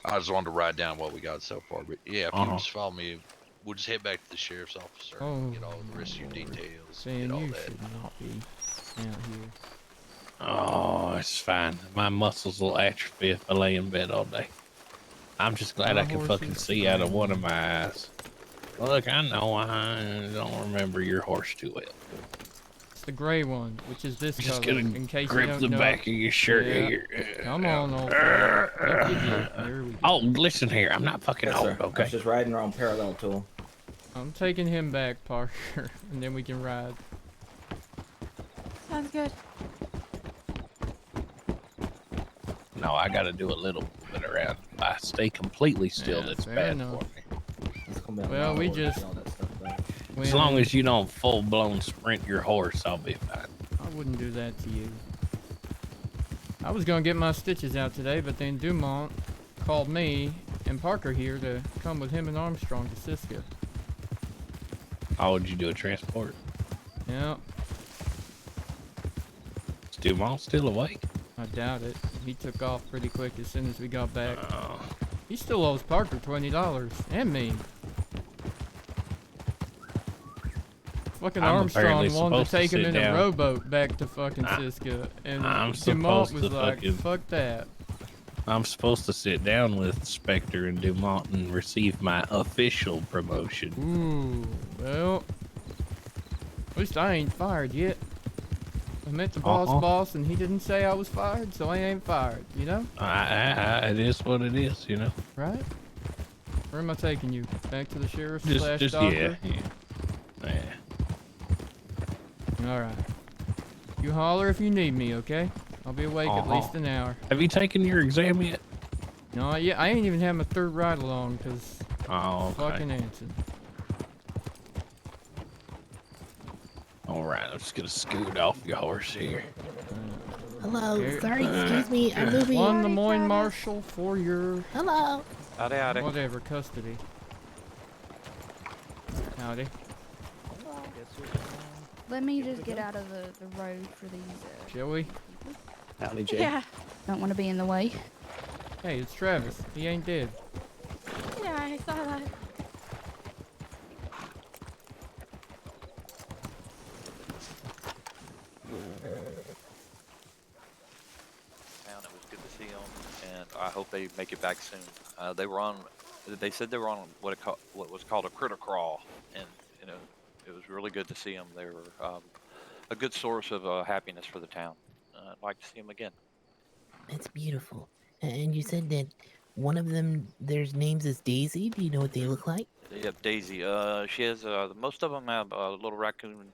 I just wanted to write down what we got so far, but yeah, if you just follow me, we'll just head back to the sheriff's office and get all the rest of your details. Saying get all you that. should not be out here. Oh, it's fine. My muscles will atrophy if I lay in bed all day. I'm just glad My I can horse fucking is see out of fine. one of my eyes. Look, I know I don't remember your horse too well. It's the gray one, which is this Just color, gonna in case you grip don't the know. back of your shirt Yeah. here. Come on, old fella. Look, you did. There we go. Oh, listen here. I'm not fucking Yes, old, sir. I okay? was just riding around parallel to him. I'm taking him back, Parker, and then we can ride. Sounds good. No, I gotta do a little bit around. If I stay completely still, Yeah, that's fair bad enough. for me. Well, we just... As long as you don't full-blown sprint your horse, I'll be fine. I wouldn't do that to you. I was gonna get my stitches out today, but then Dumont called me and Parker here to come with him and Armstrong to Siska. How would you do a transport? Yeah, Is Dumont still awake? I doubt it. He took off pretty quick as soon as we got back. He still owes Parker $20, and me. Fucking I'm Armstrong apparently wanted to supposed to take him sit in down. a rowboat back to fucking Siska, and I'm Dumont supposed was to like, fucking- fuck that. I'm supposed to sit down with Spectre and Dumont and receive my official promotion. Ooh, well, at least I ain't fired yet. I met the boss, and he didn't say I was fired, so I ain't fired, you know? It is what it is, you know? Right? Where am I taking you? Back to the sheriff slash Just doctor? yeah. Alright. You holler if you need me, okay? I'll be awake at least an hour. Have you taken your exam yet? No, yeah, I ain't even had my third ride along, because okay. fucking Anson. Alright, I'm just gonna scoot off your horse here. Hello, Here- sorry, excuse me, I'm moving. One Des Moines Marshal for your... Hello. Howdy, howdy. Whatever, custody. Howdy. Let me just get out of the road for these. Shall we? Howdy, Jay. Yeah. Don't want to be in the way. Hey, it's Travis. He ain't dead. Yeah, I saw that. Town, it was good to see them, and I hope they make it back soon. They said they were on what was called a critter crawl, and it was really good to see them. They were a good source of happiness for the town. I'd like to see them again. That's beautiful. And you said that one of them, their names is Daisy. Do you know what they look like? Yep, Daisy. She has most of them have little raccoon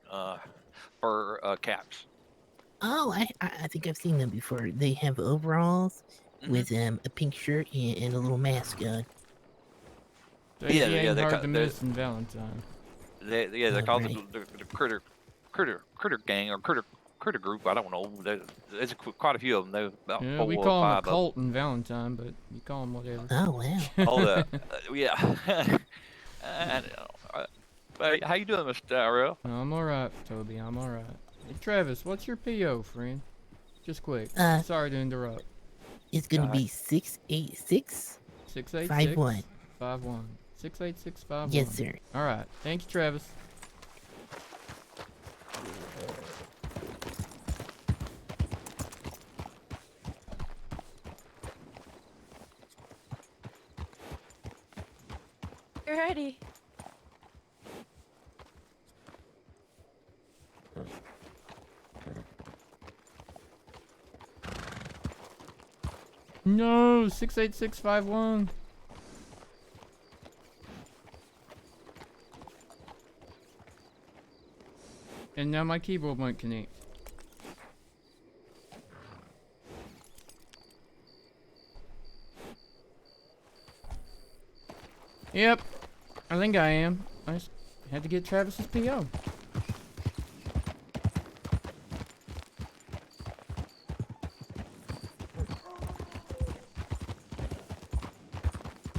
fur caps. Oh, I think I've seen them before. They have overalls with a pink shirt and a little mask on. He ain't hard to miss in Valentine. They're called the critter gang or critter group. I don't know. There's quite a few of them. There's about Yeah, 4 we or call him a 5 of cult in Valentine, but you call him whatever. Oh, wow. them. Yeah. Hey, how you doing, Mr. Tyrell? I'm alright, Toby. I'm alright. Hey, Travis, what's your PO, friend? Just quick. Sorry to interrupt. It's gonna be 686 686 51. 68651. Yes, sir. Alright. Thank you, Travis. You're ready. No, 68651. And now my keyboard won't connect. Yep, I think I am. I just had to get Travis's PO.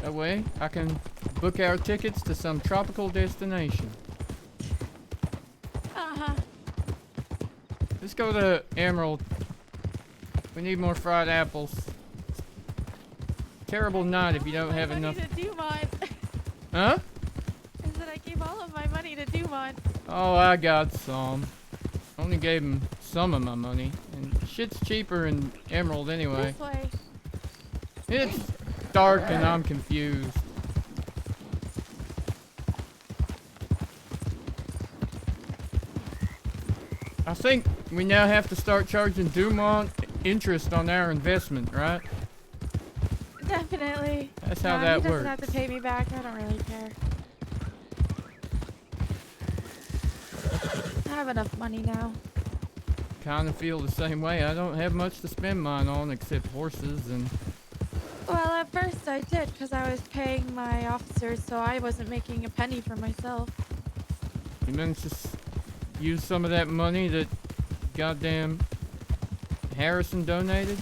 That way, I can book our tickets to some tropical destination. Uh-huh. Let's go to Emerald. We need more fried apples. Terrible night if you don't have enough. To Dumont. Huh? I said I gave all of my money to Dumont. Oh, I got some. Only gave him some of my money. And shit's cheaper in Emerald anyway. This way. It's dark and I'm confused. I think we now have to start charging Dumont interest on our investment, right? Definitely. That's how Nah, that he doesn't works. have to pay me back. I don't really care. I have enough money now. Kind of feel the same way. I don't have much to spend mine on except horses and... Well, at first I did because I was paying my officers, so I wasn't making a penny for myself. You managed to use some of that money that goddamn Harrison donated?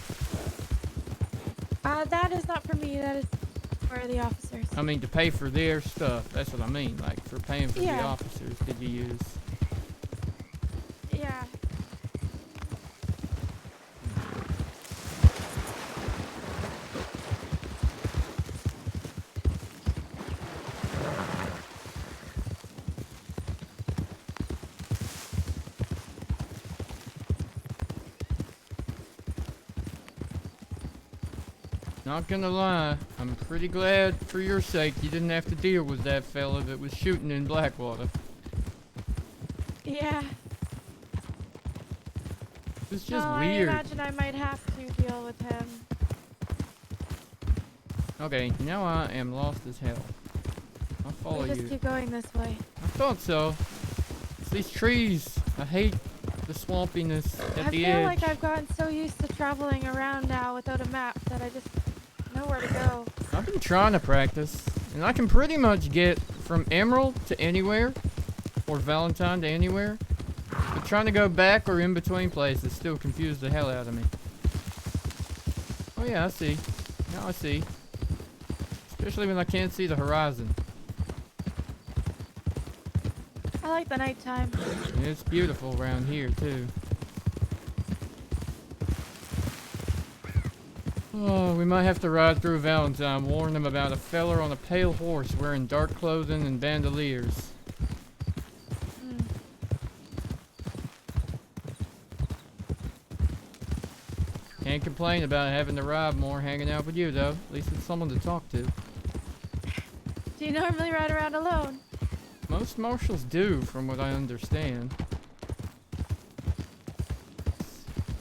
That is not for me. That is for the officers. I mean, to pay for their stuff. That's what I mean. Like, for paying for the Yeah. officers, did you use? Yeah. Not gonna lie, I'm pretty glad for your sake you didn't have to deal with that fella that was shooting in Blackwater. Yeah. It's just no, weird. I imagine I might have to deal with him. Okay, now I am lost as hell. I'll follow We just you. keep going this way. I thought so. It's these trees. I hate the swampiness at I the feel edge. like I've gotten so used to traveling around now without a map that I just know where to go. I've been trying to practice, and I can pretty much get from Emerald to anywhere, or Valentine to anywhere. But trying to go back or in between places still confuse the hell out of me. Oh yeah, I see. Now I see. Especially when I can't see the horizon. I like the nighttime. It's beautiful around here too. Oh, we might have to ride through Valentine, warn them about a feller on a pale horse wearing dark clothing and bandoliers. Can't complain about having to ride more hanging out with you though. At least it's someone to talk to. Do you normally ride around alone? Most marshals do, from what I understand.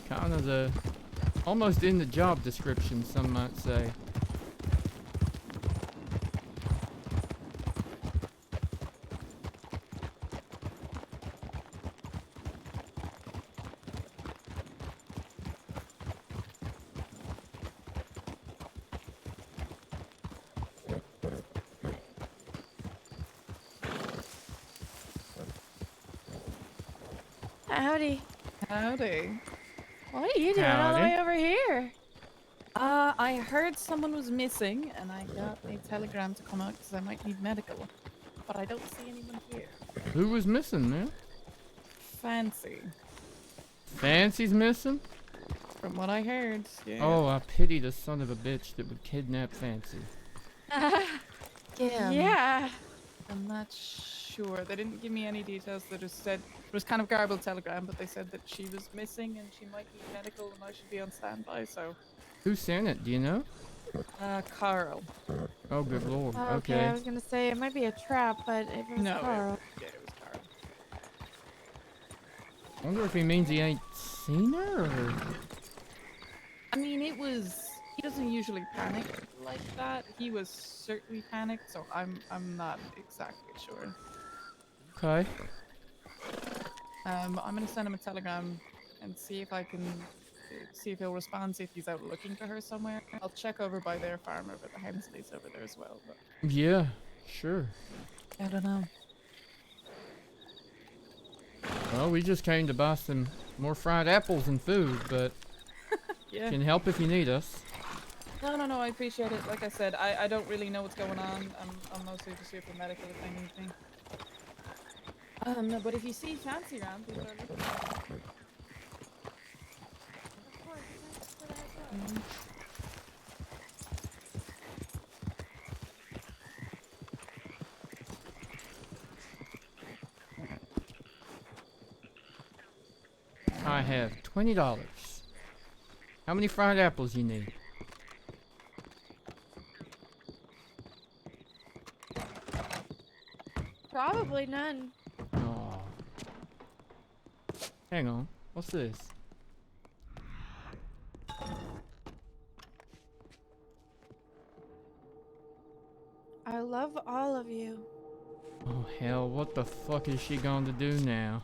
Kind of the... almost in the job description, some might say. Howdy. Howdy. What are you doing all the Howdy. way over here? I heard someone was missing, and I got a telegram to come out because I might need medical. But I don't see anyone here. Who was missing, man? Fancy. Fancy's missing? From what I heard, yeah. Oh, I pity the son of a bitch that would kidnap Fancy. Yeah. I'm not sure. They didn't give me any details. They just said it was kind of garbled telegram, but they said that she was missing and she might need medical and I should be on standby. So, Who sent it, do you know? Carl. Oh, good lord. Oh, okay, Okay. I was gonna say it might be a trap, but if it was No, Carl. it was Carl. I wonder if he means he ain't seen her, or... I mean, it was. He doesn't usually panic like that. He was certainly panicked, so I'm not exactly sure. Okay. I'm gonna send him a telegram and see if I can see if he'll respond. See if he's out looking for her somewhere. I'll check over by their farm over the Hensley's over there as well. But Yeah, sure. I don't know. Well, we just came to buy some more fried apples and food, but Yeah. can help if you need us. No, I appreciate it. Like I said, I don't really know what's going on. I'm mostly just here for medical if I need anything. No, but if you see Fancy around, people are looking for her. Mhm. I have $20. How many fried apples you need? Probably none. Oh. Hang on. What's this? I love all of you. Oh hell, what the fuck is she going to do now?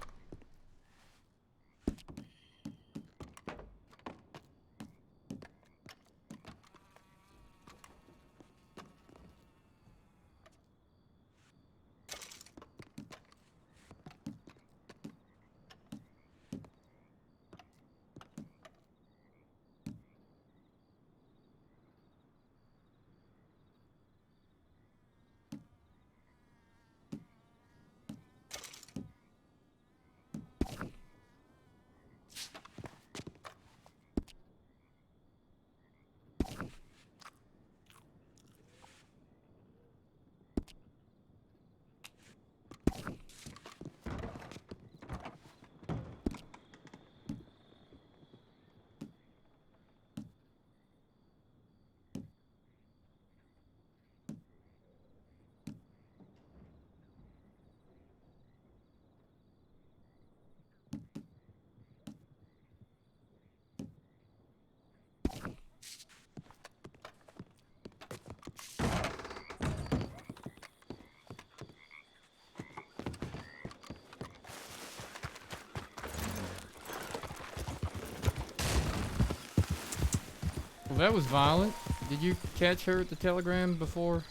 Well, that was violent. Did you catch her at the telegram before?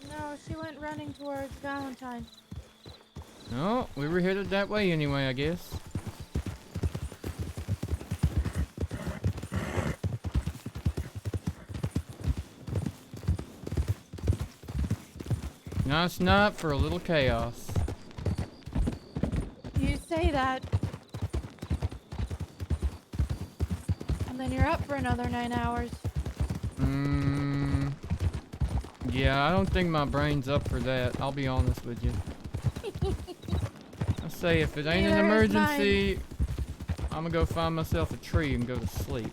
No, she went running towards Valentine. No, we were headed that way anyway, I guess. Nice night for a little chaos. You say that. And then you're up for another 9 hours. Yeah, I don't think my brain's up for that. I'll be honest with you. I say if it ain't an Neither is emergency, I'm gonna go find myself a tree and go to sleep.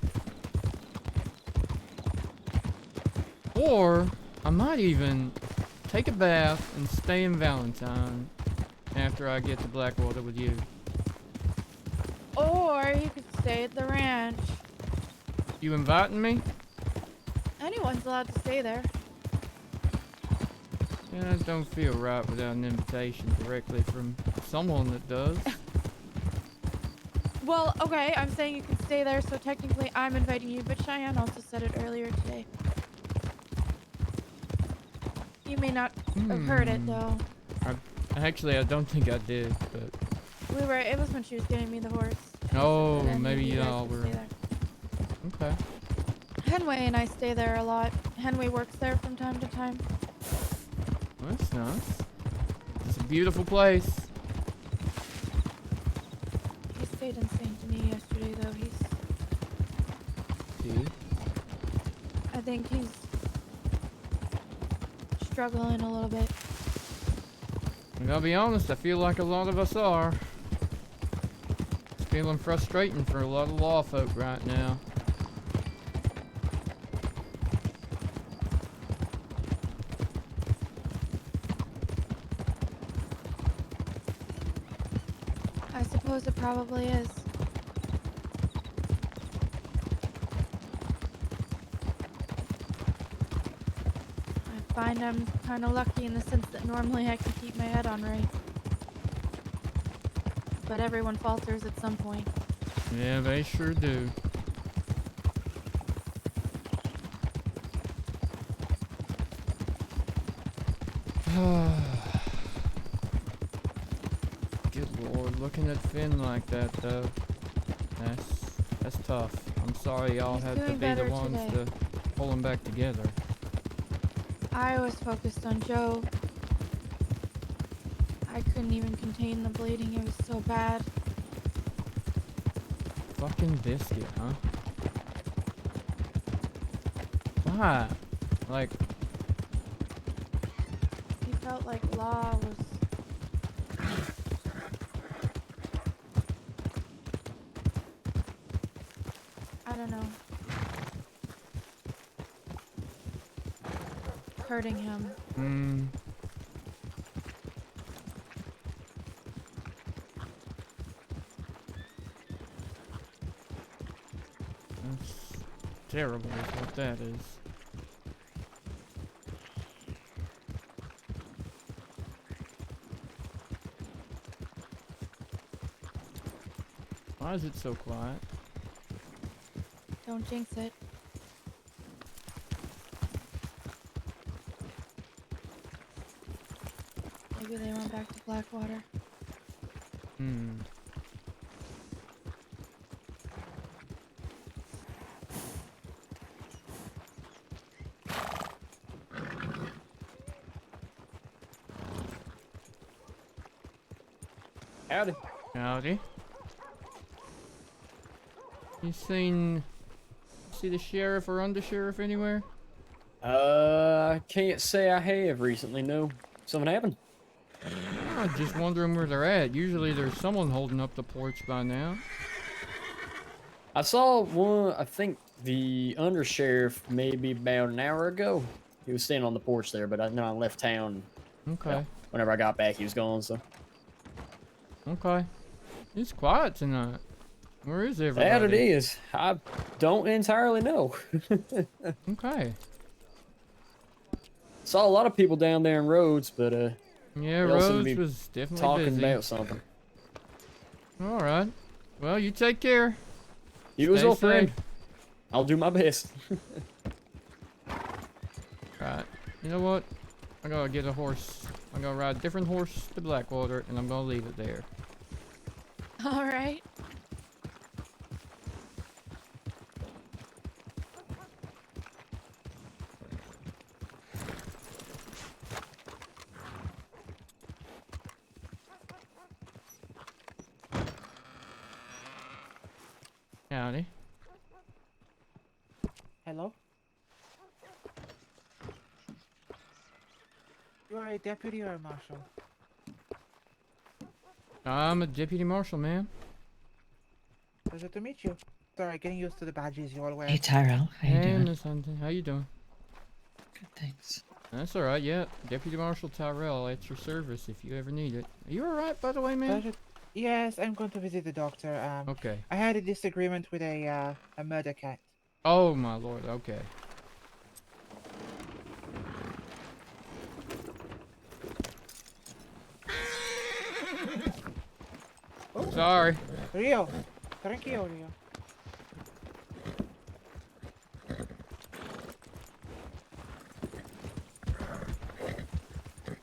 Or I might even take a bath and stay in Valentine after I get to Blackwater with you. Or you could stay at the ranch. You inviting me? Anyone's allowed to stay there. Yeah, it don't feel right without an invitation directly from someone that does. Well, okay, I'm saying you can stay there, so technically I'm inviting you, but Cheyenne also said it earlier today. You may not have heard it, though. Actually, I don't think I did, but... It was when she was getting me the horse. Oh, And then maybe you guys y'all could were... stay there. Okay. Henway and I stay there a lot. Henway works there from time to time. Well, that's nice. It's a beautiful place. He stayed in Saint Denis yesterday, though. I think he's struggling a little bit. I gotta be honest, I feel like a lot of us are. It's feeling frustrating for a lot of law folk right now. suppose it probably is. I find I'm kind of lucky in the sense that normally I can keep my head on right. But everyone falters at some point. Yeah, they sure do. Good lord, looking at Finn like that though. That's tough. I'm sorry y'all He's had to doing be the better ones today. to pull him back together. I was focused on Joe. I couldn't even contain the bleeding, it was so bad. Fucking biscuit, huh? Why? Like, He felt like Law was... I don't know. Hurting him. That's terrible is what that is. Why is it so quiet? Don't jinx it. Maybe they went back to Blackwater. Howdy. Howdy. You see the sheriff or undersheriff anywhere? I can't say I have recently, no. Something happened? I'm just wondering where they're at. Usually there's someone holding up the porch by now. I saw one, I think the undersheriff maybe about an hour ago. He was standing on the porch there, but I know I left town. Okay. Well, whenever I got back, he was gone, so. Okay. It's quiet tonight. Where is everybody? That it is. I don't entirely know. Okay. Saw a lot of people down there in Rhodes, but yeah, they all seem to Rhodes be was definitely talking busy. about something. All right. Well, you take care. You as Stay well, friend. safe. I'll do my best. Right. You know what? I'm gonna get a horse. I'm gonna ride a different horse to Blackwater, and I'm gonna leave it there. All right. Howdy. Hello? You are a deputy or a marshal? I'm a deputy marshal, man. Pleasure to meet you. Sorry, getting used to the badges you all wear. Hey Tyrell, how you Hey, doing? Miss Hunting, how you doing? Good, thanks. That's all right. Yeah, Deputy Marshal Tyrell at your service if you ever need it. Are you all right, by the way, man? Pleasure. Yes, I'm going to visit the doctor. Okay. I had a disagreement with a murder cat. Oh my lord. Okay. Oh. Sorry. Rio, tranquilo, Rio.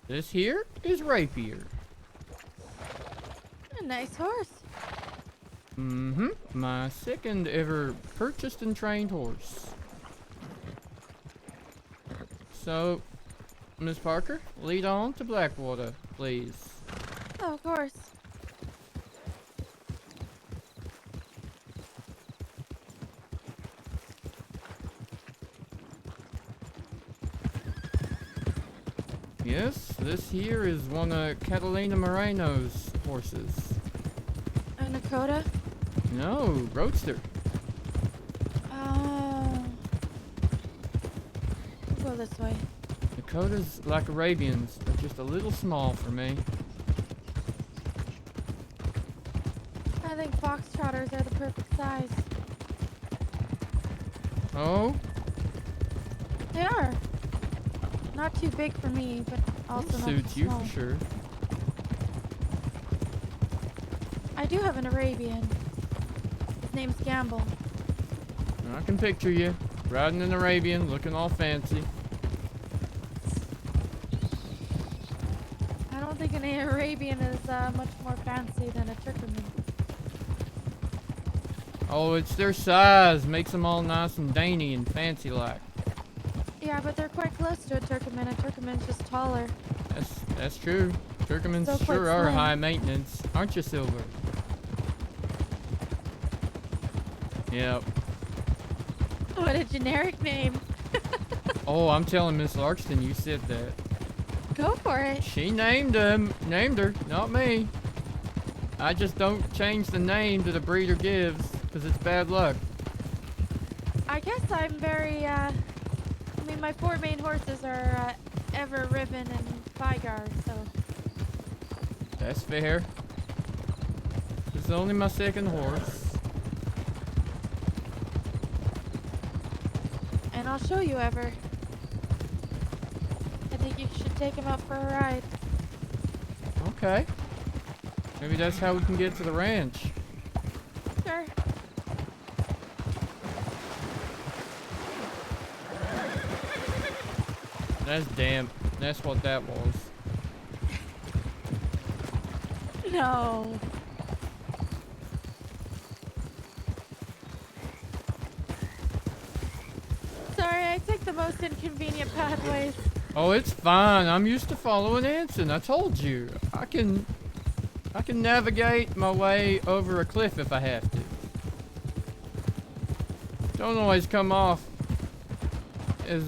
This here is Rapier. A nice horse. Mm-hmm. My second ever purchased and trained horse. So, Miss Parker, lead on to Blackwater, please. Oh, of course. Yes, this here is one of Catalina Moreno's horses. A Nakota? No, Roadster. Oh. We'll go this way. Dakotas, like Arabians, are just a little small for me. I think foxtrotters are the perfect size. Oh? They are. Not too big for me, but also not Suits too you small. for sure. I do have an Arabian. His name's Gamble. I can picture you riding an Arabian, looking all fancy. I don't think an Arabian is much more fancy than a Turkoman. Oh, it's their size makes them all nice and dainty and fancy like. Yeah, but they're quite close to a Turkoman. A Turkoman's just taller. That's true. Turkomans Still quite sure are slim. high maintenance, aren't you, Silver? Yep. What a generic name. Oh, I'm telling Miss Larkston you said that. Go for it. She named her, not me. I just don't change the name that the breeder gives, because it's bad luck. I guess I'm very, I mean, my 4 main horses are Ever, Ribbon, and Fygar, so. That's fair. It's only my second horse. And I'll show you Ever. I think you should take him out for a ride. Okay. Maybe that's how we can get to the ranch. Sure. That's damp. That's what that was. No. Sorry, I take the most inconvenient pathways. Oh, it's fine. I'm used to following Anson. I told you. I can navigate my way over a cliff if I have to. Don't always come off as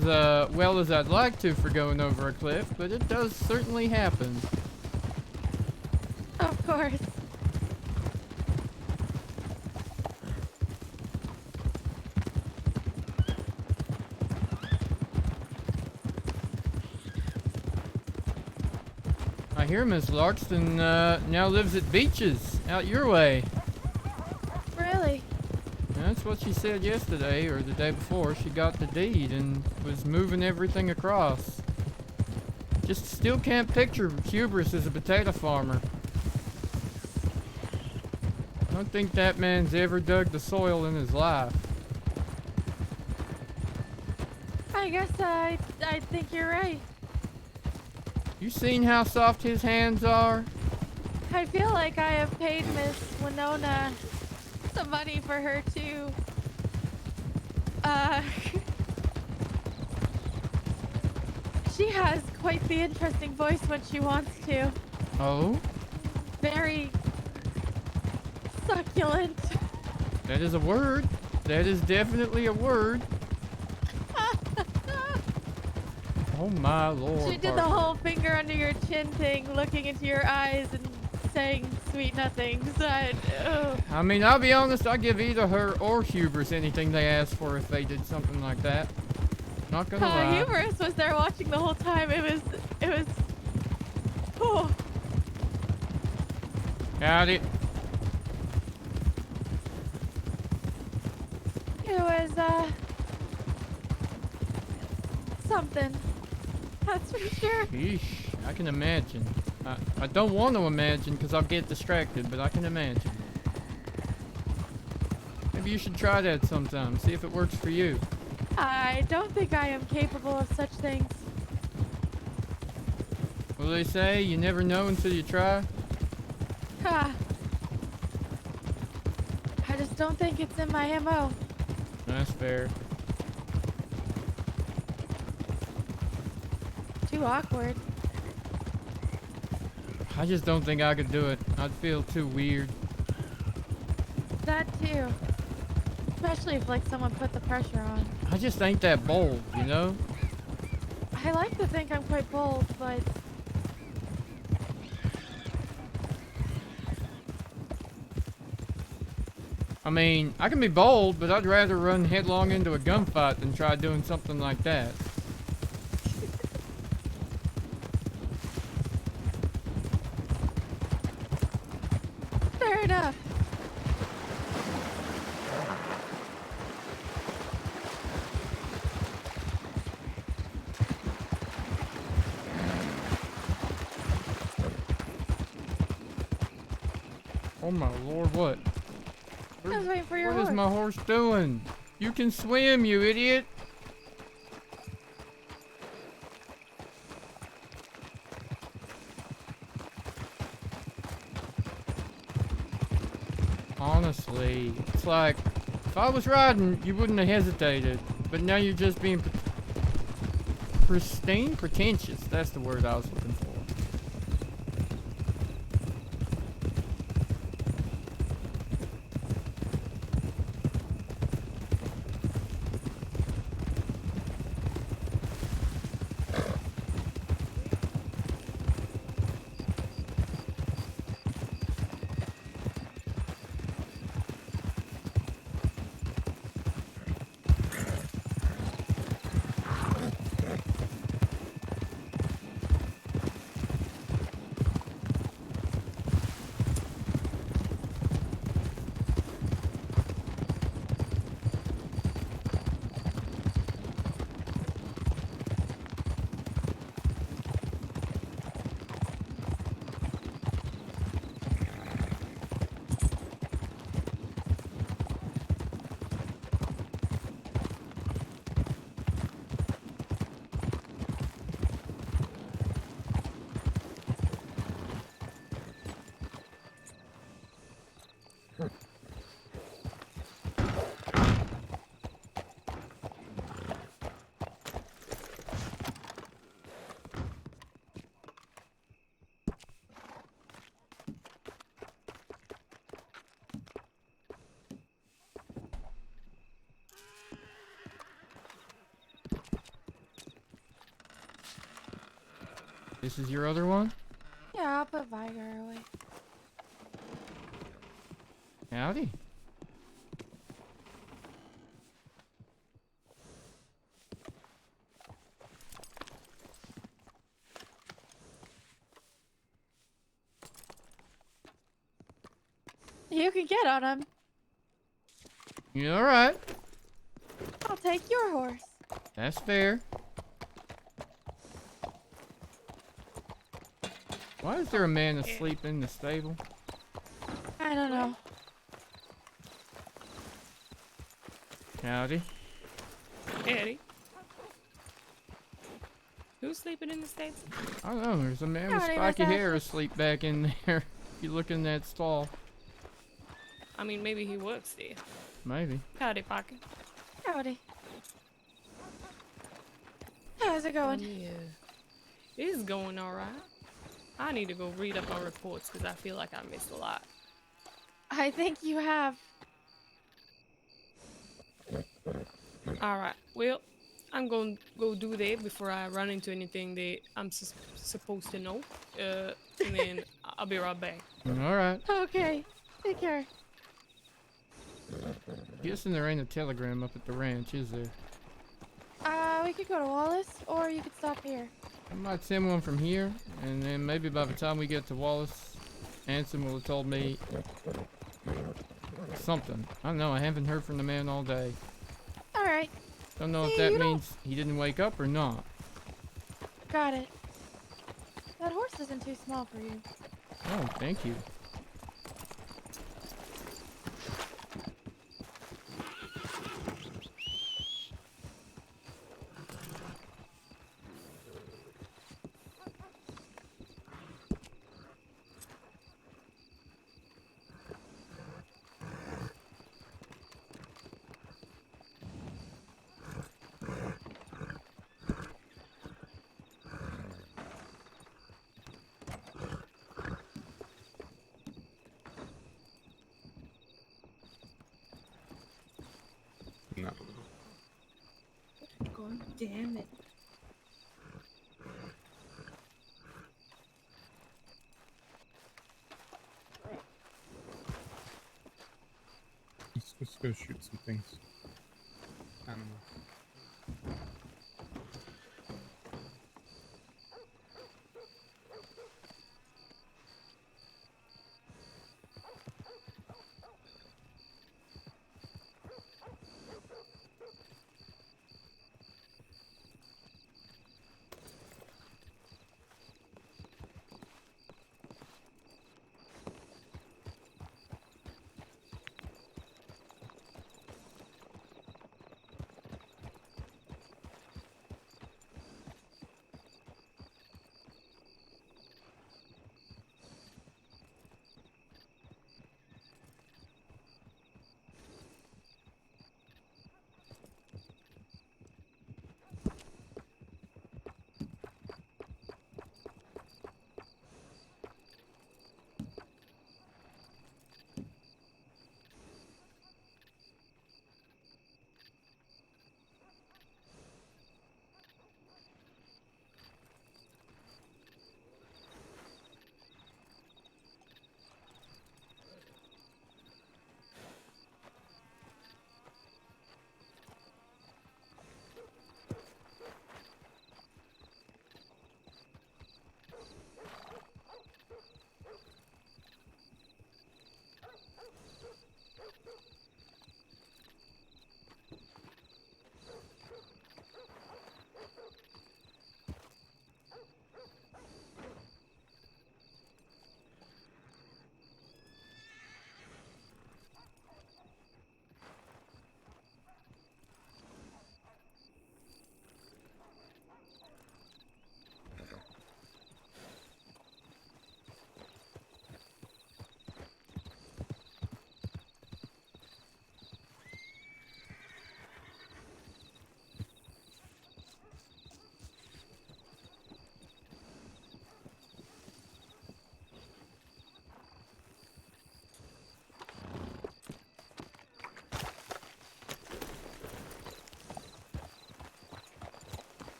well as I'd like to for going over a cliff, but it does certainly happen. Of course. I hear Miss Larkston now lives at Beaches, out your way. Really? That's what she said yesterday, or the day before. She got the deed and was moving everything across. Just still can't picture Hubris as a potato farmer. I don't think that man's ever dug the soil in his life. I guess I think you're right. You seen how soft his hands are? I feel like I have paid Miss Winona some money for her to, she has quite the interesting voice when she wants to. Oh? Very succulent. That is a word. That is definitely a word. Oh my lord. She did the Parker. whole finger under your chin thing, looking into your eyes and saying sweet nothings. I mean, I'll be honest, I'd give either her or Hubris anything they asked for if they did something like that. Not gonna lie. Hubris was there watching the whole time. It was, oh. Howdy. It was, something. That's for sure. Yeesh, I can imagine. I don't want to imagine because I'll get distracted, but I can imagine. Maybe you should try that sometime, see if it works for you. I don't think I am capable of such things. Well, they say you never know until you try. I just don't think it's in my MO. That's fair. Too awkward. I just don't think I could do it. I'd feel too weird. That too. Especially if like someone put the pressure on. I just ain't that bold, you know? I like to think I'm quite bold, but I mean, I can be bold, but I'd rather run headlong into a gunfight than try doing something like that. fair enough. Oh my lord, what? I was waiting for your What horse. is my horse doing? You can swim, you idiot! Honestly, it's like, if I was riding, you wouldn't have hesitated. But now you're just being pristine? Pretentious. That's the word I was looking for. This is your other one? Yeah, I'll put Viger away. Howdy. You can get on him. You alright? I'll take your horse. That's fair. Why is there a man asleep in the stable? I don't know. Howdy. Eddie. Who's sleeping in the stable? I don't know, there's a man with Howdy, spiky Miss hair Ashley. asleep back in there. If you look in that stall. I mean, maybe he works there. Maybe. Howdy, Pocket. Howdy. How's it going? Yeah. It's going alright. I need to go read up on reports because I feel like I missed a lot. I think you have. Alright, well, I'm going to go do that before I run into anything that I'm supposed to know. And then I'll be right back. Alright. Okay. Take care. Guessing there ain't a telegram up at the ranch, is there? We could go to Wallace, or you could stop here. I might send one from here, and then maybe by the time we get to Wallace, Anson will have told me something. I don't know, I haven't heard from the man all day. Alright. Don't know if See, that you don't- means he didn't wake up or not. Got it. That horse isn't too small for you. Oh, thank you. No. God damn it. Let's go shoot some things. Animals.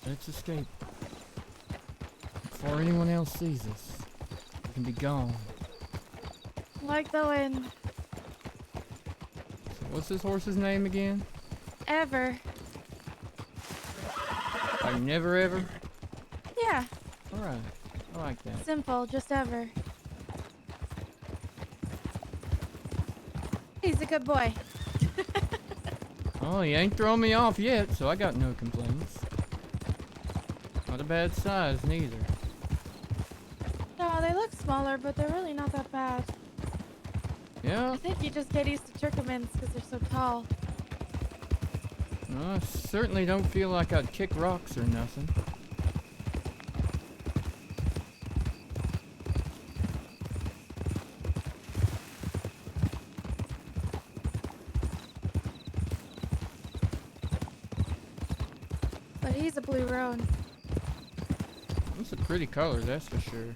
Let's escape. Before anyone else sees us. We can be gone. Like the wind. So what's this horse's name again? Ever. Like never ever? Yeah. Alright. I like that. Simple, just ever. He's a good boy. Oh, he ain't thrown me off yet, so I got no complaints. Not a bad size, neither. No, they look smaller, but they're really not that bad. Yeah? I think you just get used to Turkmens because they're so tall. I certainly don't feel like I'd kick rocks or nothing. But he's a blue roan. It's a pretty color, that's for sure.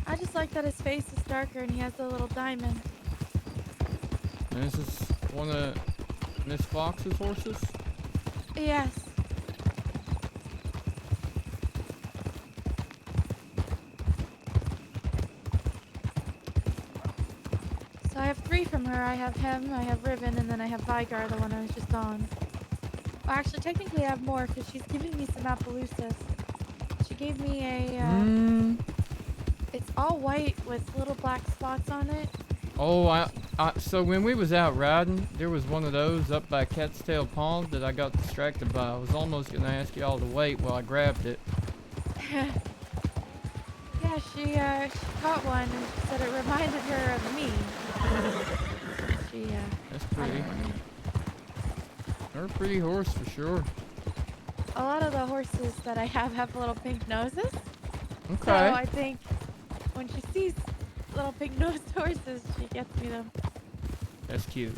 I just like that his face is darker and he has the little diamond. And this is one of Miss Fox's horses? Yes. So I have 3 from her. I have him, I have Riven, and then I have Vigar, the one I was just on. Well, actually, technically I have more because she's giving me some Appaloosas. She gave me a, it's all white with little black spots on it. Oh, so when we was out riding, there was one of those up by Cat's Tail Pond that I got distracted by. I was almost gonna ask y'all to wait while I grabbed it. Yeah, she caught one and she said it reminded her of me. That's pretty. They're a pretty horse for sure. A lot of the horses that I have little pink noses. Okay. So I think when she sees little pink nosed horses, she gets me them. That's cute.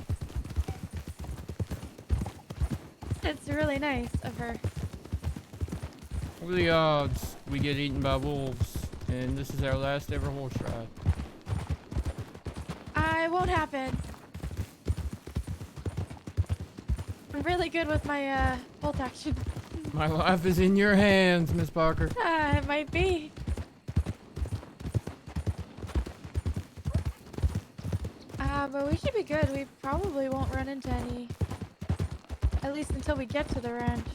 It's really nice of her. What are the odds we get eaten by wolves and this is our last ever horse ride? It won't happen. I'm really good with my bolt action. My life is in your hands, Miss Parker. It might be. But we should be good. We probably won't run into any. At least until we get to the ranch.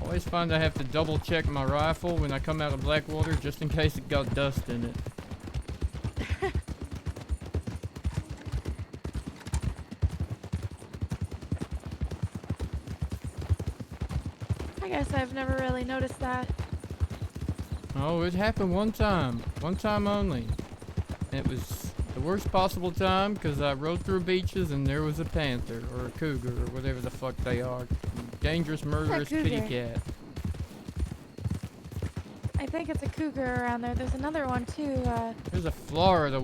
Always find I have to double check my rifle when I come out of Blackwater just in case it got dust in it. I guess I've never really noticed that. Oh, it happened one time only. It was the worst possible time because I rode through beaches and there was a panther or a cougar or whatever the fuck they are. Dangerous, murderous kitty cat. I think it's a cougar around there. There's another one too. There's a Florida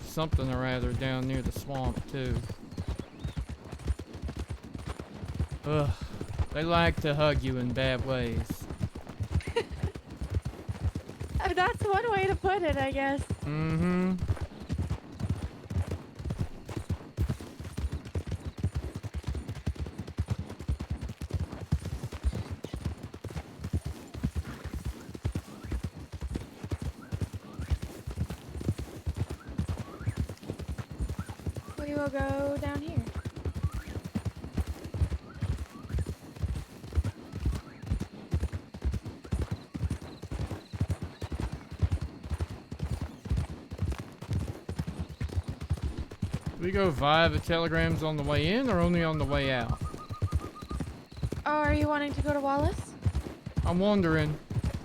something or other down near the swamp too. Ugh, they like to hug you in bad ways. That's one way to put it, I guess. Mm-hmm. We will go down here. Do we go via the telegrams on the way in or only on the way out? Oh, are you wanting to go to Wallace? I'm wondering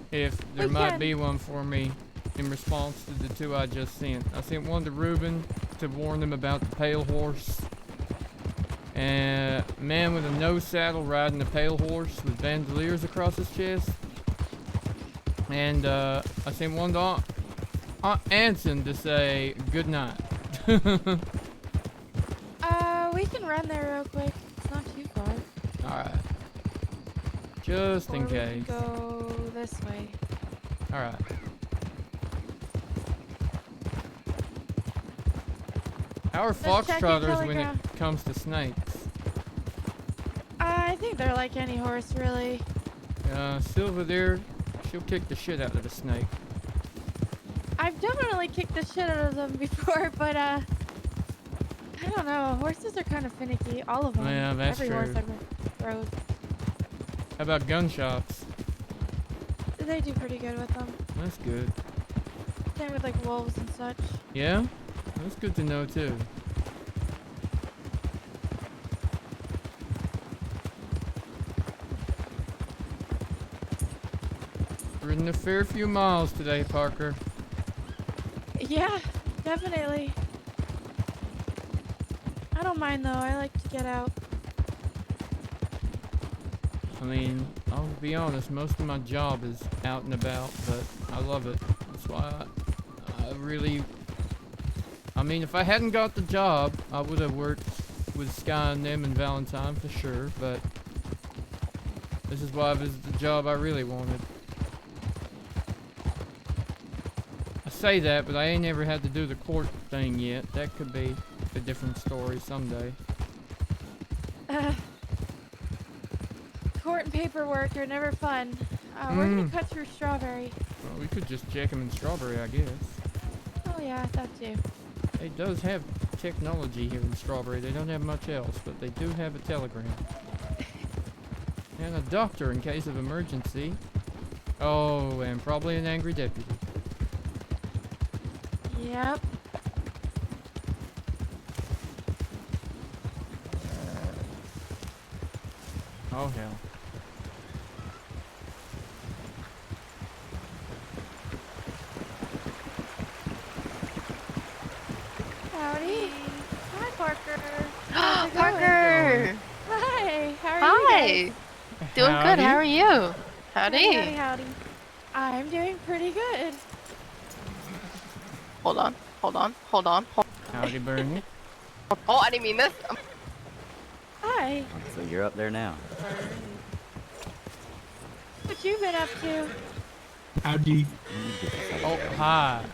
if there We might can. be one for me in response to the 2 I just sent. I sent one to Reuben to warn them about the pale horse. And a man with a no saddle riding a pale horse with bandoliers across his chest. And I sent one to Aunt Anson to say good night. We can run there real quick. It's not too far. Alright. Just Or in we can case. go this way. Alright. How are Just check your foxtrotters when it telegram. comes to snakes? I think they're like any horse, really. Silver there, she'll kick the shit out of the snake. I've definitely kicked the shit out of them before, but I don't know. Horses are kind of finicky. All of them. Yeah, that's Every horse true. I've rode. How about gunshots? They do pretty good with them. That's good. Same with like wolves and such. Yeah? That's good to know too. Ridden a fair few miles today, Parker. Yeah, definitely. I don't mind though. I like to get out. I mean, I'll be honest, most of my job is out and about, but I love it. That's why I really... I mean, if I hadn't got the job, I would have worked with Sky and them and Valentine for sure, but this is why this is the job I really wanted. I say that, but I ain't never had to do the court thing yet. That could be a different story someday. Court and paperwork are never fun. We're gonna cut through Strawberry. Well, we could just check them in Strawberry, I guess. Oh yeah, that too. It does have technology here in Strawberry. They don't have much else, but they do have a telegram. And a doctor in case of emergency. Oh, and probably an angry deputy. Yep. Oh, hell. Howdy. Hi, Parker. How's it going? Parker! Hi. How are you Hi! guys? Doing good, how are you? Howdy. Howdy, howdy. I'm doing pretty good. Hold on, hold on, hold on. Howdy, Bernie. Oh, I didn't mean this. Hi. So you're up there now. What you been up to? Howdy. Oh, hi.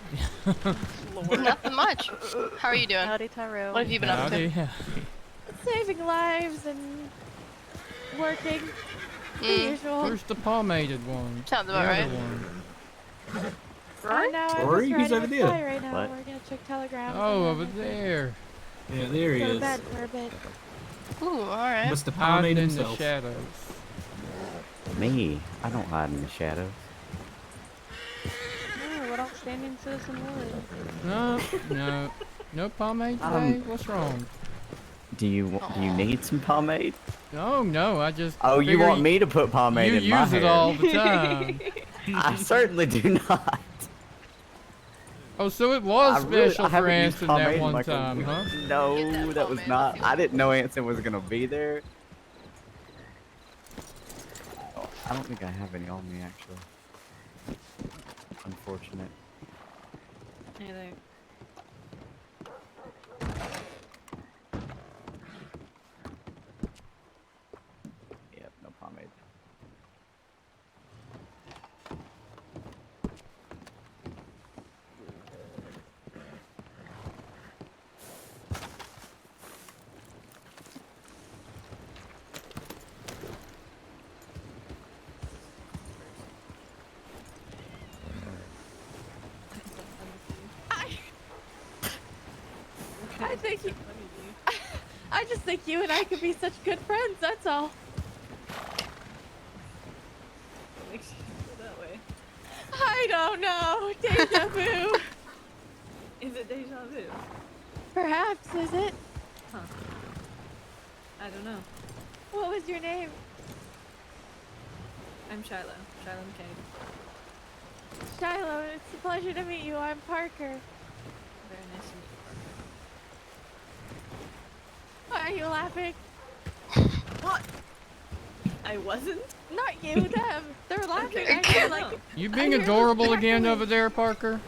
Nothing much. How are you doing? Howdy, Tyrell. What have you been up to? Howdy. Saving lives and working. The usual. Where's the pomaded one? Sounds The about other right. one. Now Rory? I'm Who's just over riding there? by right now. What? We're gonna check telegrams. Oh, and over then there. Yeah, there he go to is. bed for a bit. Ooh, alright. Must have Hiding pomade in the himself. shadows. Me, I don't hide in the shadows. Oh, what outstanding citizen would? No pomade today? What's wrong? Do you need some pomade? No, I just. Oh, you figure want me to put pomade you in my use it hair? all the time. I certainly do not. Oh, so it was special I for haven't used Anson pomade that in one like a time, week. huh? No, that was not. I didn't know Anson was gonna be there. Oh, I don't think I have any on me actually. Unfortunate. Neither. Yep, no pomade. I think you, I just think you and I could be such good friends. That's all. What makes you feel that way? I don't know. Deja vu. Is it deja vu? Perhaps, is it? Huh. I don't know. What was your name? I'm Shiloh. Shiloh McCabe. Shiloh, it's a pleasure to meet you. I'm Parker. Very nice to meet Why are you laughing? What? I wasn't? Not you, them. They're laughing. Okay. I feel like You being adorable again over there, Parker?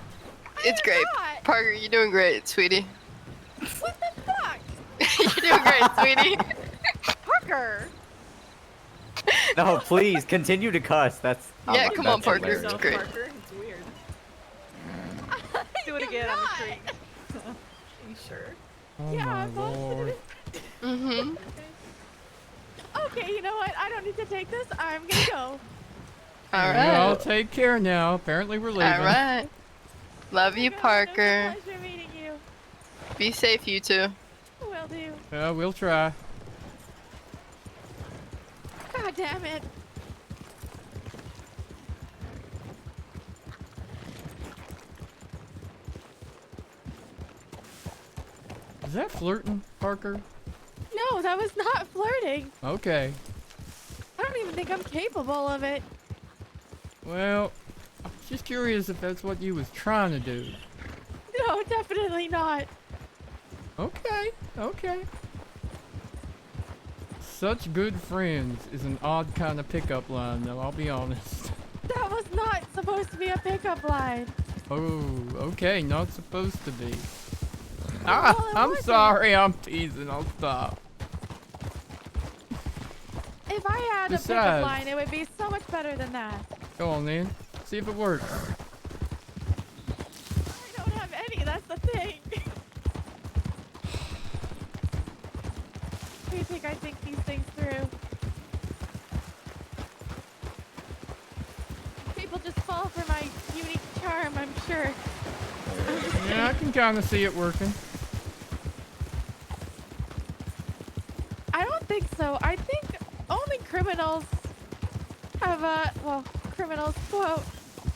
It's great. Parker, you're doing great, sweetie. What the fuck? You're doing great, sweetie. Parker. No, please continue to cuss. That's Yeah, come on, that's Parker. hilarious. It's great. Parker, it's weird. Do it again on the street. Are you sure? Oh Yeah, my I'm lord. Mm-hmm. Okay, you know what? I don't need to take this. I'm gonna go. All We all right. take care now. Apparently we're leaving. All right. Love you, Parker. Pleasure meeting you. Be safe, you two. Will do. We'll try. God damn it. Is that flirting, Parker? No, that was not flirting. Okay. I don't even think I'm capable of it. Well, I'm just curious if that's what you was trying to do. No, definitely not. Okay, okay. Such good friends is an odd kind of pickup line, though, I'll be honest. That was not supposed to be a pickup line. Oh, okay, not supposed to be. Well, it I'm wasn't. sorry, I'm teasing, I'll stop. If I had a Besides- pickup line, it would be so much better than that. Go on then, see if it works. I don't have any, that's the thing. Do you think I think these things through? People just fall for my unique charm, I'm sure. Yeah, I can kind of see it working. I don't think so. I think only criminals have, well, criminals, quote,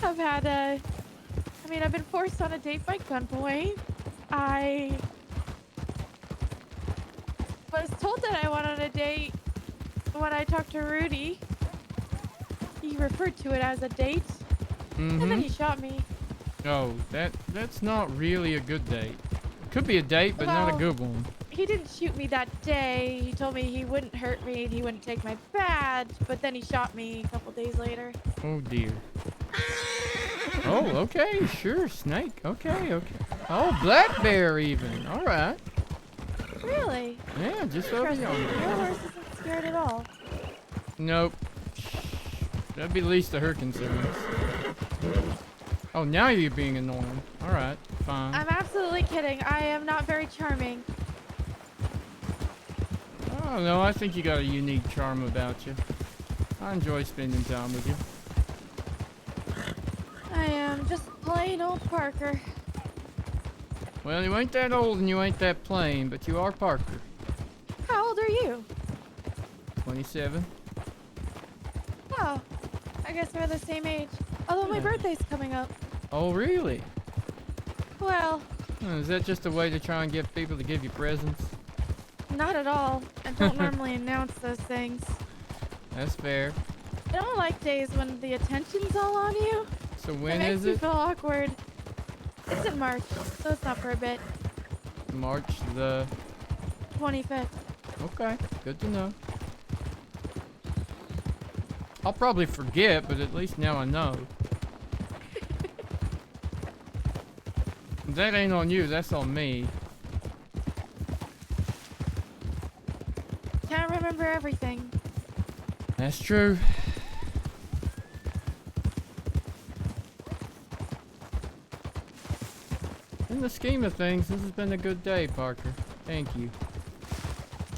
have had, I mean, I've been forced on a date by gunpoint. I was told that I went on a date when I talked to Rudy. He referred to it as a date, and then he shot me. Oh, that's not really a good date. It could be a date, but not a Well, good one. He didn't shoot me that day. He told me he wouldn't hurt me and he wouldn't take my badge, but then he shot me a couple days later. Oh dear. Oh, okay, sure, snake. Okay, okay. Oh, black bear even. All right. Really? Yeah, just over Interesting. yonder. Your horse isn't scared at all. Nope. That'd be the least of her concerns. Oh, now you're being annoying. All right, fine. I'm absolutely kidding. I am not very charming. I don't know. I think you got a unique charm about you. I enjoy spending time with you. I am just plain old Parker. Well, you ain't that old and you ain't that plain, but you are Parker. How old are you? 27. Oh, I guess we're the same age. Although my Yeah. birthday's coming up. Oh, really? Well, Is that just a way to try and get people to give you presents? not at all. I don't normally announce those things. That's fair. I don't like days when the attention's all on you. So when it makes is me it? feel awkward. It's in March, so it's not for a bit. March the... 25th. Okay, good to know. I'll probably forget, but at least now I know. That ain't on you, that's on me. Can't remember everything. That's true. In the scheme of things, this has been a good day, Parker. Thank you.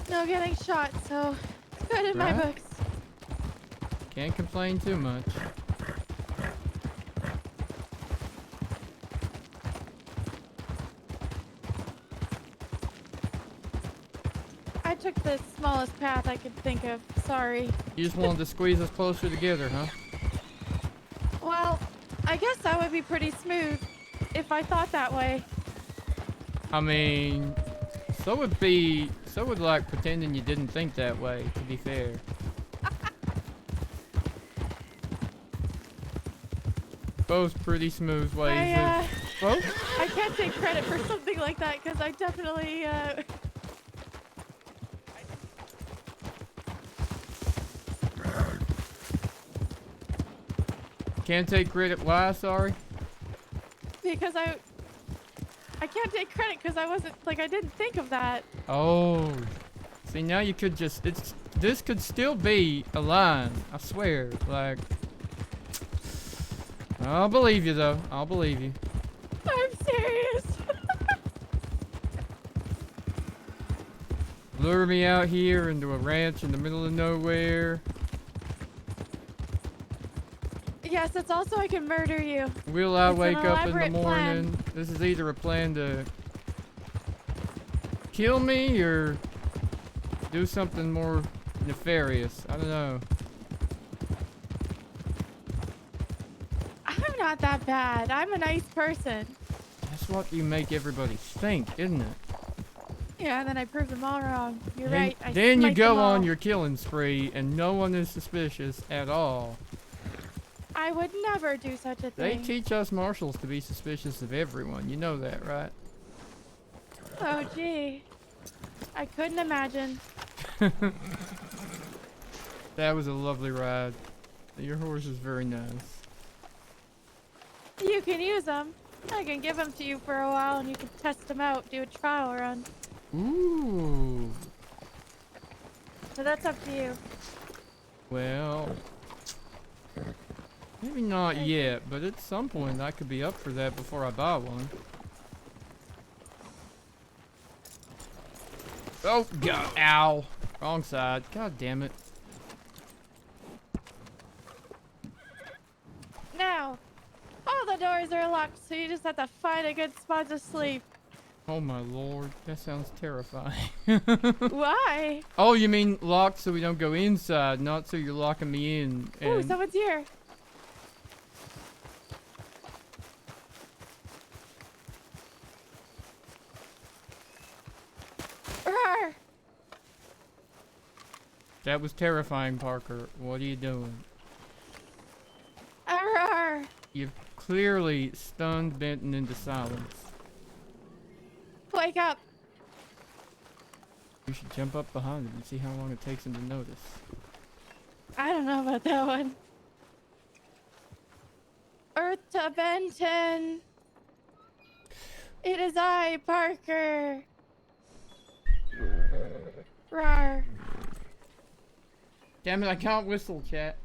No getting shot, so it's good in my Right. books. Can't complain too much. I took the smallest path I could think of. Sorry. You just wanted to squeeze us closer together, huh? Well, I guess that would be pretty smooth if I thought that way. I mean, so would like pretending you didn't think that way, to be fair. Both pretty smooth ways of... Both? I can't take credit for something like that because I definitely, Can't take credit. Why? Sorry. because I can't take credit because I wasn't, like, I didn't think of that. Oh. See, now you could just... This could still be a line. I swear. Like... I'll believe you, though. I'll believe you. I'm serious. lure me out here into a ranch in the middle of nowhere. Yes, it's also I can murder you. Will I It's an wake up in the elaborate plan. morning? This is either a plan to kill me or do something more nefarious. I don't know. I'm not that bad. I'm a nice person. That's what you make everybody think, isn't it? Yeah, and then I prove them all wrong. You're Then- right. I Then you smite go them on all. your killing spree and no one is suspicious at all. I would never do such a They thing. teach us marshals to be suspicious of everyone. You know that, right? Oh, gee. I couldn't imagine. That was a lovely ride. Your horse is very nice. You can use them. I can give them to you for a while and you can test them out, do a trial run. Ooh. So that's up to you. Well, maybe not yet, but at some point I could be up for that before I buy one. Oh, God. Ow. Wrong side. God damn it. Now, all the doors are locked, so you just have to find a good spot to sleep. Oh my lord, that sounds terrifying. Why? Oh, you mean locked so we don't go inside, not so you're locking me in. Ooh, And someone's here. Rawr. that was terrifying, Parker. What are you doing? Rawr. You've clearly stunned Benton into silence. Wake up. You should jump up behind him and see how long it takes him to notice. I don't know about that one. Earth to Benton. It is I, Parker. Rawr. Damn it, I can't whistle, chat.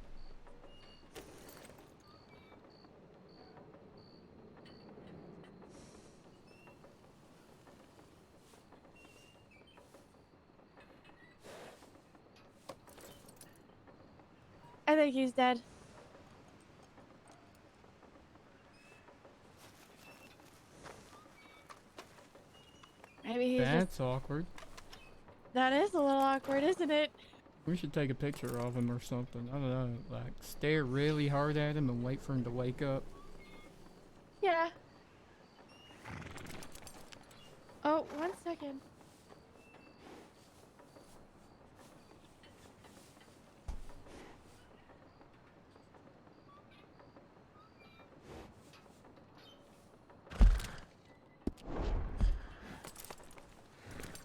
I think he's dead. Maybe he's That's awkward. That is a little awkward, isn't it? We should take a picture of him or something. I don't know. Like, stare really hard at him and wait for him to wake up. Yeah. Oh, 1 second.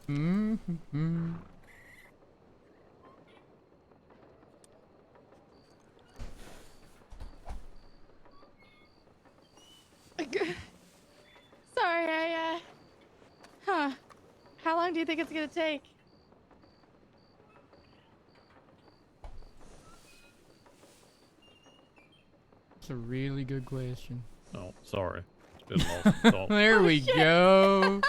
Mm-hmm. Sorry, Huh. How long do you think it's gonna take? It's a really good question. Oh, sorry. It's been lost. Don't. There we shit. go.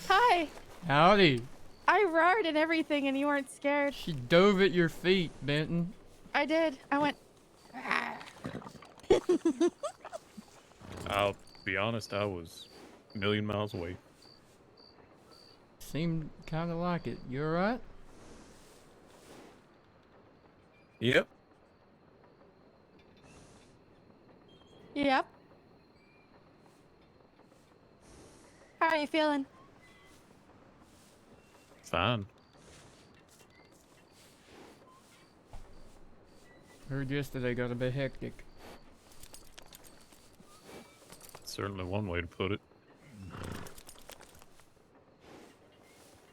Hi. Howdy. I roared and everything and you weren't scared. She dove at your feet, Benton. I did. I went. I'll be honest, I was a million miles away. Seemed kind of like it. You alright? Yep. Yep. How are you feeling? Fine. Heard yesterday got a bit hectic. Certainly one way to put it.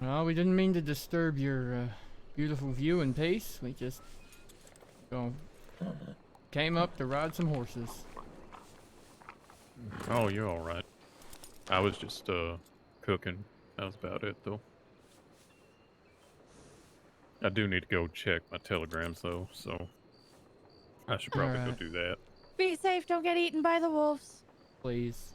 Well, we didn't mean to disturb your beautiful view and pace. We just came up to ride some horses. Oh, you're alright. I was just, cooking. That was about it, though. I do need to go check my telegrams, though, so I should probably go Alright. do that. Be safe. Don't get eaten by the wolves. Please.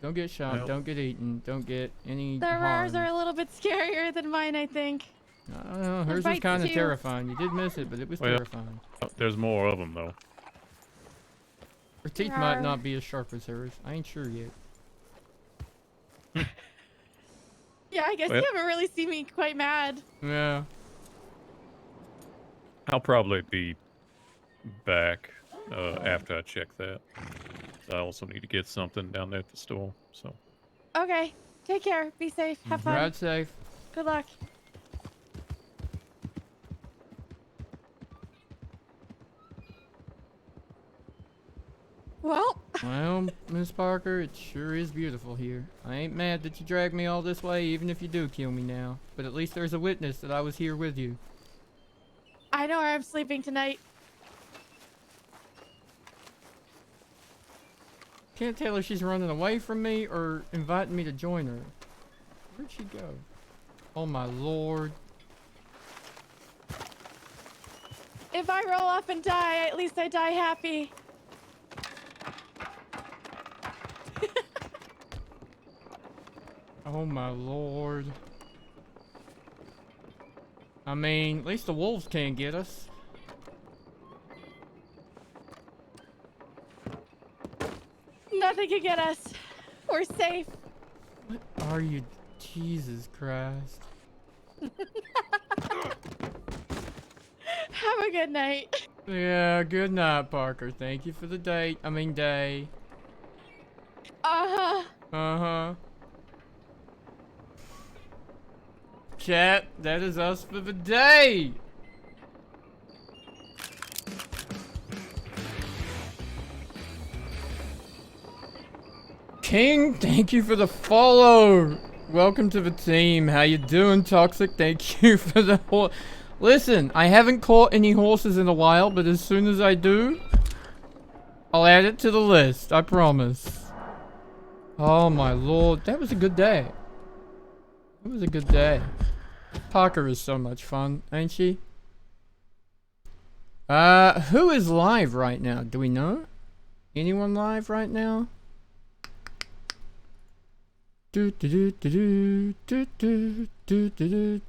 Don't get shot. Well. Don't get eaten. Don't get any Their harm. ours are a little bit scarier than mine, I think. I don't know. Their Hers was bites kind of too. terrifying. You did miss it, but it was Well, terrifying. there's more of them though. Her teeth might not be as sharp as hers. I ain't sure yet. Yeah, I guess Well- you haven't really seen me quite mad. Yeah. I'll probably be back after I check that. I also need to get something down there at the store. So. Okay, take care. Be safe. Have fun. Ride safe. Good luck. Well, Well, Miss Parker, it sure is beautiful here. I ain't mad that you dragged me all this way, even if you do kill me now. But at least there's a witness that I was here with you. I know where I'm sleeping tonight. Can't tell if she's running away from me or inviting me to join her. Where'd she go? Oh my lord. If I roll off and die, at least I die happy. Oh my lord. I mean, at least the wolves can't get us. Nothing can get us. We're safe. What are you? Jesus Christ. Have a good night. Yeah, good night, Parker. Thank you for the day. Uh-huh. Uh-huh. Chat, that is us for the day. King, thank you for the follow. Welcome to the team. How you doing, Toxic? Thank you for the Listen, I haven't caught any horses in a while, but as soon as I do, I'll add it to the list. I promise. Oh my lord, that was a good day. It was a good day. Parker is so much fun, ain't she? Who is live right now? Do we know? Anyone live right now? Do do do do do do do do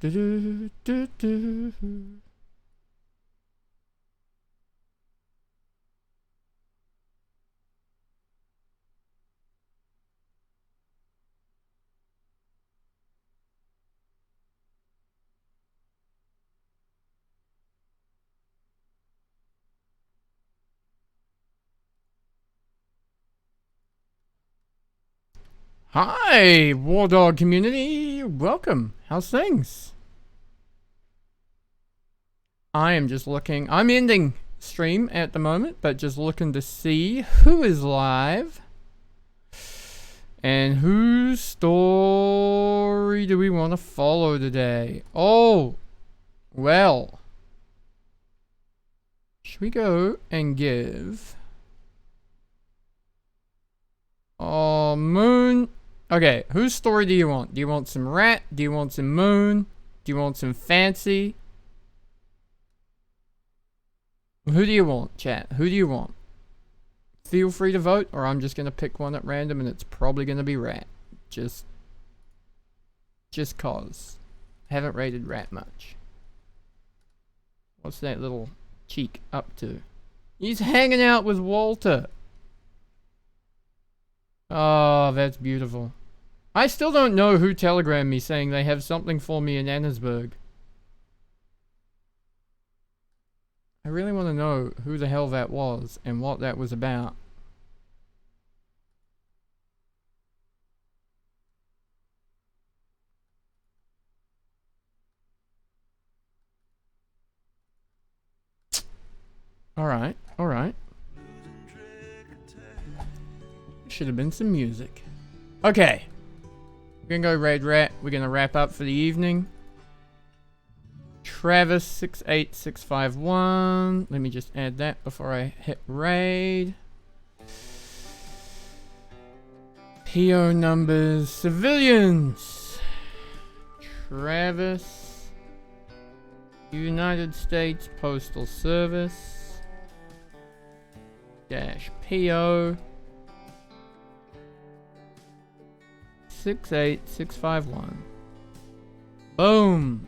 do do do do. Hi, War Dog community. Welcome. How's things? I am just looking. I'm ending stream at the moment, but just looking to see who is live and whose story do we want to follow today. Oh, well. Should we go and give... Oh, Moon... Okay, whose story do you want? Do you want some rat? Do you want some moon? Do you want some fancy? Who do you want, chat? Who do you want? Feel free to vote, or I'm just gonna pick one at random, and it's probably gonna be rat. Just cause. Haven't rated rat much. What's that little cheek up to? He's hanging out with Walter. Oh, that's beautiful. I still don't know who telegrammed me saying they have something for me in Annesburg. I really want to know who the hell that was and what that was about. Alright, alright. Should have been some music. Okay. We're gonna go Red Rat. We're gonna wrap up for the evening. Travis 68651. Let me just add that before I hit raid. PO numbers. Civilians. Travis. United States Postal Service. Dash PO. 68651. Boom.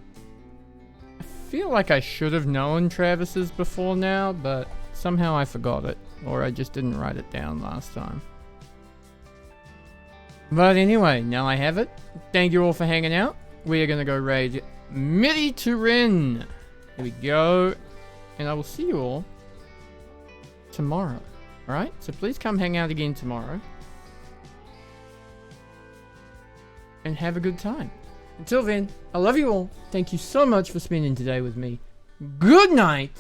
I feel like I should have known Travis's before now, but somehow I forgot it, or I just didn't write it down last time. But anyway, now I have it. Thank you all for hanging out. We are gonna go raid Midi Turin. Here we go. And I will see you all tomorrow. Alright? So please come hang out again tomorrow. And have a good time. Until then, I love you all. Thank you so much for spending today with me. Good night.